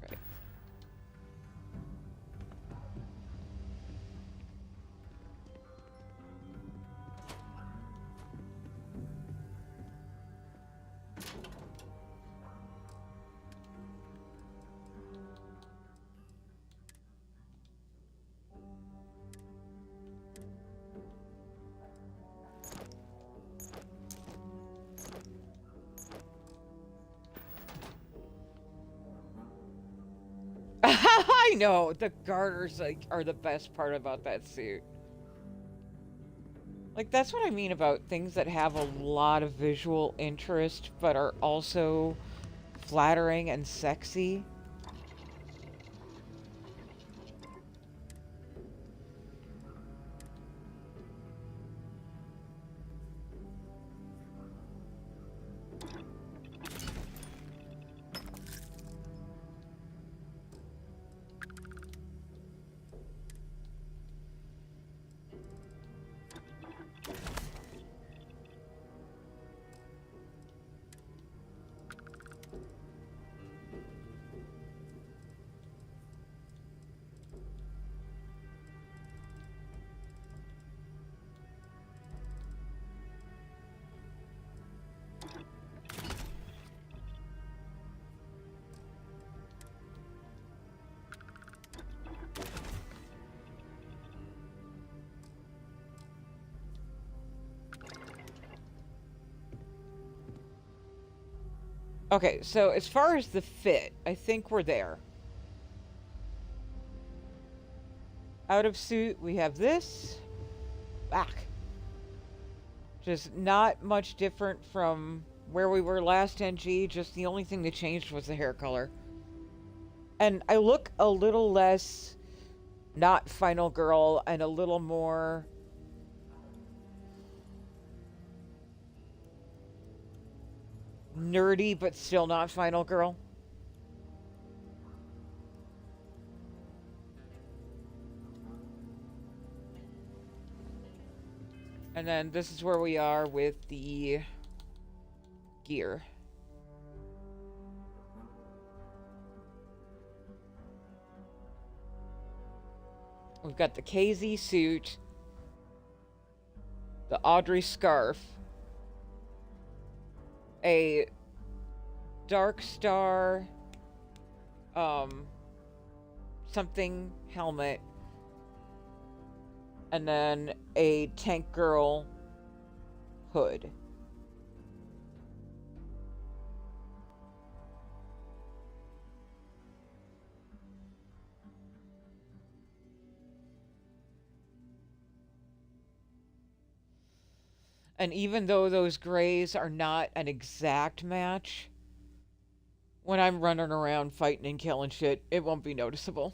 Right. I know, the garters like are the best part about that suit. Like, that's what I mean about things that have a lot of visual interest, but are also flattering and sexy. Okay, so as far as the fit, I think we're there. Out of suit, we have this. Back. Just not much different from where we were last NG, just the only thing that changed was the hair color. And I look a little less not final girl and a little more nerdy, but still not final girl. And then this is where we are with the gear. We've got the KZ suit, the Audrey scarf, a Dark Star, something helmet, and then a Tank Girl hood. And even though those grays are not an exact match, when I'm running around fighting and killing shit, it won't be noticeable.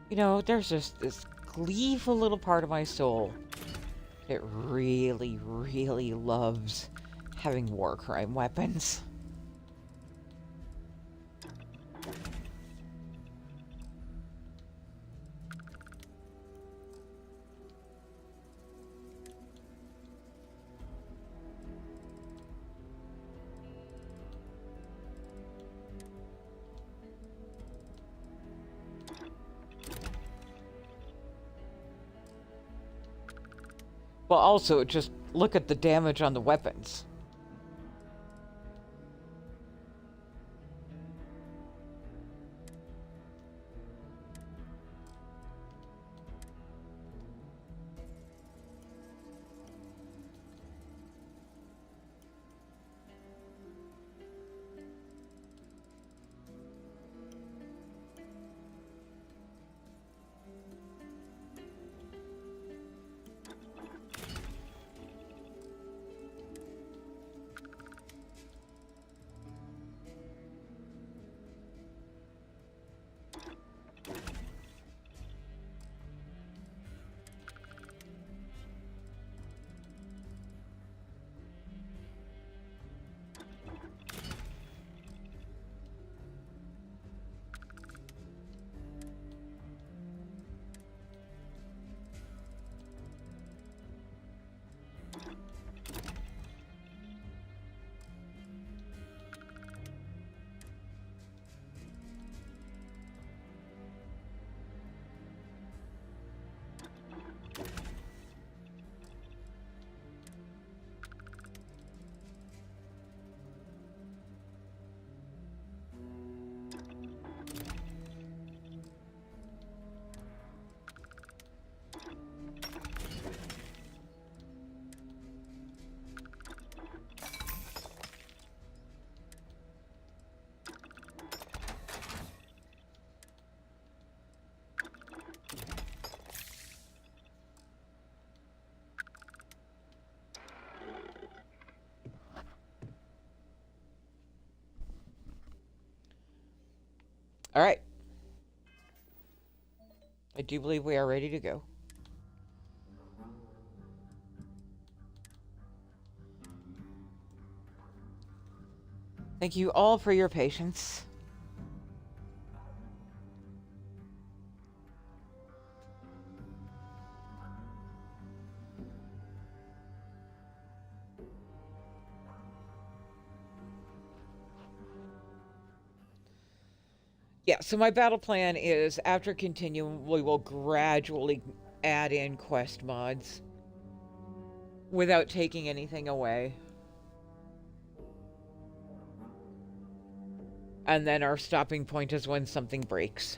You know, there's just this gleeful little part of my soul that really, really loves having war crime weapons. Well, also, just look at the damage on the weapons. All right. I do believe we are ready to go. Thank you all for your patience. Yeah, so my battle plan is, after continuing, we will gradually add in quest mods without taking anything away. And then our stopping point is when something breaks.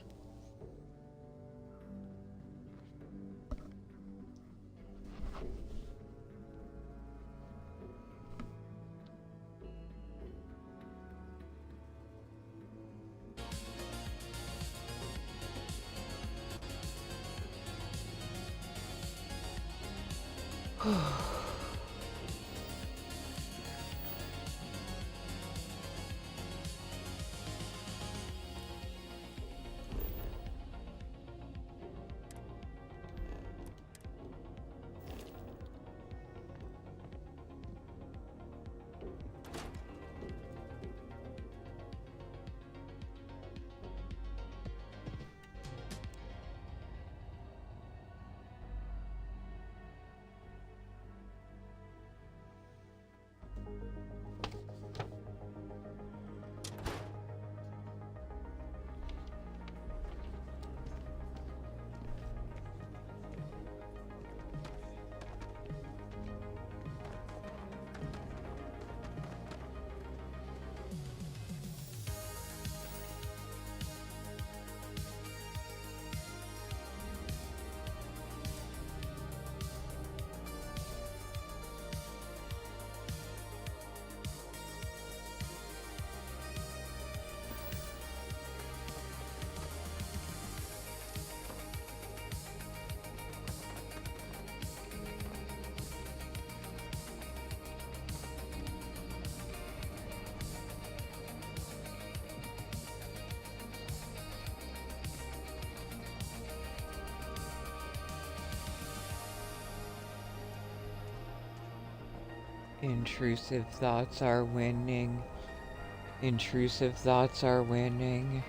Intrusive thoughts are winning. Intrusive thoughts are winning.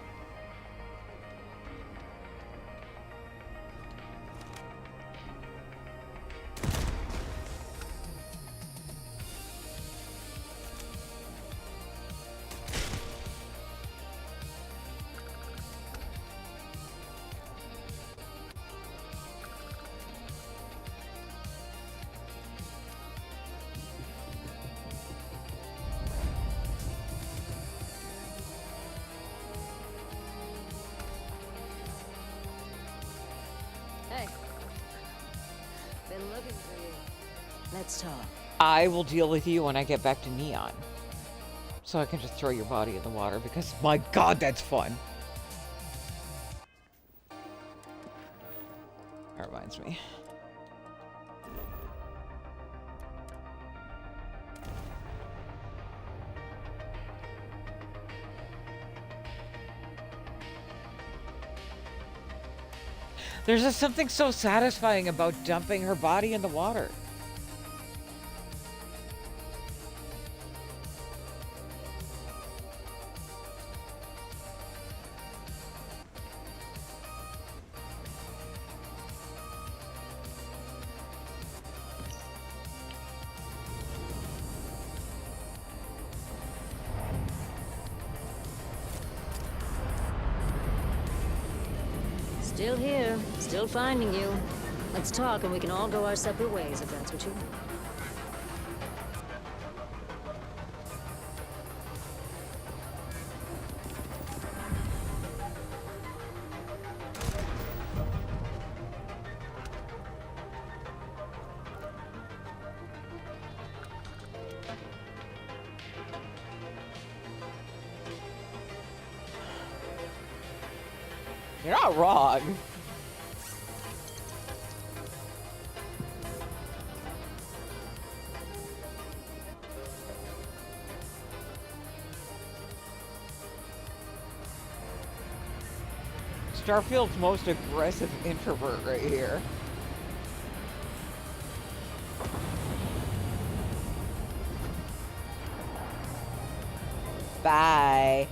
Hey. Been looking for you. Let's talk. I will deal with you when I get back to Neon. So I can just throw your body in the water because, my god, that's fun. That reminds me. There's just something so satisfying about dumping her body in the water. Still here. Still finding you. Let's talk and we can all go our separate ways if that's what you want. You're not wrong. Starfield's most aggressive introvert right here. Bye.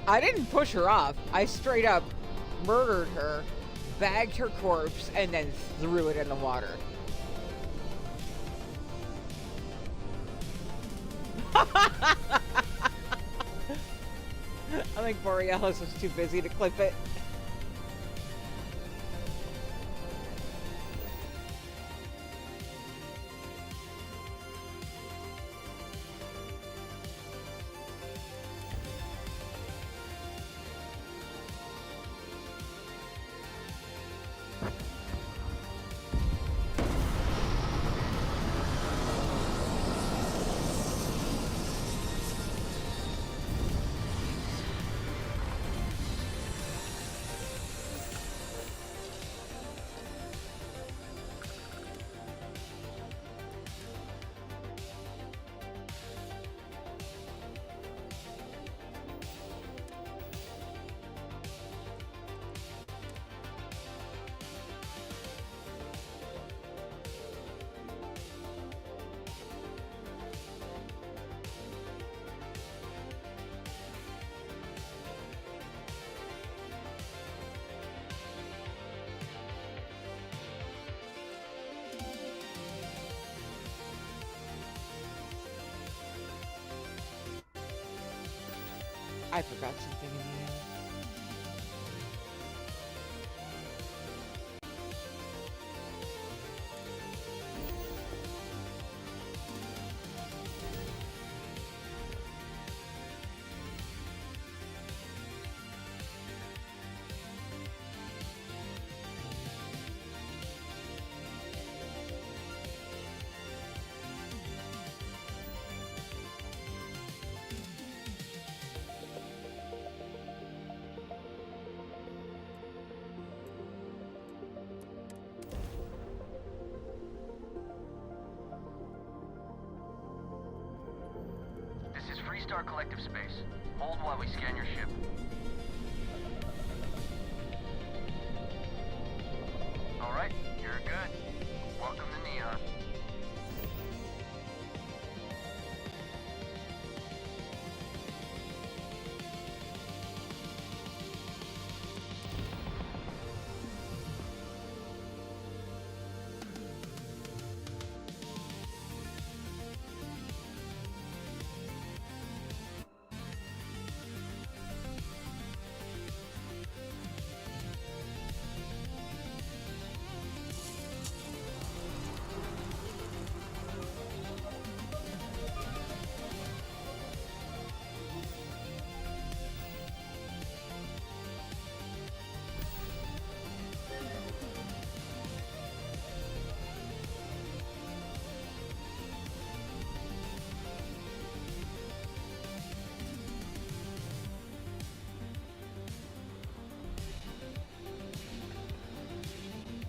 I didn't push her off. I straight up murdered her, bagged her corpse, and then threw it in the water. I think Borealis was too busy to clip it. I forgot something in the end. This is Freestar Collective Space. Hold while we scan your ship. Alright, you're good. Welcome to Neon.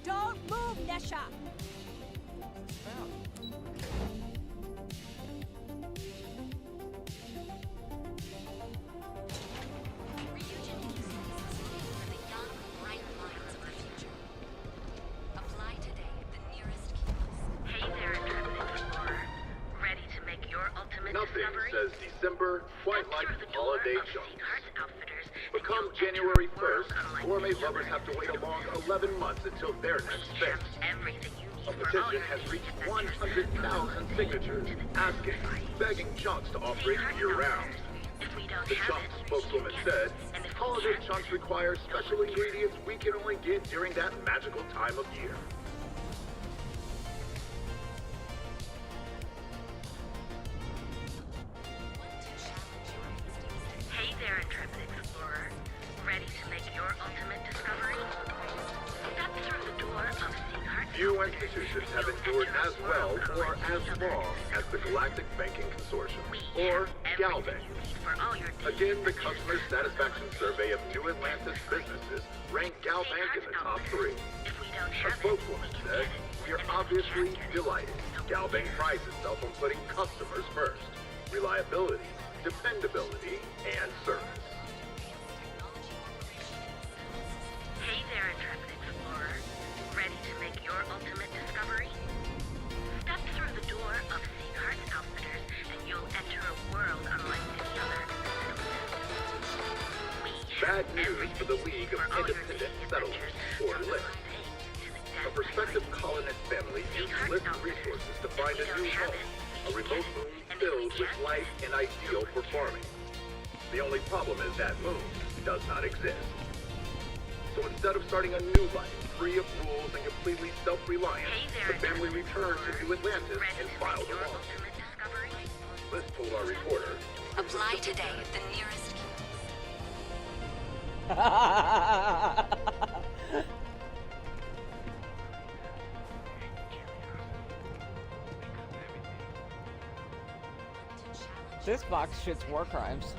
Don't move, Nesha! Hey there, intrepid explorer. Ready to make your ultimate Nothing discovery? says December quite Step like through the door holiday of chunks. Sweetheart's Outfitters, and Become you'll enter January a world 1st, unlike gourmet any lovers other have to wait a you've long ever 11 months until their seen. next We fix. have everything you A need for all petition your has reached adventures. 100,000 signatures, asking, begging Chunks to operate year-round. If we don't The have Chunks it, spokeswoman said, holiday Chunks require special ingredients we can only get during that magical time of year. Hey there, intrepid explorer. Ready to make your ultimate discovery? Step through the door of Sweetheart's Few institutions have endured as well or as long as the Galactic Banking Consortium, or GalBank. for all your Again, the customer satisfaction survey of New Atlantis businesses ranked GalBank in the top 3. A spokeswoman said, "We are obviously delighted. GalBank prides itself on putting customers first, reliability, dependability, and service." Hey there, intrepid explorer. Ready to make your ultimate discovery? Step through the door of Sweetheart's Outfitters, and you'll enter a world unlike any other. Bad news for the League of Independent Settlers, or LIST. A prospective colonist family used LIST resources to find a new home, a remote moon filled with life and ideal for farming. The only problem is that moon does not exist. So instead of starting a new life, free of rules and completely self-reliant, the family returned to New Atlantis and filed a lawsuit. LIST told our reporter, Apply today at the nearest. This box shits war crimes.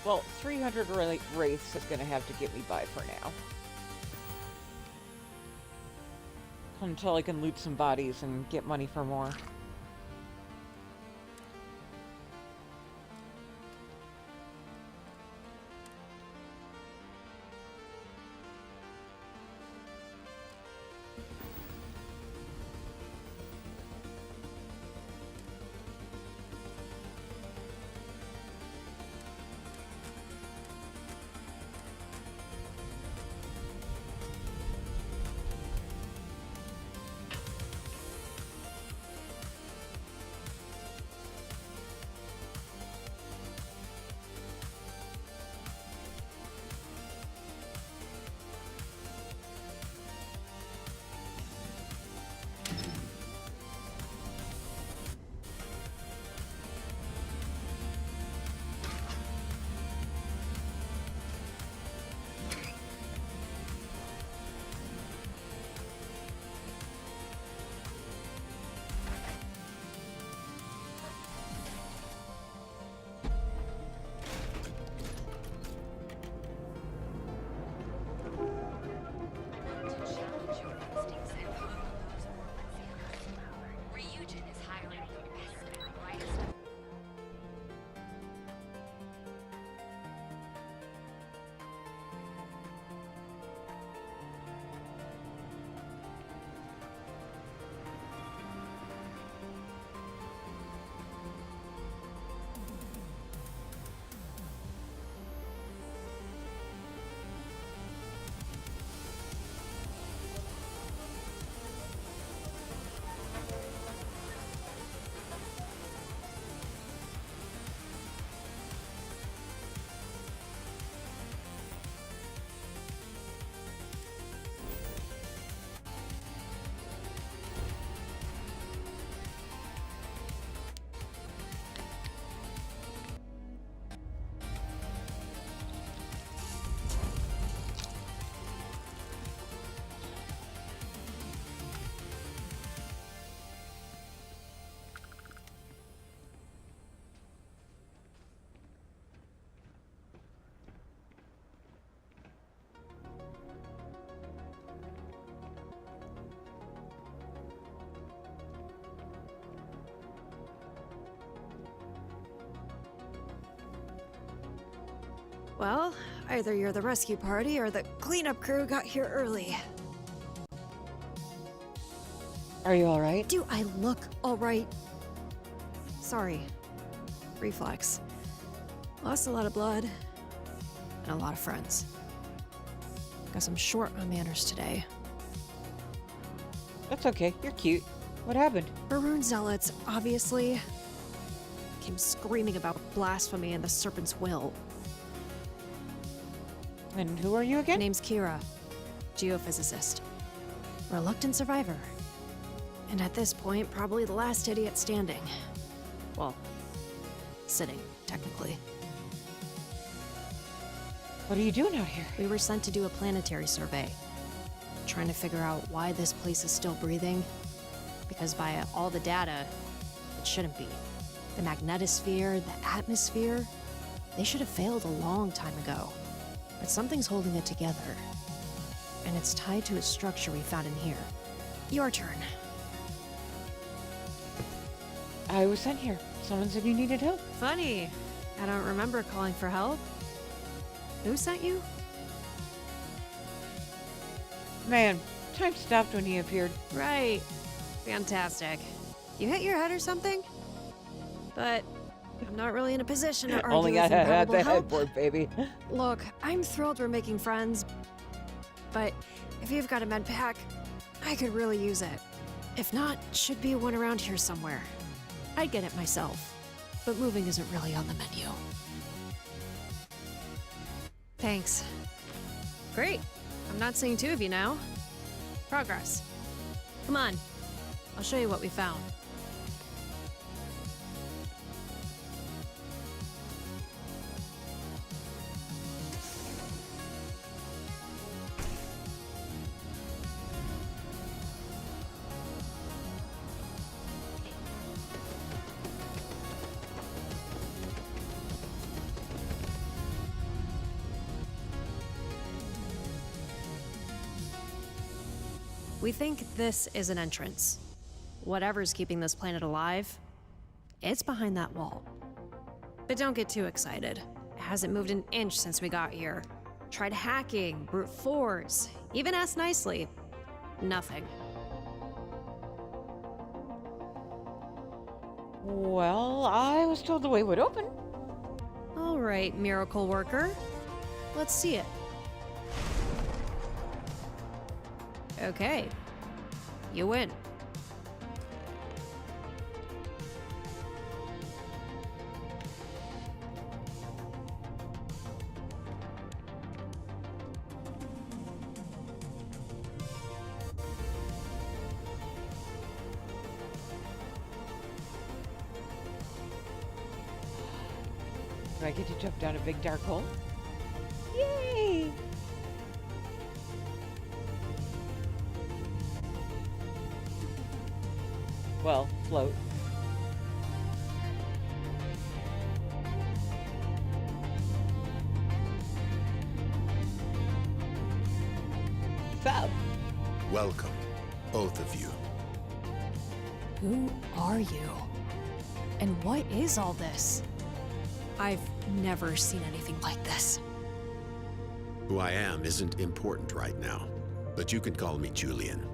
Well, 300 wraiths is gonna have to get me by for now. Until I can loot some bodies and get money for more. Well, either you're the rescue party or the cleanup crew got here early. Are you alright? Do I look alright? Sorry. Reflex. Lost a lot of blood. And a lot of friends. Guess I'm short on manners today. That's okay. You're cute. What happened? Maroon zealots, obviously, came screaming about blasphemy and the Serpent's will. And who are you again? Name's Kira. Geophysicist. Reluctant survivor. And at this point, probably the last idiot standing. Well, sitting, technically. What are you doing out here? We were sent to do a planetary survey. Trying to figure out why this place is still breathing. Because by all the data, it shouldn't be. The magnetosphere, the atmosphere, they should have failed a long time ago. But something's holding it together. And it's tied to a structure we found in here. Your turn. I was sent here. Someone said you needed help. Funny. I don't remember calling for help. Who sent you? Man, time stopped when he appeared. Right. Fantastic. You hit your head or something? But I'm not really in a position to argue Only with got at improbable the help. headboard, baby. Look, I'm thrilled we're making friends, but if you've got a med pack, I could really use it. If not, should be one around here somewhere. I'd get it myself, but moving isn't really on the menu. Thanks. Great. I'm not seeing two of you now. Progress. Come on. I'll show you what we found. We think this is an entrance. Whatever's keeping this planet alive, it's behind that wall. But don't get too excited. It hasn't moved an inch since we got here. Tried hacking, brute force, even asked nicely. Nothing. Well, I was told the way would open. All right, miracle worker. Let's see it. Okay. You win. Do I get to jump down a big dark hole? Yay! Well, float. Fab. Welcome, both of you. Who are you? And what is all this? I've never seen anything like this. Who I am isn't important right now, but you can call me Julian.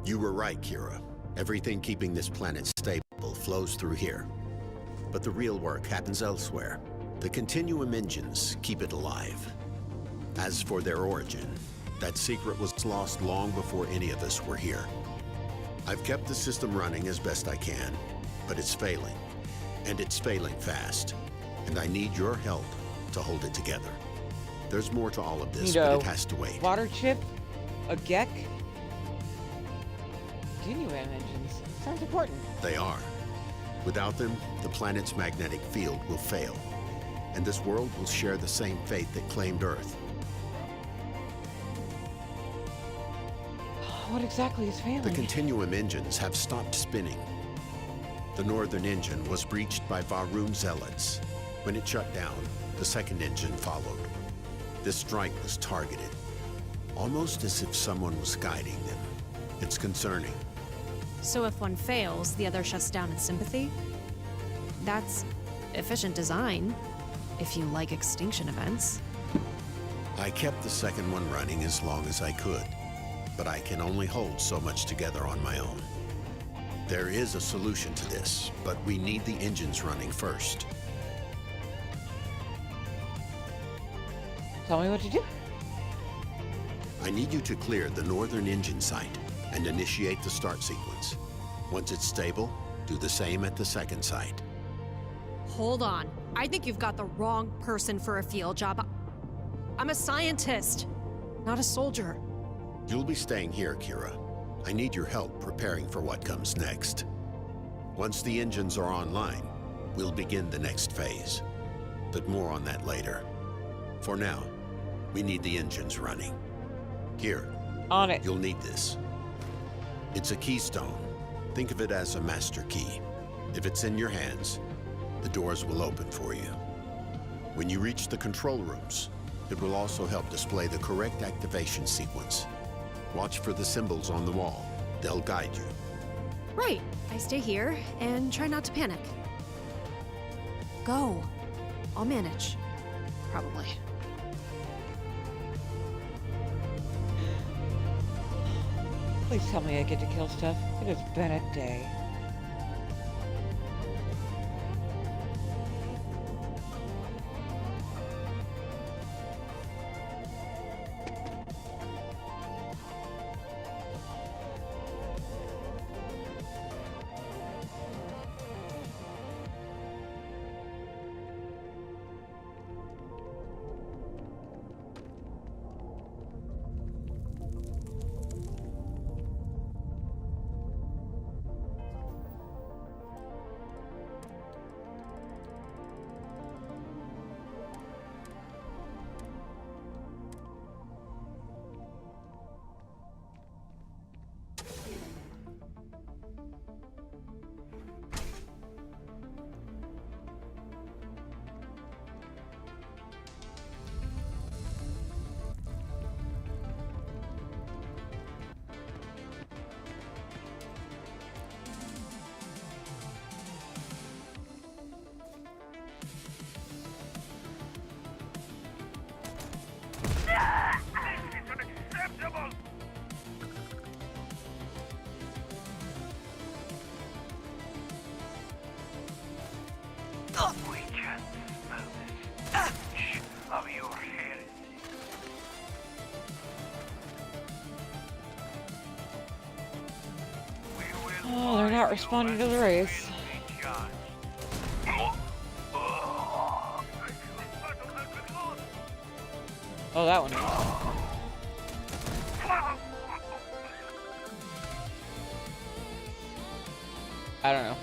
You were right, Kira. Everything keeping this planet stable flows through here. But the real work happens elsewhere. The continuum engines keep it alive. As for their origin, that secret was lost long before any of us were here. I've kept the system running as best I can, but it's failing. And it's failing fast. And I need your help to hold it together. There's more to all of this, but it has to wait. Water chip? A geck? Continuum engines. Sounds important. They are. Without them, the planet's magnetic field will fail. And this world will share the same fate that claimed Earth. What exactly is failing? The continuum engines have stopped spinning. The northern engine was breached by Varun zealots. When it shut down, the second engine followed. This strike was targeted, almost as if someone was guiding them. It's concerning. So if one fails, the other shuts down in sympathy? That's efficient design, if you like extinction events. I kept the second one running as long as I could, but I can only hold so much together on my own. There is a solution to this, but we need the engines running first. Tell me what to do. I need you to clear the northern engine site and initiate the start sequence. Once it's stable, do the same at the second site. Hold on. I think you've got the wrong person for a field job. I'm a scientist, not a soldier. You'll be staying here, Kira. I need your help preparing for what comes next. Once the engines are online, we'll begin the next phase. But more on that later. For now, we need the engines running. Here. On it. You'll need this. It's a keystone. Think of it as a master key. If it's in your hands, the doors will open for you. When you reach the control rooms, it will also help display the correct activation sequence. Watch for the symbols on the wall. They'll guide you. Right. I stay here and try not to panic. Go. I'll manage. Probably. Please tell me I get to kill stuff. It has been a day. We can smell the stench of your heresy. Oh, they're not responding to the race. Oh, that one is. I don't know.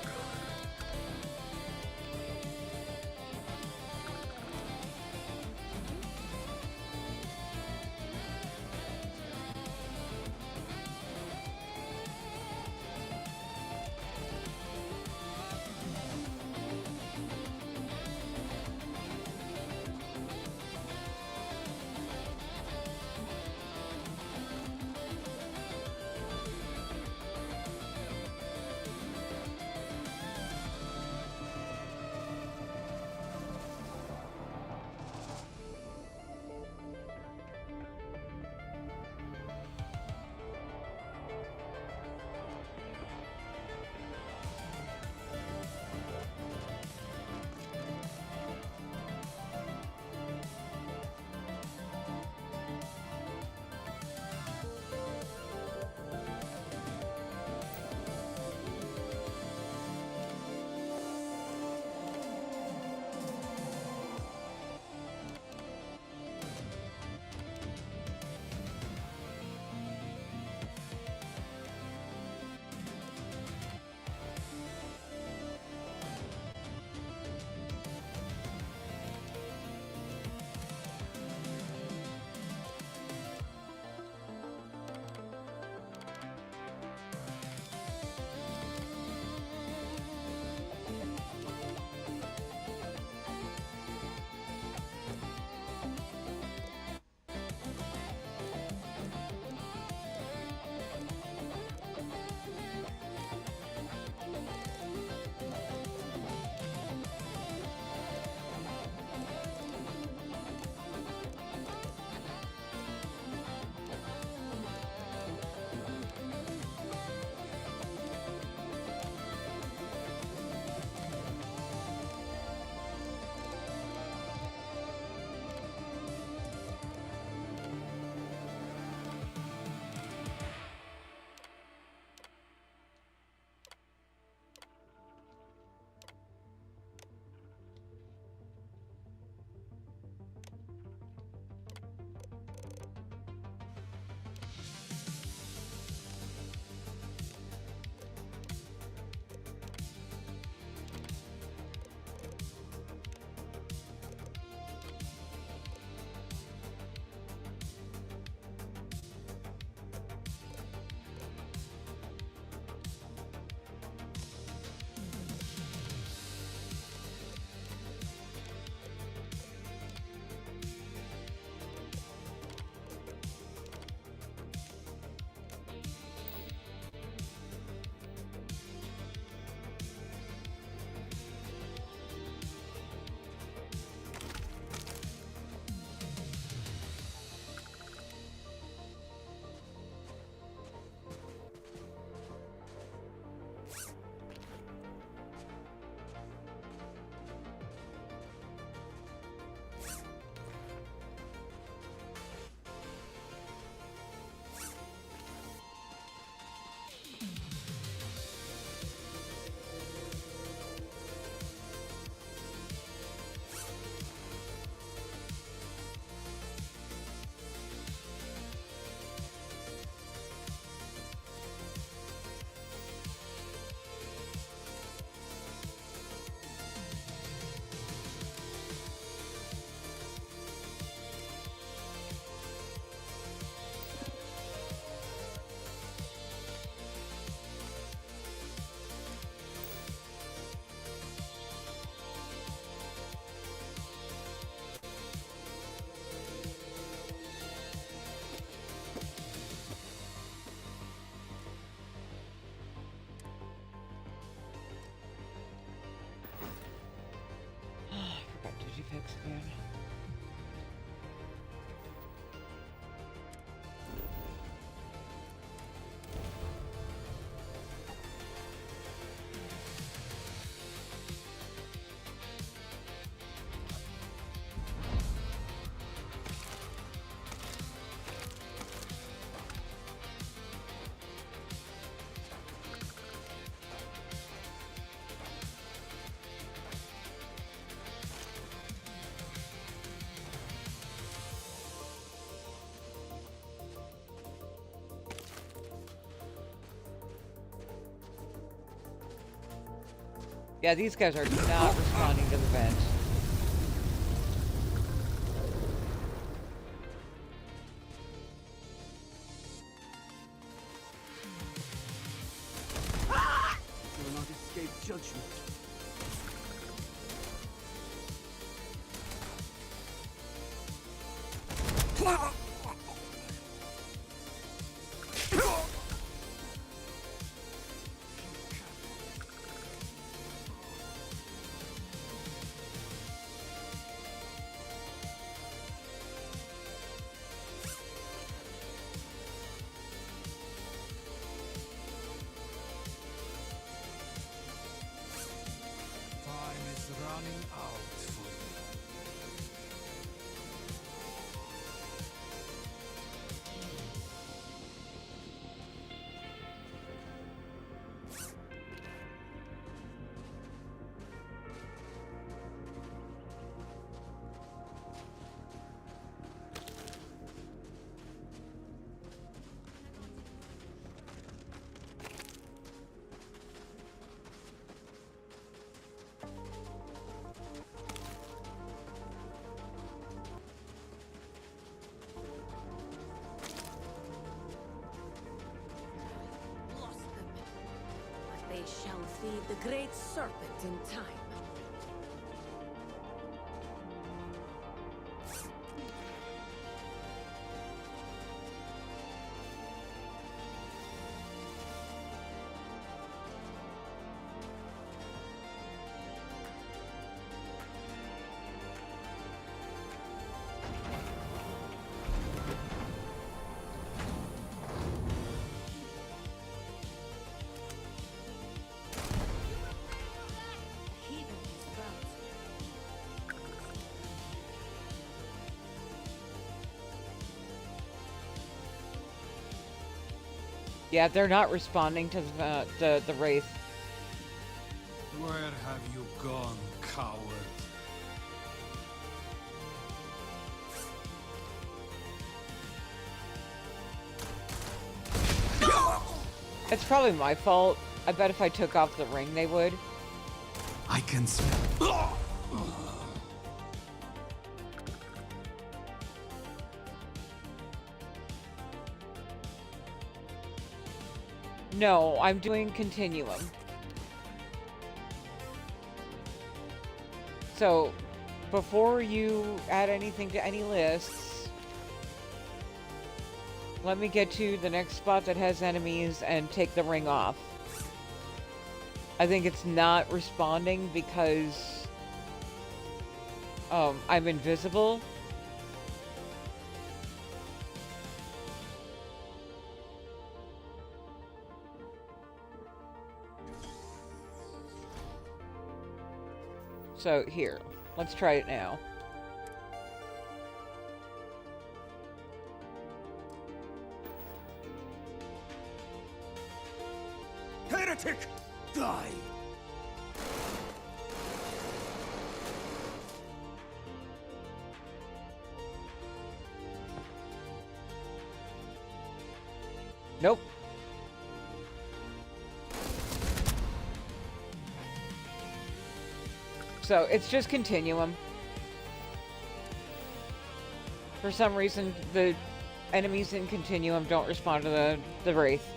Yeah, these guys are not responding to the vent. Will not escape judgment. Time is running out for you. Lost them. But they shall feed the great serpent in time. Heathen is about. Yeah, they're not responding to the wraith. Where have you gone, coward? It's probably my fault. I bet if I took off the ring, they would. I can smell. No, I'm doing continuum. So, before you add anything to any lists, let me get to the next spot that has enemies and take the ring off. I think it's not responding because I'm invisible. So here, let's try it now. Heretic! Die! Nope. So it's just continuum. For some reason, the enemies in continuum don't respond to the wraith.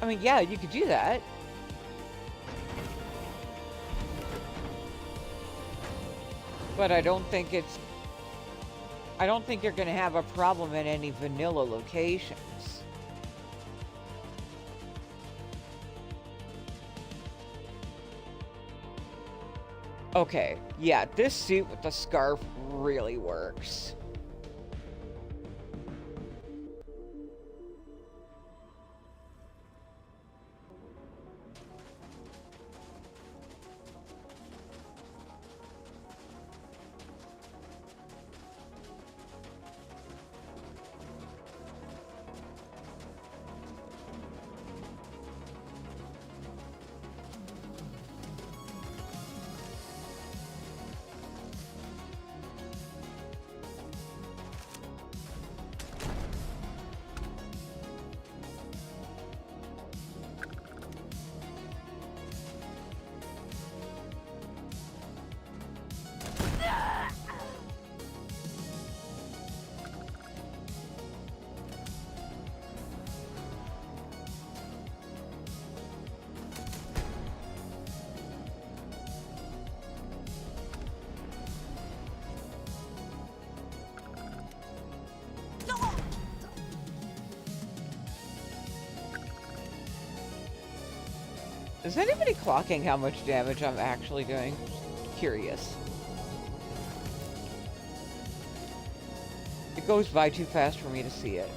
I mean, yeah, you could do that. But I don't think it's I don't think you're going to have a problem in any vanilla locations. Okay, yeah, this suit with the scarf really works. Is anybody clocking how much damage I'm actually doing? Curious. It goes by too fast for me to see it.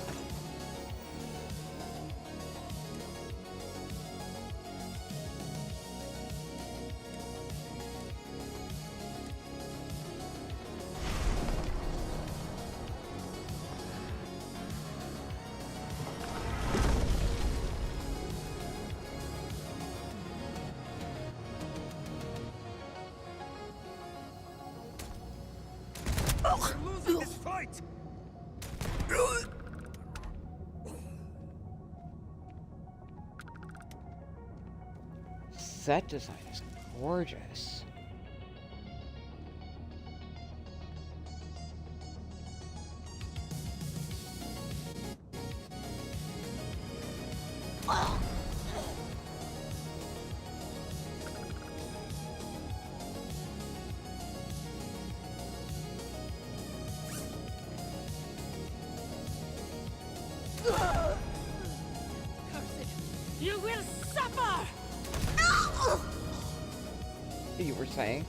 Set design is gorgeous. You will suffer! You were saying?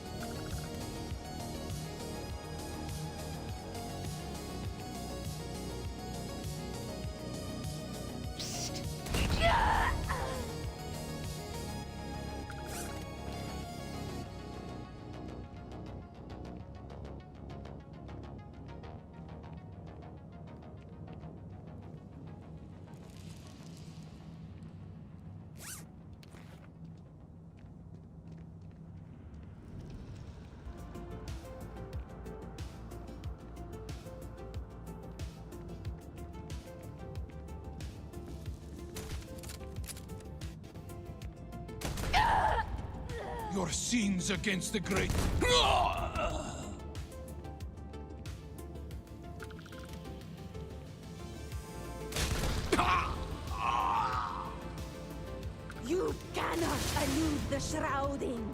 Your sins against the great. You cannot elude the shrouding!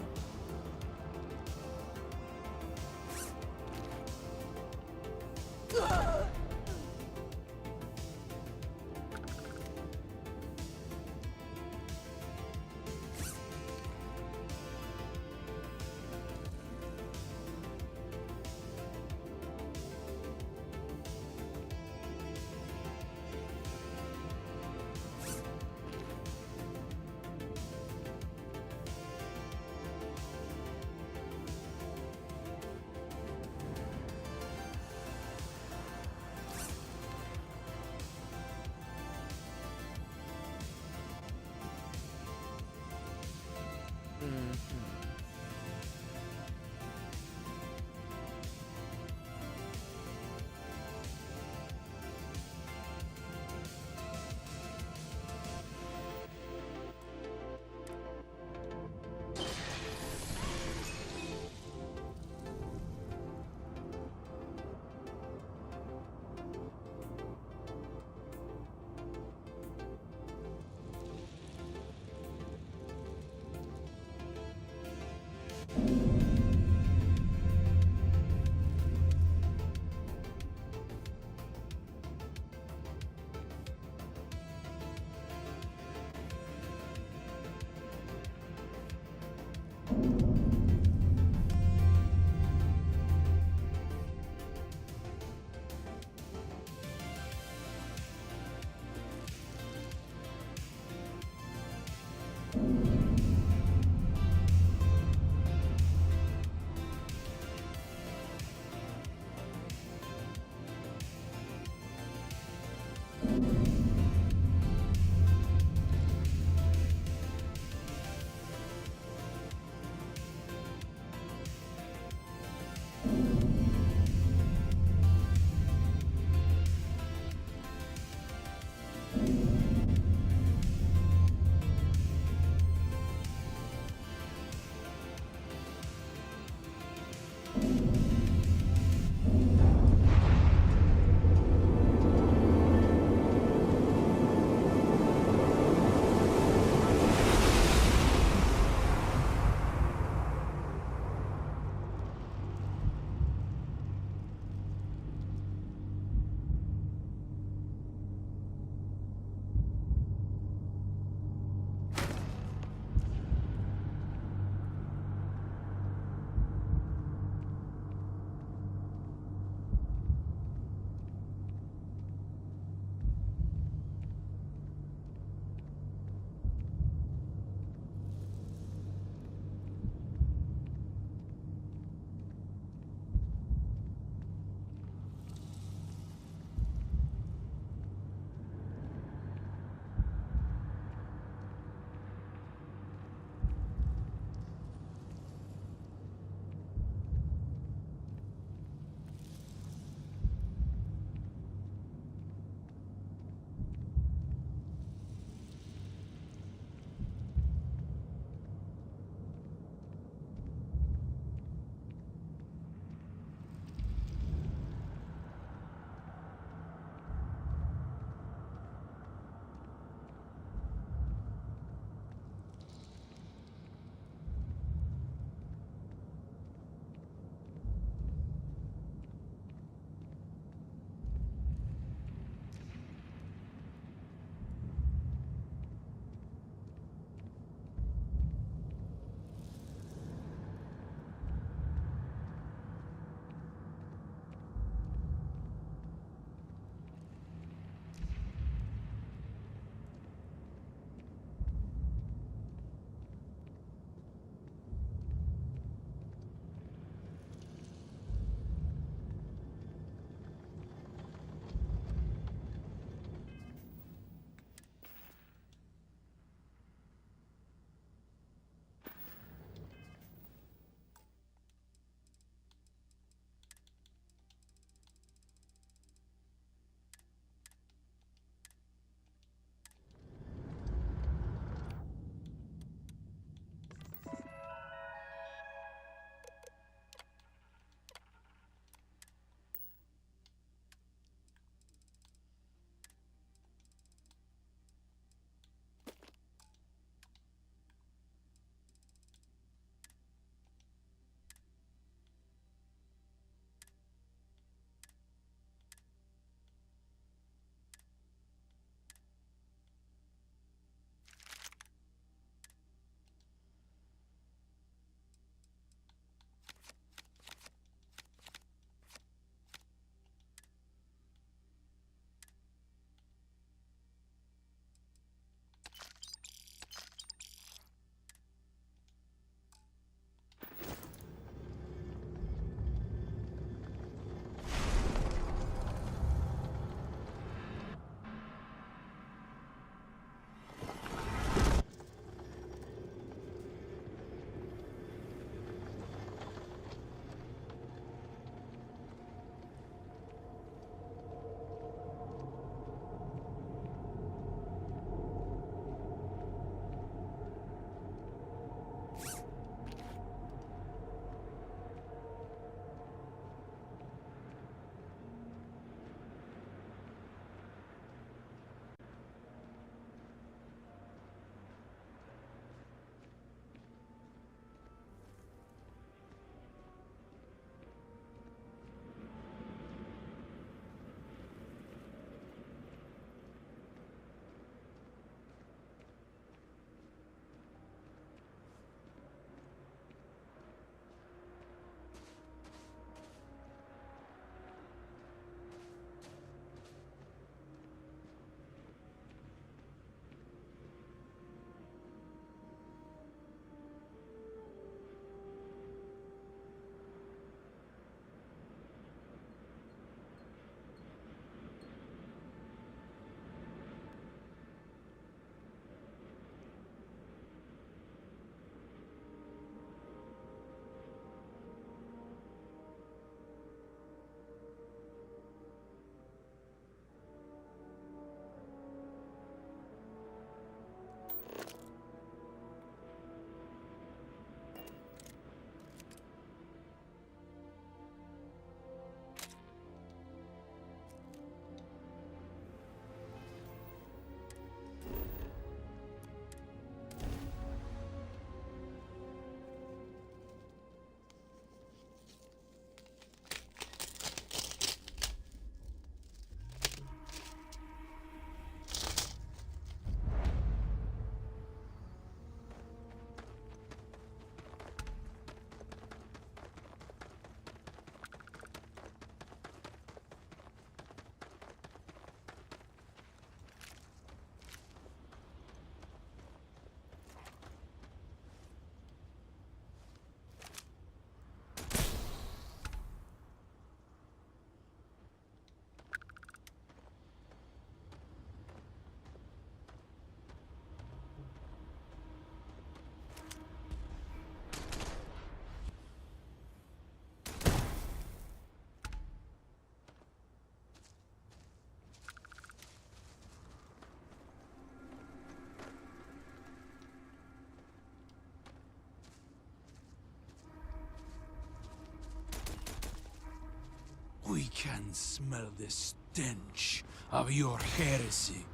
can smell the stench of your heresy.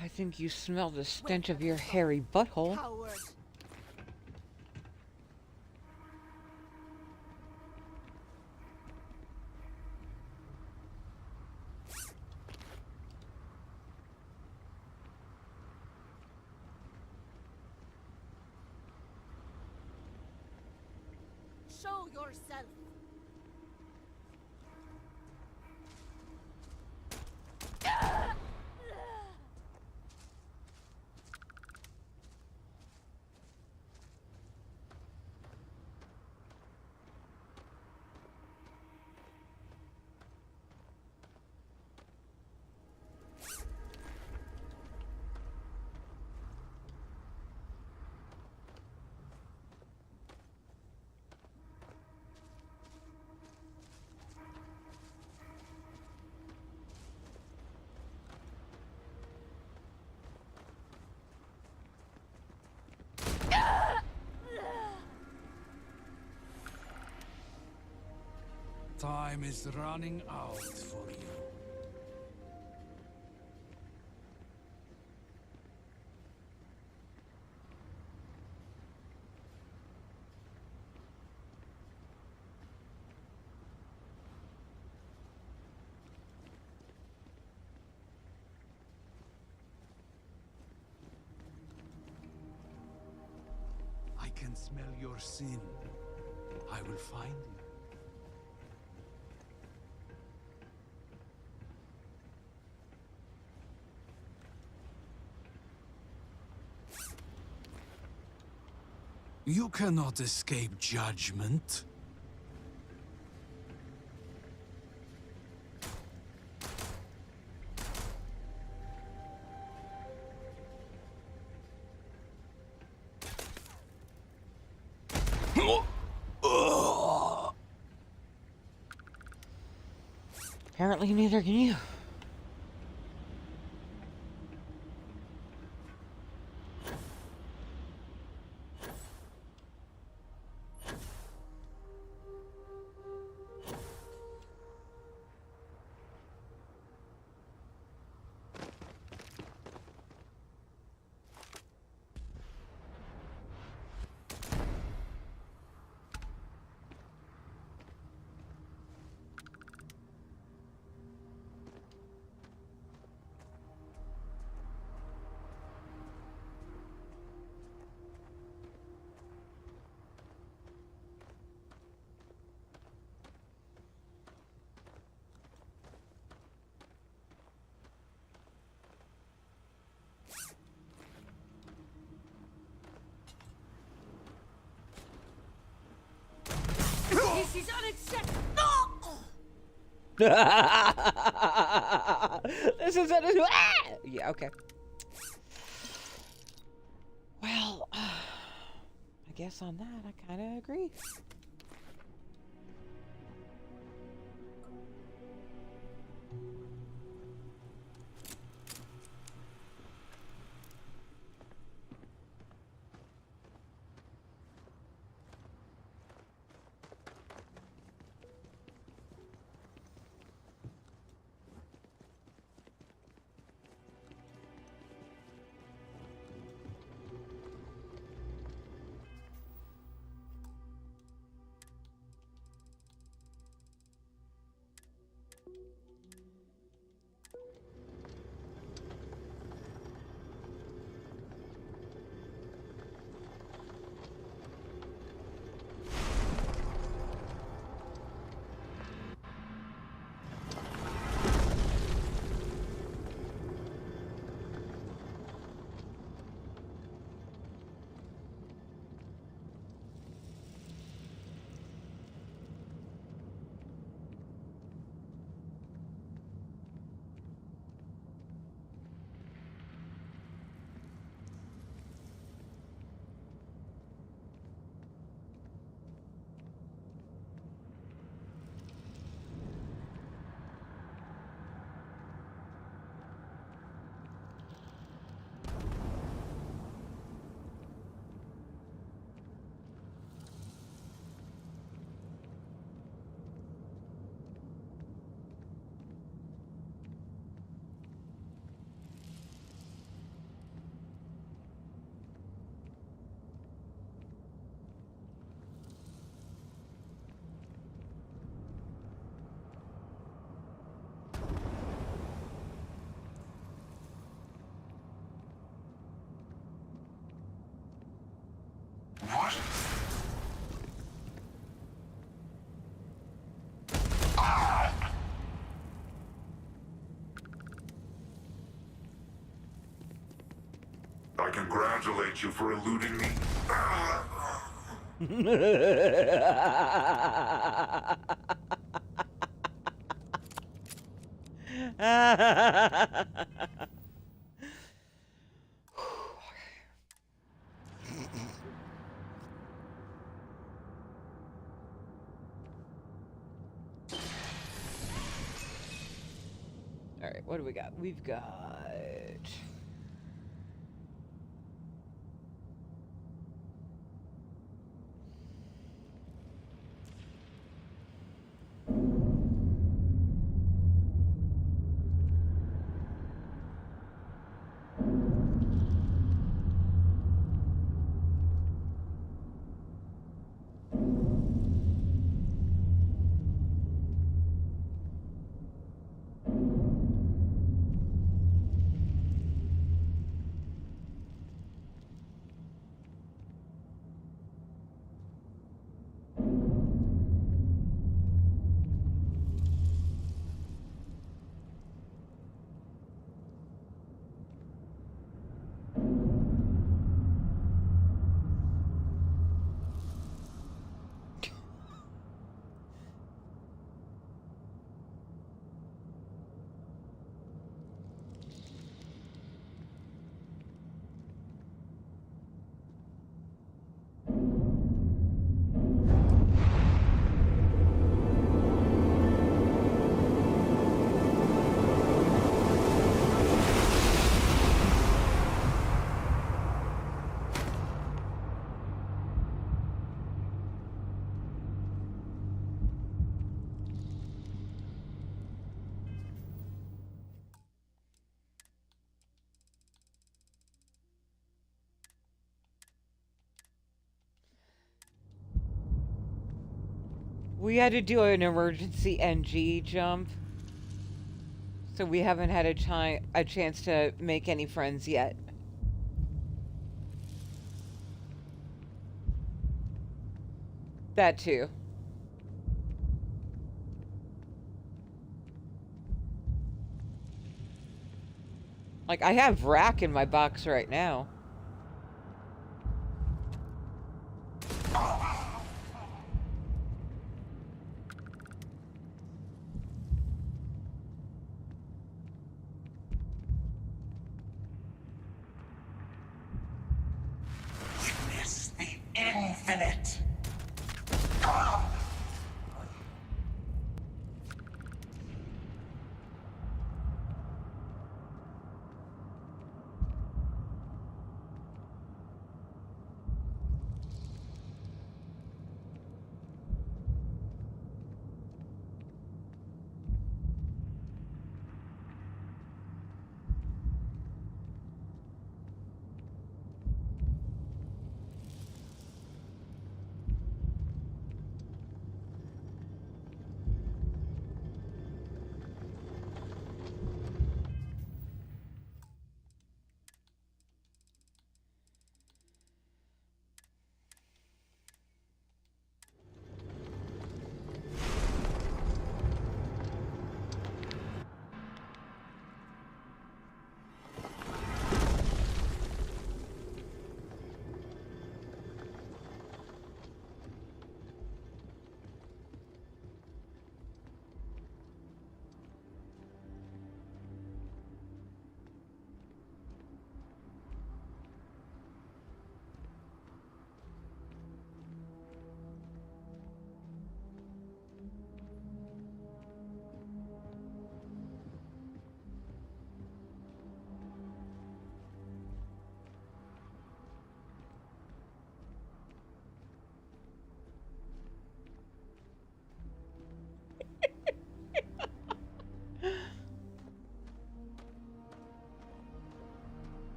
I think you smell the stench of your hairy butthole. Show yourself. Time is running out for you. I can smell your sin. I will find you. You cannot escape judgment. Apparently neither can you. This is unacceptable. This is unacceptable. Yeah, okay. Well, I guess on that, I kind of agree. congratulate you for eluding me. All right, what do we got? We've got... We had to do an emergency NG jump, so we haven't had a chance to make any friends yet. That too. Like, I have Rack in my box right now. Witness the infinite.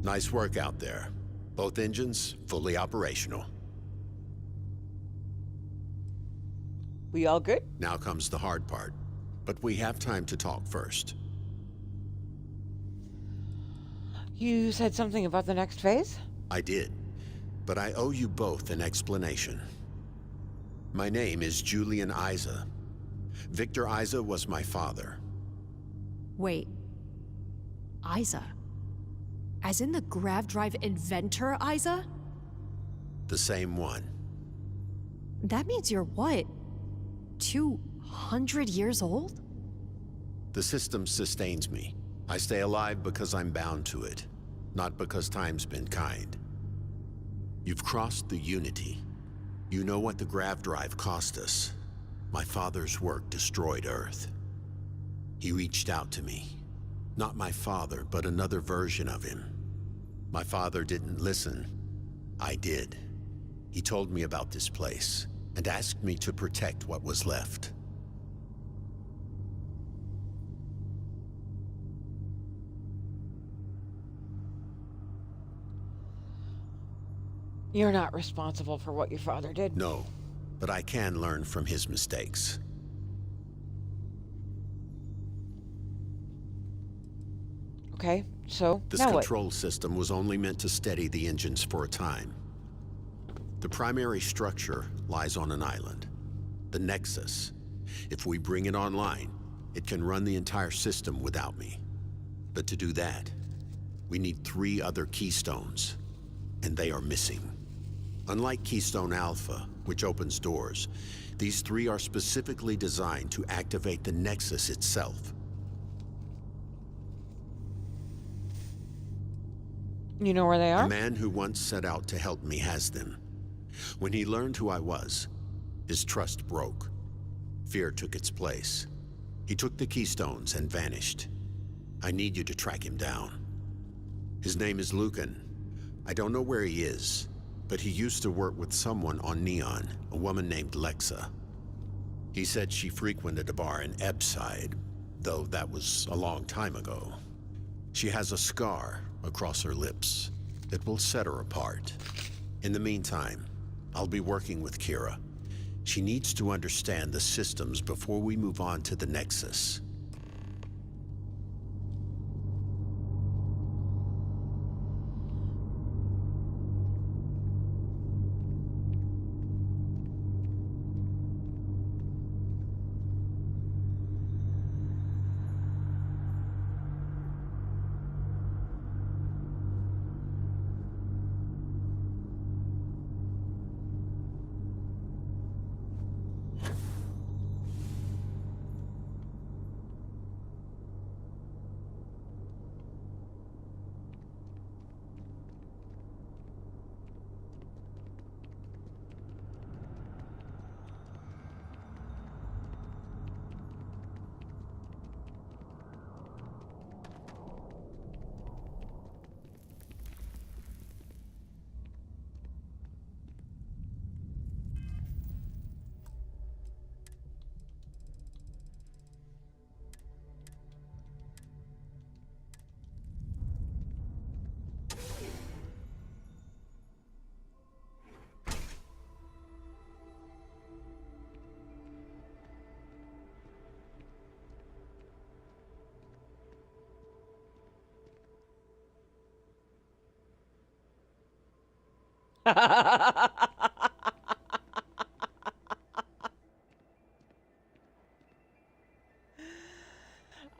Nice work out there. Both engines fully operational. We all good? Now comes the hard part. But we have time to talk first. You said something about the next phase? I did. But I owe you both an explanation. My name is Julian Isa. Victor Isa was my father. Wait. Isa? As in the grav drive inventor, Isa? The same one. That means you're what? 200 years old? The system sustains me. I stay alive because I'm bound to it, not because time's been kind. You've crossed the Unity. You know what the grav drive cost us. My father's work destroyed Earth. He reached out to me. Not my father, but another version of him. My father didn't listen. I did. He told me about this place and asked me to protect what was left. You're not responsible for what your father did. No, but I can learn from his mistakes. Okay, so This now control system was only meant to steady the engines for a time. The primary structure lies on an island, the Nexus. If we bring it online, it can run the entire system without me. But to do that, we need 3 other keystones, and they are missing. Unlike Keystone Alpha, which opens doors, these 3 are specifically designed to activate the Nexus itself. You know where they are? A man who once set out to help me has them. When he learned who I was, his trust broke. Fear took its place. He took the keystones and vanished. I need you to track him down. His name is Lucan. I don't know where he is, but he used to work with someone on Neon, a woman named Lexa. He said she frequented a bar in Ebbside, though that was a long time ago. She has a scar across her lips. It will set her apart. In the meantime, I'll be working with Kira. She needs to understand the systems before we move on to the Nexus.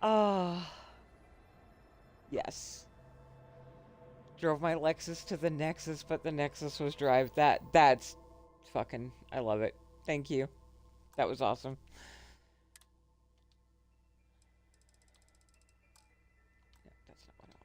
Ah, yes. Drove my Lexus to the Nexus, but the Nexus was drive. That's fucking, I love it. Thank you. That was awesome. No, that's not what I want.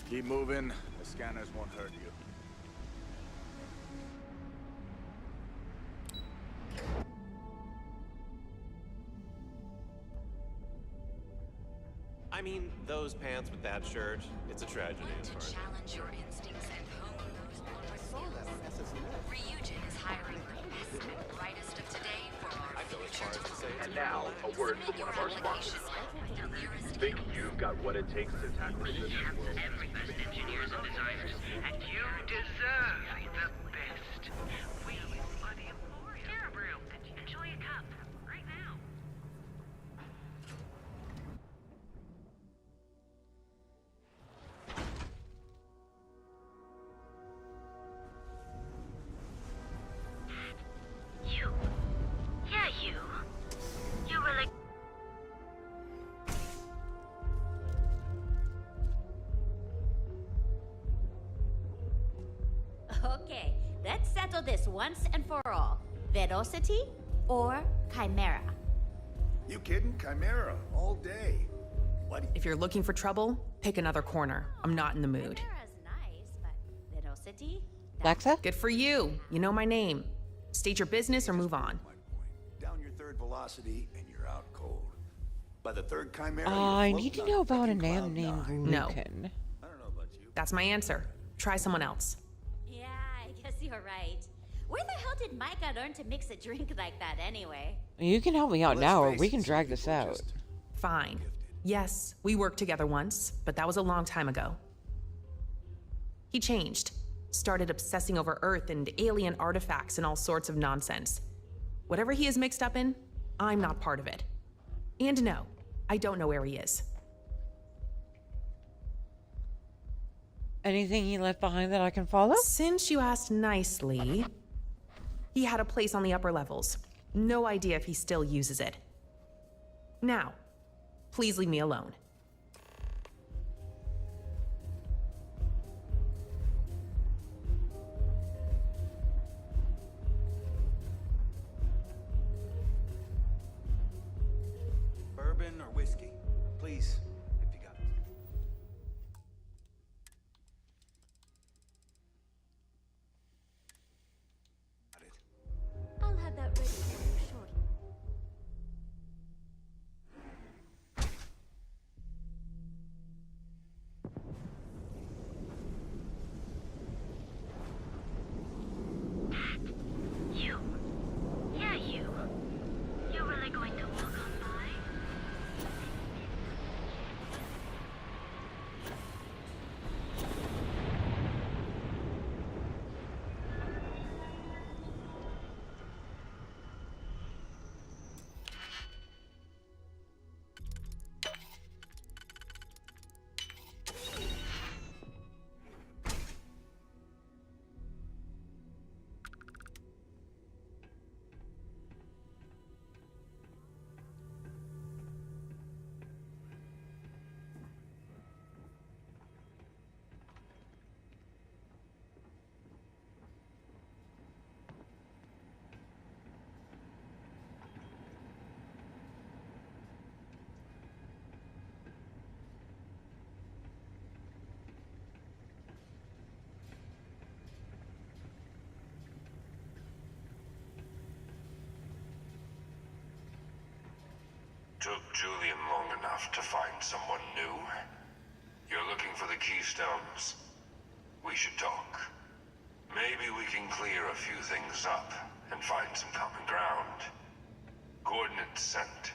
Keep moving. The scanners won't hurt you. I mean, those pants with that shirt, it's a tragedy as far as... Challenge your instincts and hone those motor skills. Ryujin is hiring the best and brightest of today for our future And now, a word from one of our sponsors. got what it takes to tackle this world. Every best engineers and designers, and you deserve the best. We are the Emporium. Terra Brew. Enjoy a cup right now. You. Yeah, you. You were like. Okay, let's settle this once and for all. Velocity or Chimera? You kidding? Chimera, all day. If you're looking for trouble, pick another corner. I'm not in the mood. Chimera's nice, but Velocity? Lexa? Good for you. You know my name. State your business or move on. Down your third velocity and you're out cold. By the third Chimera, I need to know about a man named No. Lucan. That's my answer. Try someone else. Yeah, I guess you're right. Where the hell did Micah learn to mix a drink like that anyway? You can help me out now, or we can drag this out. Fine. Yes, we worked together once, but that was a long time ago. He changed. Started obsessing over Earth and alien artifacts and all sorts of nonsense. Whatever he is mixed up in, I'm not part of it. And no, I don't know where he is. Anything he left behind that I can follow? Since you asked nicely, he had a place on the upper levels. No idea if he still uses it. Now, please leave me alone. Bourbon or whiskey? Please, if you got it. I'll have that ready for you shortly. You. Yeah, you. You really going to walk on by? Took Julian long enough to find someone new. You're looking for the keystones. We should talk. Maybe we can clear a few things up and find some common ground. Coordinates sent.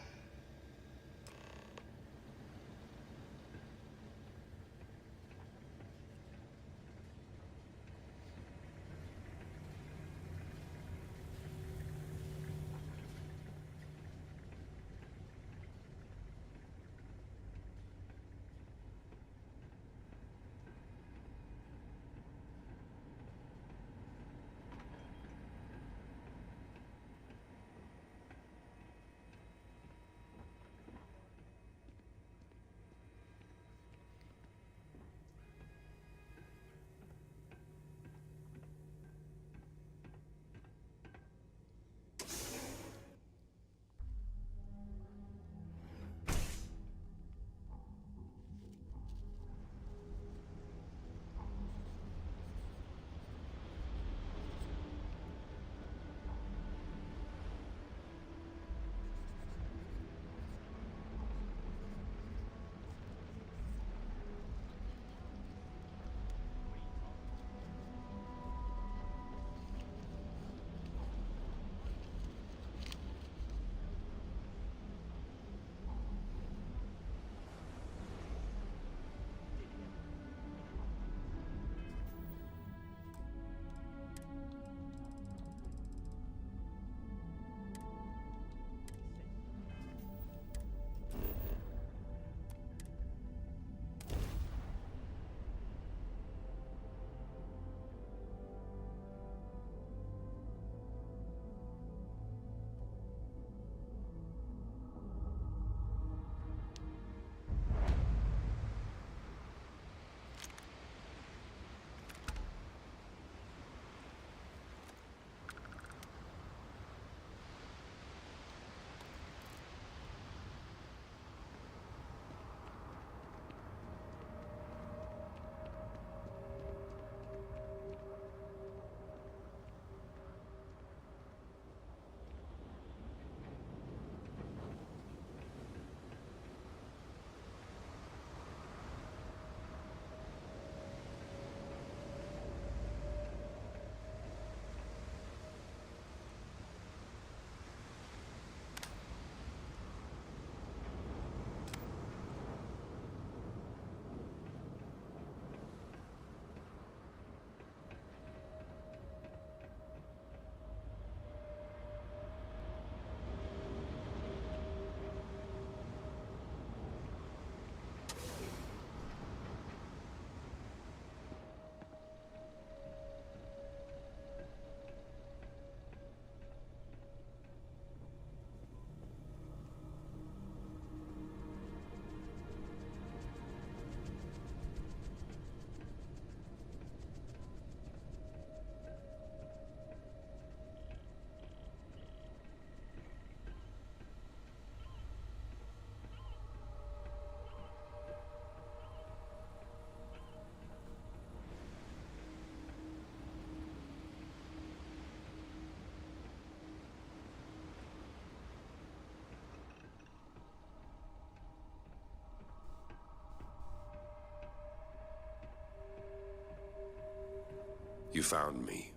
found me.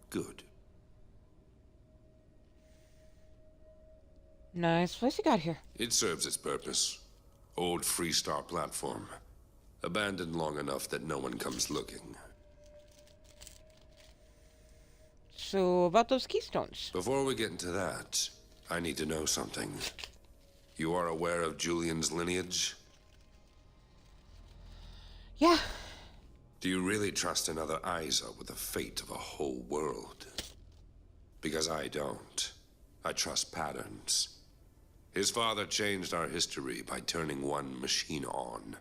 Good. Nice place you got here. It serves its purpose. Old Freestar platform. Abandoned long enough that no one comes looking. So, about those keystones. Before we get into that, I need to know something. You are aware of Julian's lineage? Yeah. Do you really trust another Isa with the fate of a whole world? Because I don't. I trust patterns. His father changed our history by turning one machine on.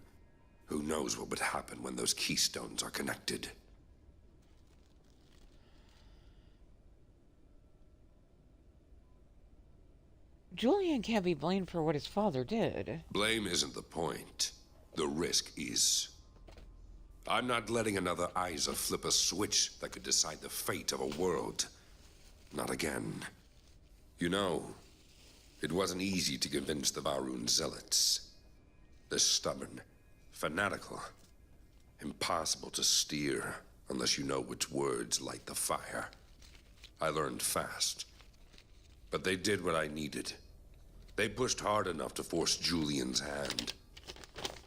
Who knows what would happen when those keystones are connected? Julian can't be blamed for what his father did. Blame isn't the point. The risk is. I'm not letting another Isa flip a switch that could decide the fate of a world. Not again. You know, it wasn't easy to convince the Varun zealots. They're stubborn, fanatical, impossible to steer unless you know which words light the fire. I learned fast. But they did what I needed. They pushed hard enough to force Julian's hand.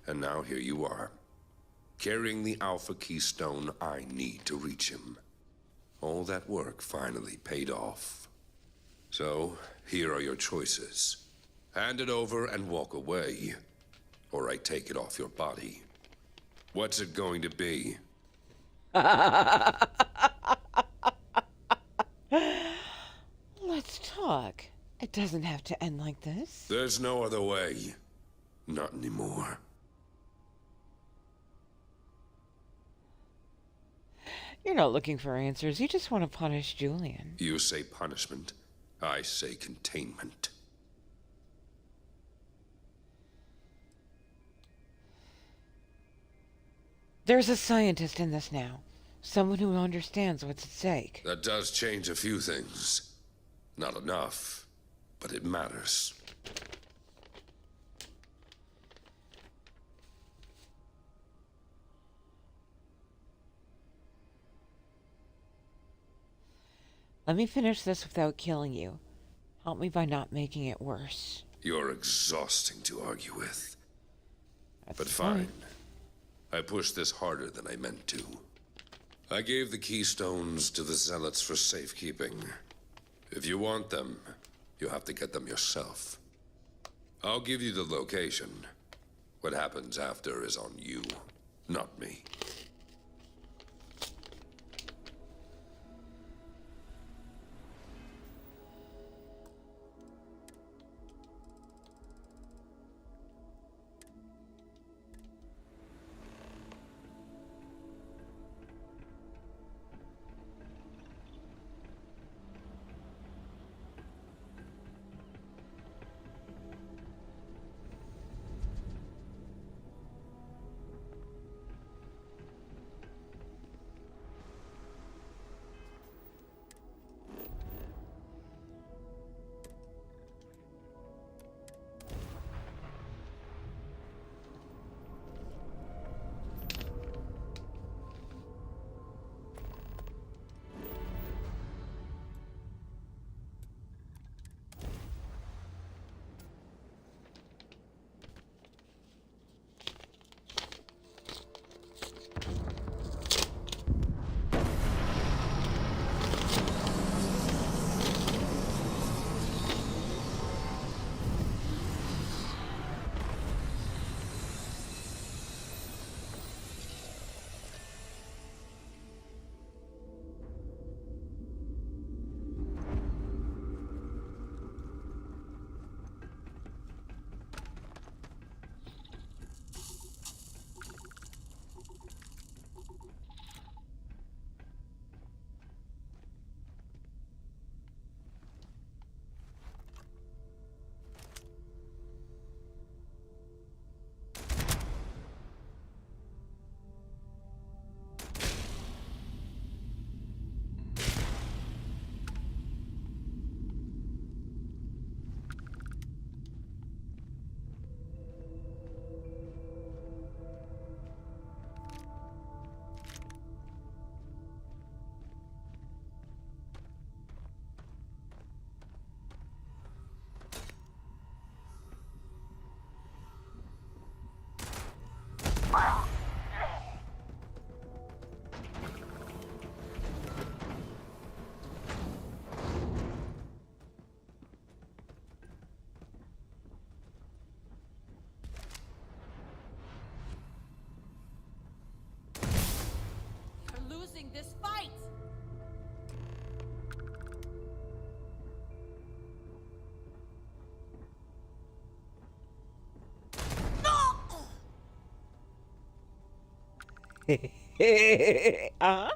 And now here you are, carrying the Alpha Keystone I need to reach him. All that work finally paid off. So, here are your choices. Hand it over and walk away, or I take it off your body. What's it going to be? Let's talk. It doesn't have to end like this. There's no other way. Not anymore. You're not looking for answers. You just want to punish Julian. You say punishment. I say containment. There's a scientist in this now. Someone who understands what's at stake. That does change a few things. Not enough, but it matters. Let me finish this without killing you. Help me by not making it worse. You're exhausting to argue with. That's but fine. I pushed this harder than I meant to. I gave the keystones to the zealots for safekeeping. If you want them, you have to get them yourself. I'll give you the location. What happens after is on you, not me. Uh-huh.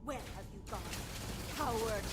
Where have you gone, coward?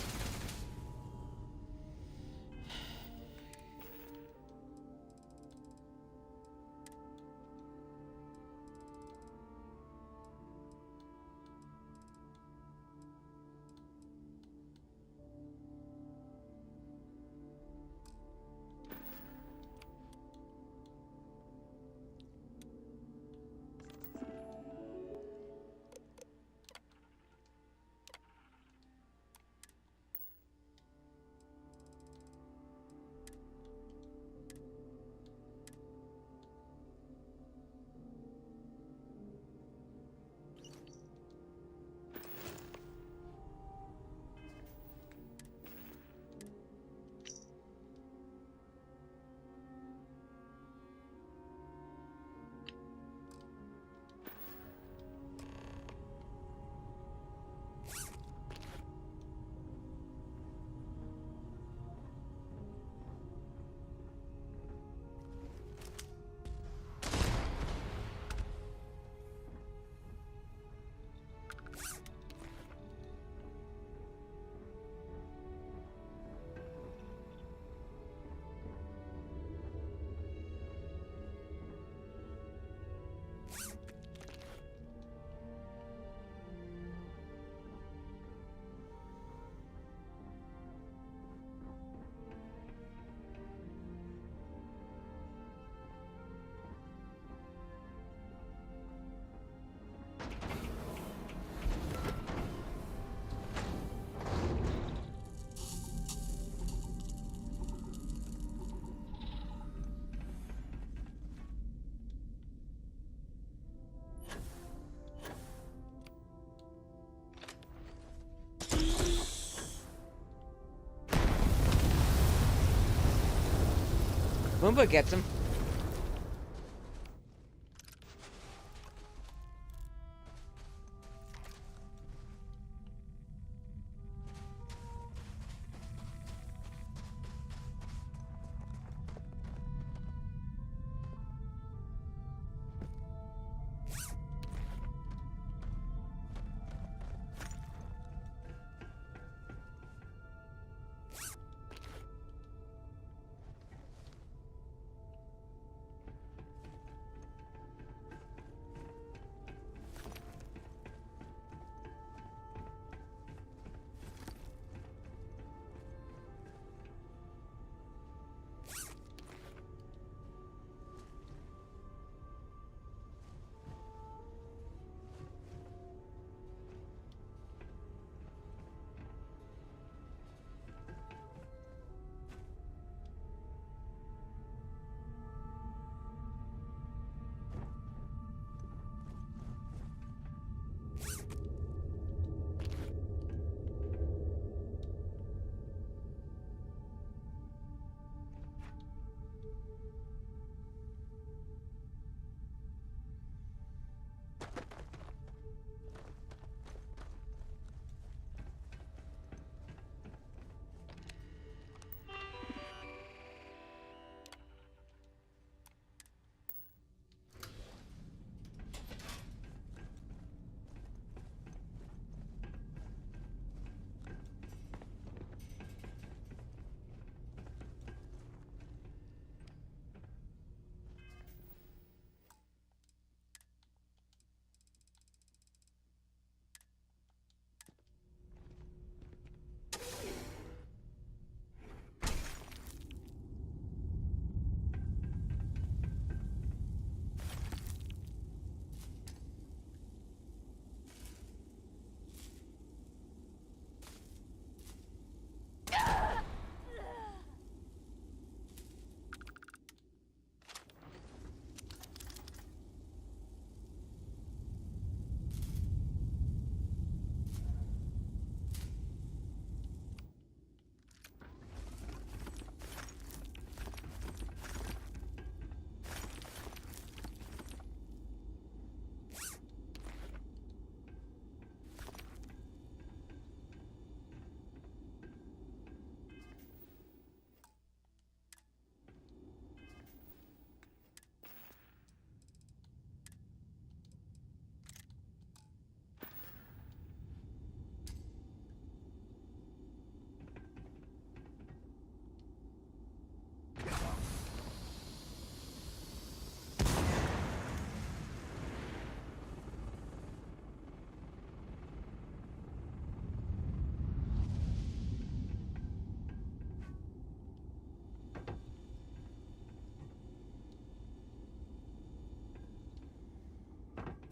Moomba gets him.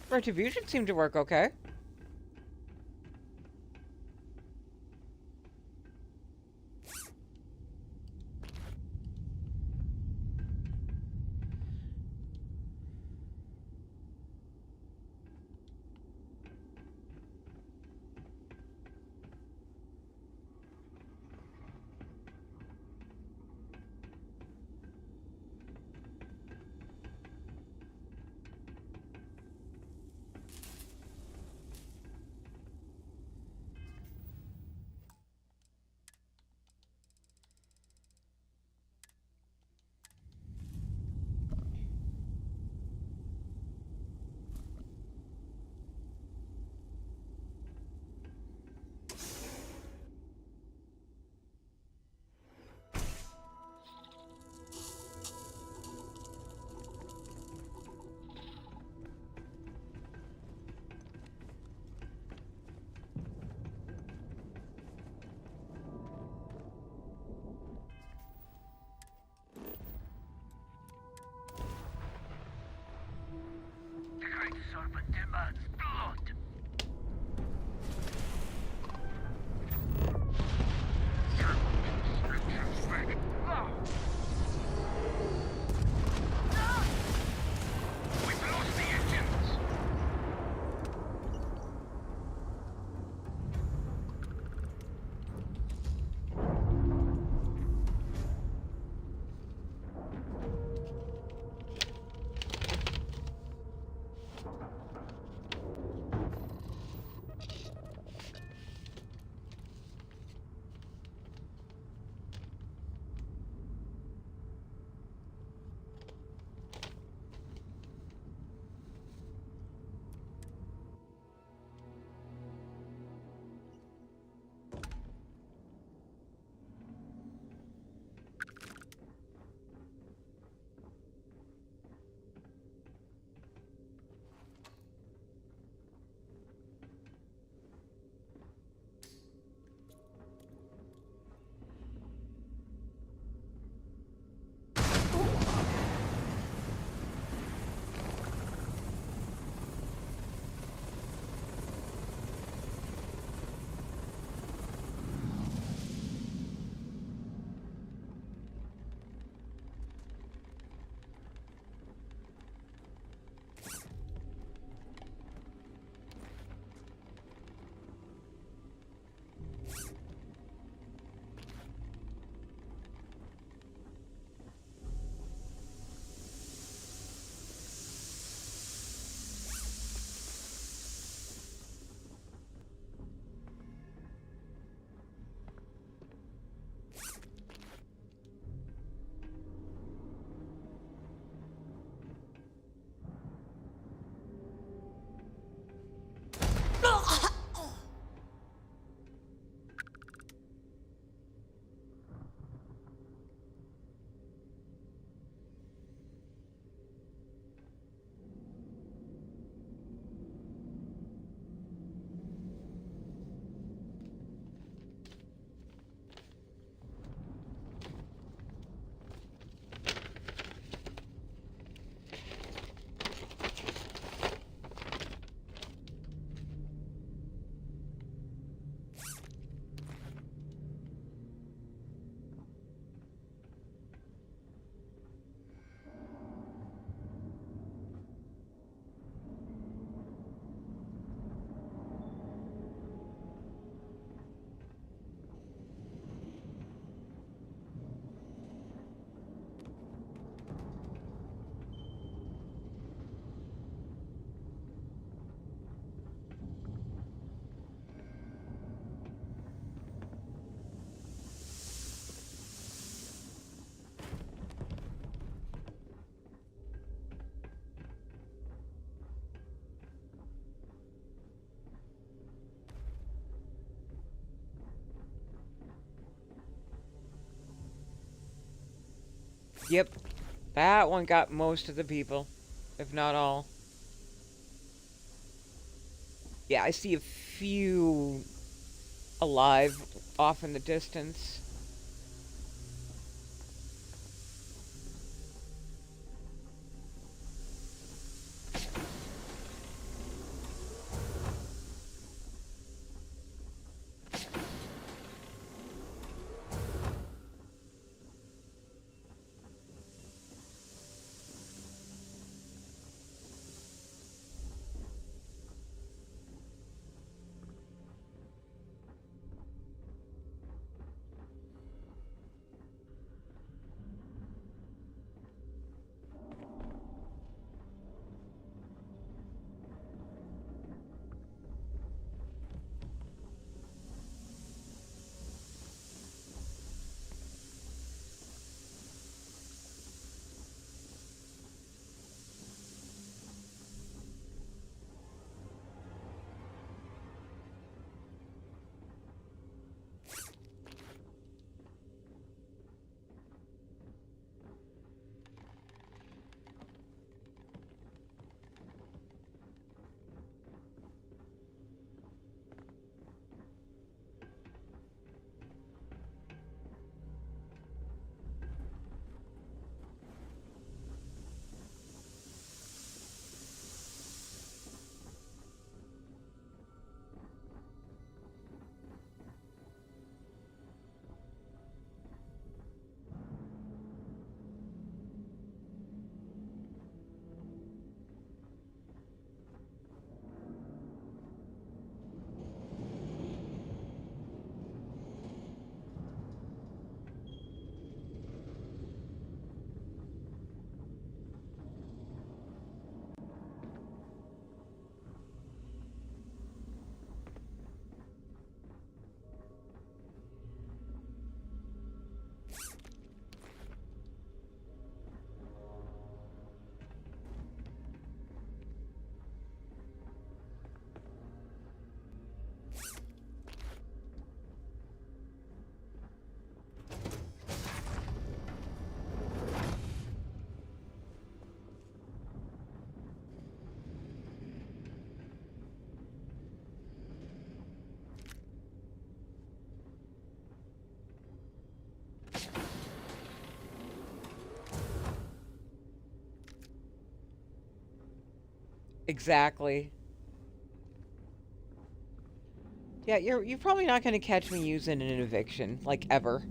Retribution seemed to work okay. The great serpent demands blood. We've lost the engines. Yep. That one got most of the people, if not all. Yeah, I see a few alive off in the distance. Exactly. Yeah, you're probably not going to catch me using an eviction, like, ever.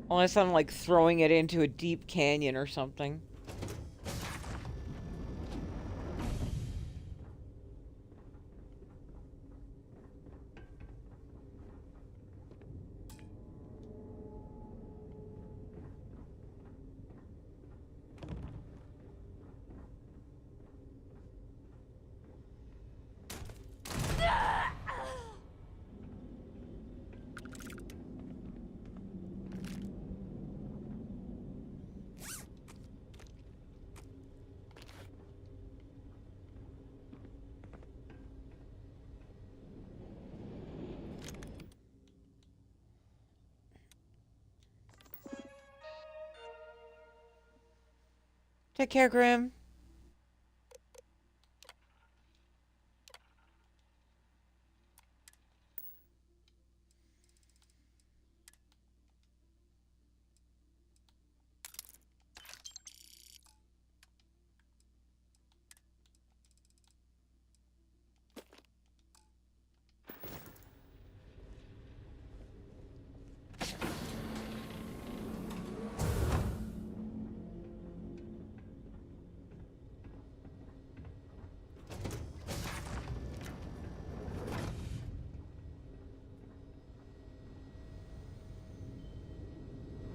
Unless I'm, like, throwing it into a deep canyon or something. Take care, Grim.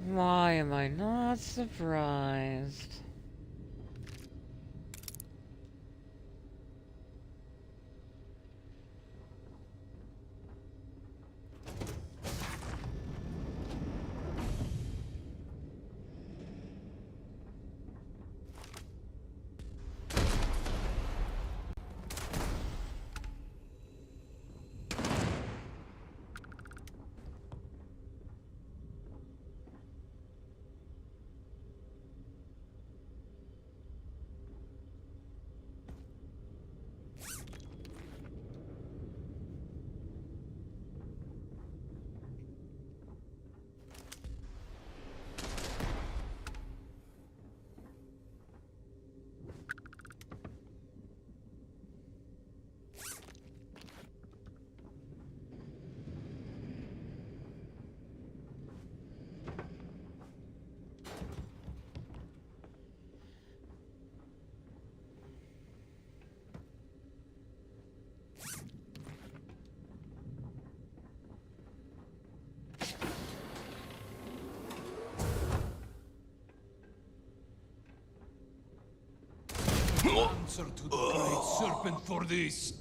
Why am I not surprised? Answer to the great serpent for this.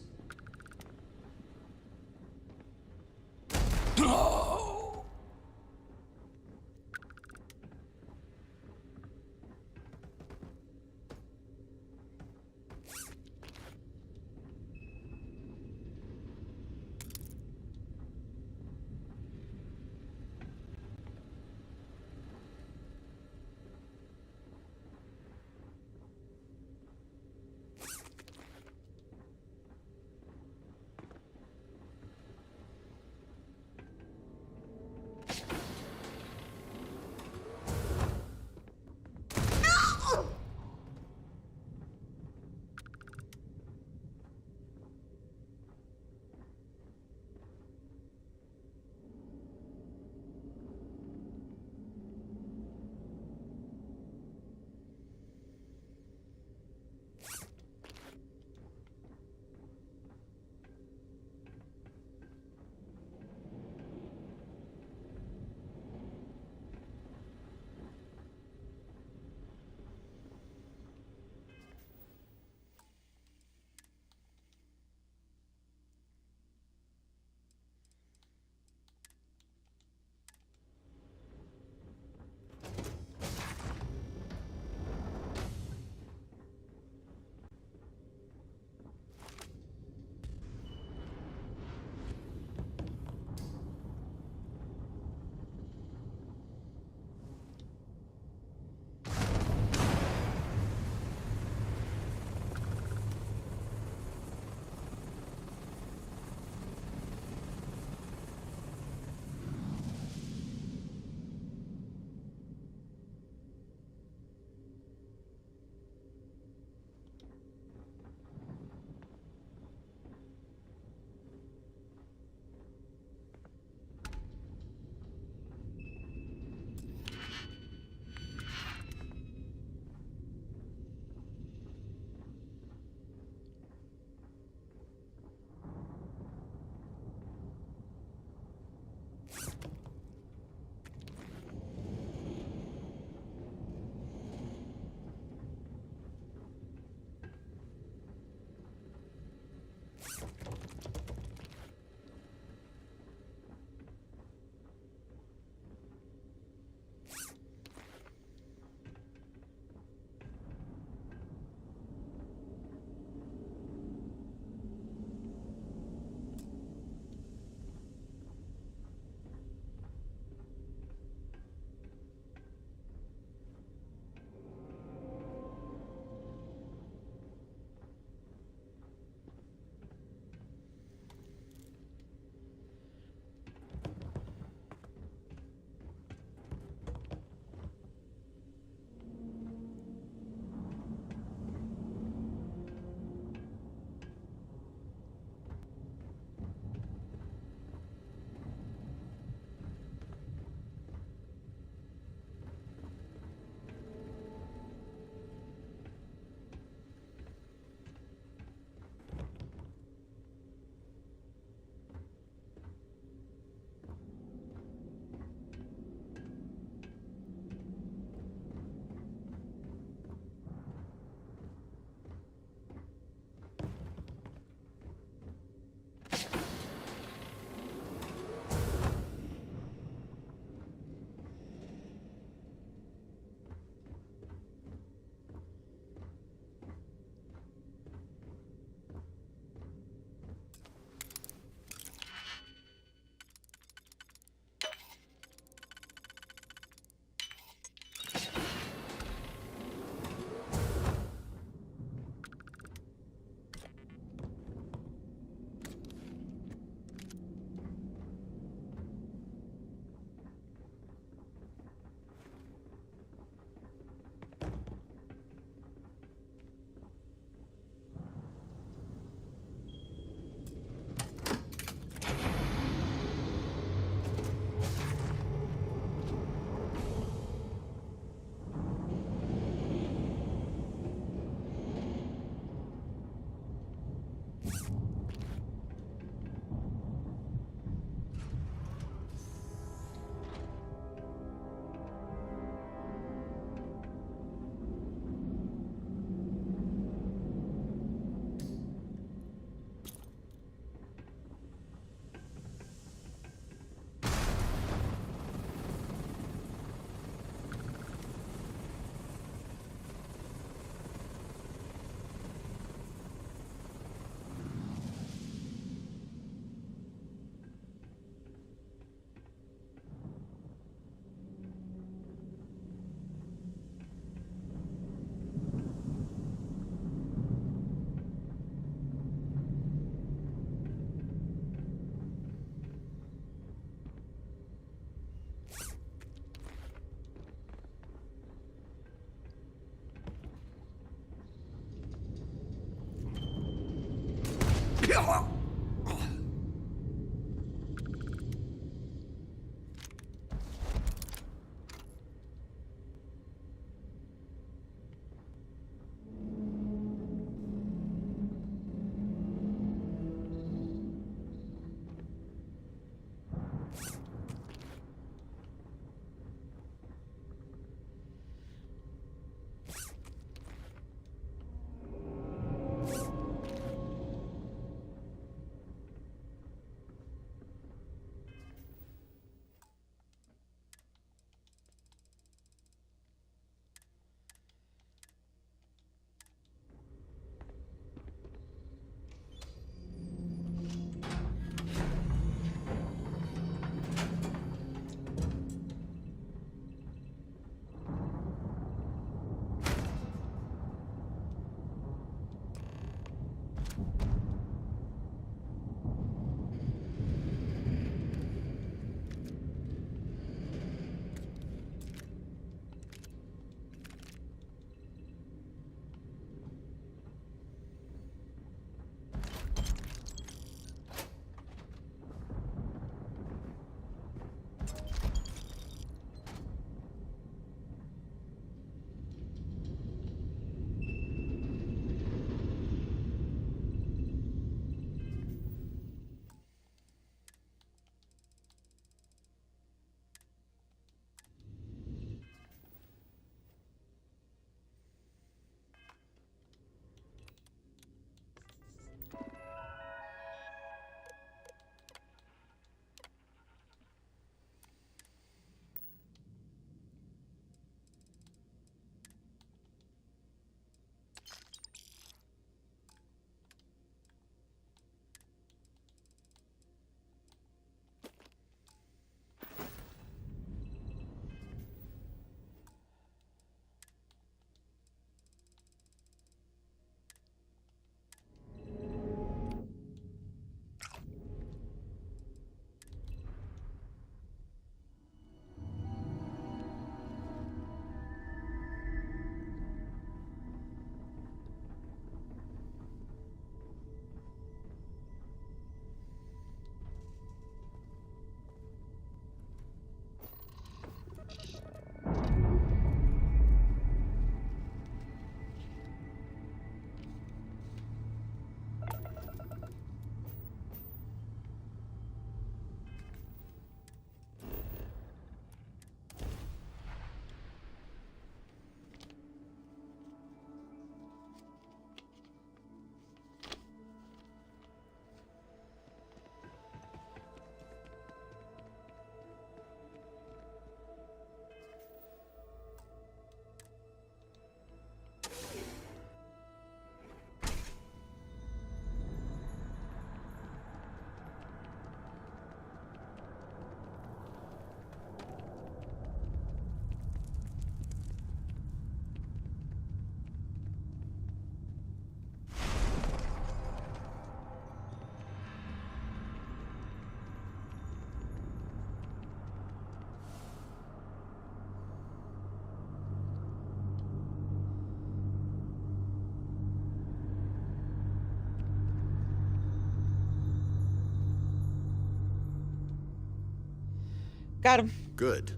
Got him. Good.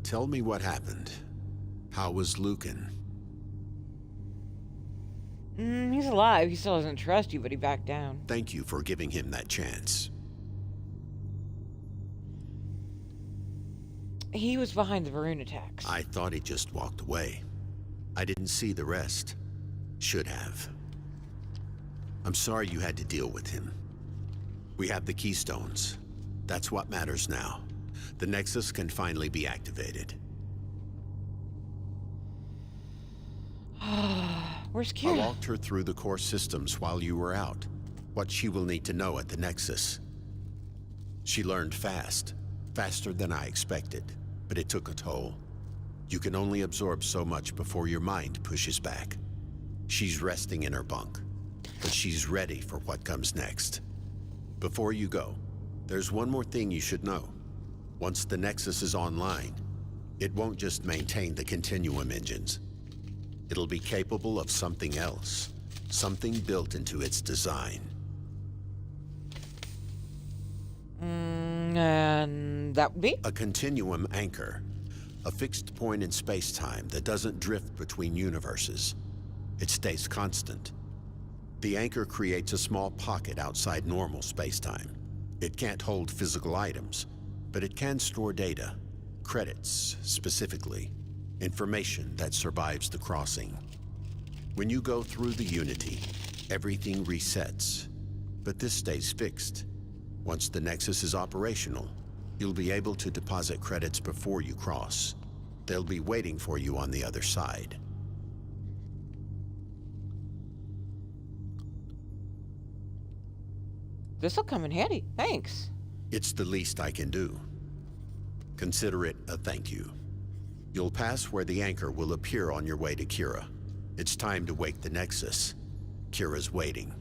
Tell me what happened. How was Lucan? He's alive. He still doesn't trust you, but he backed down. Thank you for giving him that chance. He was behind the Varun attacks. I thought he just walked away. I didn't see the rest. Should have. I'm sorry you had to deal with him. We have the keystones. That's what matters now. The Nexus can finally be activated. Where's I Kira? walked her through the core systems while you were out. What she will need to know at the Nexus. She learned fast. Faster than I expected. But it took a toll. You can only absorb so much before your mind pushes back. She's resting in her bunk. But she's ready for what comes next. Before you go, there's one more thing you should know. Once the Nexus is online, it won't just maintain the Continuum engines. It'll be capable of something else. Something built into its design. And that would be? A continuum anchor. A fixed point in space-time that doesn't drift between universes. It stays constant. The anchor creates a small pocket outside normal space-time. It can't hold physical items, but it can store data. Credits, specifically. Information that survives the crossing. When you go through the Unity, everything resets. But this stays fixed. Once the Nexus is operational, you'll be able to deposit credits before you cross. They'll be waiting for you on the other side. This'll come in handy. Thanks. It's the least I can do. Consider it a thank you. You'll pass where the anchor will appear on your way to Kira. It's time to wake the Nexus. Kira's waiting.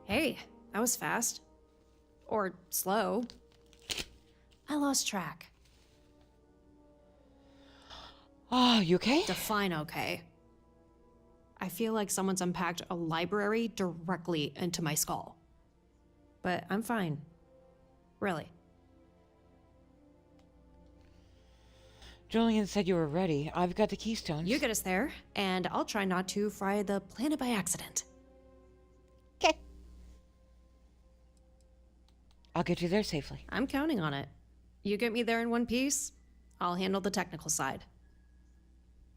Hey, that was fast. Or slow. I lost track. Oh, you okay? Define okay. I feel like someone's unpacked a library directly into my skull. But I'm fine. Really. Julian said you were ready. I've got the keystones. You get us there, and I'll try not to fry the planet by accident. Okay. I'll get you there safely. I'm counting on it. You get me there in one piece, I'll handle the technical side.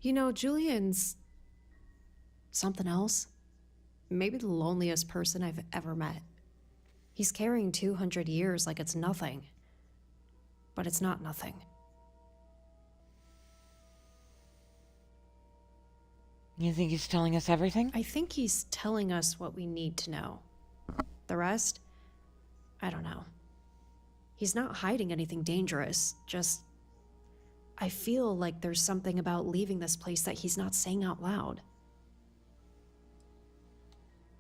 You know, Julian's something else. Maybe the loneliest person I've ever met. He's carrying 200 years like it's nothing. But it's not nothing. You think he's telling us everything? I think he's telling us what we need to know. The rest, I don't know. He's not hiding anything dangerous, just... I feel like there's something about leaving this place that he's not saying out loud.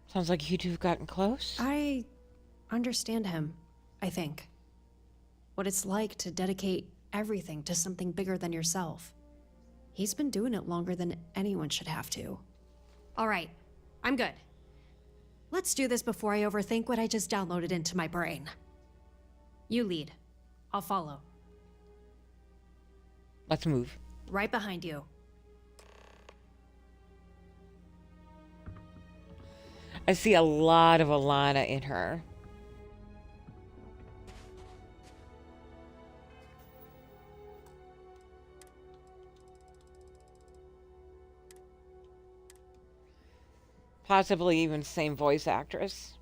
Sounds like you two have gotten close. I understand him, I think. What it's like to dedicate everything to something bigger than yourself. He's been doing it longer than anyone should have to. All right, I'm good. Let's do this before I overthink what I just downloaded into my brain. You lead. I'll follow. Let's move. Right behind you. I see a lot of Alana in her. Possibly even same voice actress.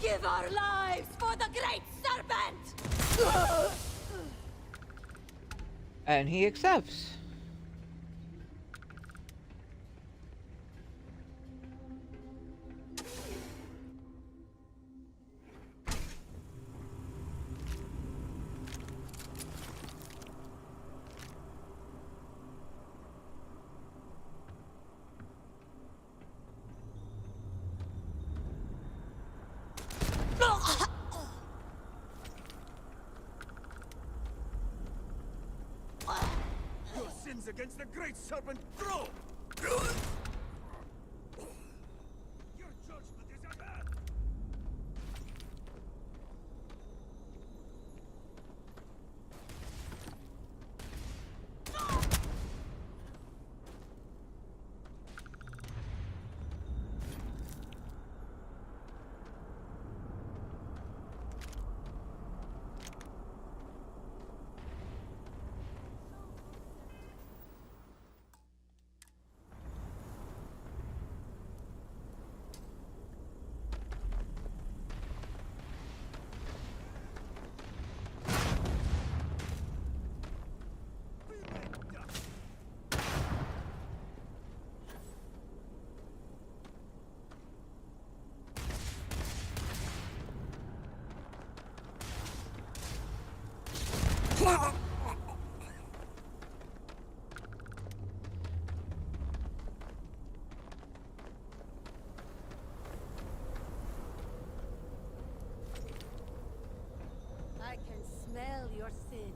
give our lives for the Great Serpent! And he accepts. Your sins against the Great Serpent grow! Your judgment is at hand! I can smell your sin.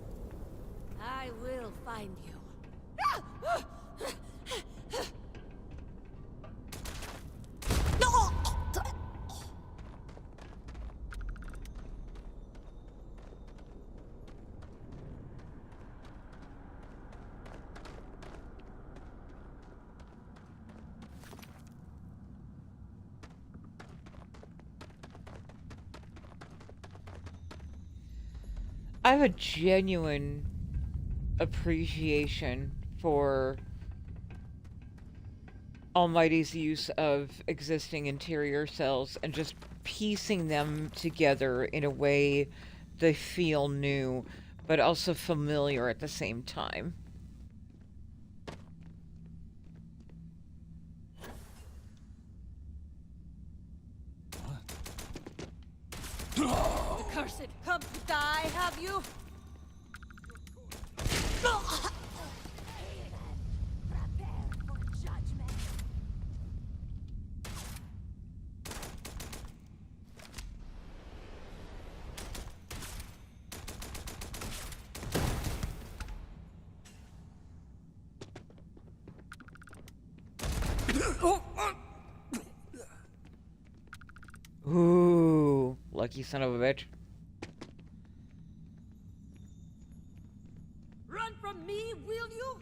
I will find you. I have a genuine appreciation for Almighty's use of existing interior cells and just piecing them together in a way they feel new, but also familiar at the same time. The cursed come to die, have you? Prepare for judgment. Ooh, lucky son of a bitch. Run from me, will you?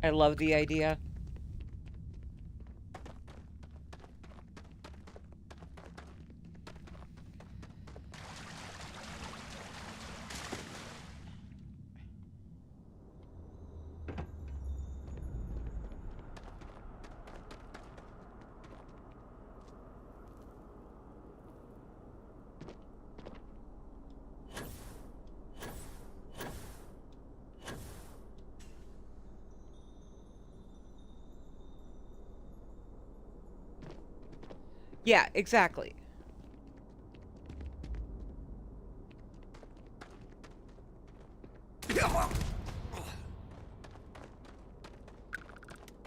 I love the idea. Yeah, exactly.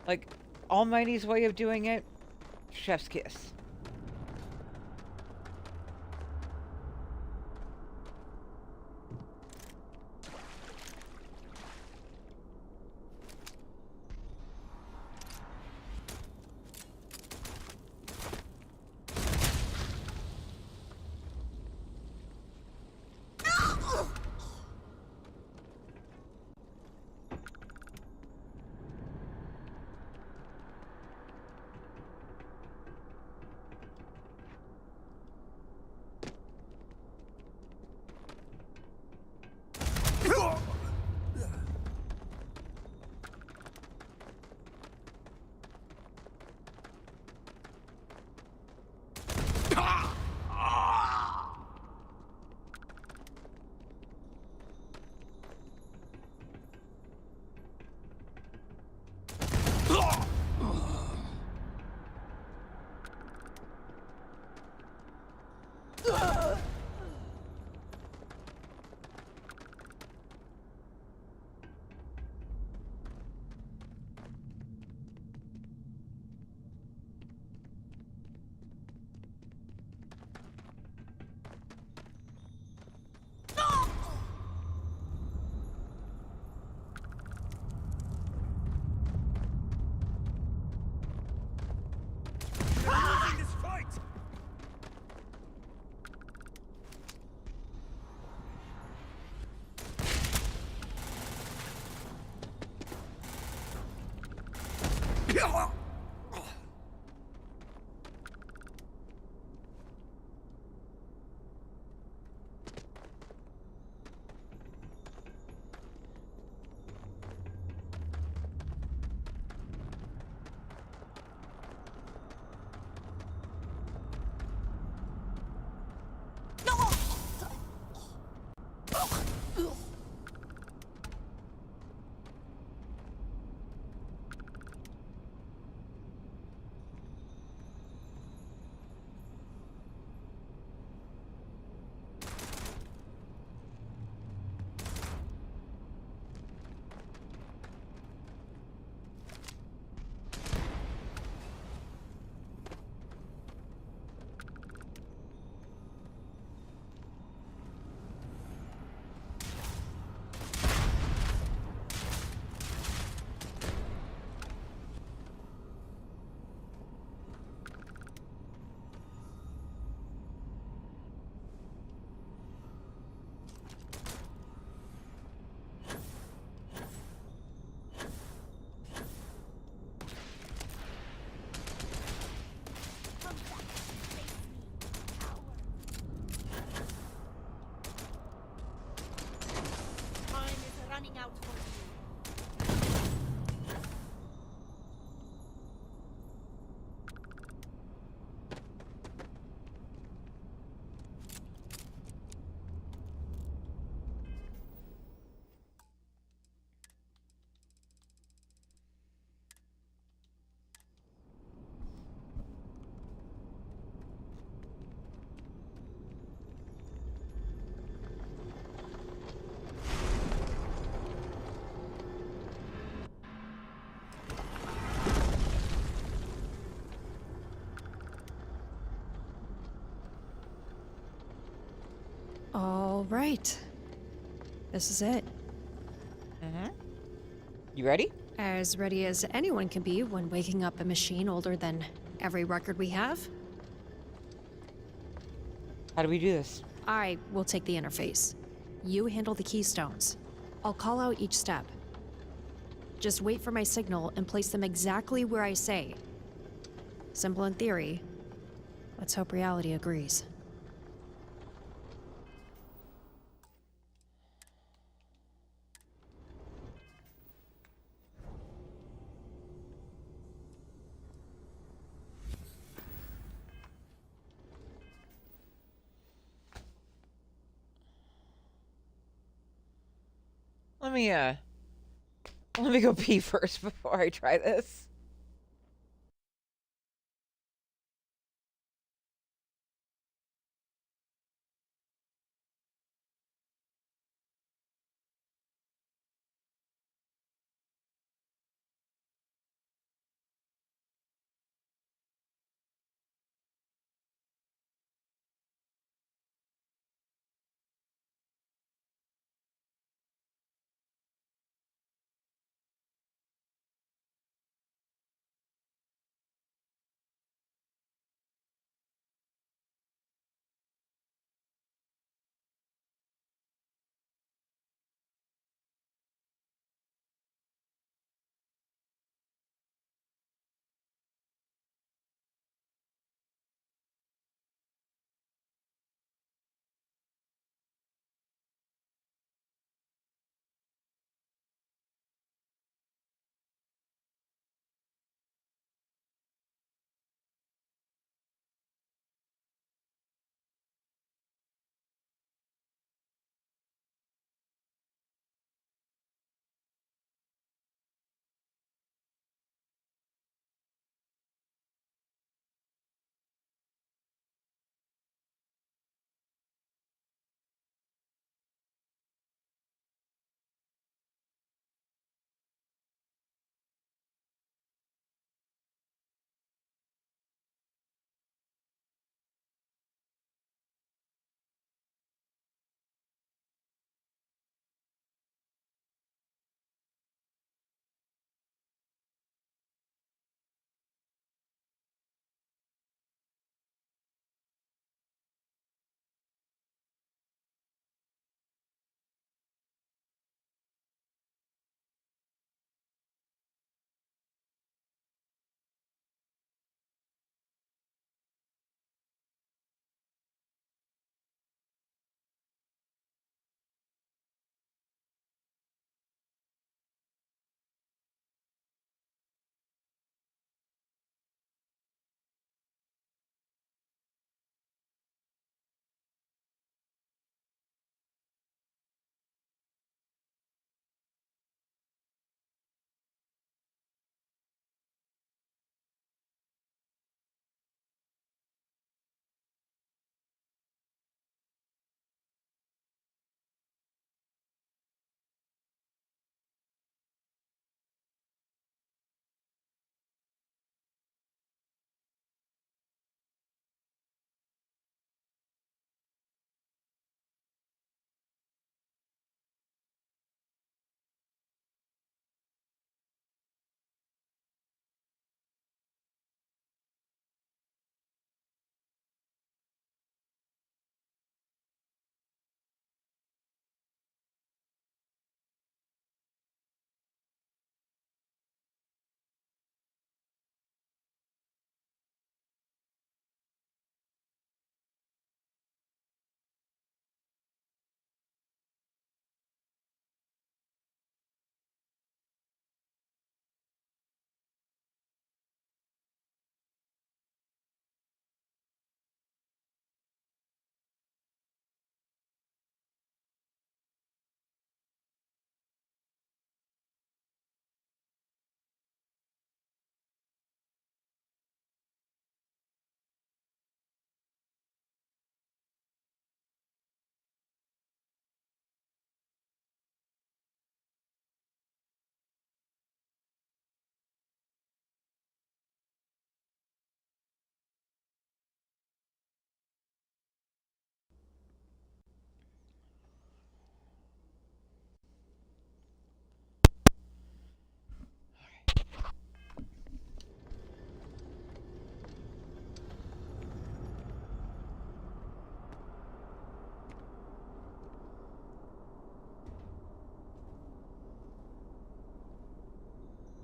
Like, Almighty's way of doing it, chef's kiss. All right. This is it. Mm-hmm. You ready? As ready as anyone can be when waking up a machine older than every record we have. How do we do this? I will take the interface. You handle the keystones. I'll call out each step. Just wait for my signal and place them exactly where I say. Simple in theory. Let's hope reality agrees. Let me go pee first before I try this.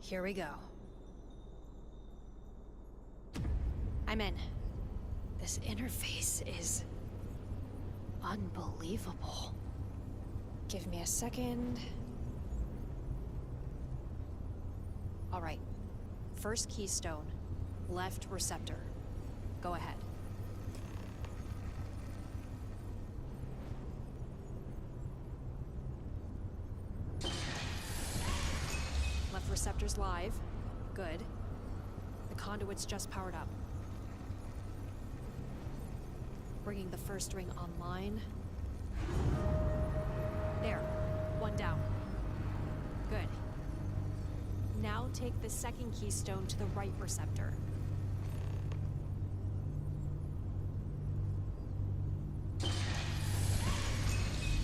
Here we go. I'm in. This interface is unbelievable. Give me a second. All right. First keystone, left receptor. Go ahead. Left receptor's live. Good. The conduit's just powered up. Bringing the first ring online. There. One down. Good. Now take the second keystone to the right receptor.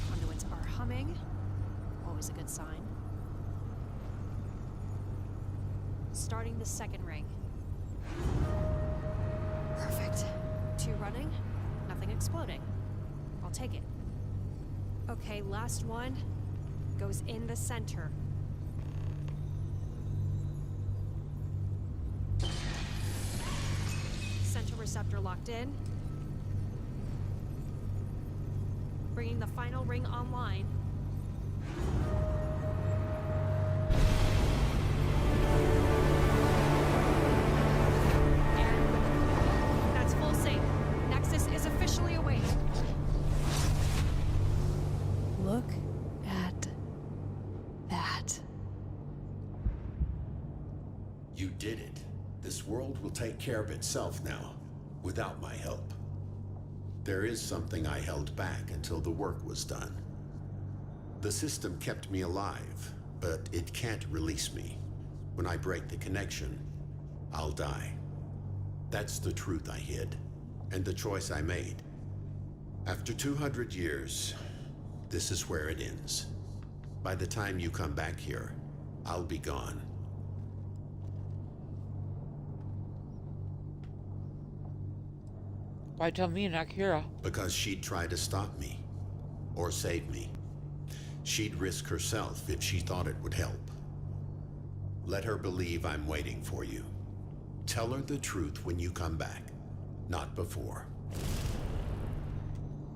Conduits are humming. Always a good sign. Starting the second ring. Perfect. 2 running. Nothing exploding. I'll take it. Okay, last one. Goes in the center. Center receptor locked in. Bringing the final ring online. And that's full sync. Nexus is officially awake. Look at that. You did it. This world will take care of itself now, without my help. There is something I held back until the work was done. The system kept me alive, but it can't release me. When I break the connection, I'll die. That's the truth I hid, and the choice I made. After 200 years, this is where it ends. By the time you come back here, I'll be gone. Why tell me, not Kira? Because she'd try to stop me, or save me. She'd risk herself if she thought it would help. Let her believe I'm waiting for you. Tell her the truth when you come back, not before.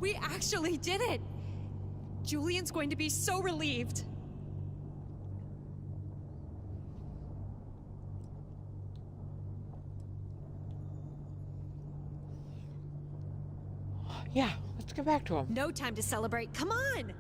We actually did it! Julian's going to be so relieved. Yeah, let's get back to him. No time to celebrate. Come on!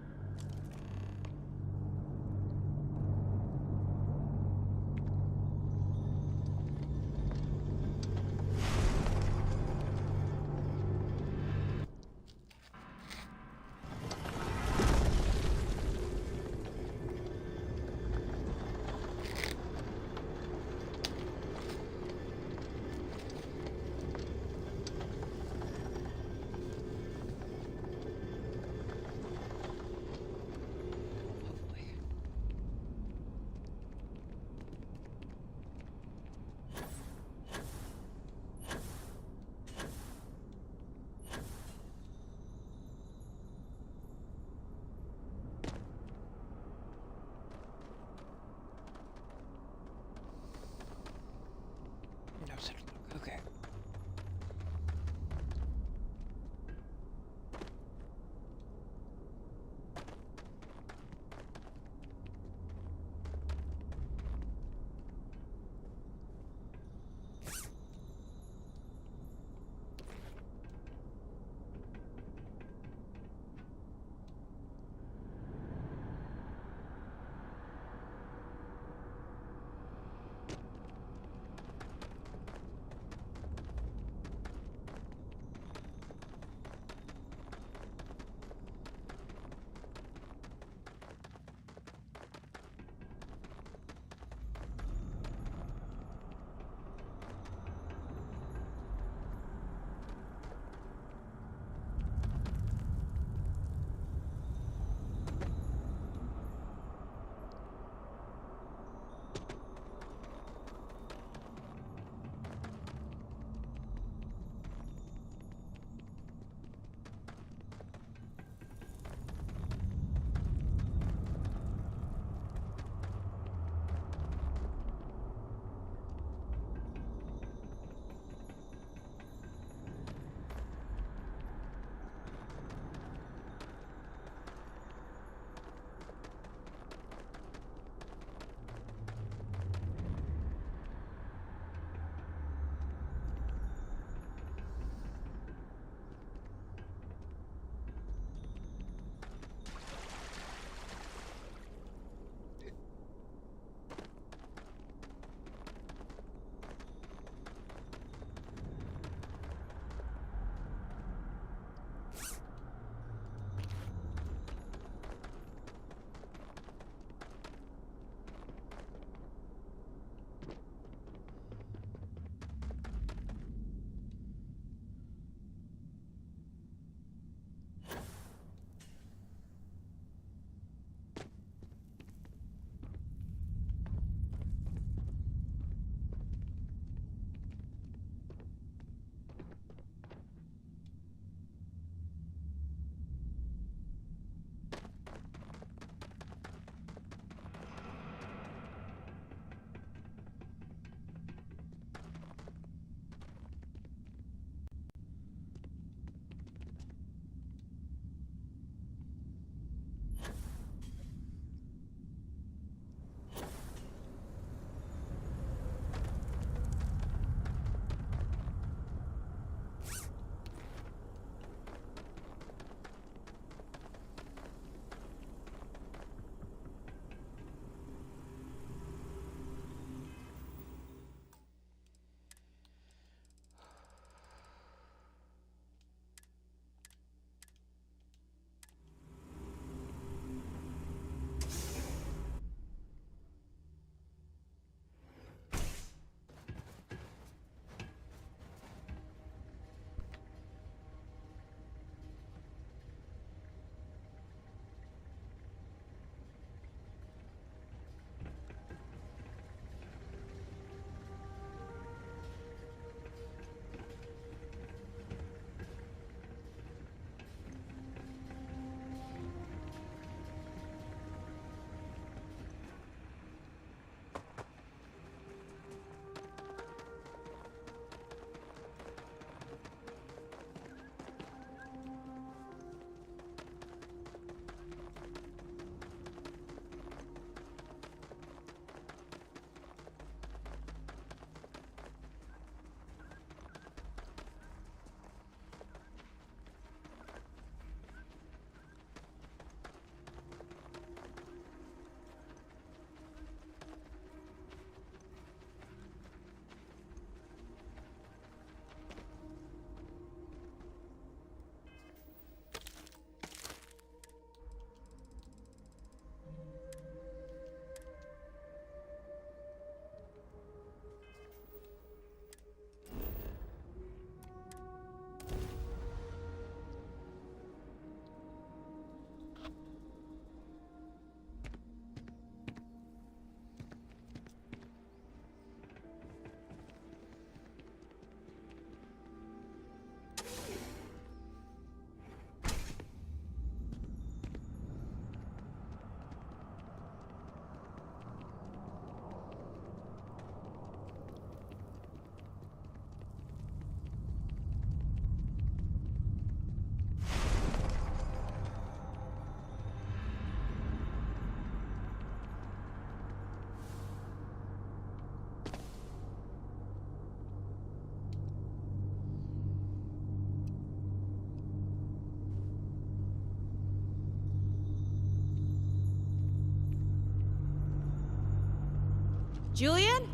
Julian?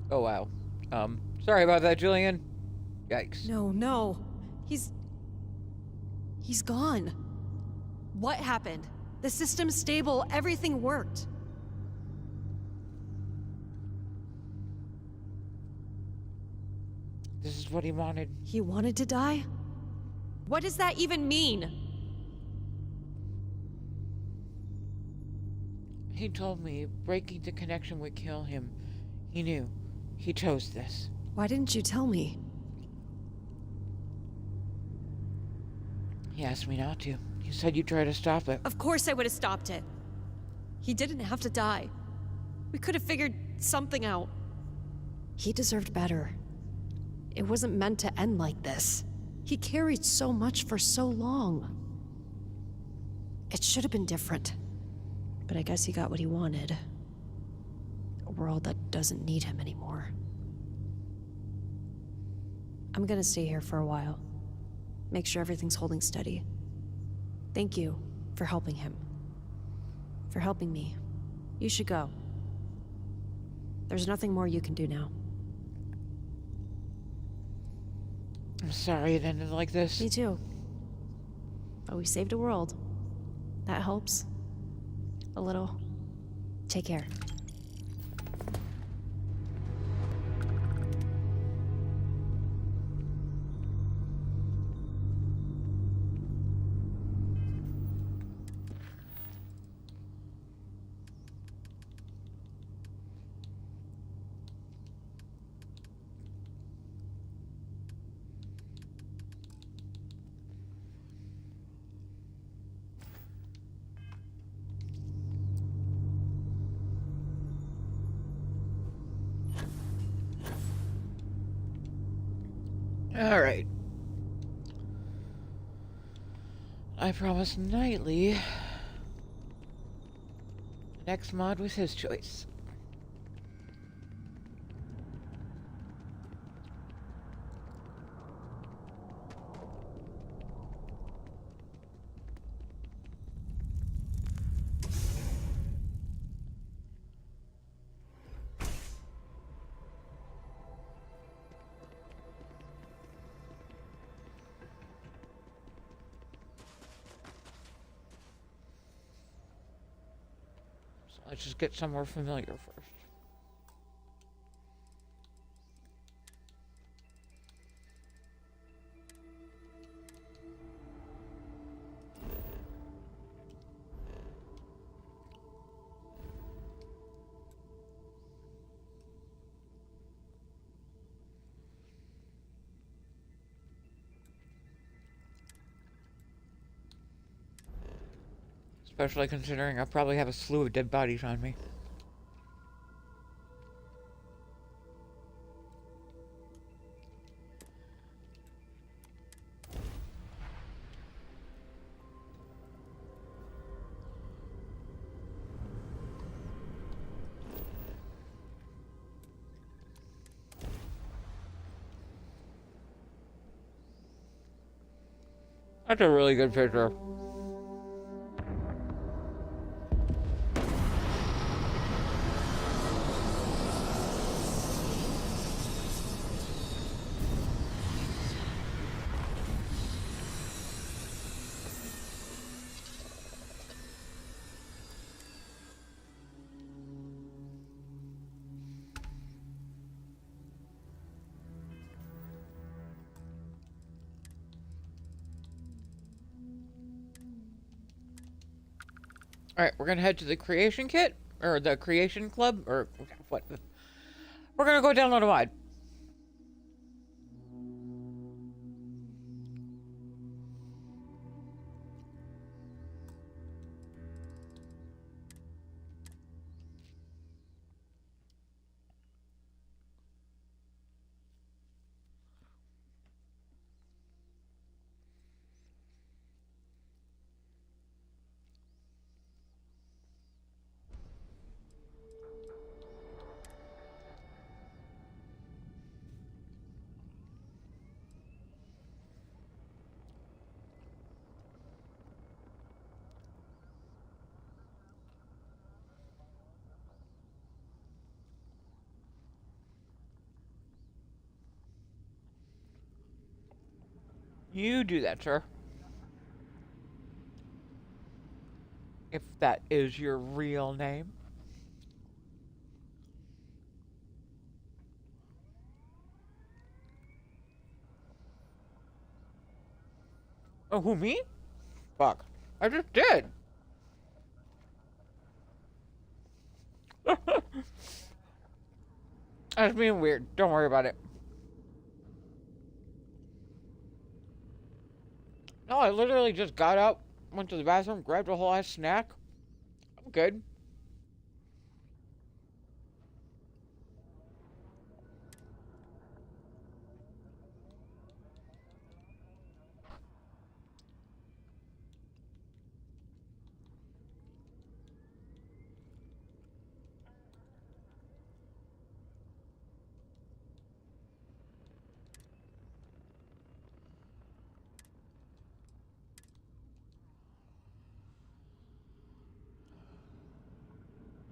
Oh, wow. Sorry about that, Julian. Yikes. No. He's gone. What happened? The system's stable, everything worked. This is what he wanted. He wanted to die? What does that even mean? He told me breaking the connection would kill him. He knew. He chose this. Why didn't you tell me? He asked me not to. He said you'd try to stop it. Of course I would have stopped it. He didn't have to die. We could have figured something out. He deserved better. It wasn't meant to end like this. He carried so much for so long. It should have been different. But I guess he got what he wanted. A world that doesn't need him anymore. I'm gonna stay here for a while. Make sure everything's holding steady. Thank you for helping him. For helping me. You should go. There's nothing more you can do now. I'm sorry it ended like this. Me too. But we saved a world. That helps. A little. Take care. Alright. I promised Knightley. Next mod was his choice. Let's just get somewhere familiar first. Especially considering I probably have a slew of dead bodies on me. That's a really good picture. Alright, we're gonna head to the creation kit, or the creation club, or what? We're gonna go download a mod. You do that, sir. If that is your real name. Oh, who, me? Fuck. I just did. That's being weird. Don't worry about it. No, I literally just got up, went to the bathroom, grabbed a whole ass snack. I'm good.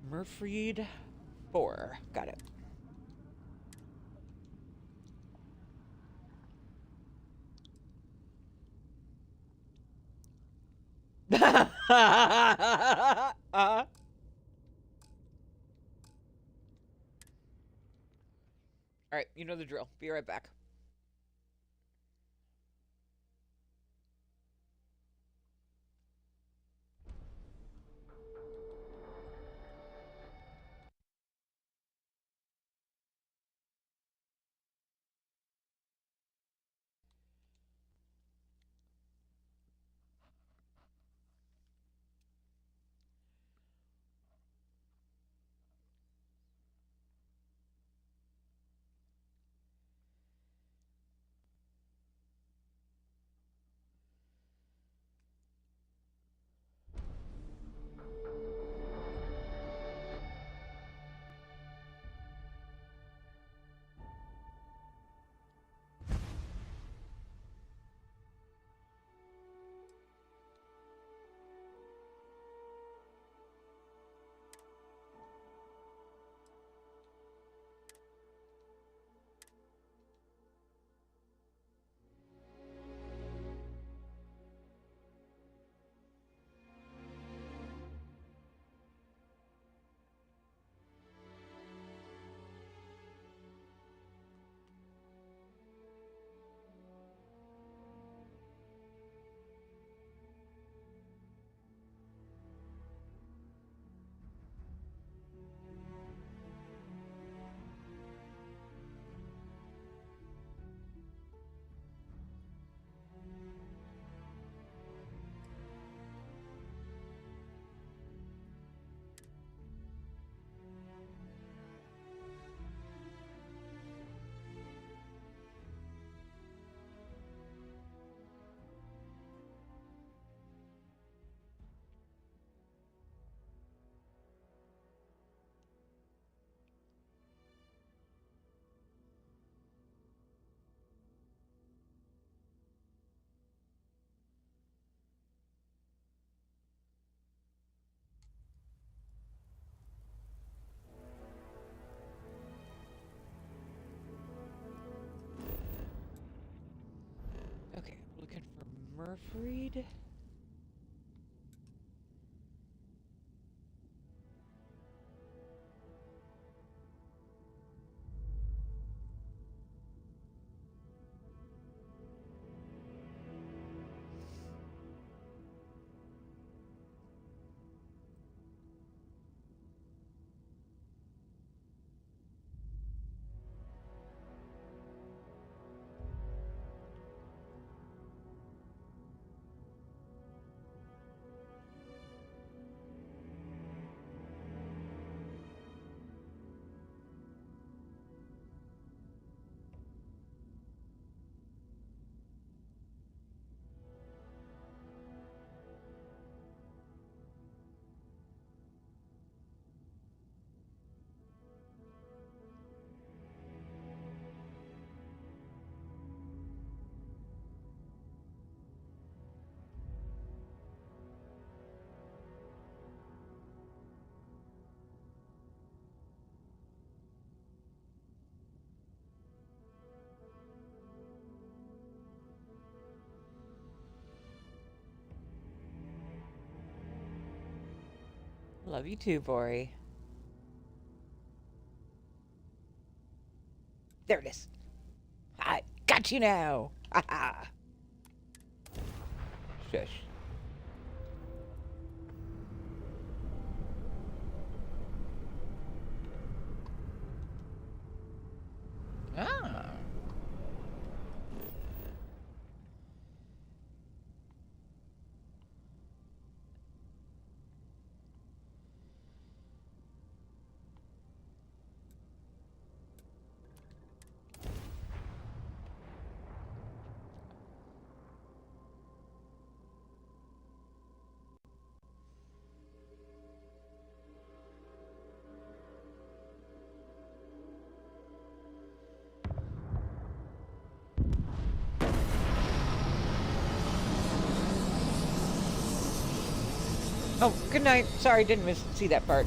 Murfreed 4. Got it. Alright, you know the drill. Be right back. Okay, looking for Murfreed. Love you too, Bori. There it is. I got you now. Ha ha. Shush. Ah. Oh, good night. Sorry, didn't see that part.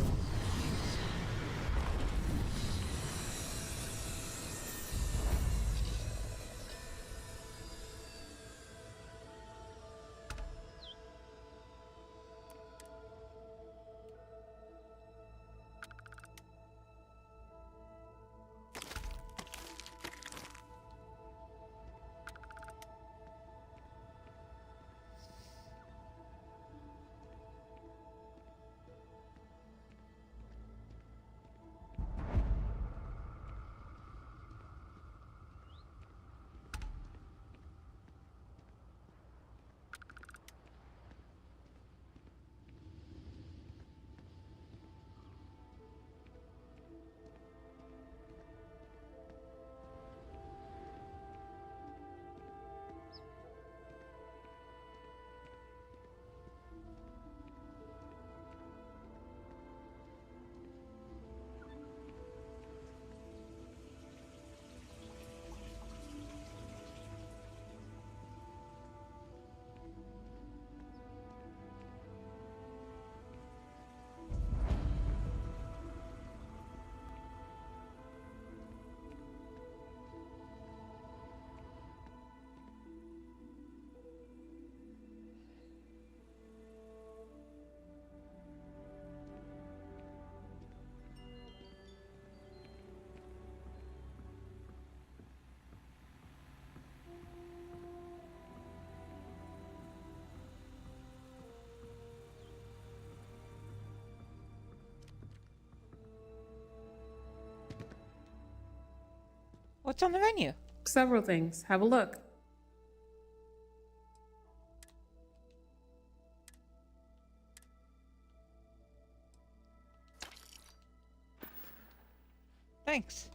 What's on the menu? Several things. Have a look. Thanks.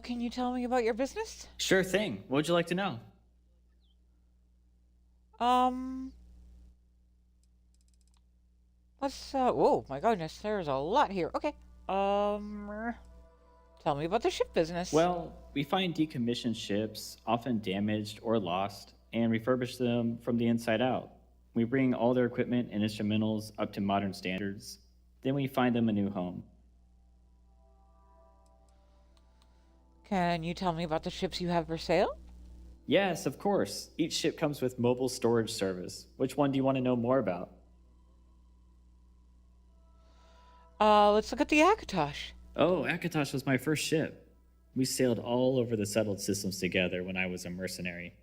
Can you tell me about your business? Sure thing. What would you like to know? Whoa, my goodness, there's a lot here. Okay. Tell me about the ship business. Well, we find decommissioned ships, often damaged or lost, and refurbish them from the inside out. We bring all their equipment and instrumentals up to modern standards. Then we find them a new home. Can you tell me about the ships you have for sale? Yes, of course. Each ship comes with mobile storage service. Which one do you want to know more about? Let's look at the Akatosh. Oh, Akatosh was my first ship. We sailed all over the settled systems together when I was a mercenary.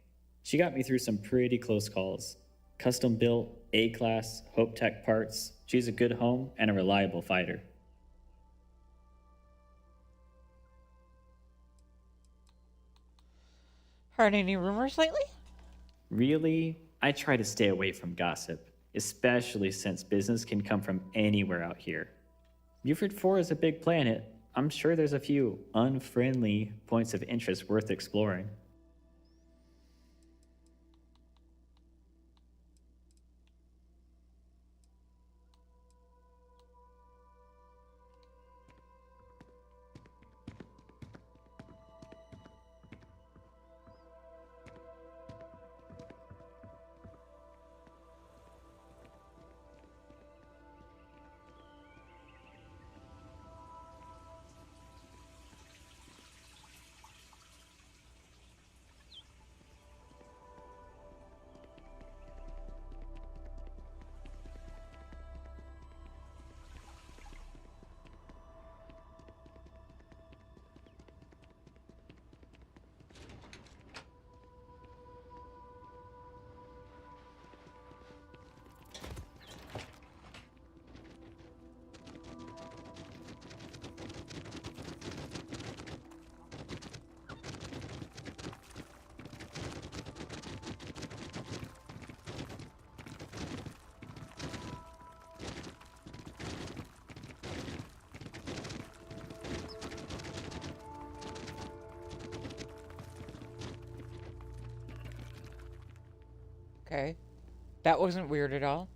She got me through some pretty close calls. Custom built, A-class, Hope Tech parts. She's a good home and a reliable fighter. Heard any rumors lately? Really? I try to stay away from gossip, especially since business can come from anywhere out here. Buford 4 is a big planet. I'm sure there's a few unfriendly points of interest worth exploring. Okay. That wasn't weird at all.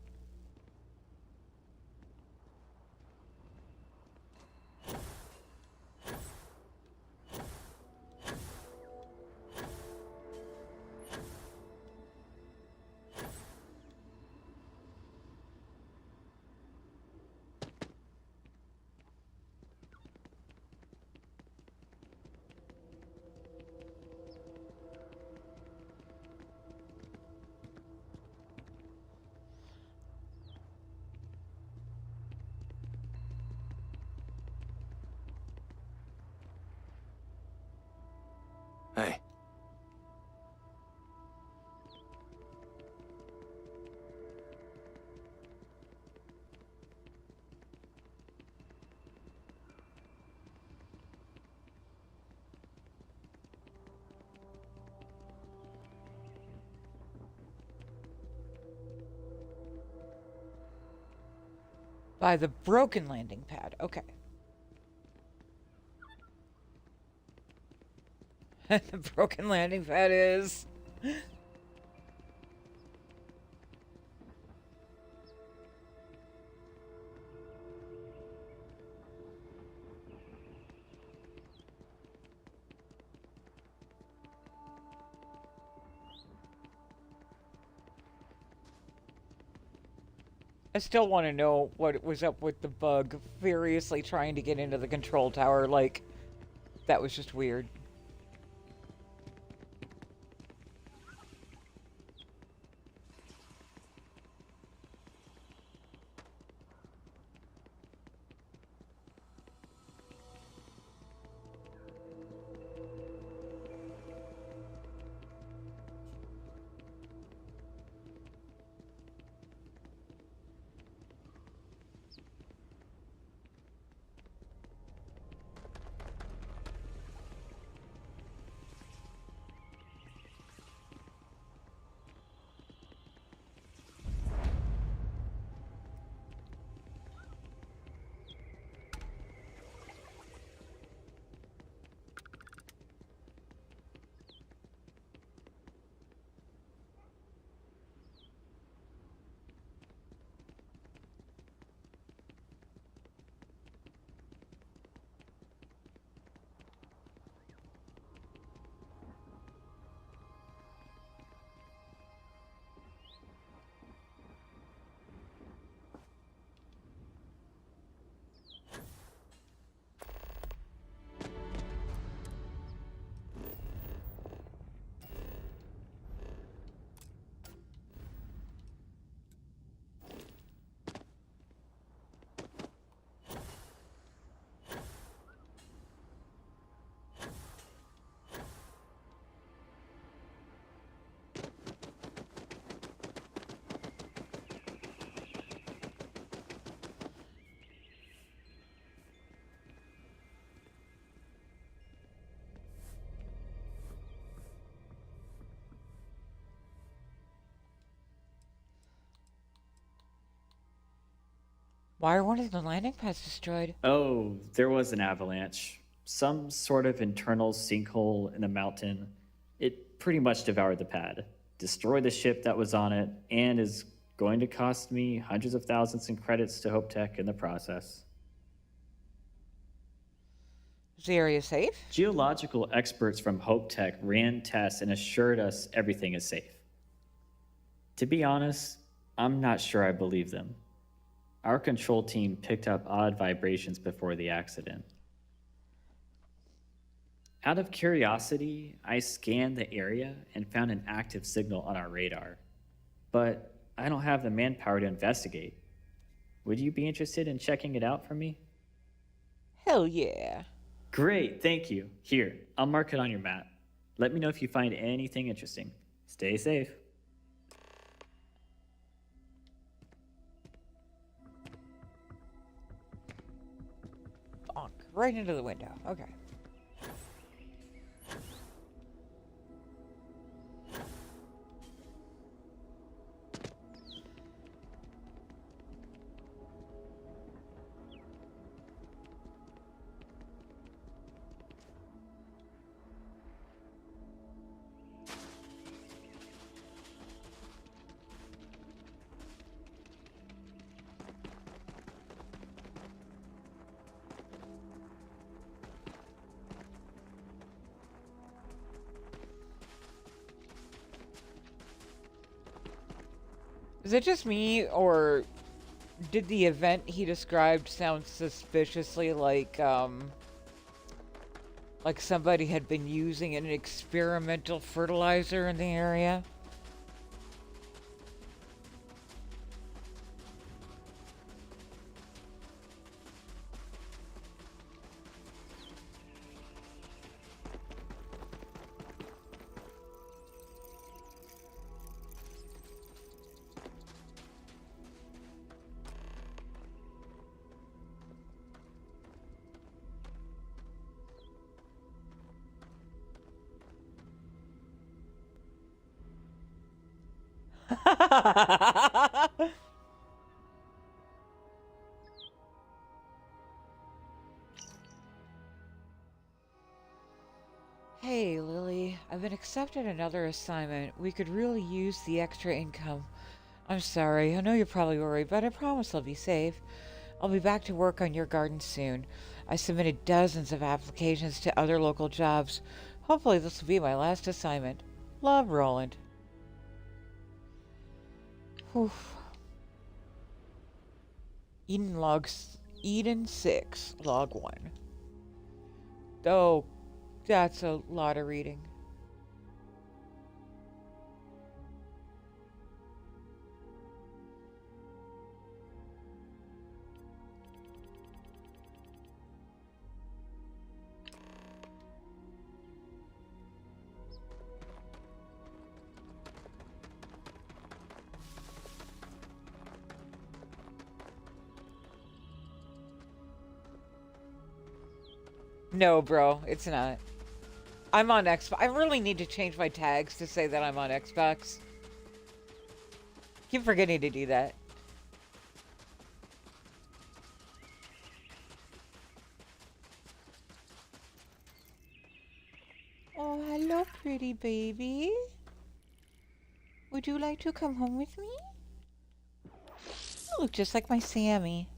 Hey. By the broken landing pad. Okay. The broken landing pad is... I still want to know what was up with the bug furiously trying to get into the control tower. Like, that was just weird. Why are one of the landing pads destroyed? Oh, there was an avalanche. Some sort of internal sinkhole in the mountain. It pretty much devoured the pad, destroyed the ship that was on it, and is going to cost me hundreds of thousands in credits to Hope Tech in the process. Is the area safe? Geological experts from Hope Tech ran tests and assured us everything is safe. To be honest, I'm not sure I believe them. Our control team picked up odd vibrations before the accident. Out of curiosity, I scanned the area and found an active signal on our radar. But I don't have the manpower to investigate. Would you be interested in checking it out for me? Hell yeah. Great, thank you. Here, I'll mark it on your map. Let me know if you find anything interesting. Stay safe. Bonk. Right into the window. Okay. Is it just me, or did the event he described sound suspiciously like somebody had been using an experimental fertilizer in the area? Hey, Lily, I've been accepted another assignment. We could really use the extra income. I'm sorry, I know you're probably worried, but I promise I'll be safe. I'll be back to work on your garden soon. I submitted dozens of applications to other local jobs. Hopefully this will be my last assignment. Love, Roland. Whew. Eden 6, log 1. Oh, that's a lot of reading. No, bro, it's not. I'm on Xbox. I really need to change my tags to say that I'm on Xbox. Keep forgetting to do that. Oh, hello, pretty baby. Would you like to come home with me? You look just like my Sammy.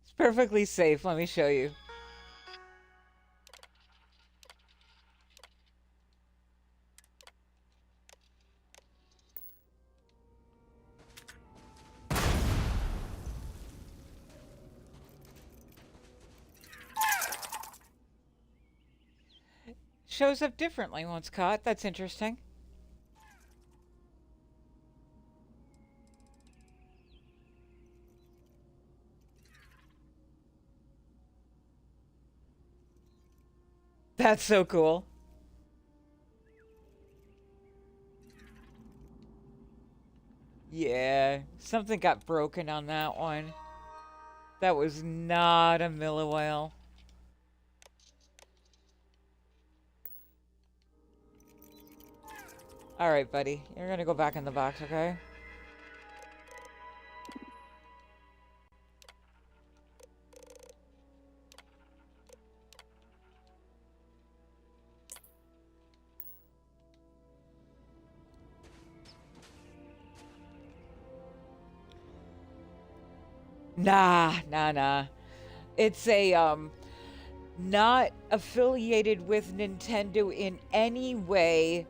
It's perfectly safe. Let me show you. Shows up differently once caught. That's interesting. That's so cool. Yeah, something got broken on that one. That was not a Milliwhale. Alright, buddy. You're gonna go back in the box, okay? Nah. It's a, not affiliated with Nintendo in any way.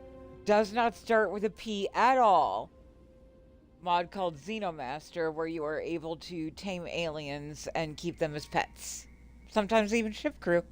Does not start with a P at all. Mod called Xenomaster, where you are able to tame aliens and keep them as pets. Sometimes even ship crew.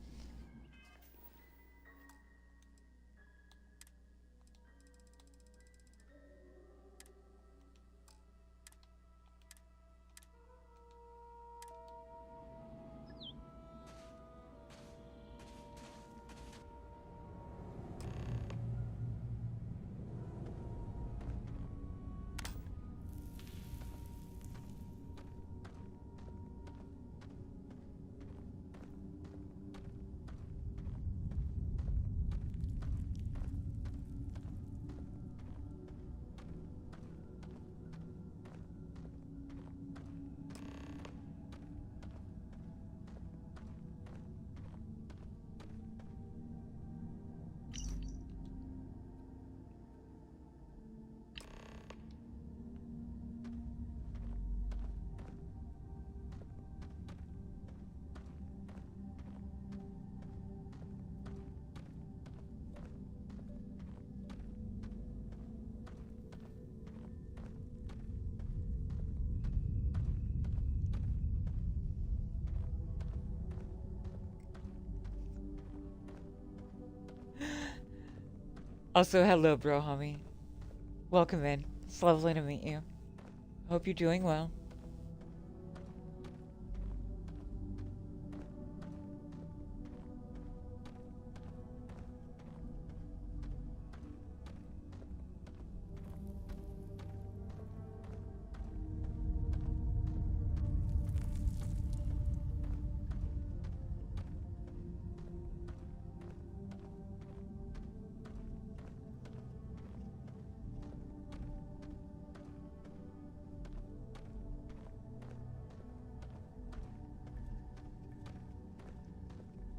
Also, hello, bro, homie. Welcome in. It's lovely to meet you. Hope you're doing well.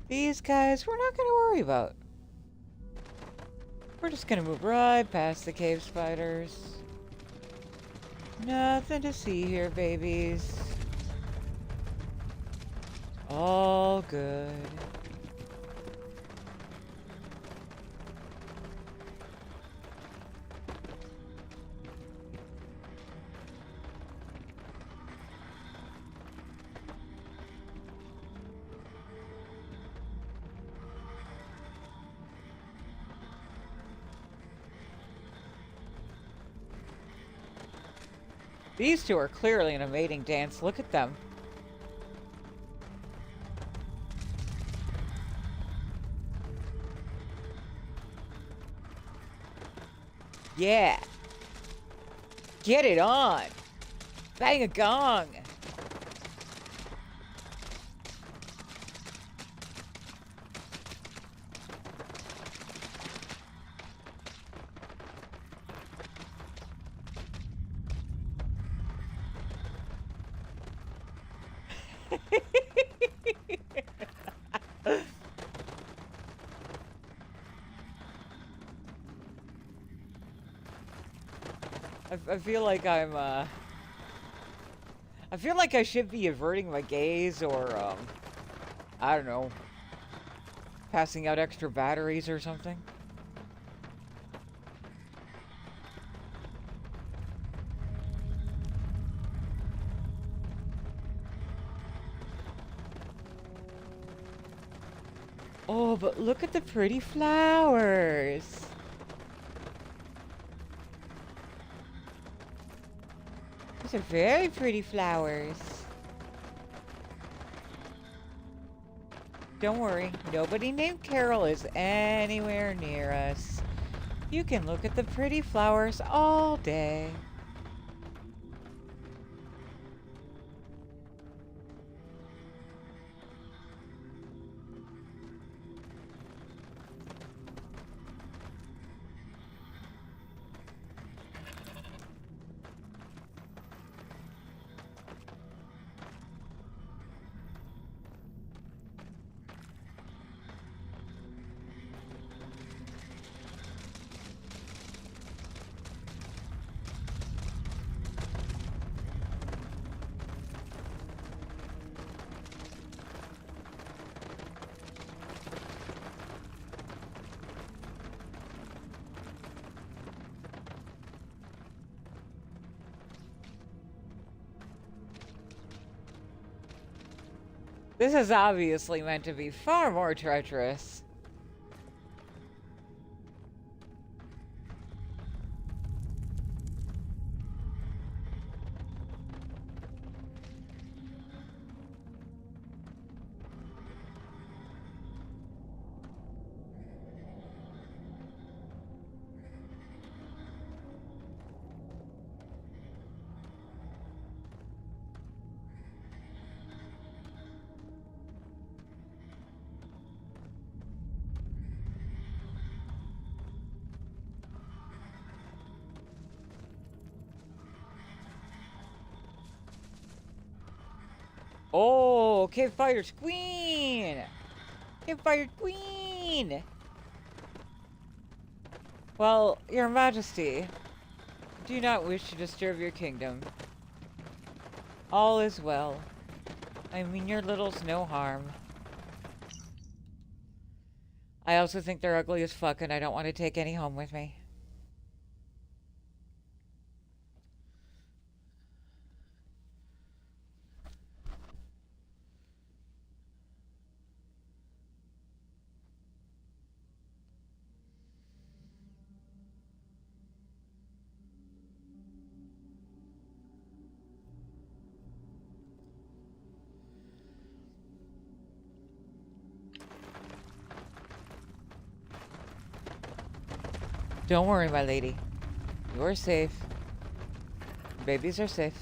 These guys, we're not gonna worry about. We're just gonna move right past the cave spiders. Nothing to see here, babies. All good. These two are clearly in a mating dance. Look at them. Yeah. Get it on. Bang a gong. I feel like I feel like I should be averting my gaze or, I don't know, passing out extra batteries or something. Oh, but look at the pretty flowers. These are very pretty flowers. Don't worry, nobody named Carol is anywhere near us. You can look at the pretty flowers all day. This is obviously meant to be far more treacherous. Oh, Cave Fighter's Queen! Cave Fighter's Queen! Well, Your Majesty, do not wish to disturb your kingdom. All is well. I mean your little's no harm. I also think they're ugly as fuck and I don't want to take any home with me. Don't worry, my lady. You're safe. Babies are safe.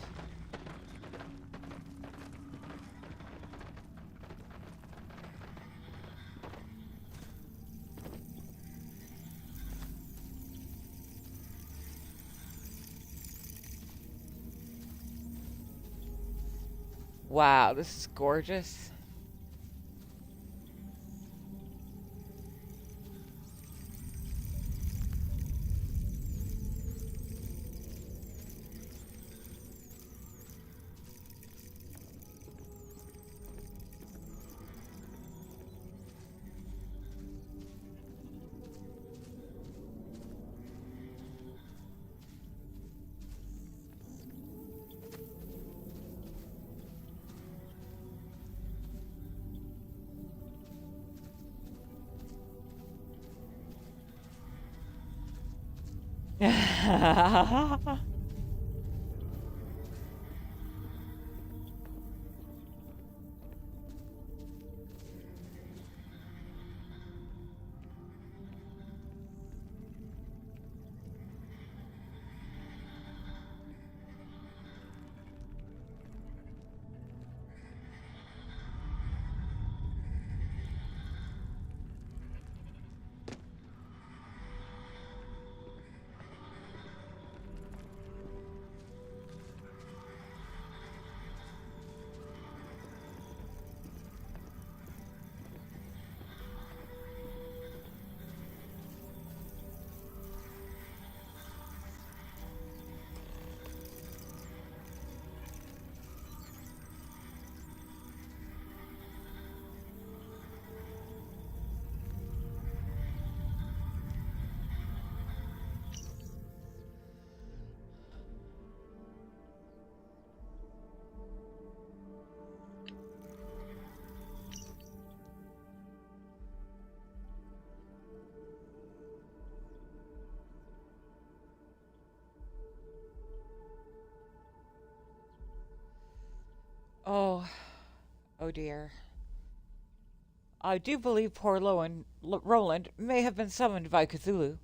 Wow, this is gorgeous. Oh, oh dear. I do believe poor Roland may have been summoned by Cthulhu.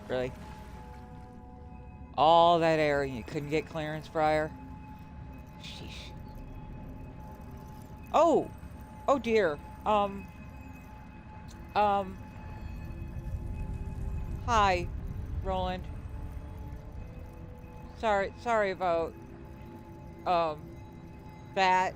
Really? All that air and you couldn't get clearance, Briar? Sheesh. Oh! Oh dear. Hi, Roland. Sorry about, that.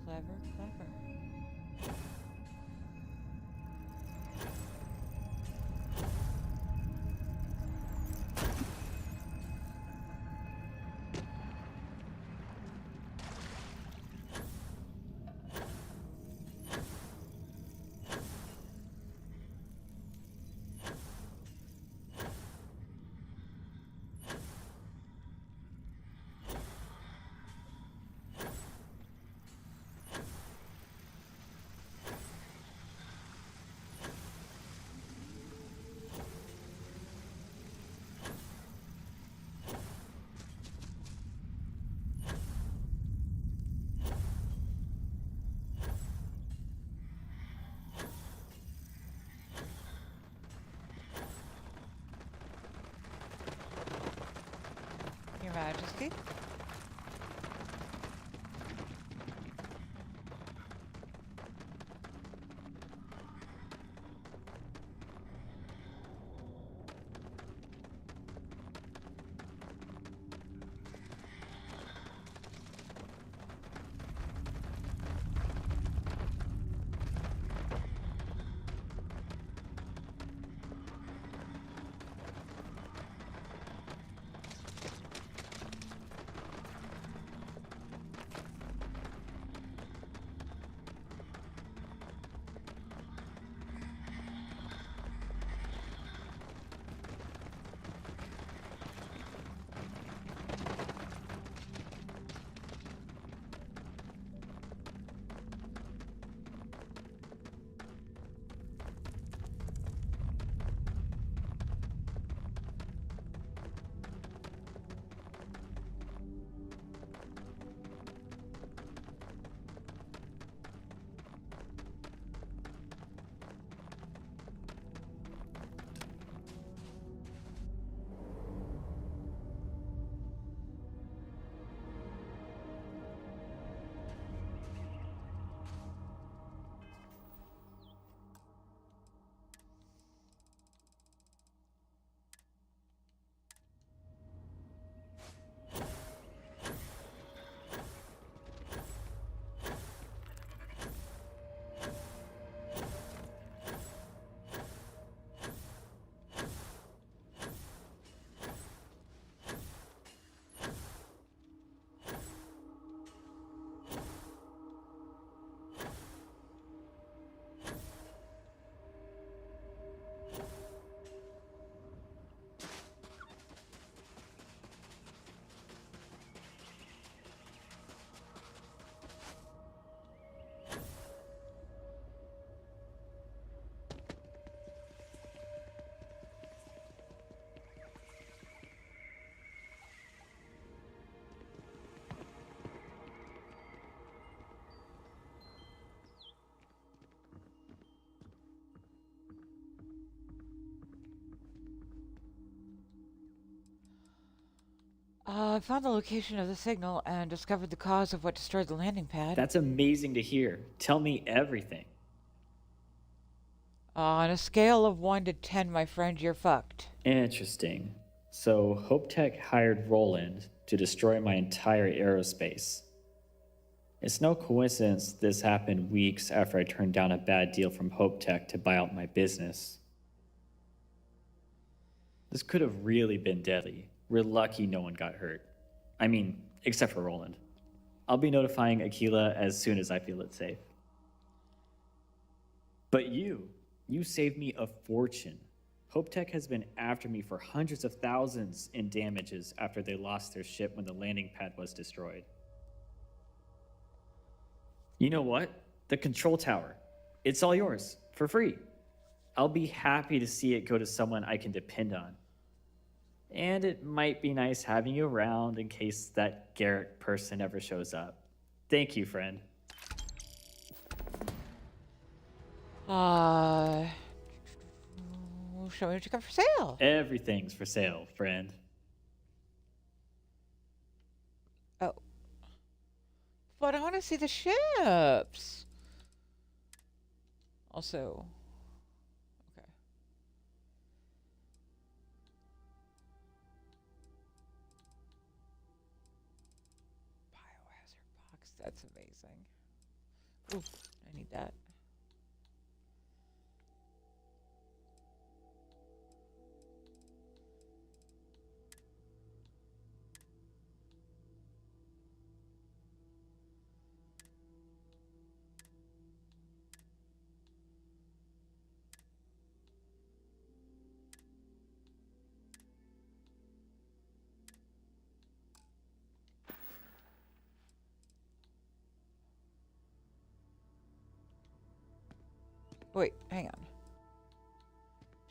Clever. Majesty. I found the location of the signal and discovered the cause of what destroyed the landing pad. That's amazing to hear. Tell me everything. On a scale of 1 to 10, my friend, you're fucked. Interesting. So, Hope Tech hired Roland to destroy my entire aerospace. It's no coincidence this happened weeks after I turned down a bad deal from Hope Tech to buy out my business. This could have really been deadly. We're lucky no one got hurt. I mean, except for Roland. I'll be notifying Aquila as soon as I feel it's safe. But you saved me a fortune. Hope Tech has been after me for hundreds of thousands in damages after they lost their ship when the landing pad was destroyed. You know what? The control tower. It's all yours, for free. I'll be happy to see it go to someone I can depend on. And it might be nice having you around in case that Garrett person ever shows up. Thank you, friend. Show me what you got for sale. Everything's for sale, friend. Oh. But I want to see the ships. Also, okay. Biohazard box, that's amazing. Ooh, I need that. Wait, hang on.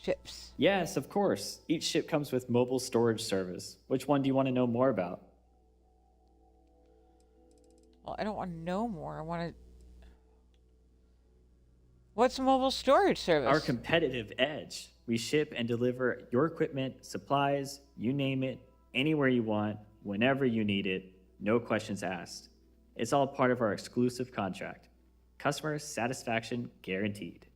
Ships. Yes, of course. Each ship comes with mobile storage service. Which one do you want to know more about? Well, I don't want to know more. I want to... What's mobile storage service? Our competitive edge. We ship and deliver your equipment, supplies, you name it, anywhere you want, whenever you need it, no questions asked. It's all part of our exclusive contract. Customer satisfaction guaranteed.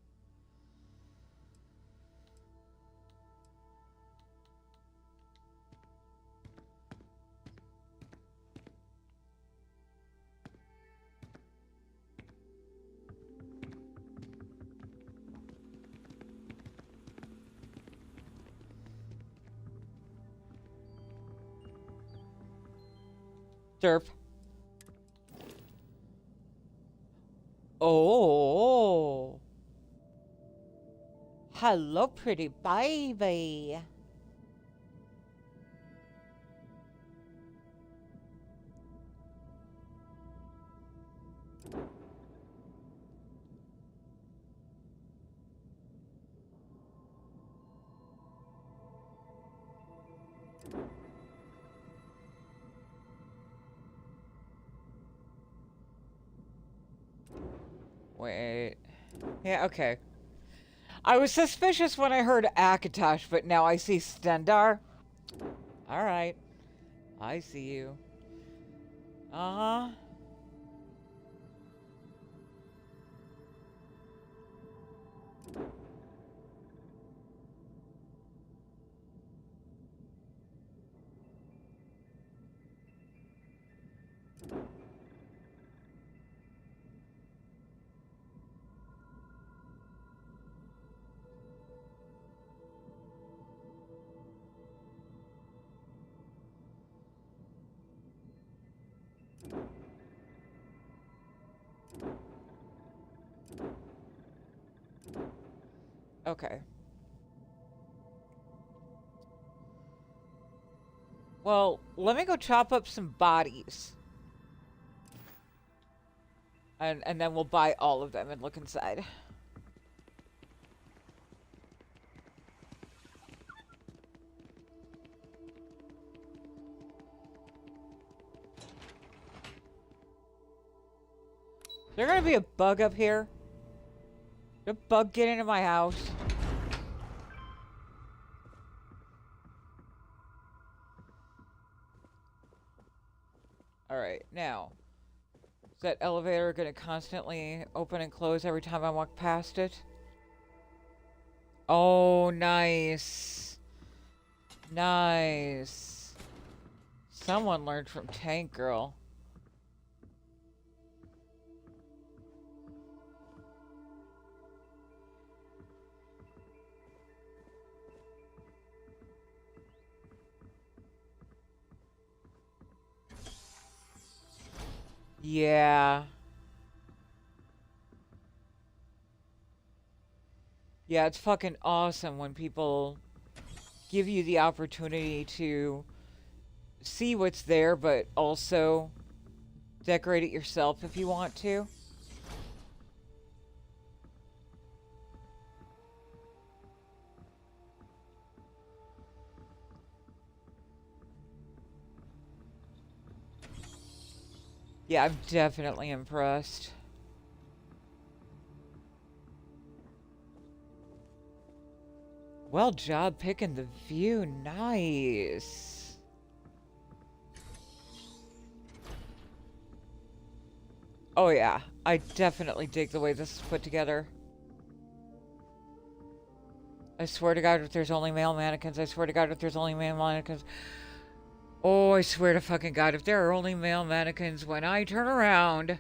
Derp. Oh. Hello, pretty baby. Wait. Yeah, okay. I was suspicious when I heard Akatosh, but now I see Stendar. Alright. I see you. Uh-huh. Okay. Well, let me go chop up some bodies. And then we'll buy all of them and look inside. Is there gonna be a bug up here? Did a bug get into my house? Alright, now. Is that elevator gonna constantly open and close every time I walk past it? Oh, nice. Nice. Someone learned from Tank Girl. Yeah. Yeah, it's fucking awesome when people give you the opportunity to see what's there, but also decorate it yourself if you want to. Yeah, I'm definitely impressed. Well, job picking the view. Nice. Oh yeah, I definitely dig the way this is put together. I swear to God, if there's only male mannequins, I swear to God, if there's only male mannequins. Oh, I swear to fucking God, if there are only male mannequins when I turn around.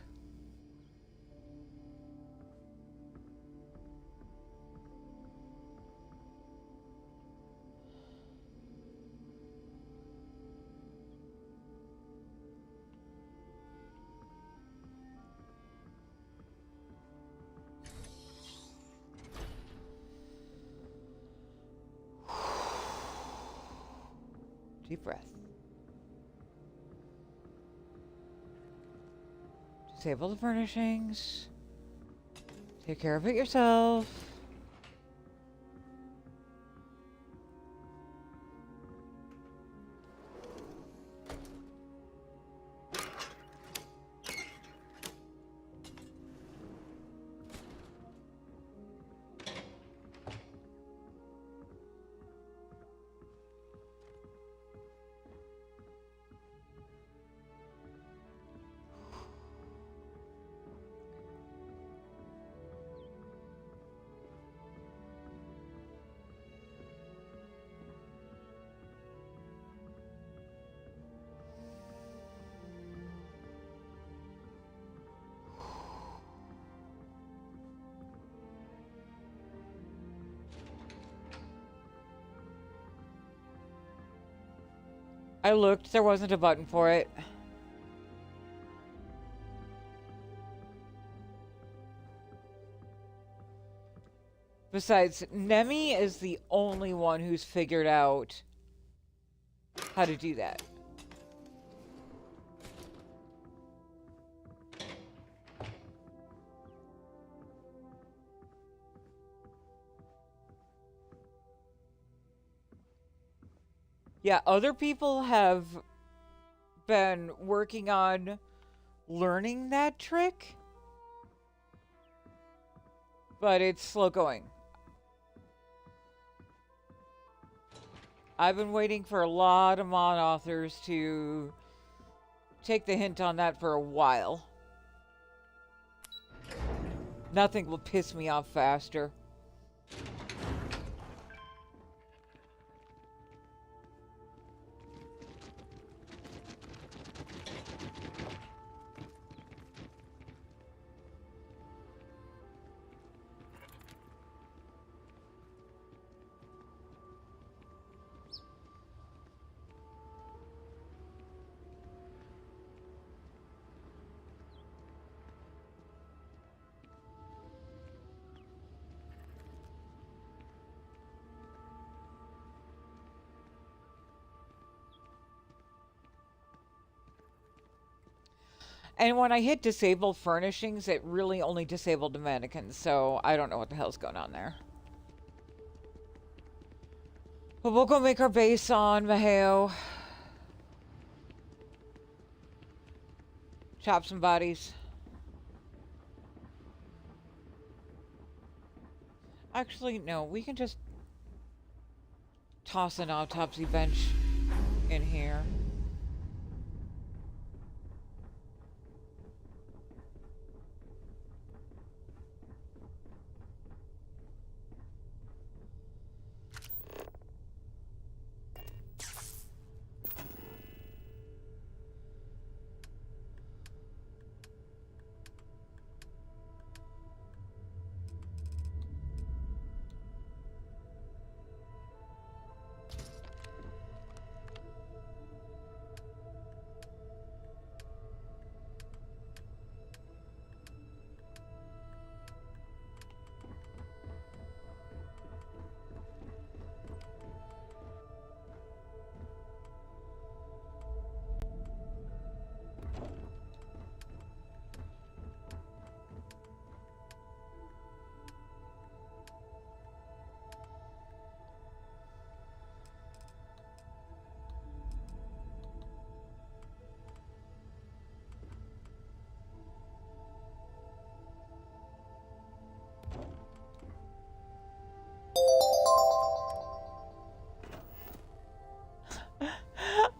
Deep breath. Disable the furnishings. Take care of it yourself. I looked, there wasn't a button for it. Besides, Nemi is the only one who's figured out how to do that. Yeah, other people have been working on learning that trick, but it's slow going. I've been waiting for a lot of mod authors to take the hint on that for a while. Nothing will piss me off faster. And when I hit disable furnishings, it really only disabled the mannequins, so I don't know what the hell's going on there. But we'll go make our base on Maheo. Chop some bodies. Actually, no, we can just toss an autopsy bench in here.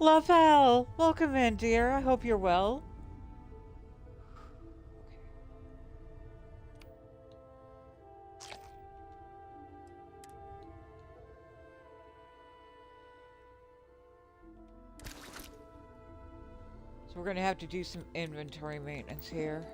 Lavelle, welcome in, dear. I hope you're well. So we're going to have to do some inventory maintenance here.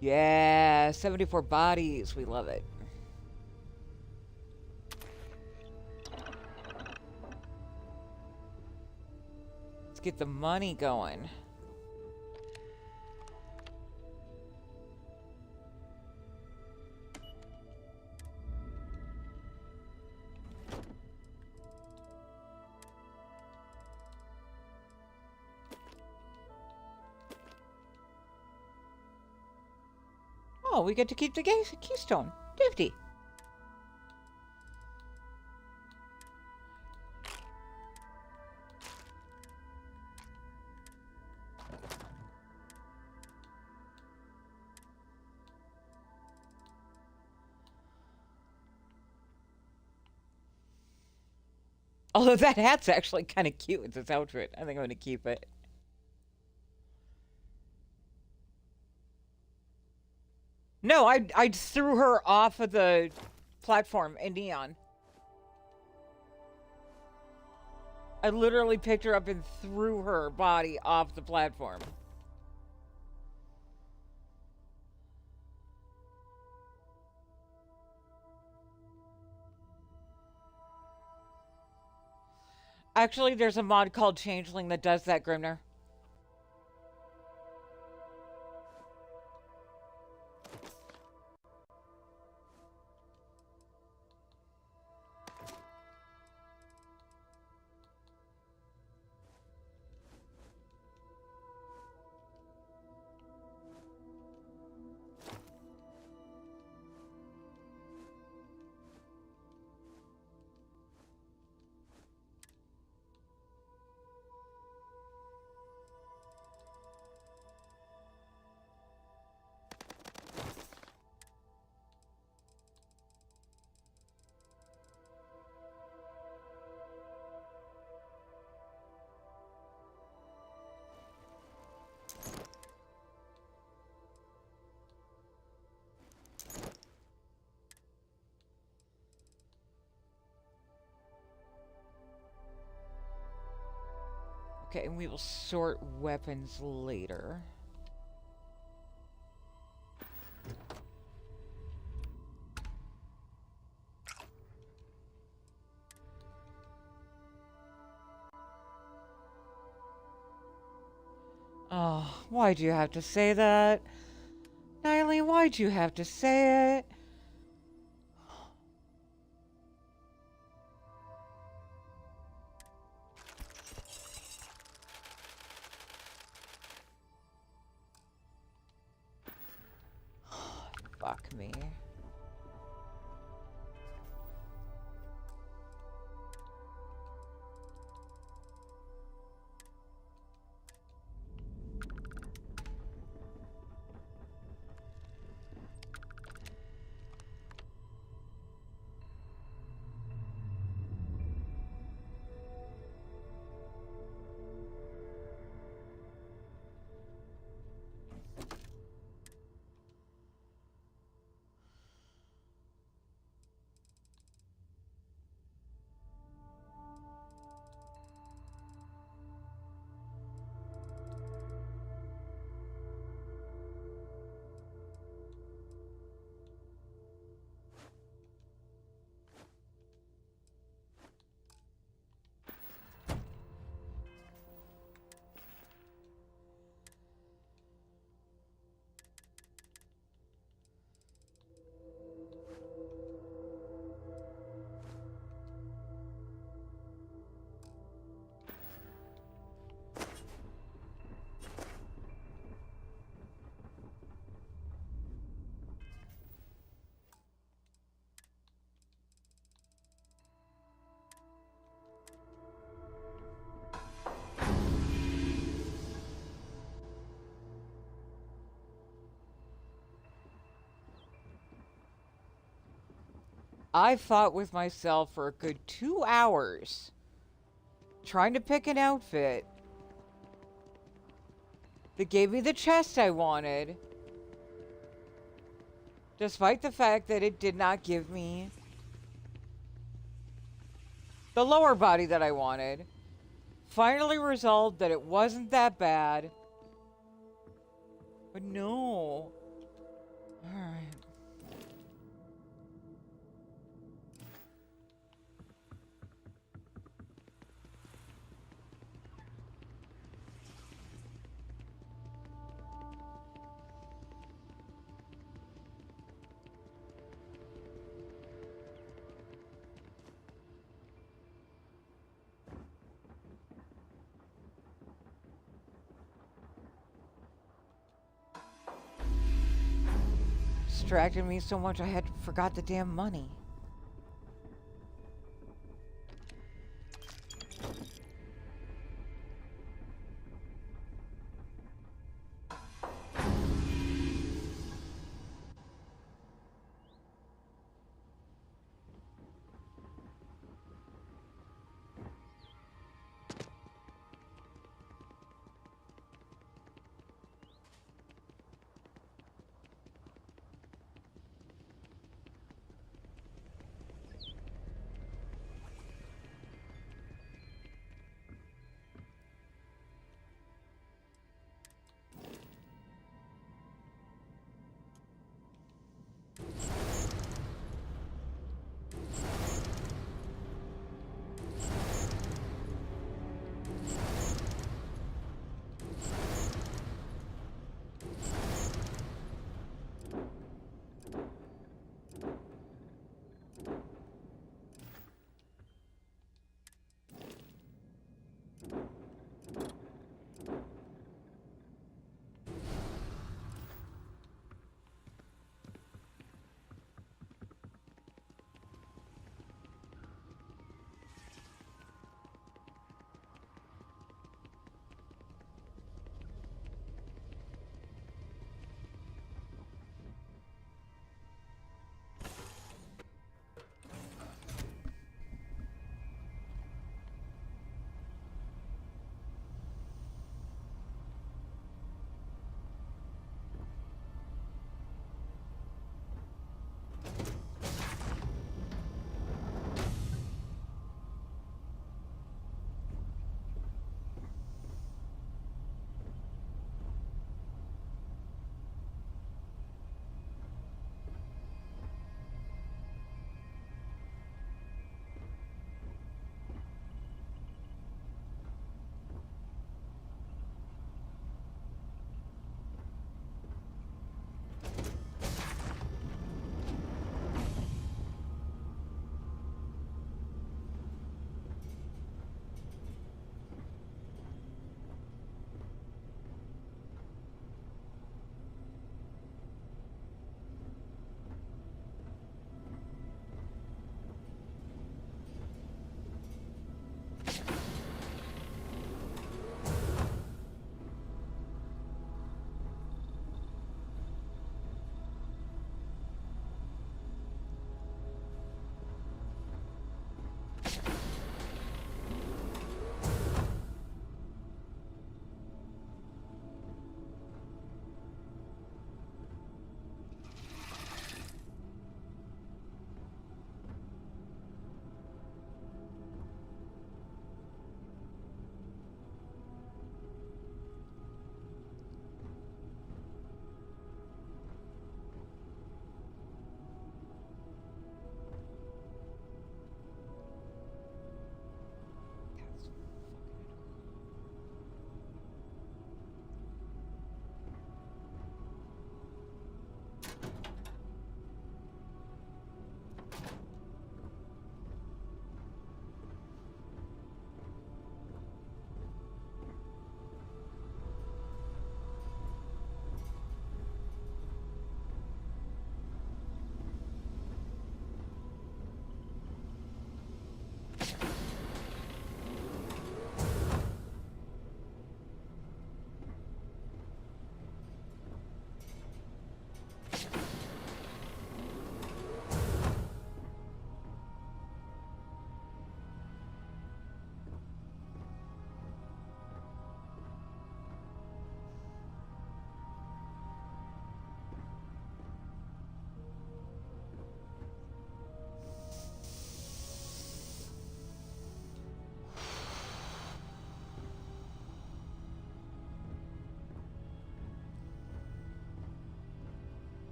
Yeah, 74 bodies. We love it. Let's get the money going. Oh, we get to keep the keystone. 50. Although that hat's actually kind of cute with this outfit. I think I'm going to keep it. No, I threw her off of the platform in Neon. I literally picked her up and threw her body off the platform. Actually, there's a mod called Changeling that does that, Grimner. Okay, and we will sort weapons later. Oh, why'd you have to say that? Niley, why'd you have to say it? Fuck me. I fought with myself for a good 2 hours trying to pick an outfit that gave me the chest I wanted, despite the fact that it did not give me the lower body that I wanted. Finally resolved that it wasn't that bad. But no. Alright. Distracted me so much I had forgot the damn money.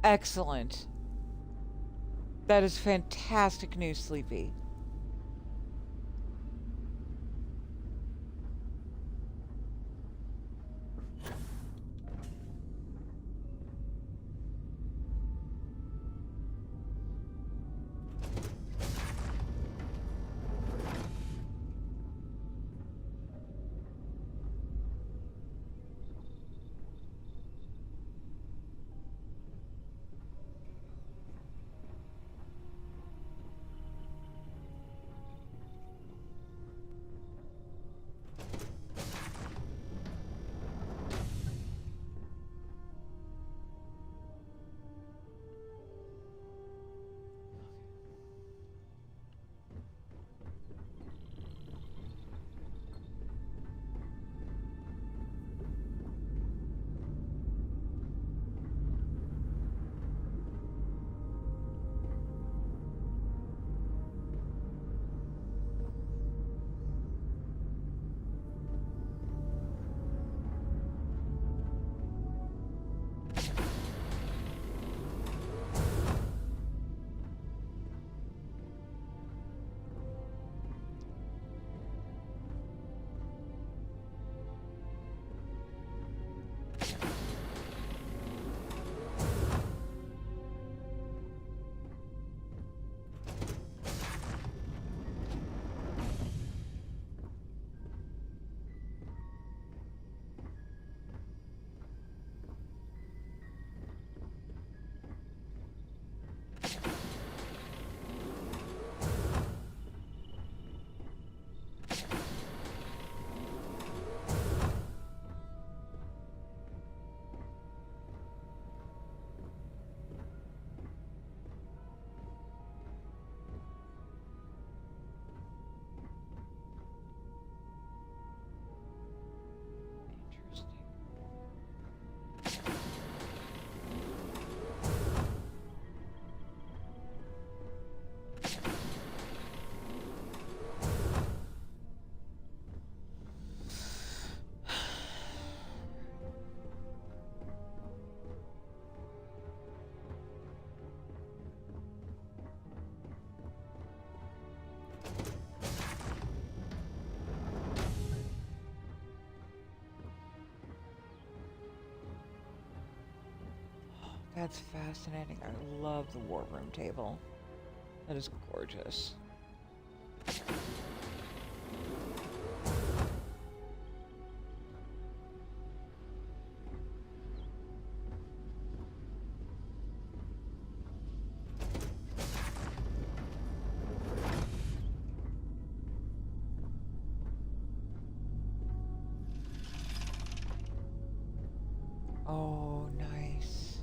Excellent. That is fantastic news, Sleepy. That's fascinating. I love the war room table. That is gorgeous. Oh, nice.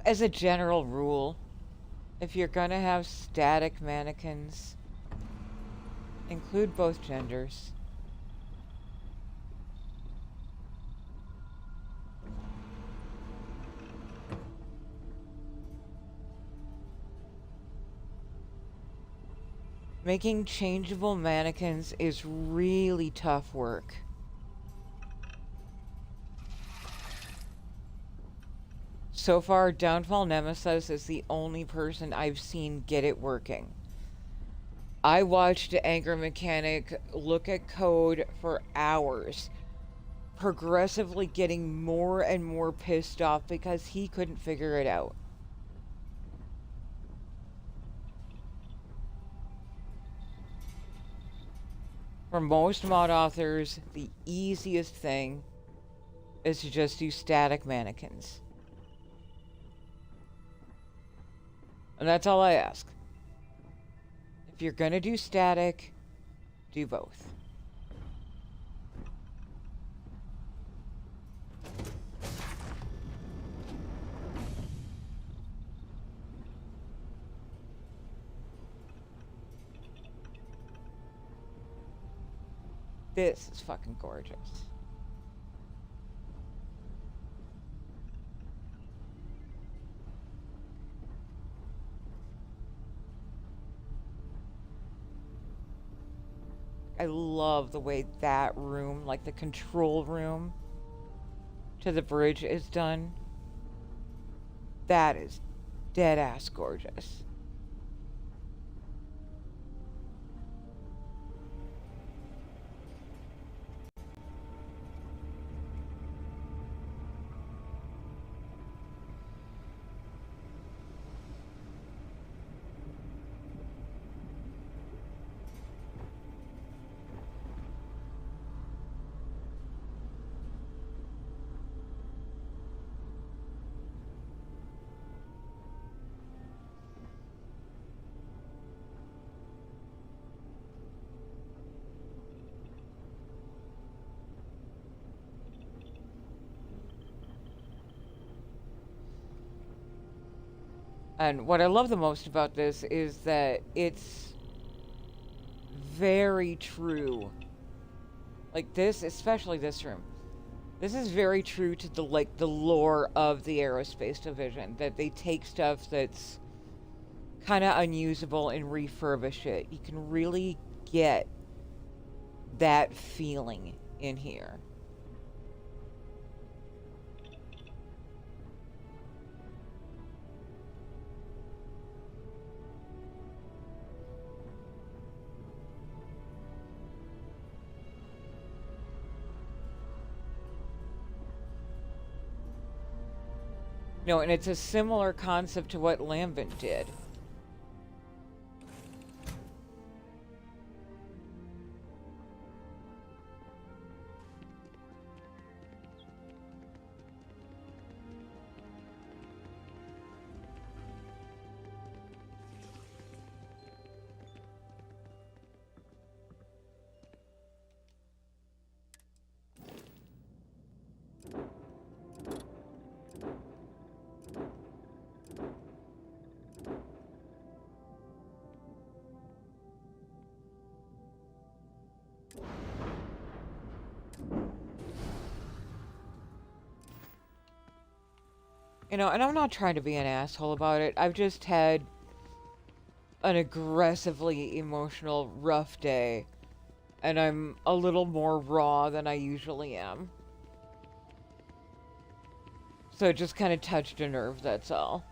As a general rule, if you're gonna have static mannequins, include both genders. Making changeable mannequins is really tough work. So far, Downfall Nemesis is the only person I've seen get it working. I watched Anger Mechanic look at code for hours, progressively getting more and more pissed off because he couldn't figure it out. For most mod authors, the easiest thing is to just do static mannequins. And that's all I ask. If you're gonna do static, do both. This is fucking gorgeous. I love the way that room, like the control room to the bridge is done. That is dead ass gorgeous. And what I love the most about this is that it's very true. Like this, especially this room. This is very true to the lore of the Aerospace Division, that they take stuff that's kind of unusable and refurbish it. You can really get that feeling in here. No, and it's a similar concept to what Lambent did. You know, and I'm not trying to be an asshole about it. I've just had an aggressively emotional, rough day. And I'm a little more raw than I usually am. So it just kind of touched a nerve, that's all.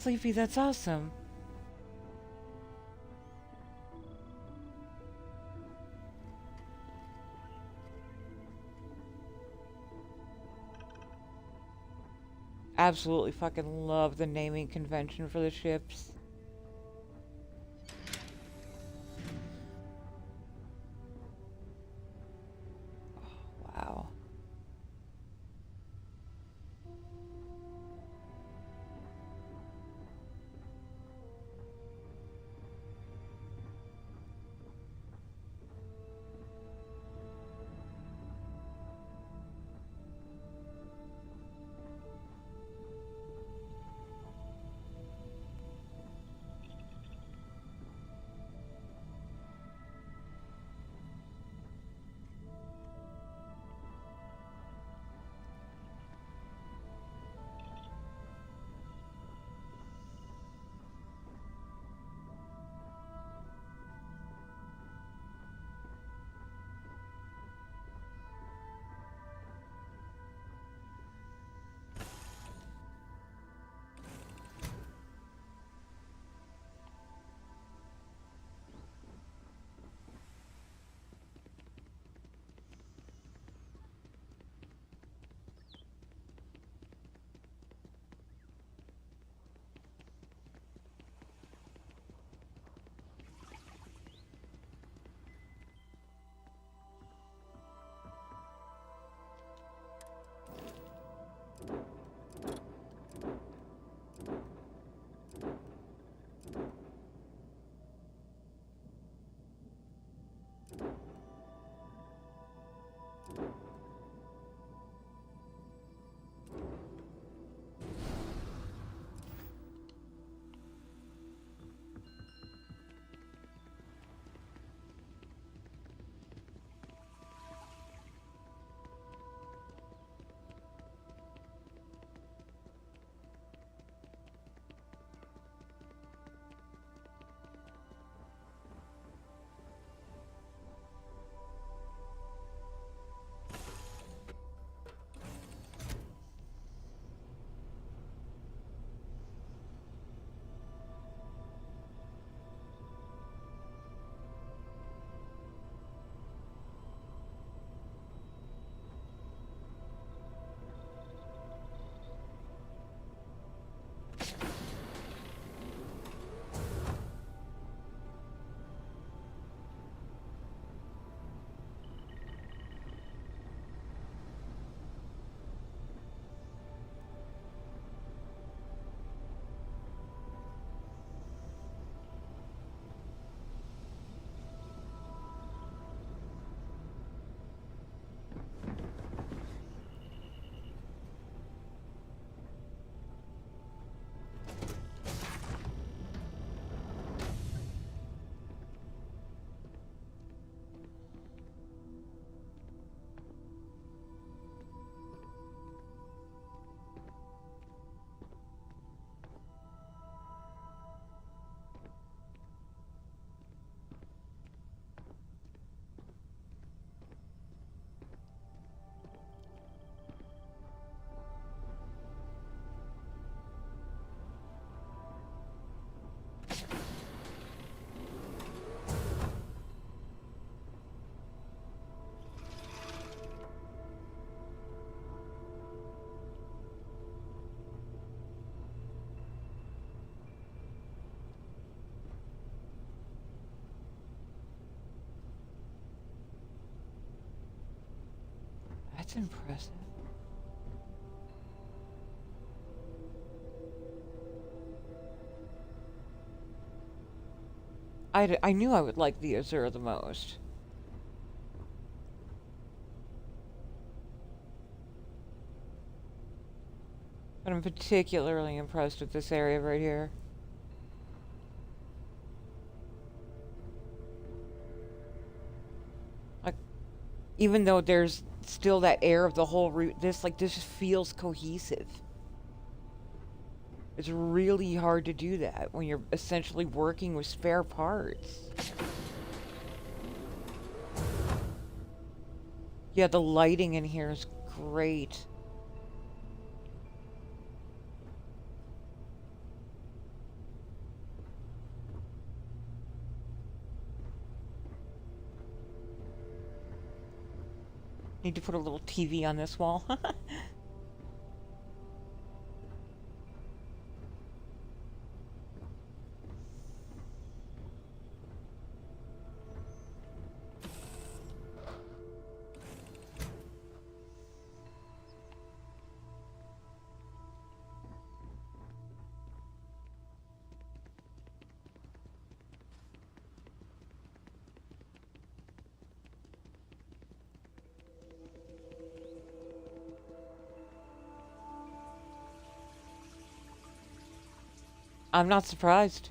Sleepy, that's awesome. Absolutely fucking love the naming convention for the ships. Oh, wow. That's impressive. I knew I would like the Azure the most. But I'm particularly impressed with this area right here. Like, even though there's still that air of the whole route, this just feels cohesive. It's really hard to do that when you're essentially working with spare parts. Yeah, the lighting in here is great. Need to put a little TV on this wall. I'm not surprised.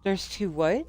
There's two what?